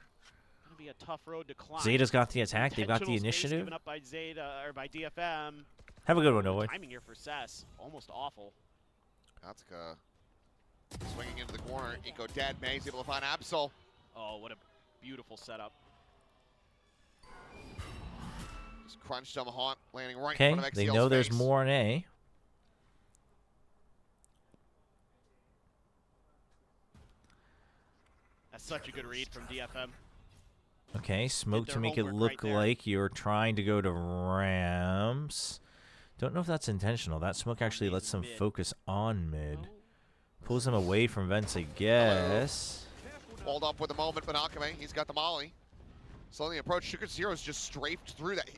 It'll be a tough road to climb. ZETA's got the attack. They've got the initiative. Given up by ZETA or by DFM. Have a good one, Noah. Timing here for Cess, almost awful. Atsuka swinging into the corner. Eco dead. May's able to find Absol. Oh, what a beautiful setup. Just crunch Tomahawk, landing right in front of XCL's they know there's face. more on A. That's such a good read from DFM. Okay, smoke to make it look like you're trying to go to ramps. Don't know if that's intentional. That smoke actually lets them focus on mid. Pulls them away from vents, I guess. Walled up with the moment, but Akame, he's got the molly. Slowly approach. Sugar Zero's just strafed through that.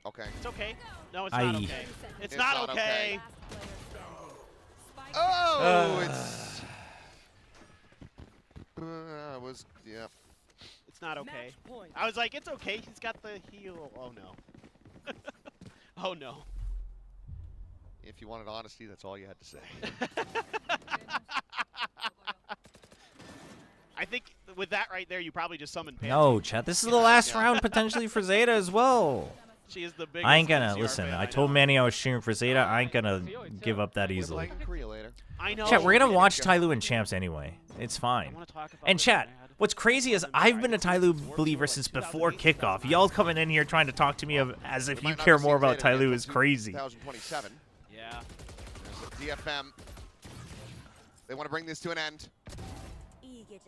Okay. It's okay. No, it's not okay. It's not okay. Oh, it's... yeah. It's not okay. I was like, it's okay. He's got the heal. Oh, no. Oh, no. If you wanted honesty, that's all you had to say. I think with that right there, you probably just summoned Pansy. No, chat. This is the last round potentially for ZETA as well. She is the biggest. I ain't gonna listen. I told Manny I was cheering for ZETA. I ain't gonna give up that easily. I know. Chat, we're gonna watch Tyloo and Champs anyway. It's fine. And chat, what's crazy is I've been a Tyloo believer since before kickoff. Y'all coming in here trying to talk to me as if you care more about Tyloo is crazy. 2027. Yeah. DFM. They want to bring this to an end.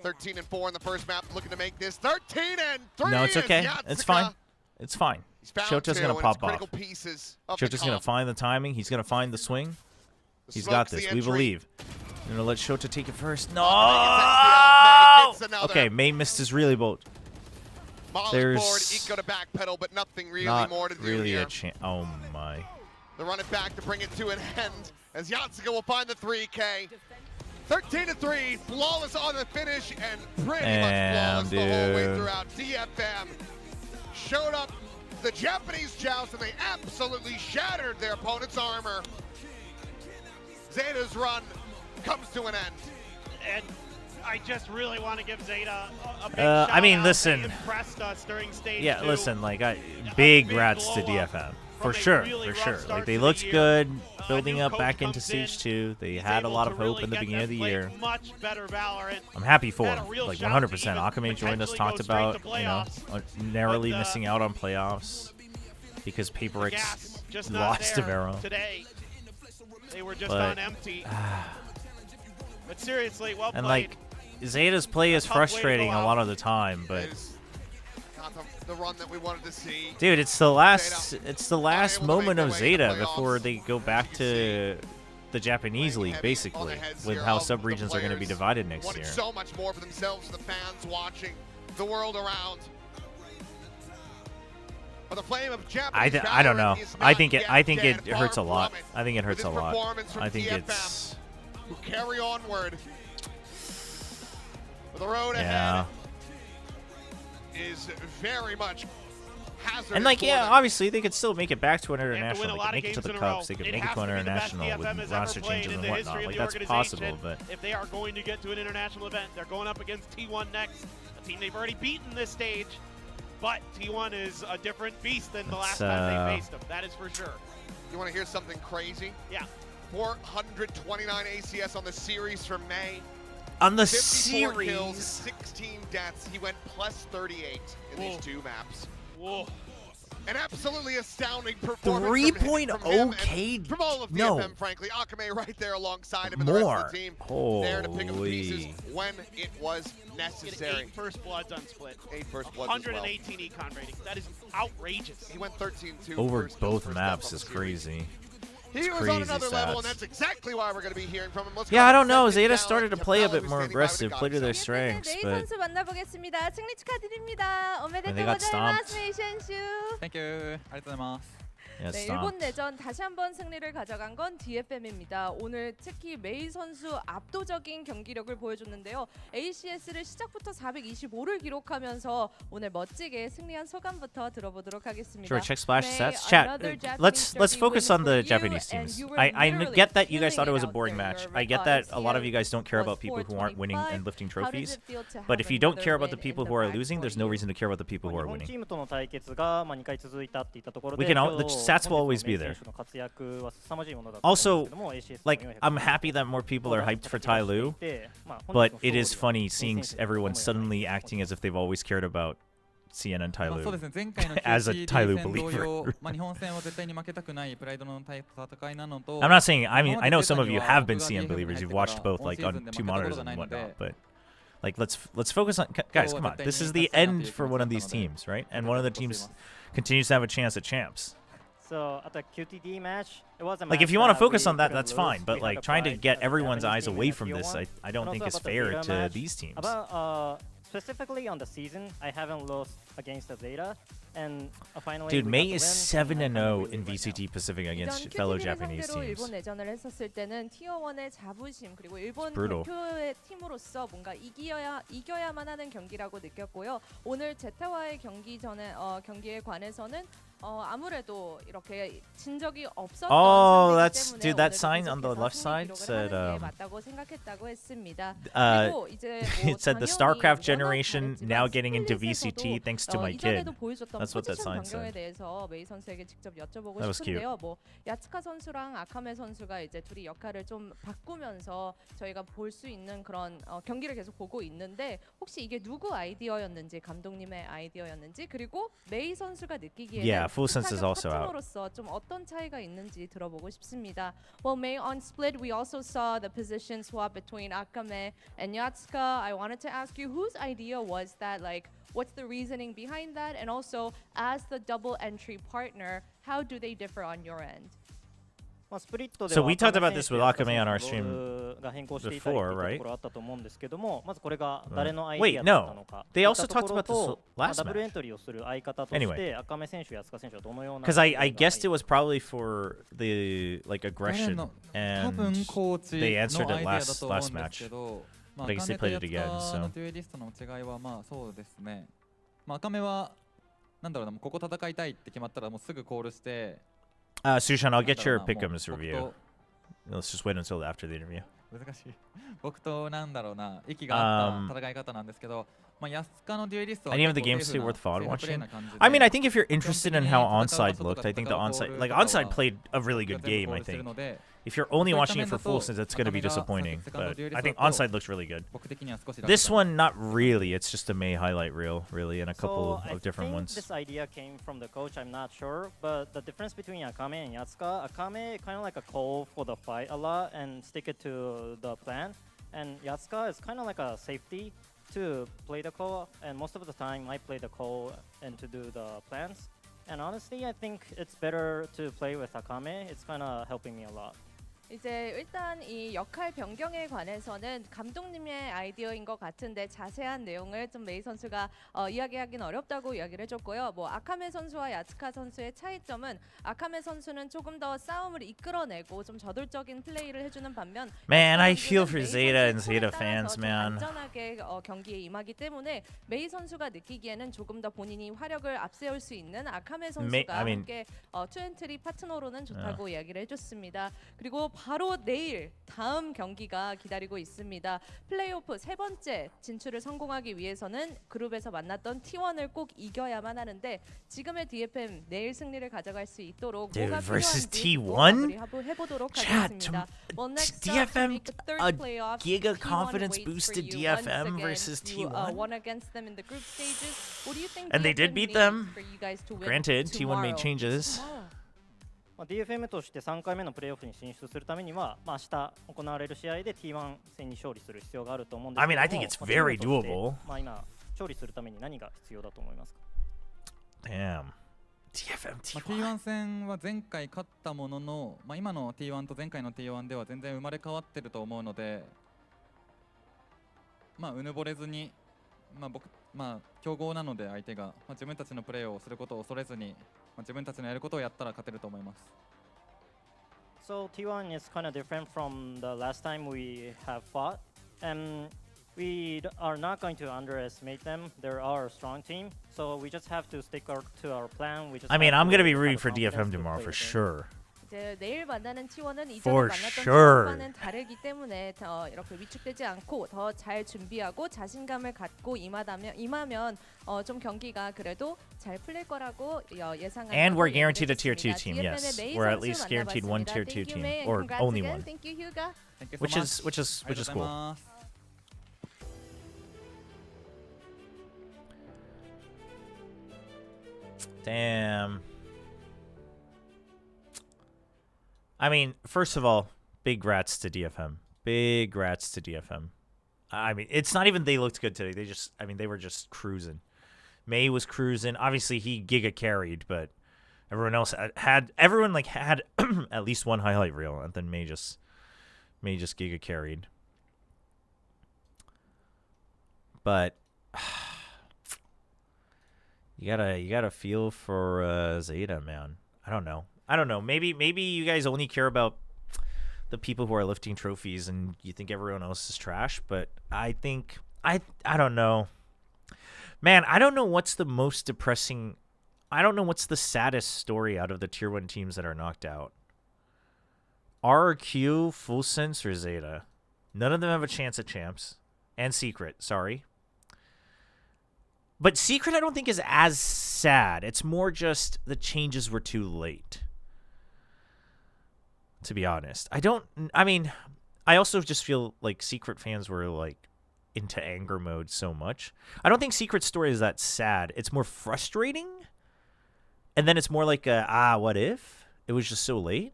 13-4 in the first map, looking to make this 13-3. No, it's okay. It's fine. It's fine. Shota's gonna pop off. Shota's gonna find the timing. He's gonna find the swing. He's got this. We believe. I'm gonna let Shota take it first. No! Okay, May missed his relay bolt. There's Eco to backpedal, but nothing really not more to do really here. a chance. Oh my. They run it back to bring it to an end as Yatsuka will find the 3K. 13-3, flawless on the finish and pretty much flawless the whole way throughout. DFM showed up the Japanese joust and they absolutely shattered their opponent's armor. ZETA's run comes to an end. And I just really want to give ZETA a big I mean, shout-out. listen. They impressed us during stage 2. Yeah, listen, like big rats to DFM. For sure, for sure. Like they looked good building up back into stage 2. They had a lot of hope in the beginning of the year. Much better Valorant. I'm happy for him. Like 100%. Akame joined us, talked about, narrowly missing out on playoffs because PaperX lost to Vero. Today, they were just on empty. But seriously, well played. And like, Zeta's play is frustrating a lot of the time, but the run that we wanted to see. dude, it's the last moment of Zeta before they go back to the Japanese league, basically, with how sub-regions are going to be divided next year. So much more for themselves, for the fans watching, the world around. But the flame of Japanese I don't know. I think it dead, hurts a lot. from it. I think it hurts With a this lot. performance from I think DFM, it's who carry onward. But the road yeah. ahead is very much hazardous. And like, yeah, for them. obviously they could still make it back to an international. They lot could of make it to games the in a Cups. row. They could It make it has to an to be the best international DFM with has ever roster played changes in and the whatnot. history of Like the that's organization. possible, but if they are going to get to an international event, they're going up against T1 next, a team they've already beaten this stage. But T1 is a different beast than the last time they faced them. That is for sure. You want to hear something crazy? Yeah. 429 ACS on the series for May. on the 54 series. kills, 16 deaths. He went plus 38 in these two maps. Whoa. An absolutely astounding performance. 3.0 K. From all of No. DFM, frankly. Akame right there alongside him and the More. rest of the team. There to pick up the pieces Holy. when it was necessary. 8 first bloods unsplit. 8 first bloods as well. 118 econ rating. That is outrageous. He went 13-2. Over first both kills, maps first is death on the series. crazy. He It's was crazy on another level, and stats. that's exactly why we're going to be hearing from him. Let's Yeah, go I don't know. and send it Zeta down started to to play a Pal, bit who's more standing by with aggressive, the play to their guns. strengths, 메이 but 선수 만나보겠습니다. 승리 축하드립니다. 오메데토 they got 고자이마스, stomped. 메이 선수. Thank you. ありがとうございます. yeah, 네, stomped. 일본 내전 다시 한번 승리를 가져간 건 DFM입니다. 오늘 특히 메이 선수 압도적인 경기력을 보여줬는데요. ACS를 시작부터 425를 기록하면서 오늘 멋지게 승리한 소감부터 들어보도록 하겠습니다. Sure, check splash May stats. Chat. another Let's Japanese focus derby on the win for Japanese you, and teams. you were I literally get that you guys killing thought it was a out boring there. match. Your I get that a lot of SCM you guys don't care was about people who aren't winning and lifting How does trophies. it feel to But have if you don't another care about the win people in who are bag losing, for there's no you? reason to care about the people who are 日本 winning. チームとの対決が2回続いたっていったところで、 We can all- 今 the 日 stats will 本 always 日 be の there. メイ選手の活躍は凄まじいものだったと思うんです Also, けども、ACS like, の400 I'm happy that more people are hyped for Tai Lu, まあ but 本日の it is 勝利は funny seeing everyone suddenly acting as if they've always cared about CN and Tai まあそう Lu ですね、前回の as a QTD Tai Lu 戦同様 believer. まあ日本戦は絶対に負けたくないプライドの戦いなのと I'm not saying, I mean, 今ま I で know some of ゼ you タに have は been 僕が CN DFM に believers. 入 You've ってから watched both 今 like シー on ズンで two 負けたこと monitors がない and ので whatnot, but like let's focus on guys. Come on, this is the end for one of these teams, right? And one of the teams continues to have a chance at champs. So at the QTD match, it was a Like match if you want to that focus we on that, couldn't that's lose. fine. But We had like a trying to pride get as a everyone's Japanese eyes team away in from Tier this, 1. I don't And think also is about the fair Zeta to match, these teams. About specifically on the season, I haven't lost against the Zeta, and finally. Dude, we May got the is win, 7-0 and I'm happy in with it right VCT now. Pacific 이전 against fellow QTD를 Japanese 상대로 teams. 일본 내전을 했었을 때는 티어 1의 자부심 그리고 일본 brutal. 대표의 팀으로서 뭔가 이겨야만 하는 경기라고 느꼈고요. 오늘 제타와의 경기 전에 경기에 관해서는 아무래도 이렇게 진 적이 없었던 Oh, 상대이기 that's 때문에 dude. That 오늘도 sign on the 계속해서 left 승리 side 기록을 said 하는 게 맞다고 생각했다고 했습니다. uh, 그리고 이제 뭐 it said the 당연히 StarCraft 워낙 generation now 잘했지만 getting into 스플릿에서도 VCT thanks to my kid. 이전에도 보여줬던 That's what that 포지션 sign 변경에 said. 대해서 메이 선수에게 직접 여쭤보고 That was cute. 싶은데요. 뭐 야츠카 선수랑 아카메 선수가 이제 둘이 역할을 좀 바꾸면서 저희가 볼 수 있는 그런 경기를 계속 보고 있는데 혹시 이게 누구 아이디어였는지 감독님의 아이디어였는지 그리고 메이 선수가 느끼기에는 Yeah, Full Sense is also out. 파트너로서 좀 어떤 차이가 있는지 들어보고 싶습니다. Well, May on split we also saw the position swap between Akame and Yatsuka. I wanted to ask you whose idea was that? Like, what's the reasoning behind that? And also, as the double entry partner, how do they differ on your end? So we talked about this with Akame on our stream before, right? Wait, no. They also talked about this last match. Anyway, because I guessed it was probably for the like aggression, and they answered it last match. But I guess they played it again. So. デュエリストの違いはまあそうですね。まあ赤目はなんだろうな、ここ戦いたいって決まったらもうすぐコールして。 Sushan, I'll get your Pick'ems review. Let's just wait until after the interview. 難しい。僕となんだろうな、息が合った戦い方なんですけど、Any of the games today worth follow watching? I mean, I think if you're interested in how Onside looked, I think the Onside played a really good game, I think. If you're only watching it for full sense, it's going to be disappointing. But I think Onside looks really good. This one, not really. It's just a May highlight reel, really, and a couple of different ones. This idea came from the coach, I'm not sure. But the difference between Akame and Yatsuka, Akame kind of like a call for the fight a lot and stick it to the plan. And Yatsuka is kind of like a safety to play the call, and most of the time I play the call and to do the plans. And honestly, I think it's better to play with Akame. It's kind of helping me a lot. 이제 일단 이 역할 변경에 관해서는 감독님의 아이디어인 것 같은데 자세한 내용을 좀 메이 선수가 이야기하기는 어렵다고 이야기를 해줬고요. 뭐 아카메 선수와 야츠카 선수의 차이점은 아카메 선수는 조금 더 싸움을 이끌어내고 좀 저돌적인 플레이를 해주는 반면 Man, I feel for ZETA and ZETA fans, man. 안전하게 경기에 임하기 때문에 메이 선수가 느끼기에는 조금 더 본인이 화력을 앞세울 수 있는 아카메 선수가 함께 투엔트리 파트너로는 좋다고 이야기를 해줬습니다. 그리고 바로 내일 다음 경기가 기다리고 있습니다. 플레이오프 세 번째 진출을 성공하기 위해서는 그룹에서 만났던 T1을 꼭 이겨야만 하는데 지금의 DFM 내일 승리를 가져갈 수 있도록 뭐가 필요한지 해보도록 하겠습니다. DFM, a giga confidence boosted DFM versus T1. And they did beat them. Granted, T1 made changes. DFM として3回目のプレーオフに進出するためには、明日行われる試合で T1 戦に勝利する必要があると思うんですけども、 I mean, I think it's very doable. 今勝利するために何が必要だと思いますか？ Damn. DFM T1. T1 戦は前回勝ったものの、今の T1 と前回の T1 では全然生まれ変わってると思うので、うぬぼれずに、強豪なので相手が、自分たちのプレーをすることを恐れずに、自分たちのやることをやったら勝てると思います。So T1 is kind of different from the last time we have fought, and we are not going to underestimate them. They're our strong team, so we just have to stick to our plan. I mean, I'm gonna be rooting for DFM tomorrow for sure. 이제 내일 만나는 T1은 이전에 For 만났던 sure. T1과는 다르기 때문에 더 이렇게 위축되지 않고 더 잘 준비하고 자신감을 갖고 임하면 좀 경기가 그래도 잘 풀릴 거라고 예상합니다. And we're guaranteed a tier 2 team. Yes, we're at least guaranteed one tier 2 team, or only one. Thank you, Hyuga. Which is cool. Damn. I mean, first of all, big grats to DFM. Big grats to DFM. I mean, it's not even they looked good today. They were just cruising. May was cruising. Obviously, he giga carried, but everyone else had at least one highlight reel, and then May just giga carried. But you gotta feel for ZETA, man. I don't know. Maybe you guys only care about the people who are lifting trophies and you think everyone else is trash, but I think I don't know. Man, I don't know what's the most depressing. I don't know what's the saddest story out of the tier 1 teams that are knocked out. RQ, Full Sense, or ZETA. None of them have a chance at champs. And Secret, sorry. But Secret I don't think is as sad. It's more just the changes were too late. To be honest. I also just feel like Secret fans were like into anger mode so much. I don't think Secret's story is that sad. It's more frustrating. And then it's more like what if? It was just so late.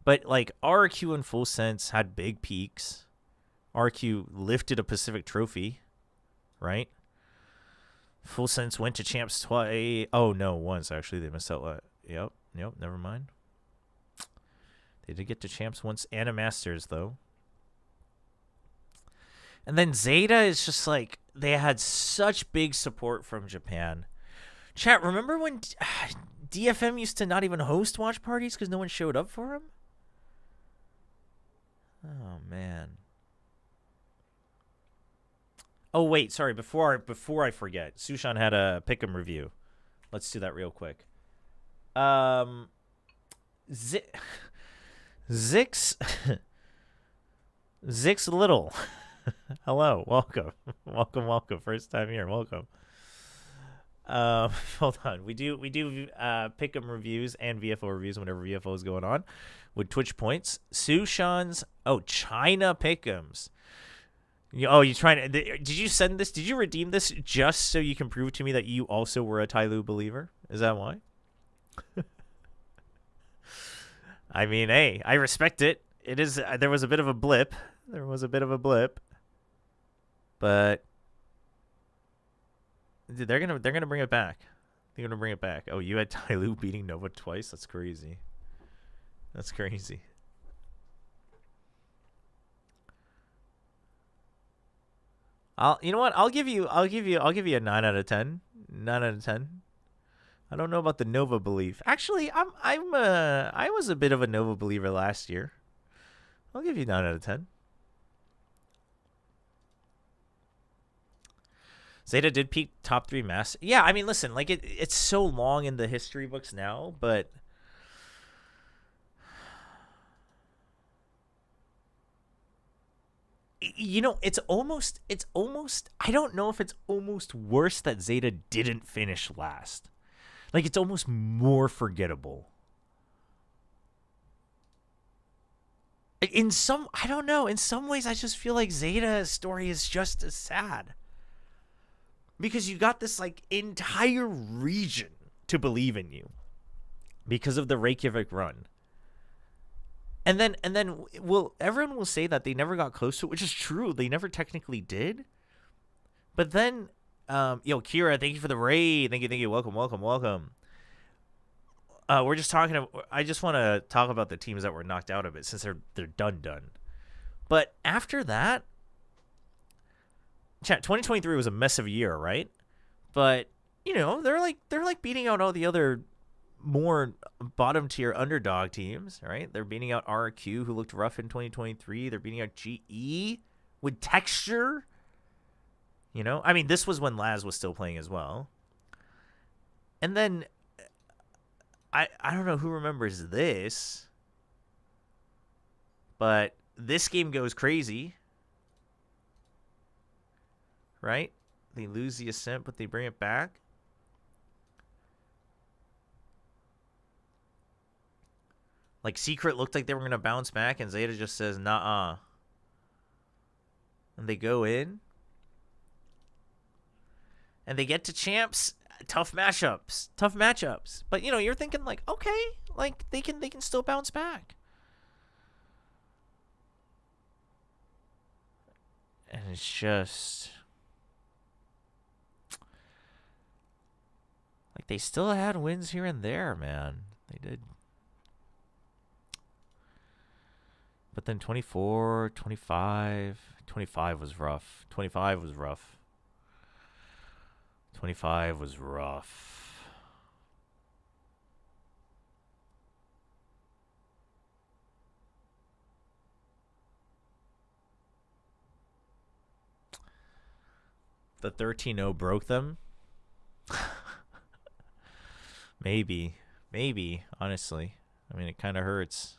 But like RQ and Full Sense had big peaks. RQ lifted a Pacific trophy, right? Full Sense went to champs twice. Oh no, once actually. They missed out. Yep, never mind. They did get to champs once and a masters though. And then ZETA is just like, they had such big support from Japan. Chat, remember when DFM used to not even host watch parties because no one showed up for them? Oh man. Oh wait, sorry. Before I forget, Sushan had a pick'em review. Let's do that real quick. Zix Zix Little. Hello, welcome. welcome. First time here, welcome. Hold on. We do pick'em reviews and VFO reviews whenever VFO is going on with Twitch points. Sushan's China pick'ems. You trying to? Did you send this? Did you redeem this just so you can prove to me that you also were a Ty Lue believer? Is that why? I mean, hey, I respect it. It is. There was a bit of a blip. But dude, they're gonna bring it back. They're gonna bring it back. Oh, you had Ty Lue beating Nova twice? That's crazy. That's crazy. You know what? I'll give you a 9 out of 10. 9 out of 10. I don't know about the Nova belief. Actually, I was a bit of a Nova believer last year. I'll give you 9 out of 10. ZETA did peak top 3 mass. Yeah, I mean, listen, like it's so long in the history books now, but you know, it's almost I don't know if it's almost worse that ZETA didn't finish last. Like, it's almost more forgettable. In some, I don't know, in some ways I just feel like ZETA's story is just as sad. Because you got this, like, entire region to believe in you because of the Reykjavik run. And then everyone will say that they never got close to it, which is true. They never technically did. But then, yo, Kira, thank you for the raid. Thank you. Welcome. We're just talking. I just want to talk about the teams that were knocked out of it since they're done. But after that, chat, 2023 was a mess of a year, right? But you know, they're like beating out all the other more bottom tier underdog teams, right? They're beating out RQ, who looked rough in 2023. They're beating out GE with texture. You know, I mean, this was when Laz was still playing as well. And then I don't know who remembers this, but this game goes crazy, right? They lose the Ascent, but they bring it back. Like, Secret looked like they were going to bounce back, and ZETA just says, nah. And they go in. And they get to champs. Tough matchups. But, you know, you're thinking, like, okay, like, they can still bounce back. And it's just... like, they still had wins here and there, man. They did. But then 24, 25 was rough. 25 was rough. The 13-0 broke them. Maybe, honestly. I mean, it kind of hurts.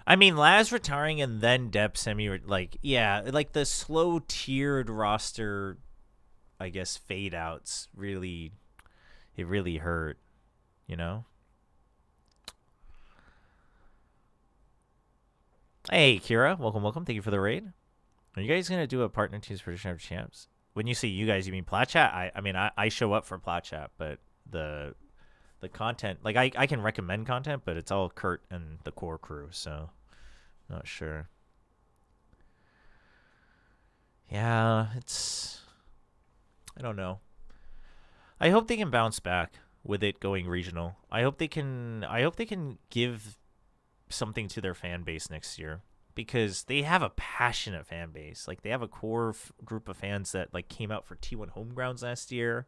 I mean, Laz retiring and then Dep semi, like, yeah, like the slow tiered roster, I guess, fade outs really, it really hurt, you know? Hey, Kira, welcome. Thank you for the raid. Are you guys going to do a partner teams for Tradition of Champs? When you say you guys, you mean Plat Chat? I mean, I show up for Plat Chat, but the content, like, I can recommend content, but it's all Kurt and the core crew, so not sure. Yeah, I don't know. I hope they can bounce back with it going regional. I hope they can give something to their fan base next year, because they have a passionate fan base. Like, they have a core group of fans that, like, came out for T1 Homegrounds last year,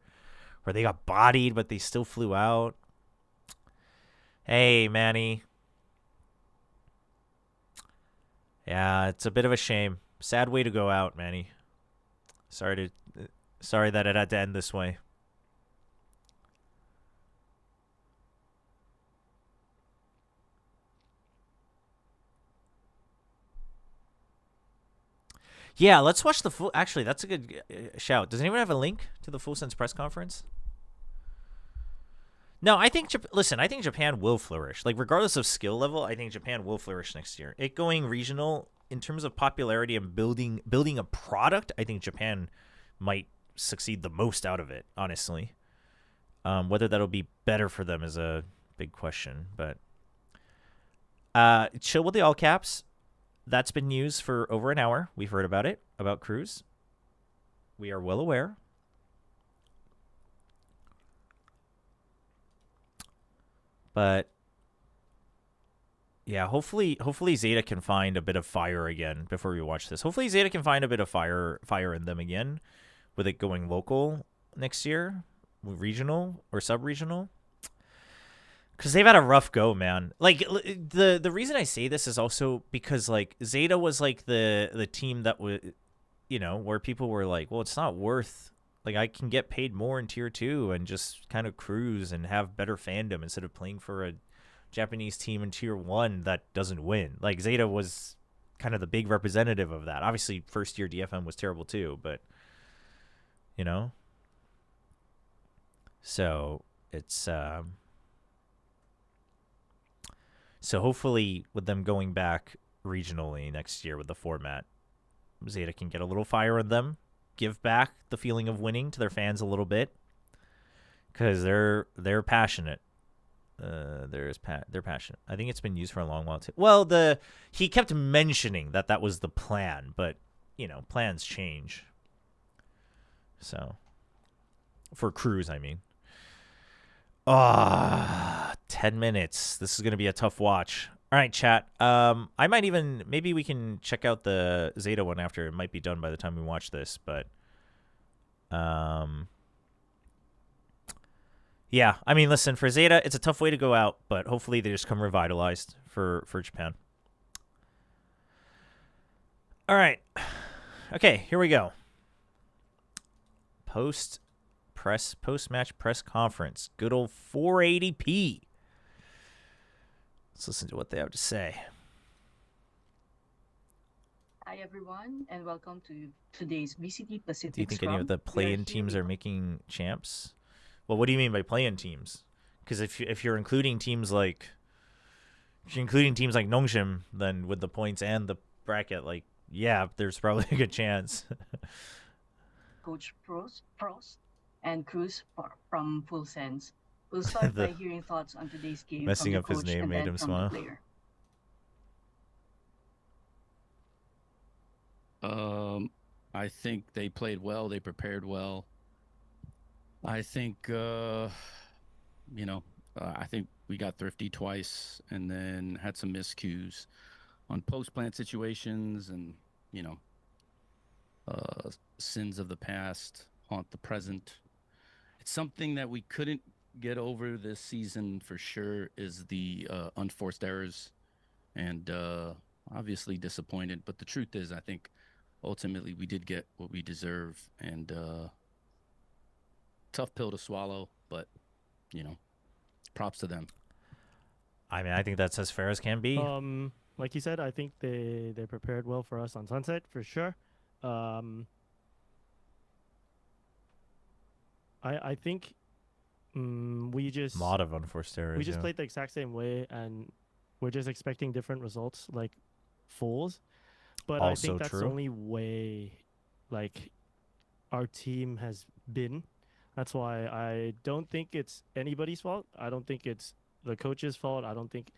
where they got bodied, but they still flew out. Hey, Manny. Yeah, it's a bit of a shame. Sad way to go out, Manny. Sorry that it had to end this way. Yeah, let's watch the full. Actually, that's a good shout. Does anyone have a link to the Full Sense press conference? No, I think listen. I think Japan will flourish. Like regardless of skill level, I think Japan will flourish next year. It going regional in terms of popularity and building a product, I think Japan might succeed the most out of it. Honestly, whether that'll be better for them is a big question. But chill with the all caps. That's been news for over an hour. We've heard about it, about Cruz. We are well aware. But yeah, hopefully ZETA can find a bit of fire again before we watch this. Hopefully ZETA can find a bit of fire in them again with it going local next year, regional or sub-regional. Because they've had a rough go, man. Like, the reason I say this is also because, like, ZETA was, like, the team that was, you know, where people were like, well, it's not worth, like, I can get paid more in Tier 2 and just kind of cruise and have better fandom instead of playing for a Japanese team in Tier 1 that doesn't win. Like, ZETA was kind of the big representative of that. Obviously, first year DFM was terrible too, but, you know. So, it's, so hopefully with them going back regionally next year with the format, ZETA can get a little fire in them, give back the feeling of winning to their fans a little bit, because they're passionate. They're passionate. I think it's been used for a long while too. Well, he kept mentioning that was the plan, but you know, plans change. So for Cruz, I mean. 10 minutes. This is going to be a tough watch. All right, chat. I might even, maybe we can check out the ZETA one after. It might be done by the time we watch this, but yeah, I mean, listen, for ZETA, it's a tough way to go out, but hopefully they just come revitalized for Japan. All right. Okay, here we go. Post-match press conference. Good old 480p. Let's listen to what they have to say. Hi everyone, and welcome to today's VCT Pacific. Do you think any of the play-in teams are making champs? Well, what do you mean by play-in teams? Because if you're including teams like Nongshim, then with the points and the bracket, like, yeah, there's probably a good chance. Coach Pros and Cruz from Full Sense. We'll start by hearing thoughts on today's game. Messing from up the his coach name and made then him from smile. the player. I think they played well. They prepared well. I think, I think we got thrifty twice and then had some miscues on post-plant situations, and, sins of the past haunt the present. It's something that we couldn't get over this season for sure, is the unforced errors, and obviously disappointed. But the truth is, I think ultimately we did get what we deserve, and tough pill to swallow, but props to them. I mean, I think that's as fair as can be. Like you said, I think they prepared well for us on Sunset for sure. I think we just a lot of unforced errors. We just played the exact same way, and we're just expecting different results, like fulls. But Also I think that's true. the only way, like, our team has been. That's why I don't think it's anybody's fault. I don't think it's the coach's fault. I don't think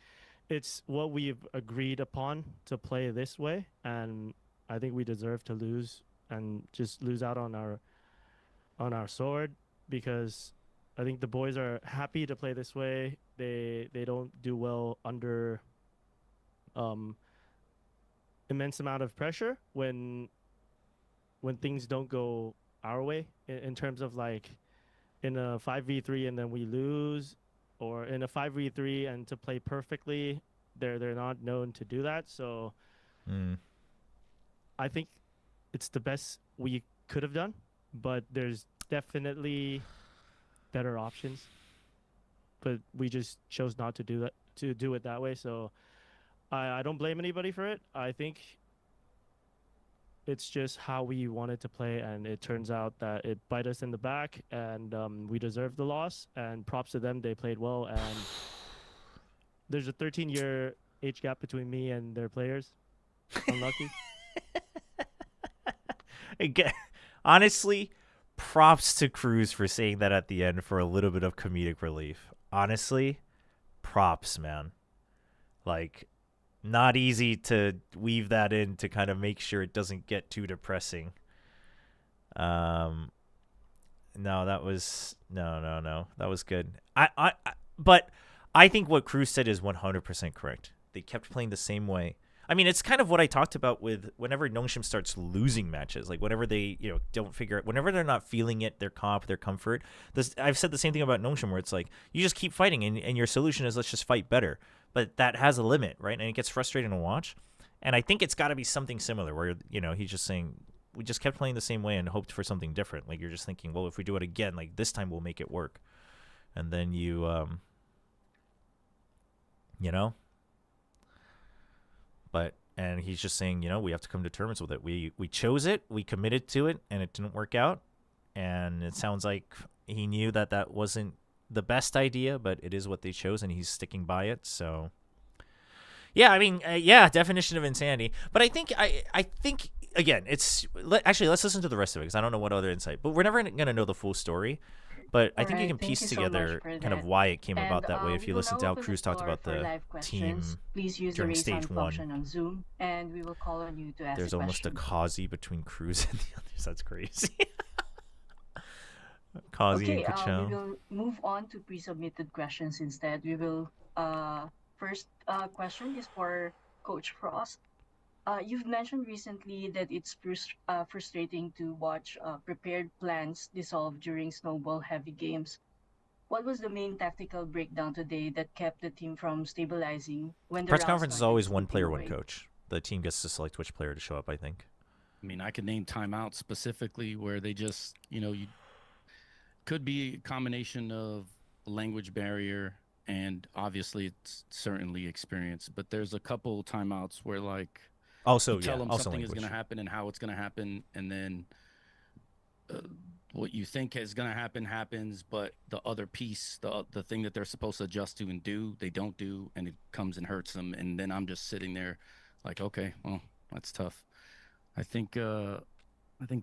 it's what we've agreed upon to play this way, and I think we deserve to lose and just lose out on our sword, because I think the boys are happy to play this way. They don't do well under immense amount of pressure when things don't go our way, in terms of, like, in a 5v3 and then we lose, or in a 5v3 and to play perfectly. They're not known to do that. So I think it's the best we could have done, but there's definitely better options. But we just chose not to do it that way. So I don't blame anybody for it. I think it's just how we wanted to play, and it turns out that it bit us in the back, and we deserved the loss. And props to them, they played well. And there's a 13-year age gap between me and their players. Unlucky. Again, honestly, props to Cruz for saying that at the end for a little bit of comedic relief. Honestly, props, man. Like, not easy to weave that in to kind of make sure it doesn't get too depressing. No, that was no. That was good. But I think what Cruz said is 100% correct. They kept playing the same way. I mean, it's kind of what I talked about with whenever Nongshim starts losing matches, like whenever they, don't figure it, whenever they're not feeling it, their comp, their comfort. I've said the same thing about Nongshim, where it's like you just keep fighting, and your solution is let's just fight better. But that has a limit, right? And it gets frustrating to watch. And I think it's got to be something similar, where he's just saying we just kept playing the same way and hoped for something different. Like you're just thinking, well, if we do it again, like this time we'll make it work. And then and he's just saying, we have to come to terms with it. We chose it, we committed to it, and it didn't work out. And it sounds like he knew that wasn't the best idea, but it is what they chose, and he's sticking by it. So, yeah, I mean, definition of insanity. But I think again, let's listen to the rest of it, because I don't know what other insight. But we're never gonna know the full story. But I think you can piece together kind of why it came about that way if you listen to how Cruz talked about the team during stage 1. On Zoom, and we will call on you to ask There's almost a Kazi between Cruz and the others. That's crazy. Kazi and Kachel. We will move on to pre-submitted questions instead. We will first question is for Coach Frost. You've mentioned recently that it's frustrating to watch prepared plans dissolve during snowball-heavy games. What was the main tactical breakdown today that kept the team from stabilizing when the press conference is always one player, one coach. The team gets to select which player to show up, I think. I mean, I could name timeouts specifically where they just, you could be a combination of language barrier and obviously it's certainly experience. But there's a couple timeouts where you tell them something is going to happen and how it's going to happen, and then what you think is going to happen happens, but the other piece, the thing that they're supposed to adjust to and do, they don't do, and it comes and hurts them. And then I'm just sitting there like, okay, well, that's tough. I think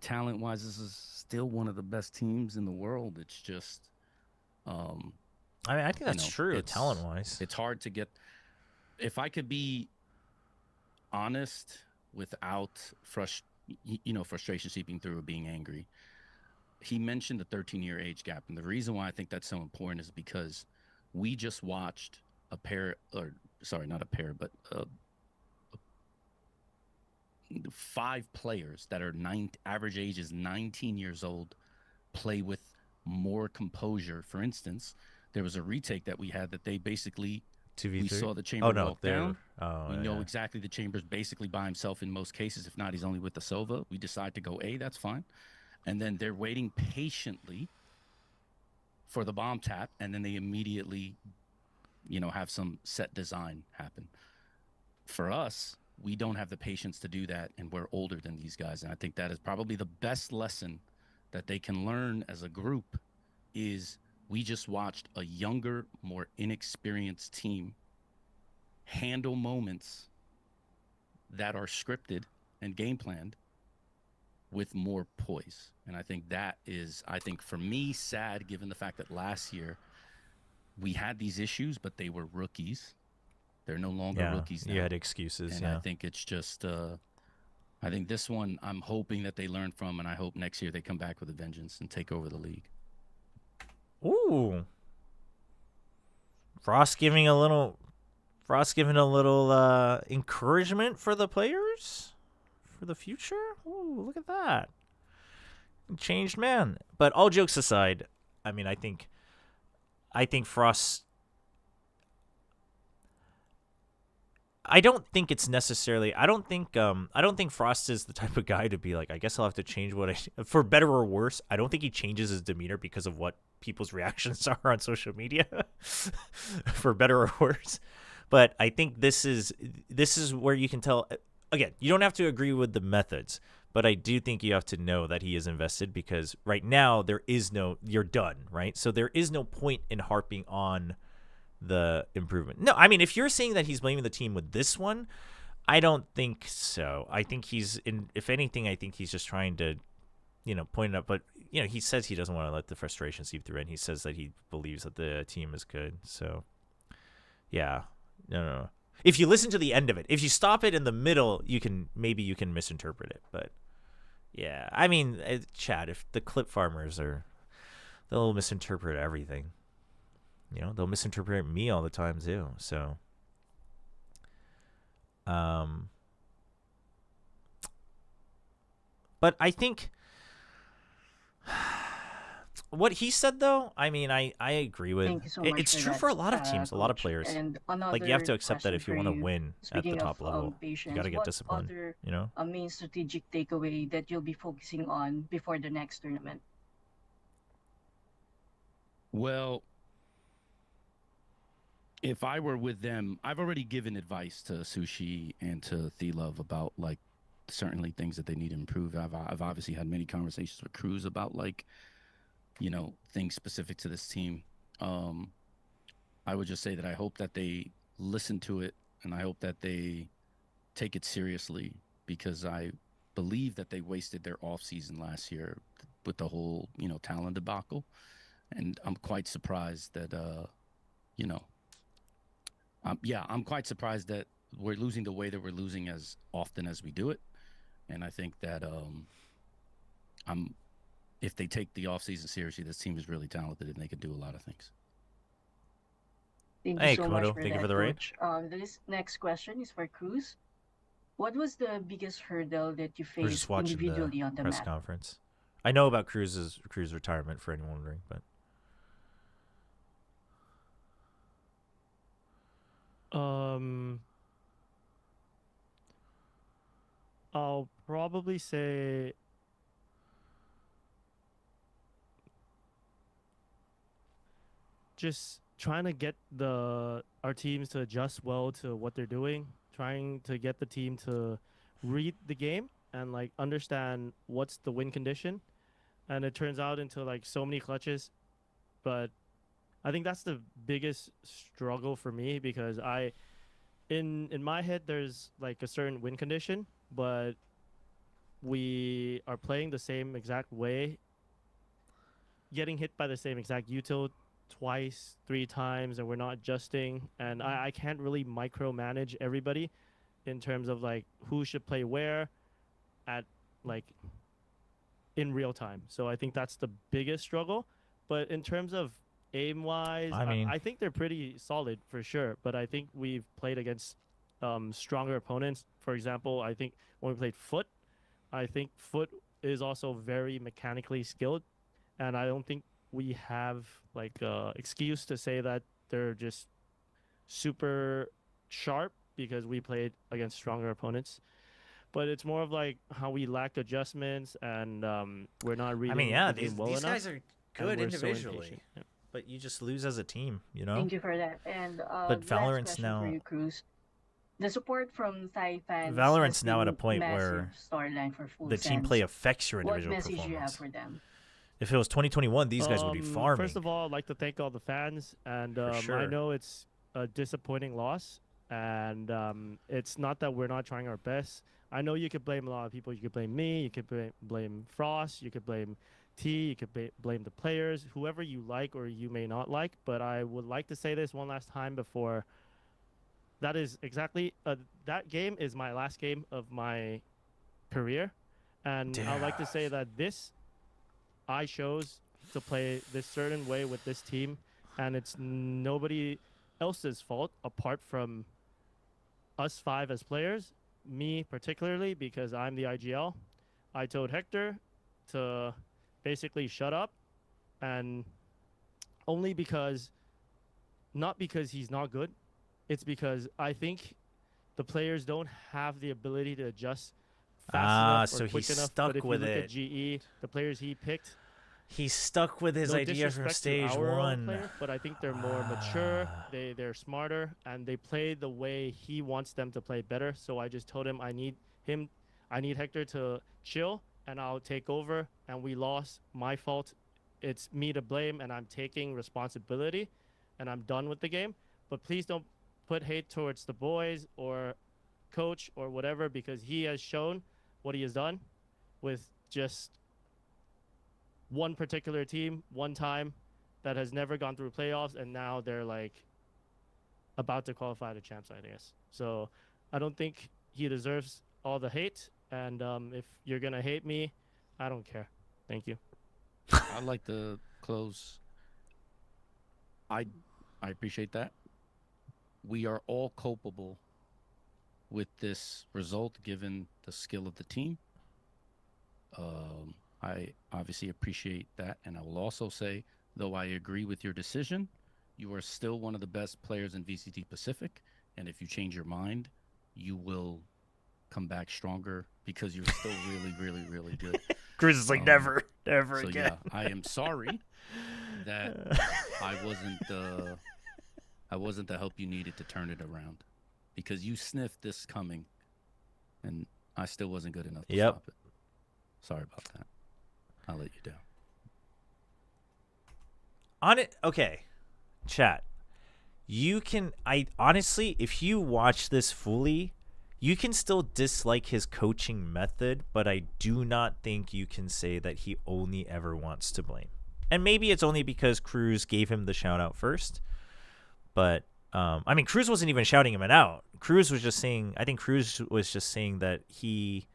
talent-wise, this is still one of the best teams in the world. It's just, I think that's true. Talent-wise, it's hard to get. If I could be honest without frustration seeping through or being angry, he mentioned the 13-year age gap, and the reason why I think that's so important is because we just watched five players that are average age is 19 years old play with more composure. For instance, there was a retake that we had that they basically 2v3? We saw the chamber walk down. We know exactly the chamber's basically by himself in most cases. If not, he's only with the Sova. We decide to go A, that's fine. And then they're waiting patiently for the bomb tap, and then they immediately, have some set design happen. For us, we don't have the patience to do that, and we're older than these guys. And I think that is probably the best lesson that they can learn as a group is we just watched a younger, more inexperienced team handle moments that are scripted and game planned with more poise. And I think that is, for me, sad given the fact that last year we had these issues, but they were rookies. They're no longer rookies now. You had excuses, and I think it's just, I think this one I'm hoping that they learn from, and I hope next year they come back with a vengeance and take over the league. Ooh. Frost giving a little encouragement for the players for the future. Ooh, look at that. Changed man. But all jokes aside, I mean, I think Frost, I don't think it's necessarily, I don't think Frost is the type of guy to be like, I guess I'll have to change for better or worse. I don't think he changes his demeanor because of what people's reactions are on social media for better or worse. But I think this is where you can tell, again, you don't have to agree with the methods, But I do think you have to know that he is invested, because right now you're done, right? So there is no point in harping on the improvement. No, I mean, if you're saying that he's blaming the team with this one, I don't think so. I think if anything, I think he's just trying to, point it up. But, he says he doesn't want to let the frustration seep through, and he says that he believes that the team is good. So, yeah. No. If you listen to the end of it, if you stop it in the middle, maybe you can misinterpret it. But, yeah. I mean, Chad, if the clip farmers they'll misinterpret everything. They'll misinterpret me all the time, too. So, but I think what he said, though, I mean, I agree with. Thank you so much It's for true that, for a lot of teams, a lot of Coach. players. And Like, you have to accept that another if you question want to for win at the Speaking top of, level, you patience, got to get what disciplined, other main strategic takeaway that you'll be focusing on before the next tournament? Well, if I were with them, I've already given advice to Sushi and to Love about like certainly things that they need to improve. I've obviously had many conversations with Cruz about like, things specific to this team. I would just say that I hope that they listen to it, and I hope that they take it seriously, because I believe that they wasted their off season last year with the whole, talent debacle. And I'm quite surprised that, I'm quite surprised that we're losing the way that we're losing as often as we do it. And I think that if they take the offseason seriously, this team is really talented and they can do a lot of things. Thank Hey, you so much Komodo, for thank you that, for the raid. Coach. This next question is for Cruz. What was the biggest hurdle that you We're just faced watching individually the on the press map? conference. I know about Cruz's retirement, for anyone wondering, but I'll probably say just trying to get our teams to adjust well to what they're doing, trying to get the team to read the game and like understand what's the win condition. And it turns out into like so many clutches, but I think that's the biggest struggle for me, because in my head there's like a certain win condition, but we are playing the same exact way, getting hit by the same exact util twice, 3 times, and we're not adjusting. And I can't really micromanage everybody in terms of like who should play where at like in real time. So I think that's the biggest struggle. But in terms of aim wise, I think they're pretty solid for sure. But I think we've played against stronger opponents. For example, I think when we played Foot, I think Foot is also very mechanically skilled, and I don't think we have like excuse to say that they're just super sharp because we played against stronger opponents. But it's more of like how we lack adjustments, and we're not reading the game well these enough. guys are good individually, Yeah. but you just lose as a team, Thank you for that. And But Valorant's last question now for you, Cruz. The support from Thai fans Valorant's has now at a been point massive where storyline for Full the team Sense. play affects your individual What message do you have performance. for them? If it was 2021, these guys would be farming. First of all, I'd like to thank all the fans, and I sure. know it's a disappointing loss, and it's not that we're not trying our best. I know you could blame a lot of people. You could blame me. You could blame Frost. You could blame T. You could blame the players, whoever you like or you may not like. But I would like to say this one last time before. That is exactly that game is my last game of my career, and I'd like to say that I chose to play this certain way with this team, and it's nobody else's fault apart from us 5 as players, me particularly, because I'm the IGL. I told Hector to basically shut up, and only because, not because he's not good, it's because I think the players don't have the ability to adjust fast enough so or quick he's enough. stuck But if with you look it. at GE, the players he picked, He's stuck with his no idea from disrespect to stage our own 1. player, but I think they're more mature, they're smarter, and they play the way he wants them to play better. So I just told him I need him. I need Hector to chill, and I'll take over. And we lost. My fault. It's me to blame, and I'm taking responsibility, and I'm done with the game. But please don't put hate towards the boys or coach or whatever, because he has shown what he has done with just one particular team, one time, that has never gone through playoffs, and now they're like about to qualify to champs, I guess. So I don't think he deserves all the hate, and if you're gonna hate me, I don't care. Thank you. I'd like to close. I appreciate that. We are all culpable with this result, given the skill of the team. I obviously appreciate that, and I will also say, though I agree with your decision, you are still one of the best players in VCT Pacific, and if you change your mind, you will come back stronger because you're still really, really, really good. Cruz is like, never so again. Yeah, I am sorry that I wasn't the help you needed to turn it around, because you sniffed this coming, and I still wasn't good enough to stop it. Sorry about that. I'll let you down. On it, okay, chat. You can, honestly, if you watch this fully, you can still dislike his coaching method, but I do not think you can say that he only ever wants to blame. And maybe it's only because Cruz gave him the shout out first. But, I mean, Cruz wasn't even shouting him out. Cruz was just saying, I think Cruz was just saying that he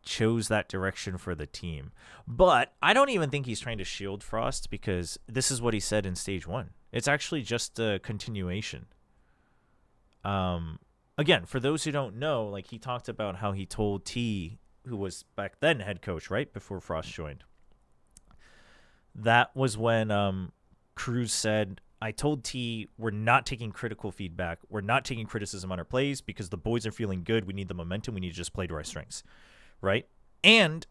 chose that direction for the team. But I don't even think he's trying to shield Frost, because this is what he said in stage 1. It's actually just a continuation. Again, for those who don't know, like, he talked about how he told T, who was back then head coach, right, before Frost joined. That was when Cruz said, I told T, we're not taking critical feedback. We're not taking criticism on our plays because the boys are feeling good. We need the momentum. We need to just play to our strengths, right? And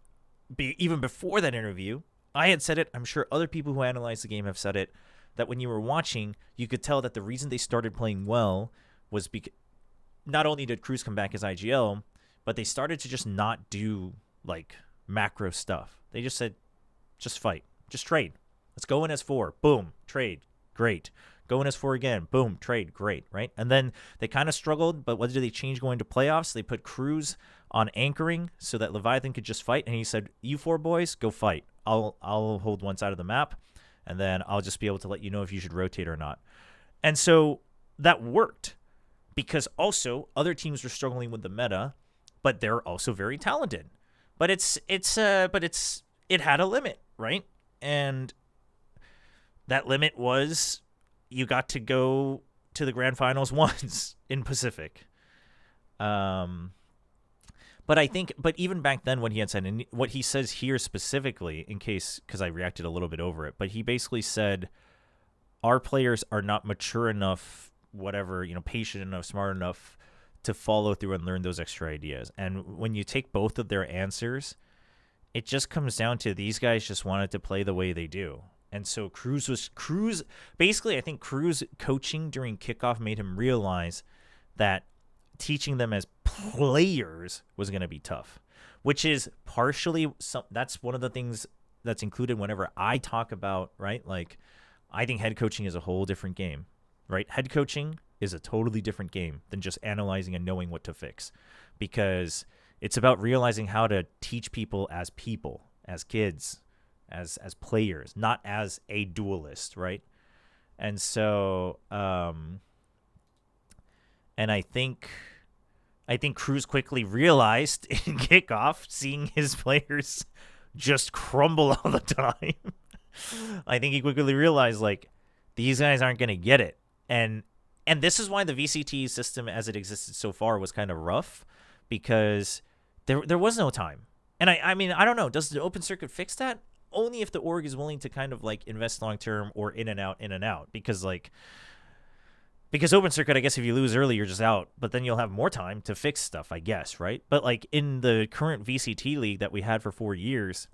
even before that interview, I had said it. I'm sure other people who analyze the game have said it, that when you were watching, you could tell that the reason they started playing well was because not only did Cruz come back as IGL, but they started to just not do, like, macro stuff. They just said, just fight. Just trade. Let's go in as 4. Boom. Trade. Great. Go in as 4 again. Boom. Trade. Great. Right? And then they kind of struggled, but what did they change going to playoffs? They put Cruz on anchoring so that Leviathan could just fight, and he said, you 4 boys, go fight. I'll hold one side of the map, and then I'll just be able to let you know if you should rotate or not. And so that worked, because also other teams were struggling with the meta, but they're also very talented. But it had a limit, right? And that limit was you got to go to the grand finals once in Pacific. But I think, but even back then what he had said, and what he says here specifically, in case, because I reacted a little bit over it, but he basically said, our players are not mature enough, whatever, patient enough, smart enough to follow through and learn those extra ideas. And when you take both of their answers, it just comes down to these guys just wanted to play the way they do. And so basically, I think Cruz coaching during kickoff made him realize that teaching them as players was going to be tough, which is partially, that's one of the things that's included whenever I talk about, right? Like, I think head coaching is a whole different game, right? Head coaching is a totally different game than just analyzing and knowing what to fix, because it's about realizing how to teach people, as kids, as players, not as a duelist, right? And so, and I think Cruz quickly realized in kickoff, seeing his players just crumble all the time. I think he quickly realized, like, these guys aren't going to get it. And this is why the VCT system as it existed so far was kind of rough, because there was no time. And I mean, I don't know. Does the open circuit fix that? Only if the org is willing to kind of, like, invest long-term or in and out. Because open circuit, I guess if you lose early, you're just out. But then you'll have more time to fix stuff, I guess, right? But, like, in the current VCT league that we had for 4 years,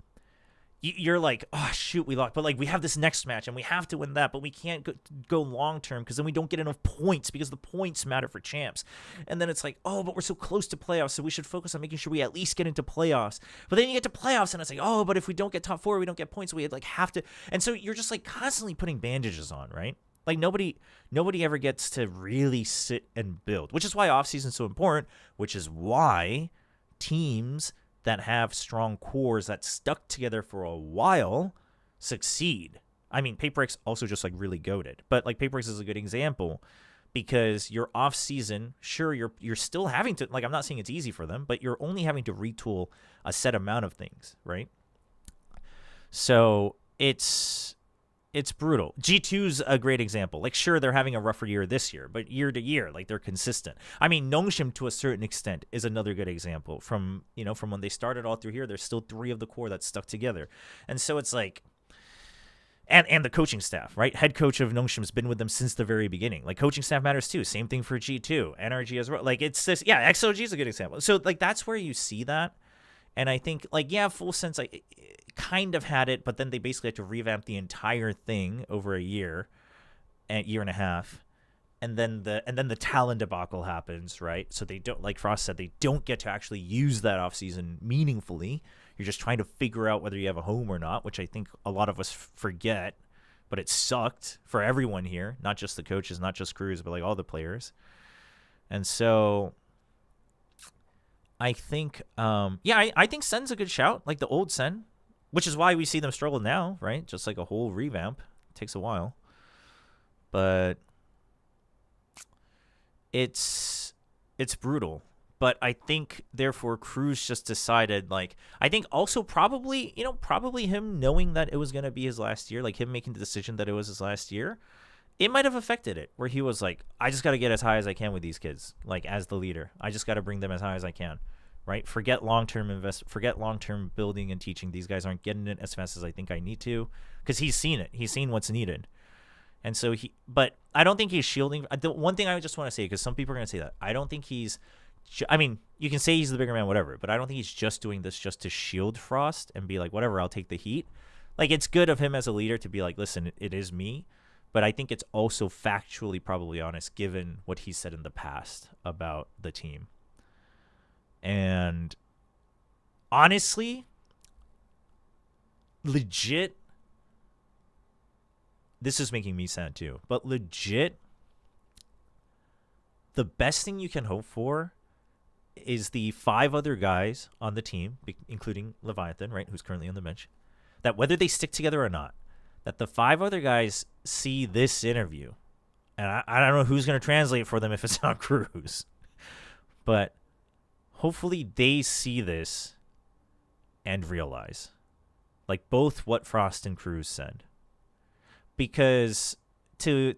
you're like, oh shoot, we lost, but like we have this next match and we have to win that, but we can't go long term because then we don't get enough points because the points matter for champs. And then it's like, oh, but we're so close to playoffs, so we should focus on making sure we at least get into playoffs. But then you get to playoffs and it's like, oh, but if we don't get top 4, we don't get points, so we like have to. And so you're just like constantly putting bandages on, right? Like nobody ever gets to really sit and build, which is why offseason is so important, which is why teams that have strong cores that stuck together for a while succeed. I mean, PaperX also just like really goated, but like PaperX is a good example because your off season, sure, you're still having to, like, I'm not saying it's easy for them, but you're only having to retool a set amount of things, right? So it's brutal. G2's a great example. Like, sure, they're having a rougher year this year, but year to year, like, they're consistent. I mean, Nongshim, to a certain extent, is another good example. From when they started all through here, there's still 3 of the core that stuck together. And so it's like, and the coaching staff, right? Head coach of Nongshim's been with them since the very beginning. Like, coaching staff matters too. Same thing for G2, NRG as well. Like, it's this, yeah, XOG is a good example. So, like, that's where you see that. And I think, like, yeah, Full Sense, like, kind of had it, but then they basically had to revamp the entire thing over a year and a half. And then the Talon debacle happens, right? So they don't, like Frost said, they don't get to actually use that offseason meaningfully. You're just trying to figure out whether you have a home or not, which I think a lot of us forget. But it sucked for everyone here, not just the coaches, not just Cruz, but like all the players. And so I think, I think Sen's a good shout, like the old Sen, which is why we see them struggle now, right? Just like a whole revamp. It takes a while. But it's brutal. But I think, therefore, Cruz just decided, like, I think also probably him knowing that it was going to be his last year, like him making the decision that it was his last year, it might have affected it, where he was like, I just got to get as high as I can with these kids, like, as the leader. I just got to bring them as high as I can, right? Forget long-term building and teaching. These guys aren't getting it as fast as I think I need to, because he's seen it. He's seen what's needed. And so but I don't think he's shielding. The one thing I just want to say, because some people are going to say that, I don't think he's, I mean, you can say he's the bigger man, whatever, but I don't think he's just doing this just to shield Frost and be like, whatever, I'll take the heat. Like, it's good of him as a leader to be like, listen, it is me. But I think it's also factually probably honest, given what he said in the past about the team. And honestly, legit, this is making me sad too, but legit, the best thing you can hope for is the 5 other guys on the team, including Leviathan, right, who's currently on the bench, that whether they stick together or not, that the 5 other guys see this interview, and I don't know who's going to translate for them if it's not Cruz, but hopefully they see this and realize, like, both what Frost and Cruz said. Because to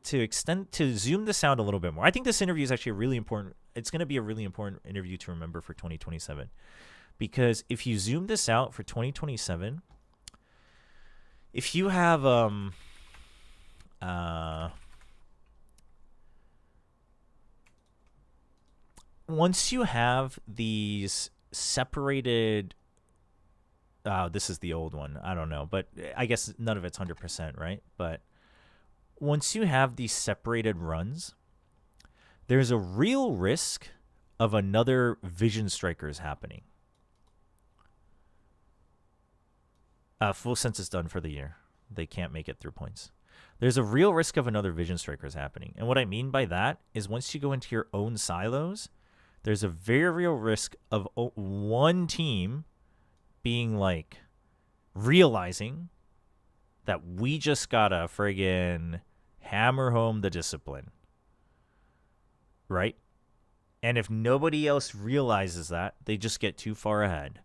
zoom this out a little bit more, I think this interview is actually really important. It's going to be a really important interview to remember for 2027. Because if you zoom this out for 2027, if you have once you have these separated, this is the old one, I don't know, but I guess none of it's 100%, right? But once you have these separated runs, there's a real risk of another Vision Strikers happening. Full Sense is done for the year. They can't make it through points. There's a real risk of another Vision Strikers happening. And what I mean by that is once you go into your own silos, there's a very real risk of one team being like, realizing that we just gotta friggin' hammer home the discipline. Right? And if nobody else realizes that, they just get too far ahead.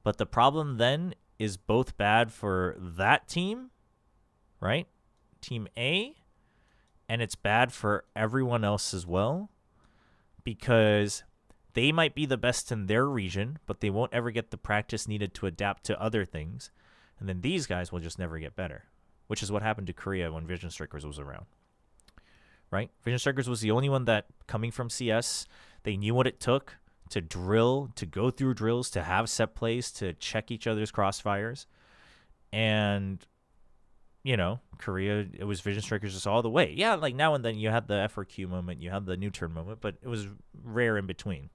But the problem then is both bad for that team, right? Team A, and it's bad for everyone else as well, because they might be the best in their region, but they won't ever get the practice needed to adapt to other things. And then these guys will just never get better, which is what happened to Korea when Vision Strikers was around. Right? Vision Strikers was the only one that, coming from CS, they knew what it took to drill, to go through drills, to have set plays, to check each other's crossfires. And, you know, Korea, it was Vision Strikers just all the way. Yeah, like now and then you had the FRQ moment, you had the new turn moment, but it was rare in between.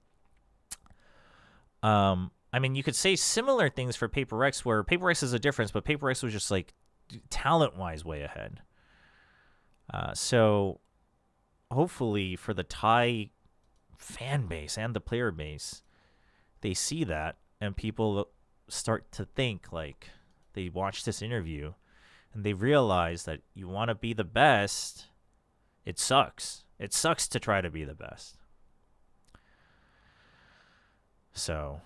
I mean, you could say similar things for Paper X, where Paper X is a difference, but Paper X was just like talent-wise way ahead. So hopefully for the Thai fan base and the player base, they see that and people start to think, like, they watch this interview and they realize that you want to be the best. It sucks. It sucks to try to be the best. So,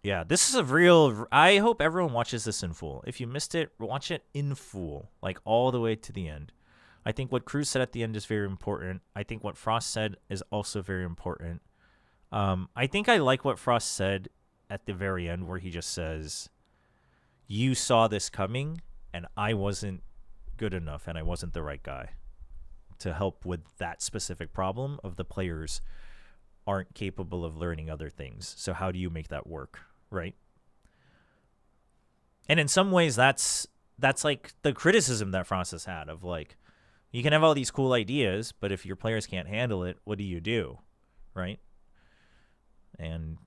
yeah, this is a real... I hope everyone watches this in full. If you missed it, watch it in full, like all the way to the end. I think what Cruz said at the end is very important. I think what Frost said is also very important. I think I like what Frost said at the very end, where he just says, you saw this coming, and I wasn't good enough, and I wasn't the right guy to help with that specific problem of the players aren't capable of learning other things. So how do you make that work, right? And in some ways, that's like the criticism that Frost has had of, like, you can have all these cool ideas, but if your players can't handle it, what do? Right? And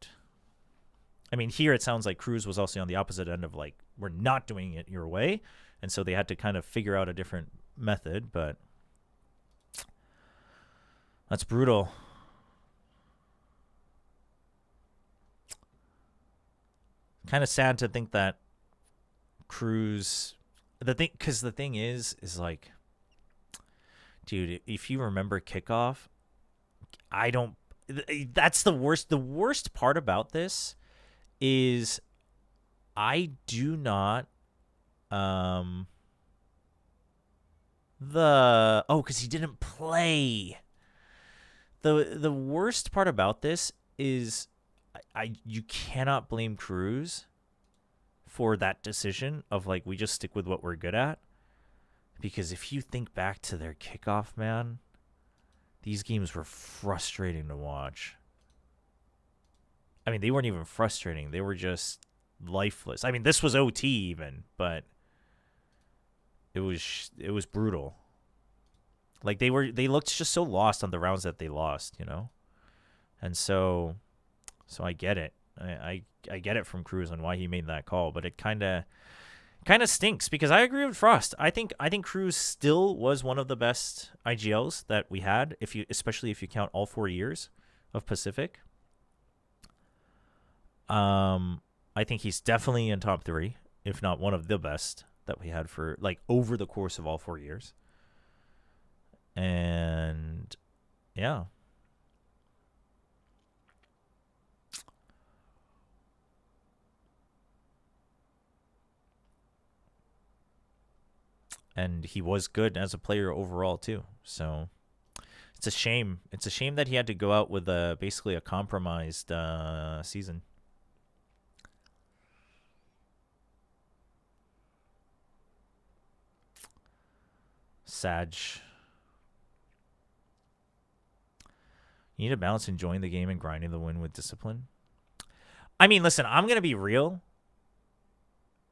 I mean, here it sounds like Cruz was also on the opposite end of, like, we're not doing it your way. And so they had to kind of figure out a different method, but that's brutal. Kind of sad to think that Cruz, because the thing is like, dude, if you remember kickoff, that's the worst. The worst part about this is I do not, because he didn't play. The worst part about this is you cannot blame Cruz for that decision of, like, we just stick with what we're good at. Because if you think back to their kickoff, man, these games were frustrating to watch. I mean, they weren't even frustrating. They were just lifeless. I mean, this was OT even, but it was brutal. Like, they looked just so lost on the rounds that they lost, you know? And so I get it. I get it from Cruz on why he made that call, but it kind of stinks because I agree with Frost. I think Cruz still was one of the best IGLs that we had, especially if you count all 4 years of Pacific. I think he's definitely in top 3, if not one of the best that we had for, like, over the course of all 4 years. And yeah. And he was good as a player overall too. So it's a shame. It's a shame that he had to go out with basically a compromised season. Sad. You need to balance enjoying the game and grinding the win with discipline. I mean, listen, I'm going to be real.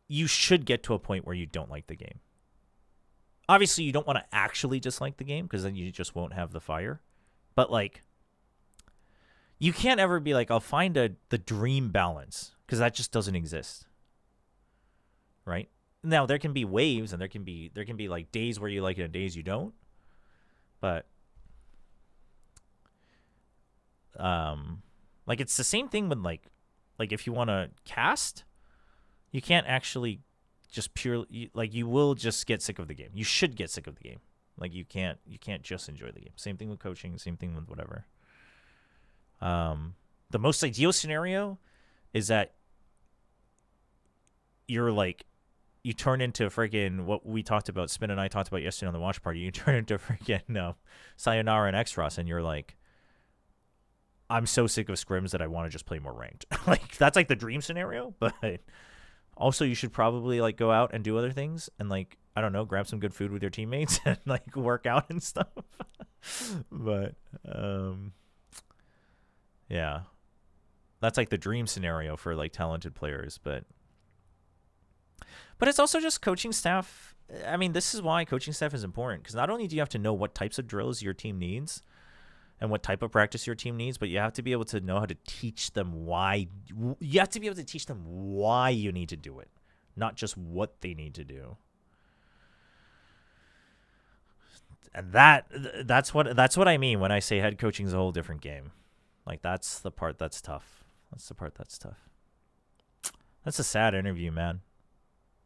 You should get to a point where you don't like the game. Obviously, you don't want to actually dislike the game because then you just won't have the fire. But, like, you can't ever be like, I'll find the dream balance because that just doesn't exist. Right? Now, there can be waves and there can be like days where you like it and days you don't. But like, it's the same thing with like if you want to cast, you can't actually just purely, like, you will just get sick of the game. You should get sick of the game. Like, you can't just enjoy the game. Same thing with coaching, same thing with whatever. The most ideal scenario is that you're like, you turn into freaking what we talked about, Spin and I talked about yesterday on the watch party. You turn into freaking Sayonara and X-Ross, and you're like, I'm so sick of scrims that I want to just play more ranked. Like, that's like the dream scenario, but also you should probably like go out and do other things and, like, I don't know, grab some good food with your teammates and like work out and stuff. But yeah. That's like the dream scenario for like talented players, but it's also just coaching staff. I mean, this is why coaching staff is important, because not only do you have to know what types of drills your team needs and what type of practice your team needs, but you have to be able to know how to teach them why. You have to be able to teach them why you need to do it, not just what they need to do. And that's what I mean when I say head coaching is a whole different game. Like, that's the part that's tough. That's the part that's tough. That's a sad interview, man.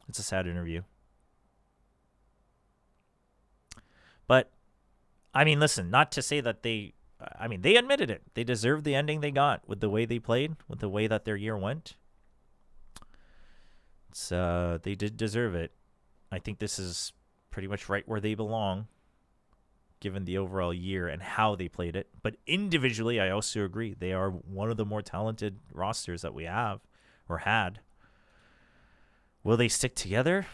It's a sad interview. But, I mean, listen, not to say that they admitted it. They deserved the ending they got with the way they played, with the way that their year went. They did deserve it. I think this is pretty much right where they belong, given the overall year and how they played it. But individually, I also agree. They are one of the more talented rosters that we have or had. Will they stick together?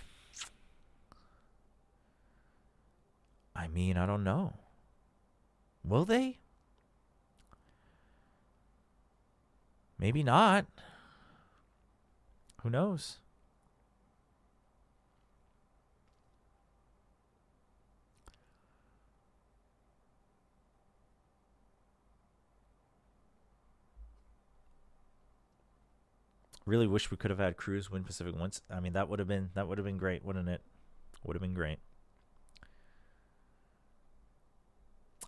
I mean, I don't know. Will they? Maybe not. Who knows? Really wish we could have had Cruz win Pacific once. I mean, that would have been great, wouldn't it? Would have been great.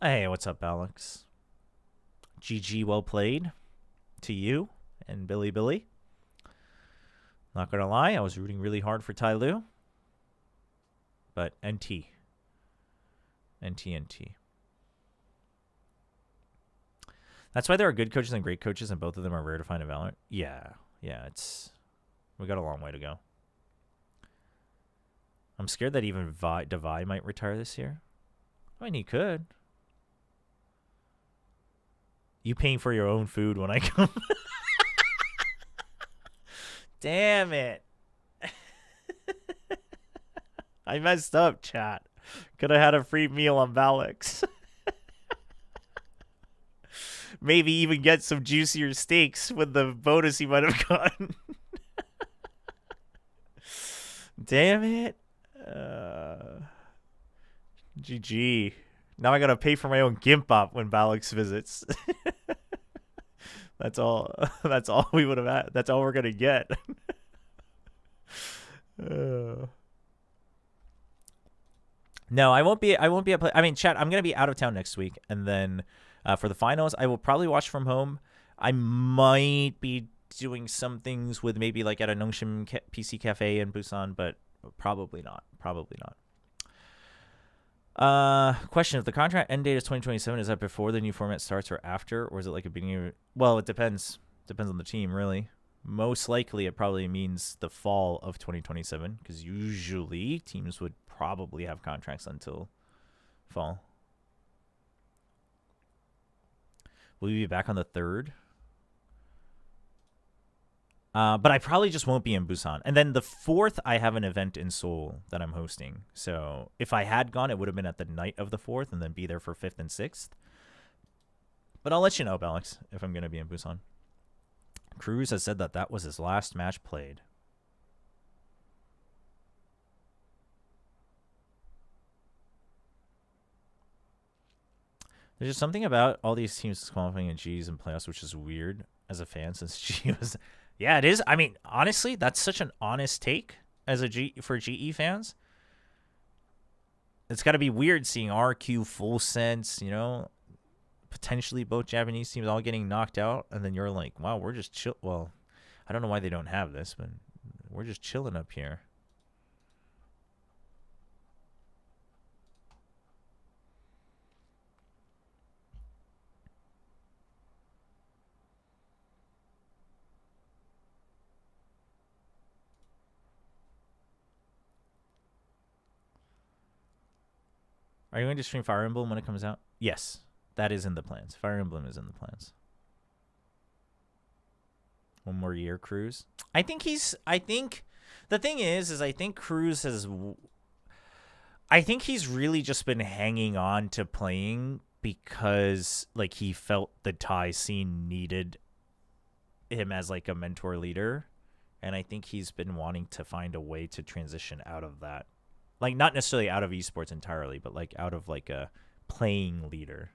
Hey, what's up, Alex? GG, well played to you and Billy. Not gonna lie, I was rooting really hard for Ty Lue. But NT. That's why there are good coaches and great coaches, and both of them are rare to find in Valorant. Yeah, we got a long way to go. I'm scared that even Devi might retire this year. I mean, he could. You paying for your own food when I come? Damn it. I messed up, chat. Could have had a free meal on Valix. Maybe even get some juicier steaks with the bonus he might have gotten. Damn it. GG. Now I gotta pay for my own Gimp Up when Valix visits. That's all we would have had. That's all we're gonna get. No, I won't be at play. I mean, chat, I'm gonna be out of town next week, and then for the finals, I will probably watch from home. I might be doing some things with maybe like at a Nongshim PC Cafe in Busan, but probably not. Question: if the contract end date is 2027, is that before the new format starts or after, or is it like a beginning of? Well, it depends. Depends on the team, really. Most likely, it probably means the fall of 2027, because usually teams would probably have contracts until fall. Will you be back on the 3rd? But I probably just won't be in Busan. And then the 4th, I have an event in Seoul that I'm hosting. So if I had gone, it would have been at the night of the 4th and then be there for 5th and 6th. But I'll let you know, Alex, if I'm going to be in Busan. Cruz has said that that was his last match played. There's just something about all these teams qualifying in Gs and playoffs, which is weird as a fan, since G was... Yeah, it is. I mean, honestly, that's such an honest take as for GE fans. It's got to be weird seeing RQ, Full Sense, you know, potentially both Japanese teams all getting knocked out, and then you're like, wow, we're just chill. Well, I don't know why they don't have this, but we're just chilling up here. Are you going to stream Fire Emblem when it comes out? Yes, that is in the plans. Fire Emblem is in the plans. One more year, Cruz. I think the thing is I think Cruz has... I think he's really just been hanging on to playing because, like, he felt the Thai scene needed him as like a mentor leader, and I think he's been wanting to find a way to transition out of that. Like, not necessarily out of esports entirely, but like out of like a playing leader.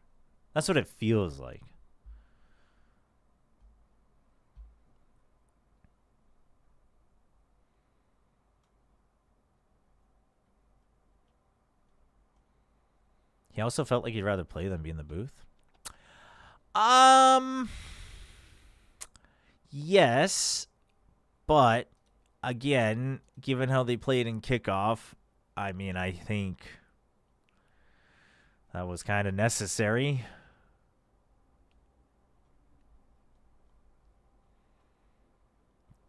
That's what it feels like. He also felt like he'd rather play than be in the booth. Yes, but again, given how they played in kickoff, I mean, I think that was kind of necessary.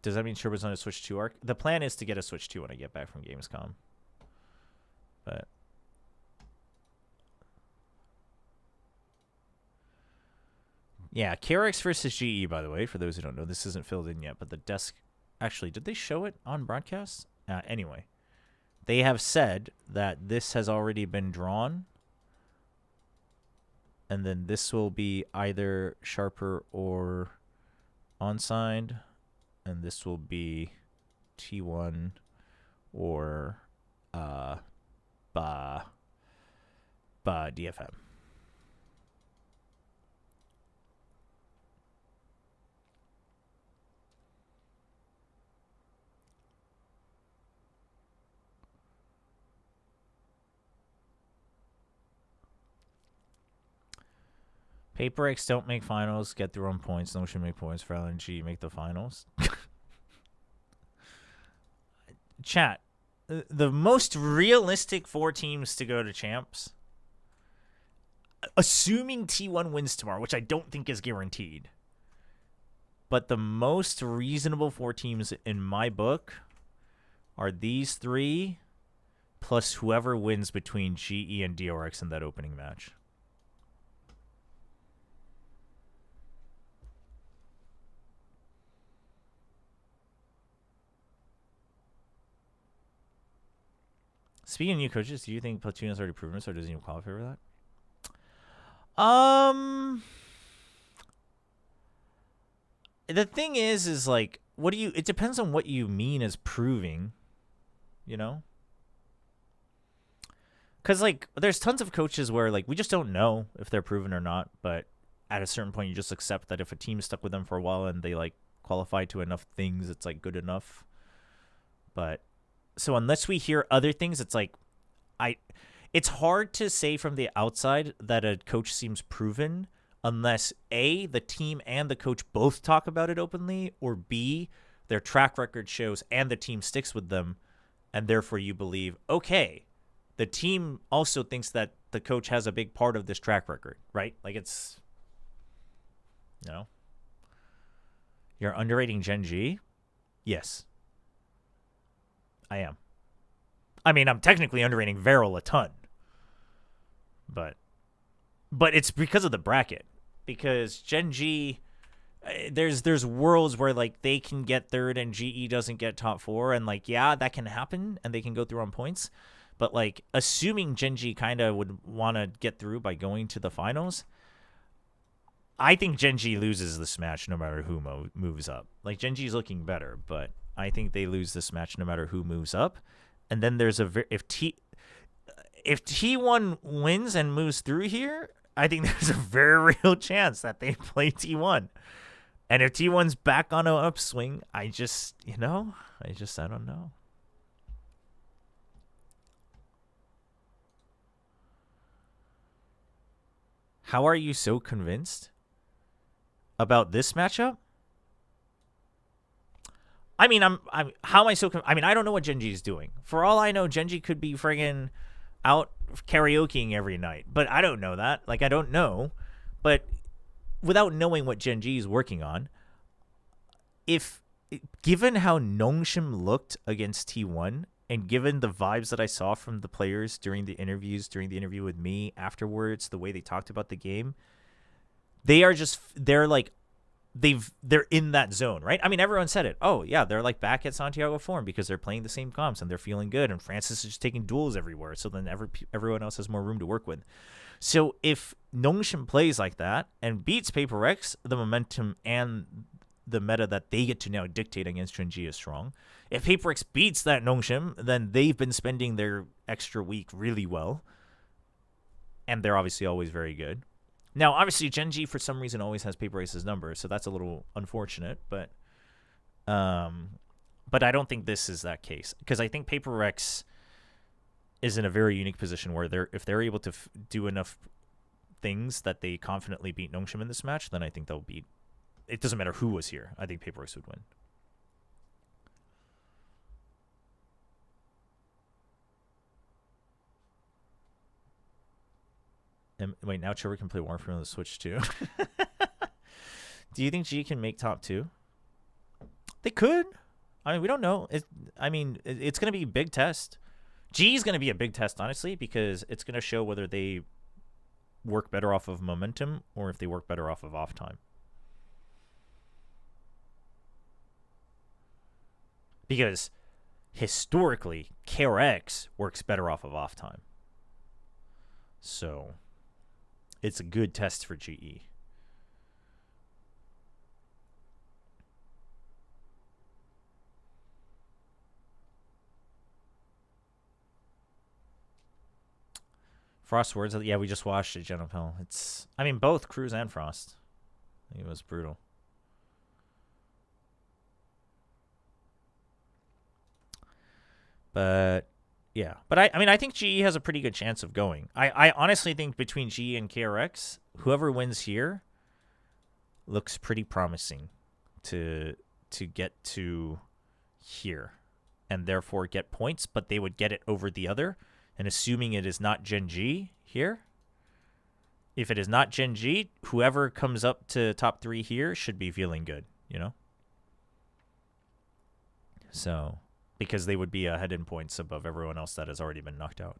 Does that mean Chobra's on a Switch 2 arc? The plan is to get a Switch 2 when I get back from Gamescom. But yeah, KRX versus GE, by the way, for those who don't know, this isn't filled in yet, but the desk... Actually, did they show it on broadcast? Anyway, they have said that this has already been drawn, and then this will be either Sharper or Onside, and this will be T1 or DFM. Paper X don't make finals, get their own points. No one should make points for LNG, make the finals. Chat, the most realistic 4 teams to go to champs, assuming T1 wins tomorrow, which I don't think is guaranteed, but the most reasonable 4 teams in my book are these 3, plus whoever wins between GE and DRX in that opening match. Speaking of new coaches, do you think Platoon has already proven this, or does he even qualify for that? The thing is like, what do you? It depends on what you mean as proving, you know. Because like, there's tons of coaches where like we just don't know if they're proven or not, but at a certain point, you just accept that if a team stuck with them for a while and they like qualify to enough things, it's like good enough. But so unless we hear other things, it's like, it's hard to say from the outside that a coach seems proven unless A, the team and the coach both talk about it openly, or B, their track record shows and the team sticks with them, and therefore you believe, okay, the team also thinks that the coach has a big part of this track record, right? Like it's, you know. You're underrating Gen G? Yes. I am. I mean, I'm technically underrating Varel a ton. But it's because of the bracket. Because Gen G, there's worlds where, like, they can get third and GE doesn't get top 4. And, like, yeah, that can happen. And they can go through on points. But, like, assuming Gen G kind of would want to get through by going to the finals, I think Gen G loses this match no matter who moves up. Like, Gen G's looking better, but I think they lose this match no matter who moves up. And then there's if T1 wins and moves through here, I think there's a very real chance that they play T1. And if T1's back on an upswing, I don't know. How are you so convinced about this matchup? I mean, how am I so? I mean, I don't know what Gen G is doing. For all I know, Gen G could be friggin' out karaokeing every night, but I don't know that. Like, I don't know. But without knowing what Gen G is working on, given how Nongshim looked against T1, and given the vibes that I saw from the players during the interview with me afterwards, the way they talked about the game, they're in that zone, right? I mean, everyone said it. Oh, yeah, they're like back at Santiago form because they're playing the same comps and they're feeling good. And Francis is just taking duels everywhere. So then everyone else has more room to work with. So if Nongshim plays like that and beats Paper X, the momentum and the meta that they get to now dictate against Gen.G is strong. If HaperX beats that Nongshim, then they've been spending their extra week really well. And they're obviously always very good. Now, obviously, Gen.G for some reason always has PaperX's number, so that's a little unfortunate. But I don't think this is that case. Because I think PaperX is in a very unique position where if they're able to do enough things that they confidently beat Nongshim in this match, then I think they'll beat. It doesn't matter who was here. I think PaperX would win. And wait, now Chobra can play Warframe on the Switch too. Do you think G can make top 2? They could. I mean, we don't know. It's going to be a big test. G is going to be a big test, honestly, because it's going to show whether they work better off of momentum or if they work better off of off time. Because historically, KRX works better off of off time. So it's a good test for GE. Frost words, yeah, we just watched it, Jennifer. It's, I mean, both Cruz and Frost. It was brutal. But yeah, but I mean, I think GE has a pretty good chance of going. I honestly think between GE and KRX, whoever wins here looks pretty promising to get to here and therefore get points, but they would get it over the other. And assuming it is not Gen.G here, if it is not Gen.G, whoever comes up to top 3 here should be feeling good, you know? So, because they would be ahead in points above everyone else that has already been knocked out.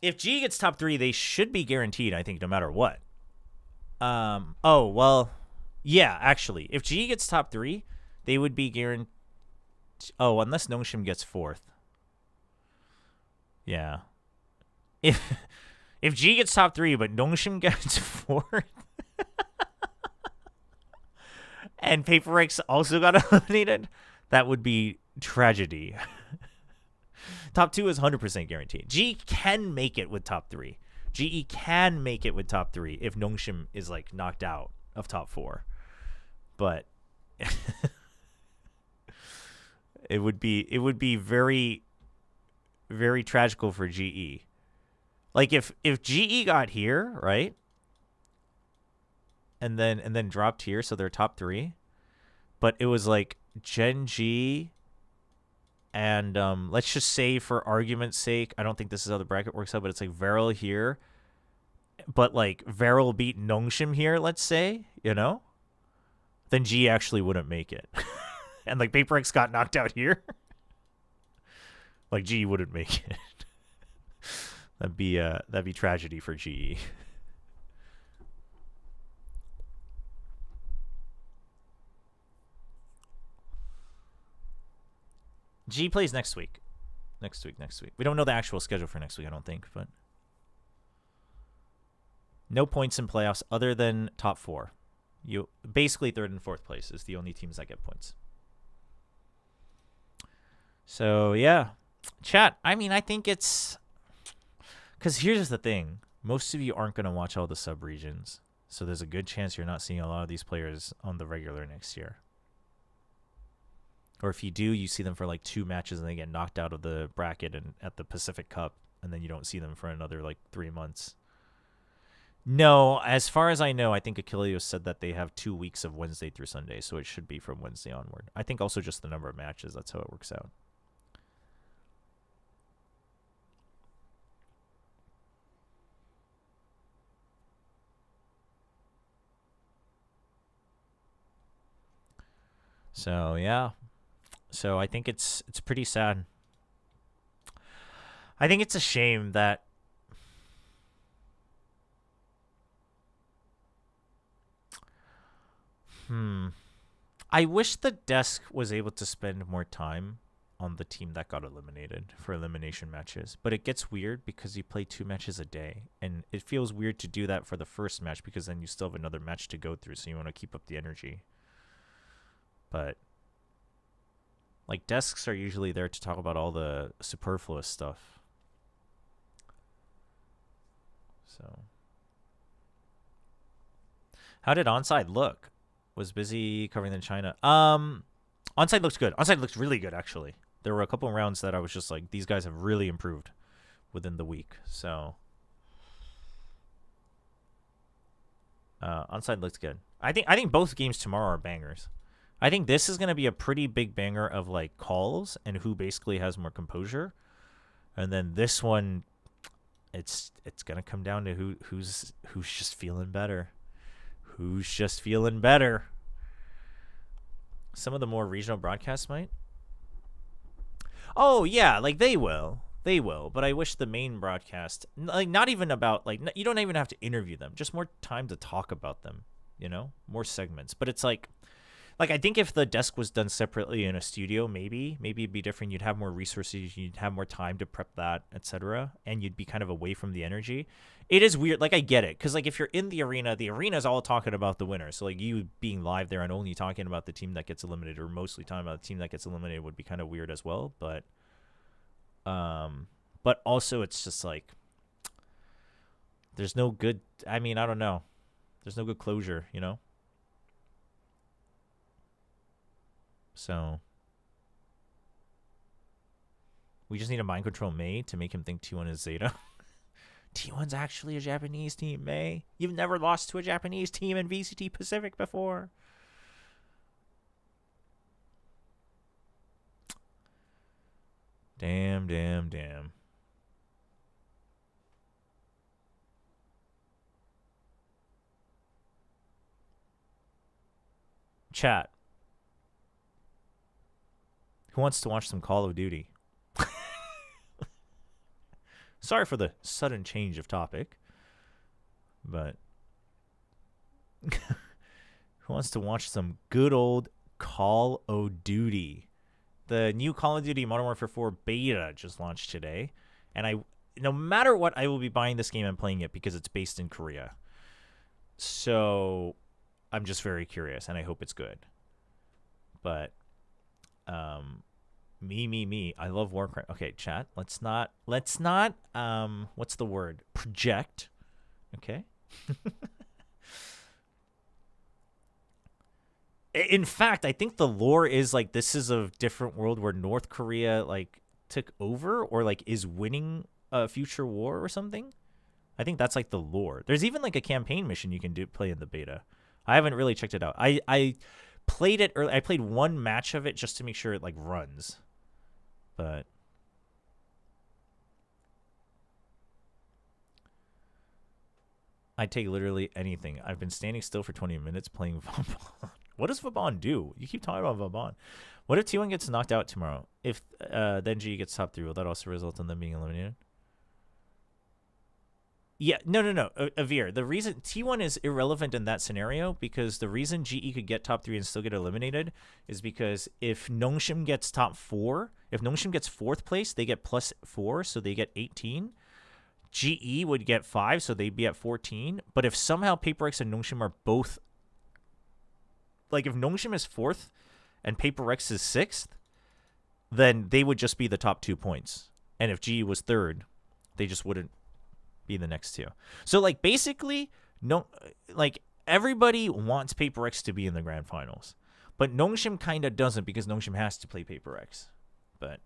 If G gets top 3, they should be guaranteed, I think, no matter what. Oh, well, yeah, actually. If G gets top 3, they would be guaranteed. Oh, unless Nongshim gets 4th. Yeah. If G gets top 3, but Nongshim gets 4th, and PaperX also got eliminated, that would be tragedy. Top 2 is 100% guaranteed. G can make it with top 3. GE can make it with top 3 if Nongshim is like knocked out of top 4. But it would be very, very tragical for GE. Like if GE got here, right? And then dropped here, so they're top 3. But it was like Gen.G and let's just say for argument's sake, I don't think this is how the bracket works out, but it's like Varel here. But like Varel beat Nongshim here, let's say, you know? Then G actually wouldn't make it. And like PaperX got knocked out here. Like G wouldn't make it. That'd be tragedy for GE. G plays next week. Next week. We don't know the actual schedule for next week, I don't think, but no points in playoffs other than top 4. You basically 3rd and 4th place is the only teams that get points. So yeah, chat. I mean, I think it's because here's the thing: most of you aren't going to watch all the sub regions, so there's a good chance you're not seeing a lot of these players on the regular next year. Or if you do, you see them for like 2 matches and they get knocked out of the bracket and at the Pacific Cup, and then you don't see them for another like 3 months. No, as far as I know, I think Achilleos said that they have 2 weeks of Wednesday through Sunday, so it should be from Wednesday onward. I think also just the number of matches, that's how it works out. So, yeah. So I think it's pretty sad. I think it's a shame that I wish the desk was able to spend more time on the team that got eliminated for elimination matches. But it gets weird because you play 2 matches a day, and it feels weird to do that for the first match because then you still have another match to go through, so you want to keep up the energy. But like, desks are usually there to talk about all the superfluous stuff. So, how did Onside look? Was busy covering in China. Onside looks good. Onside looks really good, actually. There were a couple of rounds that I was just like, these guys have really improved within the week. So, Onside looks good. I think both games tomorrow are bangers. I think this is going to be a pretty big banger of like calls and who basically has more composure. And then this one, it's going to come down to who's just feeling better. Who's just feeling better. Some of the more regional broadcasts might. Oh yeah, like they will. But I wish the main broadcast, like, not even about, like, you don't even have to interview them. Just more time to talk about them, you know? More segments. But it's like I think if the desk was done separately in a studio, maybe it'd be different. You'd have more resources, you'd have more time to prep that, etc. And you'd be kind of away from the energy. It is weird. Like, I get it. Because, like, if you're in the arena's all talking about the winner. So, like, you being live there and only talking about the team that gets eliminated, or mostly talking about the team that gets eliminated, would be kind of weird as well. But also it's just like, there's no good, I mean, I don't know. There's no good closure, you know? So we just need a mind control May to make him think T1 is Zeta. T1's actually a Japanese team, May. You've never lost to a Japanese team in VCT Pacific before. Damn. Chat. Who wants to watch some Call of Duty? Sorry for the sudden change of topic, but who wants to watch some good old Call of Duty? The new Call of Duty Modern Warfare 4 beta just launched today, and no matter what, I will be buying this game and playing it because it's based in Korea. So I'm just very curious, and I hope it's good. But me. I love Warcraft. Okay, chat. Let's not what's the word? Project. Okay? In fact, I think the lore is like, this is a different world where North Korea like took over or like is winning a future war or something. I think that's like the lore. There's even like a campaign mission you can play in the beta. I haven't really checked it out. I played it early. I played one match of it just to make sure it like runs. But I take literally anything. I've been standing still for 20 minutes playing Vauban. What does Vauban do? You keep talking about Vauban. What if T1 gets knocked out tomorrow? If then G gets top 3, will that also result in them being eliminated? Yeah, no. Avir, the reason T1 is irrelevant in that scenario, because the reason GE could get top 3 and still get eliminated is because if Nongshim gets top 4, if Nongshim gets 4th place, they get +4, so they get 18. GE would get 5, so they'd be at 14. But if somehow Paper X and Nongshim are both, like if Nongshim is 4th and Paper X is 6th, then they would just be the top 2 points. And if GE was 3rd, they just wouldn't be the next 2. So like basically, no, like everybody wants Paper X to be in the grand finals, but Nongshim kind of doesn't because Nongshim has to play Paper X. But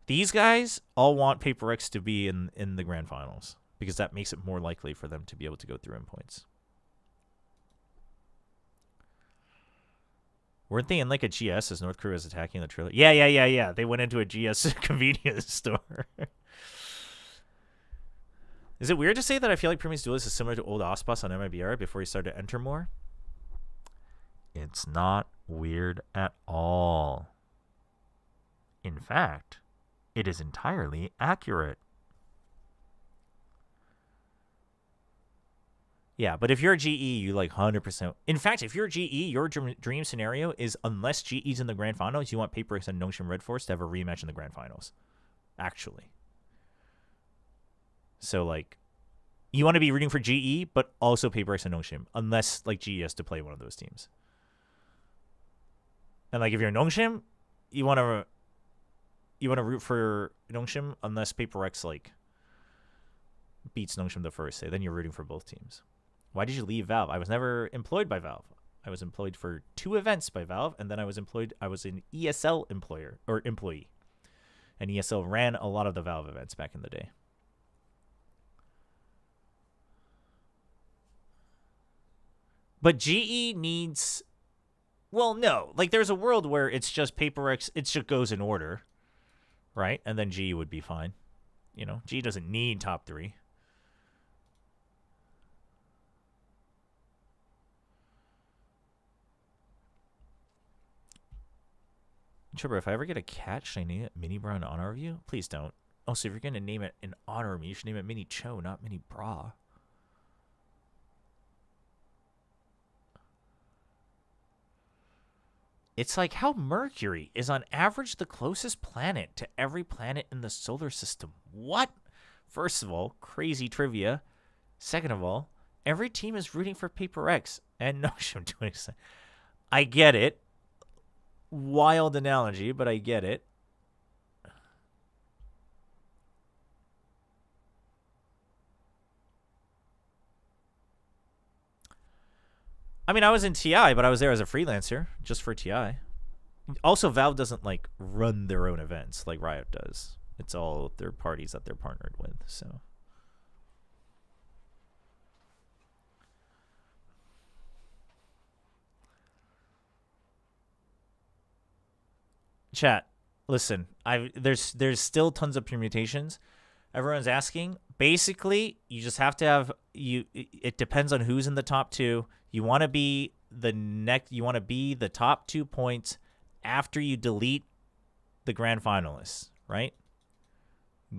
these guys all want Paper X to be in the grand finals because that makes it more likely for them to be able to go through in points. Weren't they in like a GS as North Korea was attacking the trailer? Yeah. They went into a GS convenience store. Is it weird to say that I feel like Premier's Duelist is similar to old Ospas on MIBR before he started to enter more? It's not weird at all. In fact, it is entirely accurate. Yeah, but if you're a GE, you like 100%. In fact, if you're a GE, your dream scenario is unless GE's in the grand finals, you want PaperX and Nongshim Red Force to have a rematch in the grand finals. Actually. So, like, you want to be rooting for GE, but also PaperX and Nongshim, unless, like, GE has to play one of those teams. And, like, if you're Nongshim, you want to root for Nongshim unless PaperX, like, beats Nongshim the first day. Then you're rooting for both teams. Why did you leave Valve? I was never employed by Valve. I was employed for 2 events by Valve, and then I was an ESL employee. And ESL ran a lot of the Valve events back in the day. But GE needs... Well, no. Like, there's a world where it's just PaperX, it just goes in order, right? And then GE would be fine. You know, GE doesn't need top 3. Chobra, if I ever get a cat, should I name it Mini Bra in honor of you? Please don't. Oh, so if you're going to name it in honor of me, you should name it Mini Cho, not Mini Bra. It's like how Mercury is on average the closest planet to every planet in the solar system. What? First of all, crazy trivia. Second of all, every team is rooting for PaperX and Nongshim to an extent. I get it. Wild analogy, but I get it. I mean, I was in TI, but I was there as a freelancer, just for TI. Also, Valve doesn't, like, run their own events like Riot does. It's all third parties that they're partnered with, so... Chat, listen, there's still tons of permutations. Everyone's asking. Basically, you just have to have it depends on who's in the top 2. You want to be the top 2 points after you delete the grand finalists, right?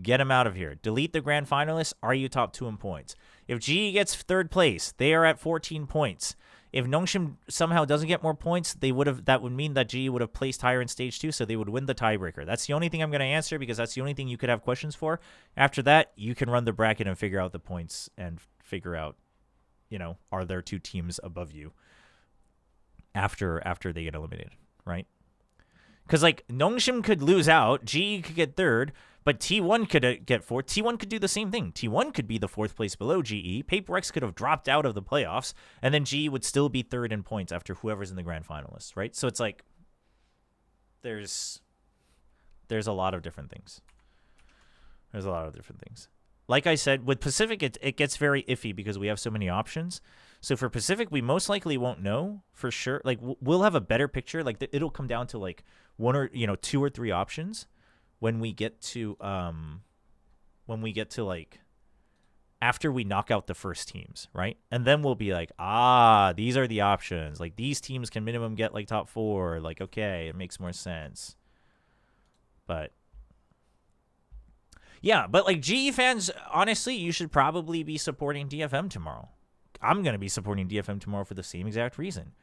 Get them out of here. Delete the grand finalists. Are you top 2 in points? If GE gets 3rd place, they are at 14 points. If Nongshim somehow doesn't get more points, that would mean that GE would have placed higher in stage 2, so they would win the tiebreaker. That's the only thing I'm going to answer because that's the only thing you could have questions for. After that, you can run the bracket and figure out the points and figure out, you know, are there 2 teams above you after they get eliminated, right? Because, like, Nongshim could lose out, GE could get 3rd, but T1 could get 4th. T1 could do the same thing. T1 could be the 4th place below GE. PaperX could have dropped out of the playoffs, and then GE would still be 3rd in points after whoever's in the grand finalists, right? So it's like there's a lot of different things. There's a lot of different things. Like I said, with Pacific, it gets very iffy because we have so many options. So for Pacific, we most likely won't know for sure. Like, we'll have a better picture. Like, it'll come down to, like, 1 or, 2 or 3 options when we get to like after we knock out the first teams, right? And then we'll be like, these are the options. Like, these teams can minimum get like top 4. Like, okay, it makes more sense. But yeah, but like GE fans, honestly, you should probably be supporting DFM tomorrow. I'm going to be supporting DFM tomorrow for the same exact reason.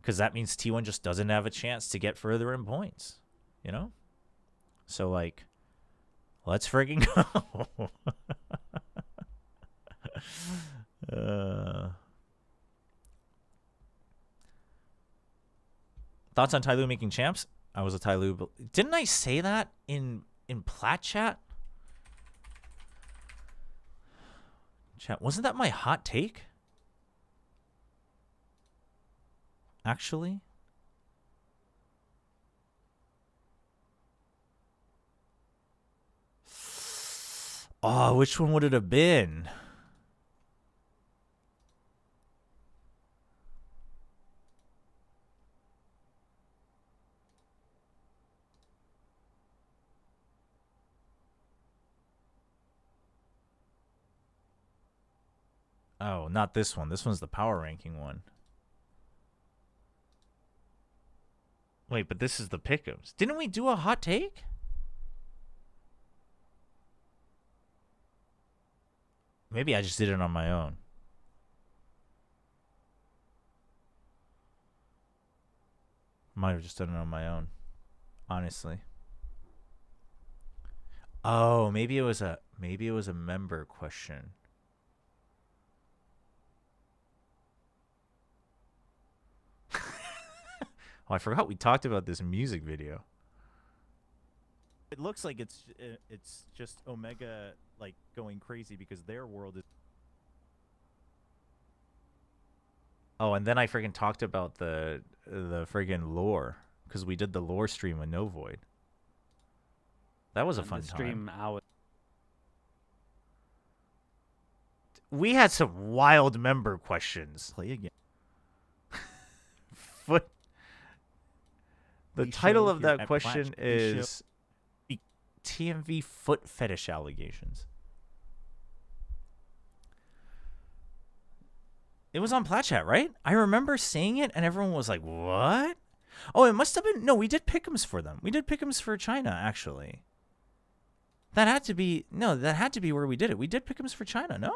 Because that means T1 just doesn't have a chance to get further in points, you know? So, like, let's friggin' go. Thoughts on Tyloo making champs? I was a Tyloo. Didn't I say that in Plat chat? Chat, wasn't that my hot take? Actually? Oh, which one would it have been? Oh, not this one. This one's the power ranking one. Wait, but this is the pick'ems. Didn't we do a hot take? Maybe I just did it on my own. Might have just done it on my own, honestly. Oh, maybe it was a member question. Oh, I forgot we talked about this music video. It looks like it's just Omega like going crazy because their world is. Oh, and then I freaking talked about the friggin' lore because we did the lore stream with No Void. That was a fun time. We had some wild member questions. Play again. Foot. The title of that question is TMV foot fetish allegations. It was on Platchat, right? I remember seeing it, and everyone was like, what? Oh, it must have been... No, we did pick'ems for them. We did pick'ems for China, actually. That had to be... No, that had to be where we did it. We did pick'ems for China, no?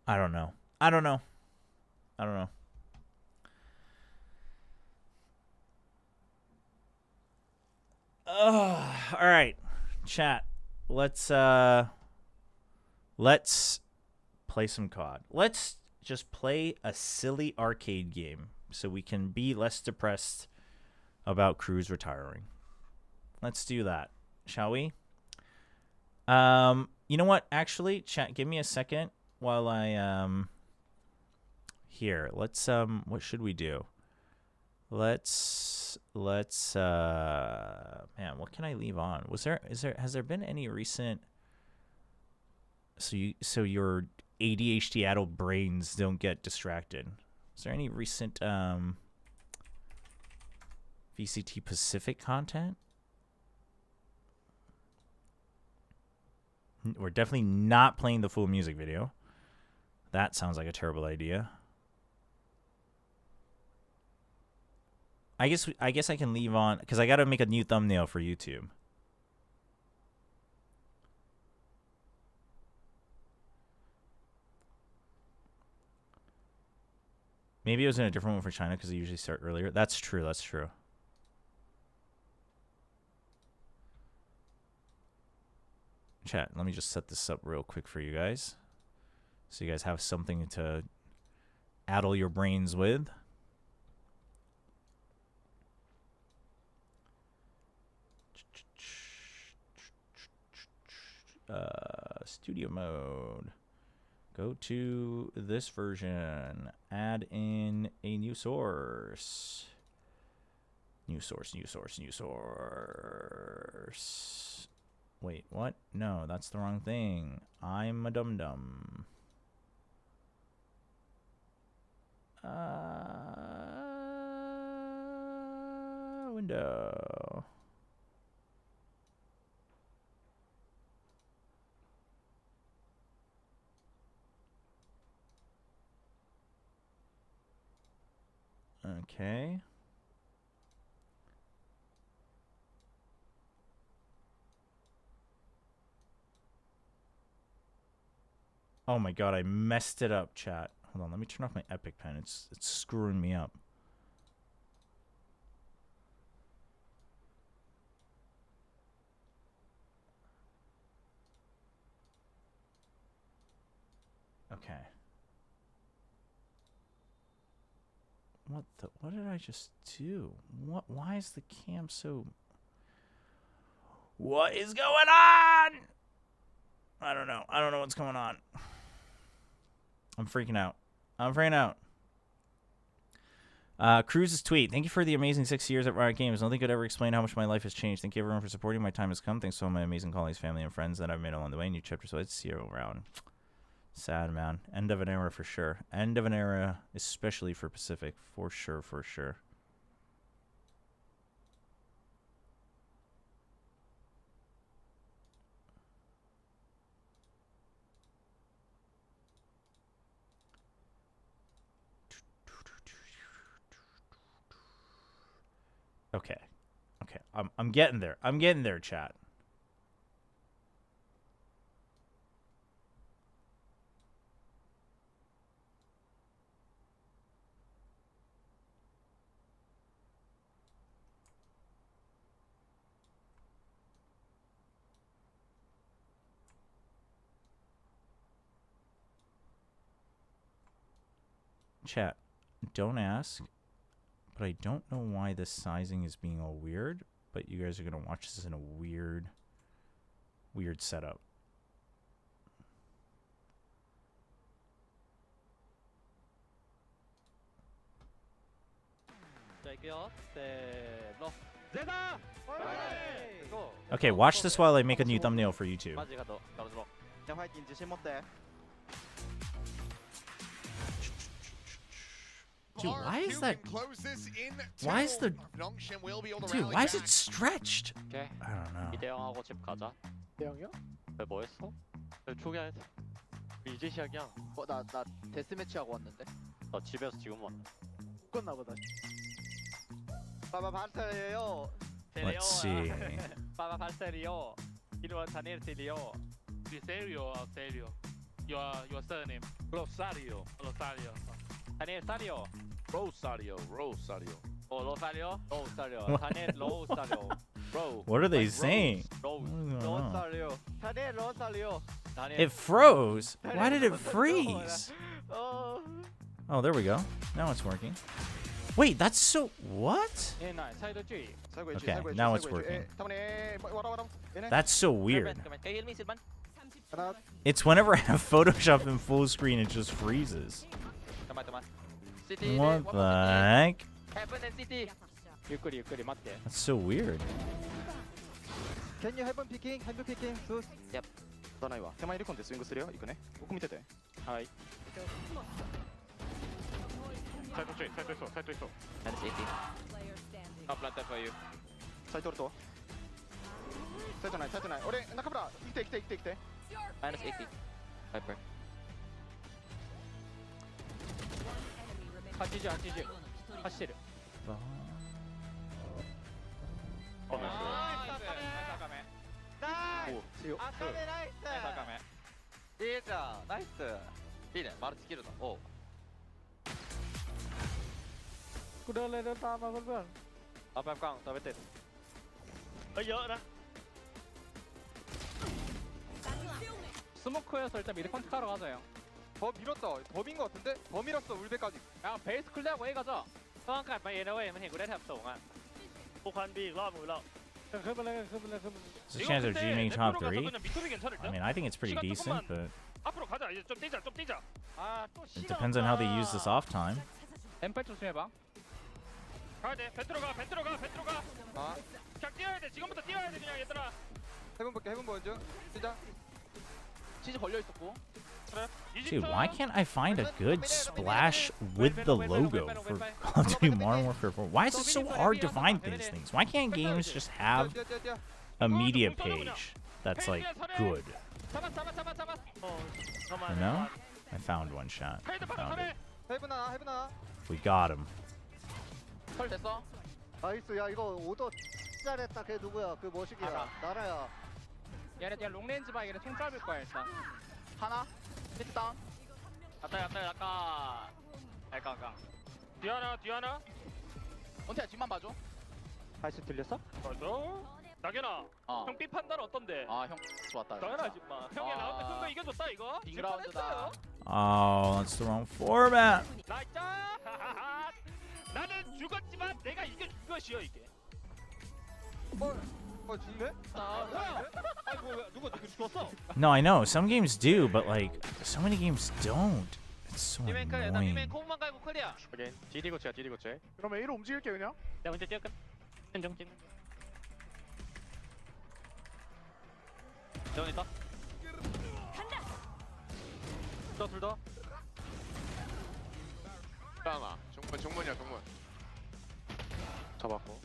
I don't know. I don't know. I don't know. All right, chat. Let's play some COD. Let's just play a silly arcade game so we can be less depressed about Cruz retiring. Let's do that, shall we? You know what? Actually, chat, give me a second while I here. Let's what should we do? Let's man, what can I leave on? Has there been any recent so your ADHD addled brains don't get distracted? Is there any recent VCT Pacific content? We're definitely not playing the full music video. That sounds like a terrible idea. I guess I can leave on because I got to make a new thumbnail for YouTube. Maybe it was in a different one for China because they usually start earlier. That's true. That's true. Chat, let me just set this up real quick for you guys, so you guys have something to addle your brains with. Studio mode. Go to this version. Add in a new source. New source. Wait, what? No, that's the wrong thing. I'm a dum-dum. Window. Okay. Oh my god, I messed it up, chat. Hold on, let me turn off my Epic Pen. It's screwing me up. Okay. What did I just do? Why is the cam so... What is going on? I don't know. I don't know what's going on. I'm freaking out. Cruz's tweet. Thank you for the amazing 6 years at Riot Games. Nothing could ever explain how much my life has changed. Thank you everyone for supporting. My time has come. Thanks to all my amazing colleagues, family, and friends that I've made along the way. New chapter, so let's see you around. Sad, man. End of an era for sure. End of an era, especially for Pacific. For sure, for sure. Okay. Okay. I'm getting there. I'm getting there, chat. Chat, don't ask, but I don't know why this sizing is being all weird, but you guys are going to watch this in a weird setup. Okay, watch this while I make a new thumbnail for YouTube. Dude, why is that? Why is the? Dude, why is it stretched? I don't know. 이대영하고 집 가자. 대영이요? 왜 뭐 했어? 초기화해. 이제 시작이야. 나 데스매치 하고 왔는데. 나 집에서 지금 왔네. 끝나 보다. 빠바 발셀이요. Let's see. 빠바 발셀이요. 이리와 다니엘이요. Serio, Serio. Your surname. Rosario. Rosario. Daniel Sario. Rosario. Rosario. Oh, Rosario. Rosario. Daniel Rosario. Bro. What are they saying? Rosario. Daniel Rosario. It froze. Why did it freeze? Oh, there we go. Now it's working. Wait, that's so... What? Okay, now it's working. That's so weird. It's whenever I have Photoshop in full screen, it just freezes. What the heck? That's so weird. Can you heaven picking? Heaven picking? Yep. 打たないわ。手前入れ込んでスイングするよ。行くね。僕見てて。はい。サイトチェイ、サイトイソ、サイトイソ。That is 80. I'll plant that for you. サイトルト。サイトない、サイトない。俺、中村、来て来て来て来て。Minus 80. Viper. 80、80。走ってる。ナイス。強っ。赤目ナイス。赤目。いいじゃん。ナイス。いいね。マルチキルだ。おう。กูเดินเลยเดินตามมาเพื่อนๆเอาแป๊บกล้องตัวไปติดเยอะนะ스모크에서 일단 미리 컨택하러 가자 형. 더 밀었다. 더 민 거 같은데? 더 밀었어 울베까지. 야 베이스 클리어하고 A 가자. ต้องกัดมาเอนะเว้ยมันเห็นกูได้แถบสูงอ่ะกูคันบีอีกรอบมือแล้วขึ้นไปเลยขึ้นไปเลยขึ้นไปเลย There's a chance of G making top 3. I mean, I think it's pretty decent, but 앞으로 가자. 이제 좀 뛰자. 좀 뛰자. it depends on how they use this off time. 엠팔 조심해봐. 가야 돼. 배 들어가. 배 들어가. 배 들어가. 아. 그냥 뛰어야 돼. 지금부터 뛰어야 돼 그냥 얘들아. 해본 볼게. 해본 먼저. 뛰자. 치즈 걸려 있었고. Dude, why can't I find a good splash with the logo for Call of Duty Modern Warfare 4? Why is it so hard to find these things? Why can't games just have a media page that's like good? You know? I found one shot. I found it. We got him. 나이스. 야 이거 오더 잘했다. 걔 누구야? 그 머시기야. 나라야. 얘네 롱레인지 봐. 얘네 총 짧을 거야 일단. 하나. 히트 다운. 아까. 뒤하나. 원태야 뒷만 봐줘. 다시 들렸어? 맞아. 나게나. 형 B 판단 어떤데? 형 좋았다. 당연하지 마. 형이 라운드 큰 거 이겨줬다 이거. 빅라운드다. Oh, that's the wrong format. 나이스. 나는 죽었지만 내가 이겨준 것이여 이게. 죽네? 누가 죽었어? No, I know. Some games do, but like, so many games don't. It's so annoying. 콩만 갈고 클리어. 오케이. 디디 고치야. 그럼 A로 움직일게 그냥. 내가 먼저 뛰어끝. 현정 찍는. 재원 있다. 간다. 둘 더. 잠깐만. 정문이야. 잡았고.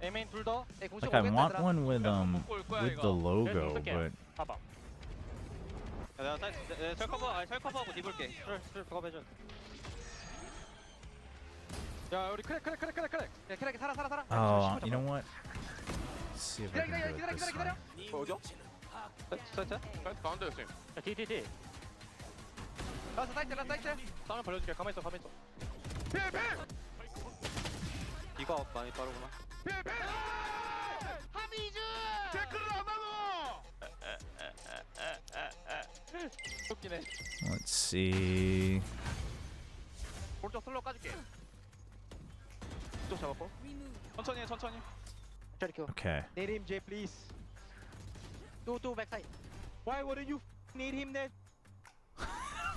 A메인 둘 더. Like I want one with the logo, but 봐봐. 내가 설 커버하고 뒤볼게. 술 커버해줘. Oh, you know what? Let's see if I can do it this time. 어디요? 사이트? 사이트 가운데 쌤. DDD. 라스 사이트. 싸움 벌려줄게. 가만히 있어. 이거 많이 빠르구나. 하미즈! 댓글을 안 하노! 웃기네. Let's see. 오른쪽 슬로우 까줄게. 또 잡았고. 천천히. Okay. Need him, Jay, please. Two backside. Why wouldn't you need him then?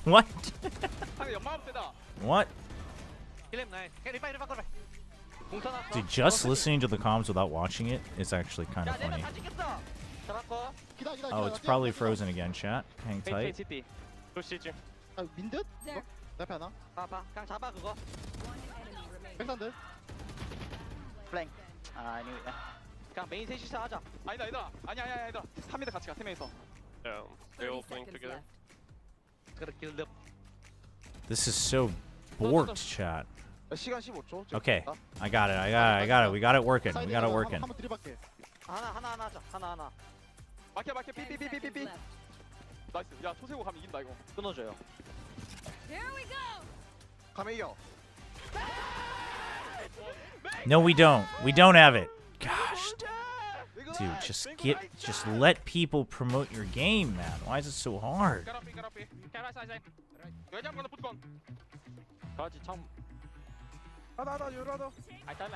What? 상대 연마하면 되다. What? Kill him, nice. Revive. Dude, just listening to the comms without watching it is actually kind of funny. Oh, it's probably frozen again, chat. Hang tight. VCT. 조시지. 민듯? 내 앞에 하나? 봐봐. 그냥 잡아 그거. 백산들? 플랭. 아니. 그냥 메인 셋이서 하자. 아니다. 아니야. 3m 같이 가. 3명이서. Yeah, they all playing together. Gotta kill them. This is so borked, chat. 시간 15초. Okay, I got it. We got it working. 한번 들이박게. 하나 하자. 하나. 막혀. 삐. 나이스. 야, 초세고 가면 이긴다 이거. 끊어줘요. 가면 이겨. No, we don't. We don't have it. Gosh. Dude, just let people promote your game, man. Why is it so hard? 가지 참. 하나 유라도. 알단.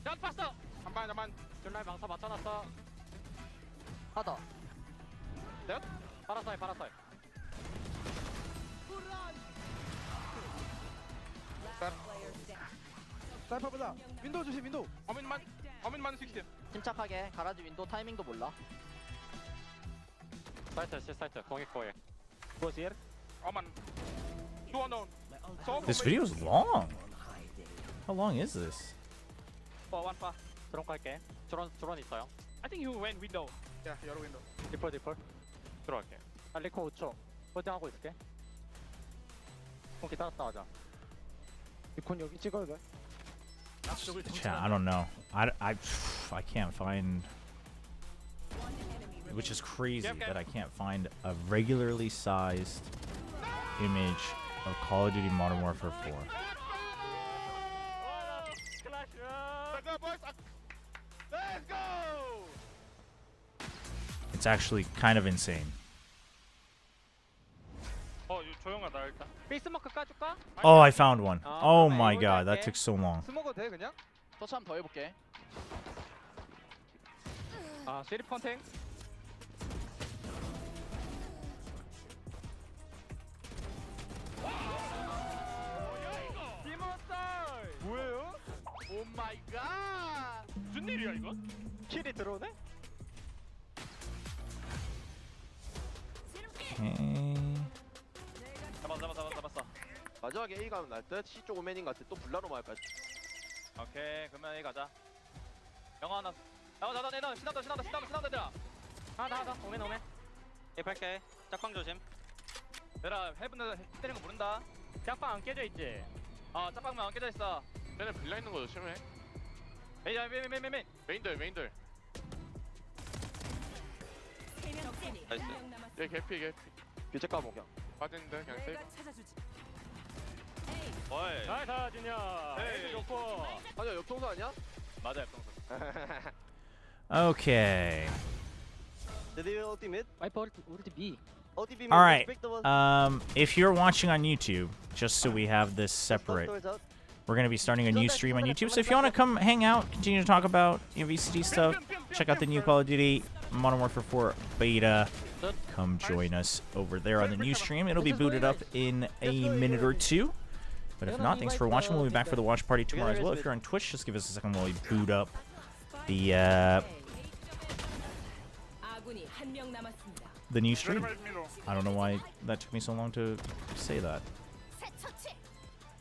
짠 봤어. 잠깐. 전날 방사 맞춰놨어. 하다. 넷. 파라사이. 사이퍼보다 윈도우 조심. 어민만 스위치. 침착하게 가라지 윈도우 타이밍도 몰라. 사이트 공익. 보시르. 어만. This video is long. How long is this? 원파. 드론 갈게. 드론 있어요. I think you went window. 야, 여러 윈도우. 디폴. 들어갈게. 리코 5초. 포징하고 있을게. 기다렸다 하자. 리콘 여기 찍어야 돼. Chat, I don't know. I can't find, which is crazy that I can't find a regularly sized image of Call of Duty Modern Warfare 4. It's actually kind of insane. 조용하다 일단. 페이스마크 까줄까? Oh, I found one. Oh my god, that took so long. 스모그 돼 그냥? 터치 한번 더 해볼게. 쉐리프 컨택. 뭐예요? 오 마이 갓! 무슨 일이야 이거? 킬이 들어오네? Okay. 잡았어. 마지막에 A 가면 날 듯. C 쪽 오맨인 것 같아. 또 블라로 말까? 오케이, 그러면 A 가자. 영화 하나. 나 신난다. 하나. 오맨. A 팔게. 짝방 조심. 얘들아, 헤븐 때리는 거 모른다. 짝방 안 깨져 있지? 짝방만 안 깨져 있어. 얘네 빌라 있는 거 조심해. 메인들. 나이스. 얘 개피. 교체 까먹여. 빠진데 그냥 세이브. 어이. 나이스 진이야. 에이 좋고. 아니야 옆통수 아니야? 맞아 옆통수. Okay. ultimate. All right. If you're watching on YouTube, just so we have this separate, we're going to be starting a new stream on YouTube. So if you want to come hang out, continue to talk about VCT stuff, check out the new Call of Duty Modern Warfare 4 beta, come join us over there on the new stream. It'll be booted up in a minute or two. But if not, thanks for watching. We'll be back for the watch party tomorrow as well. If you're on Twitch, just give us a second while we boot up the new stream. I don't know why that took me so long to say that.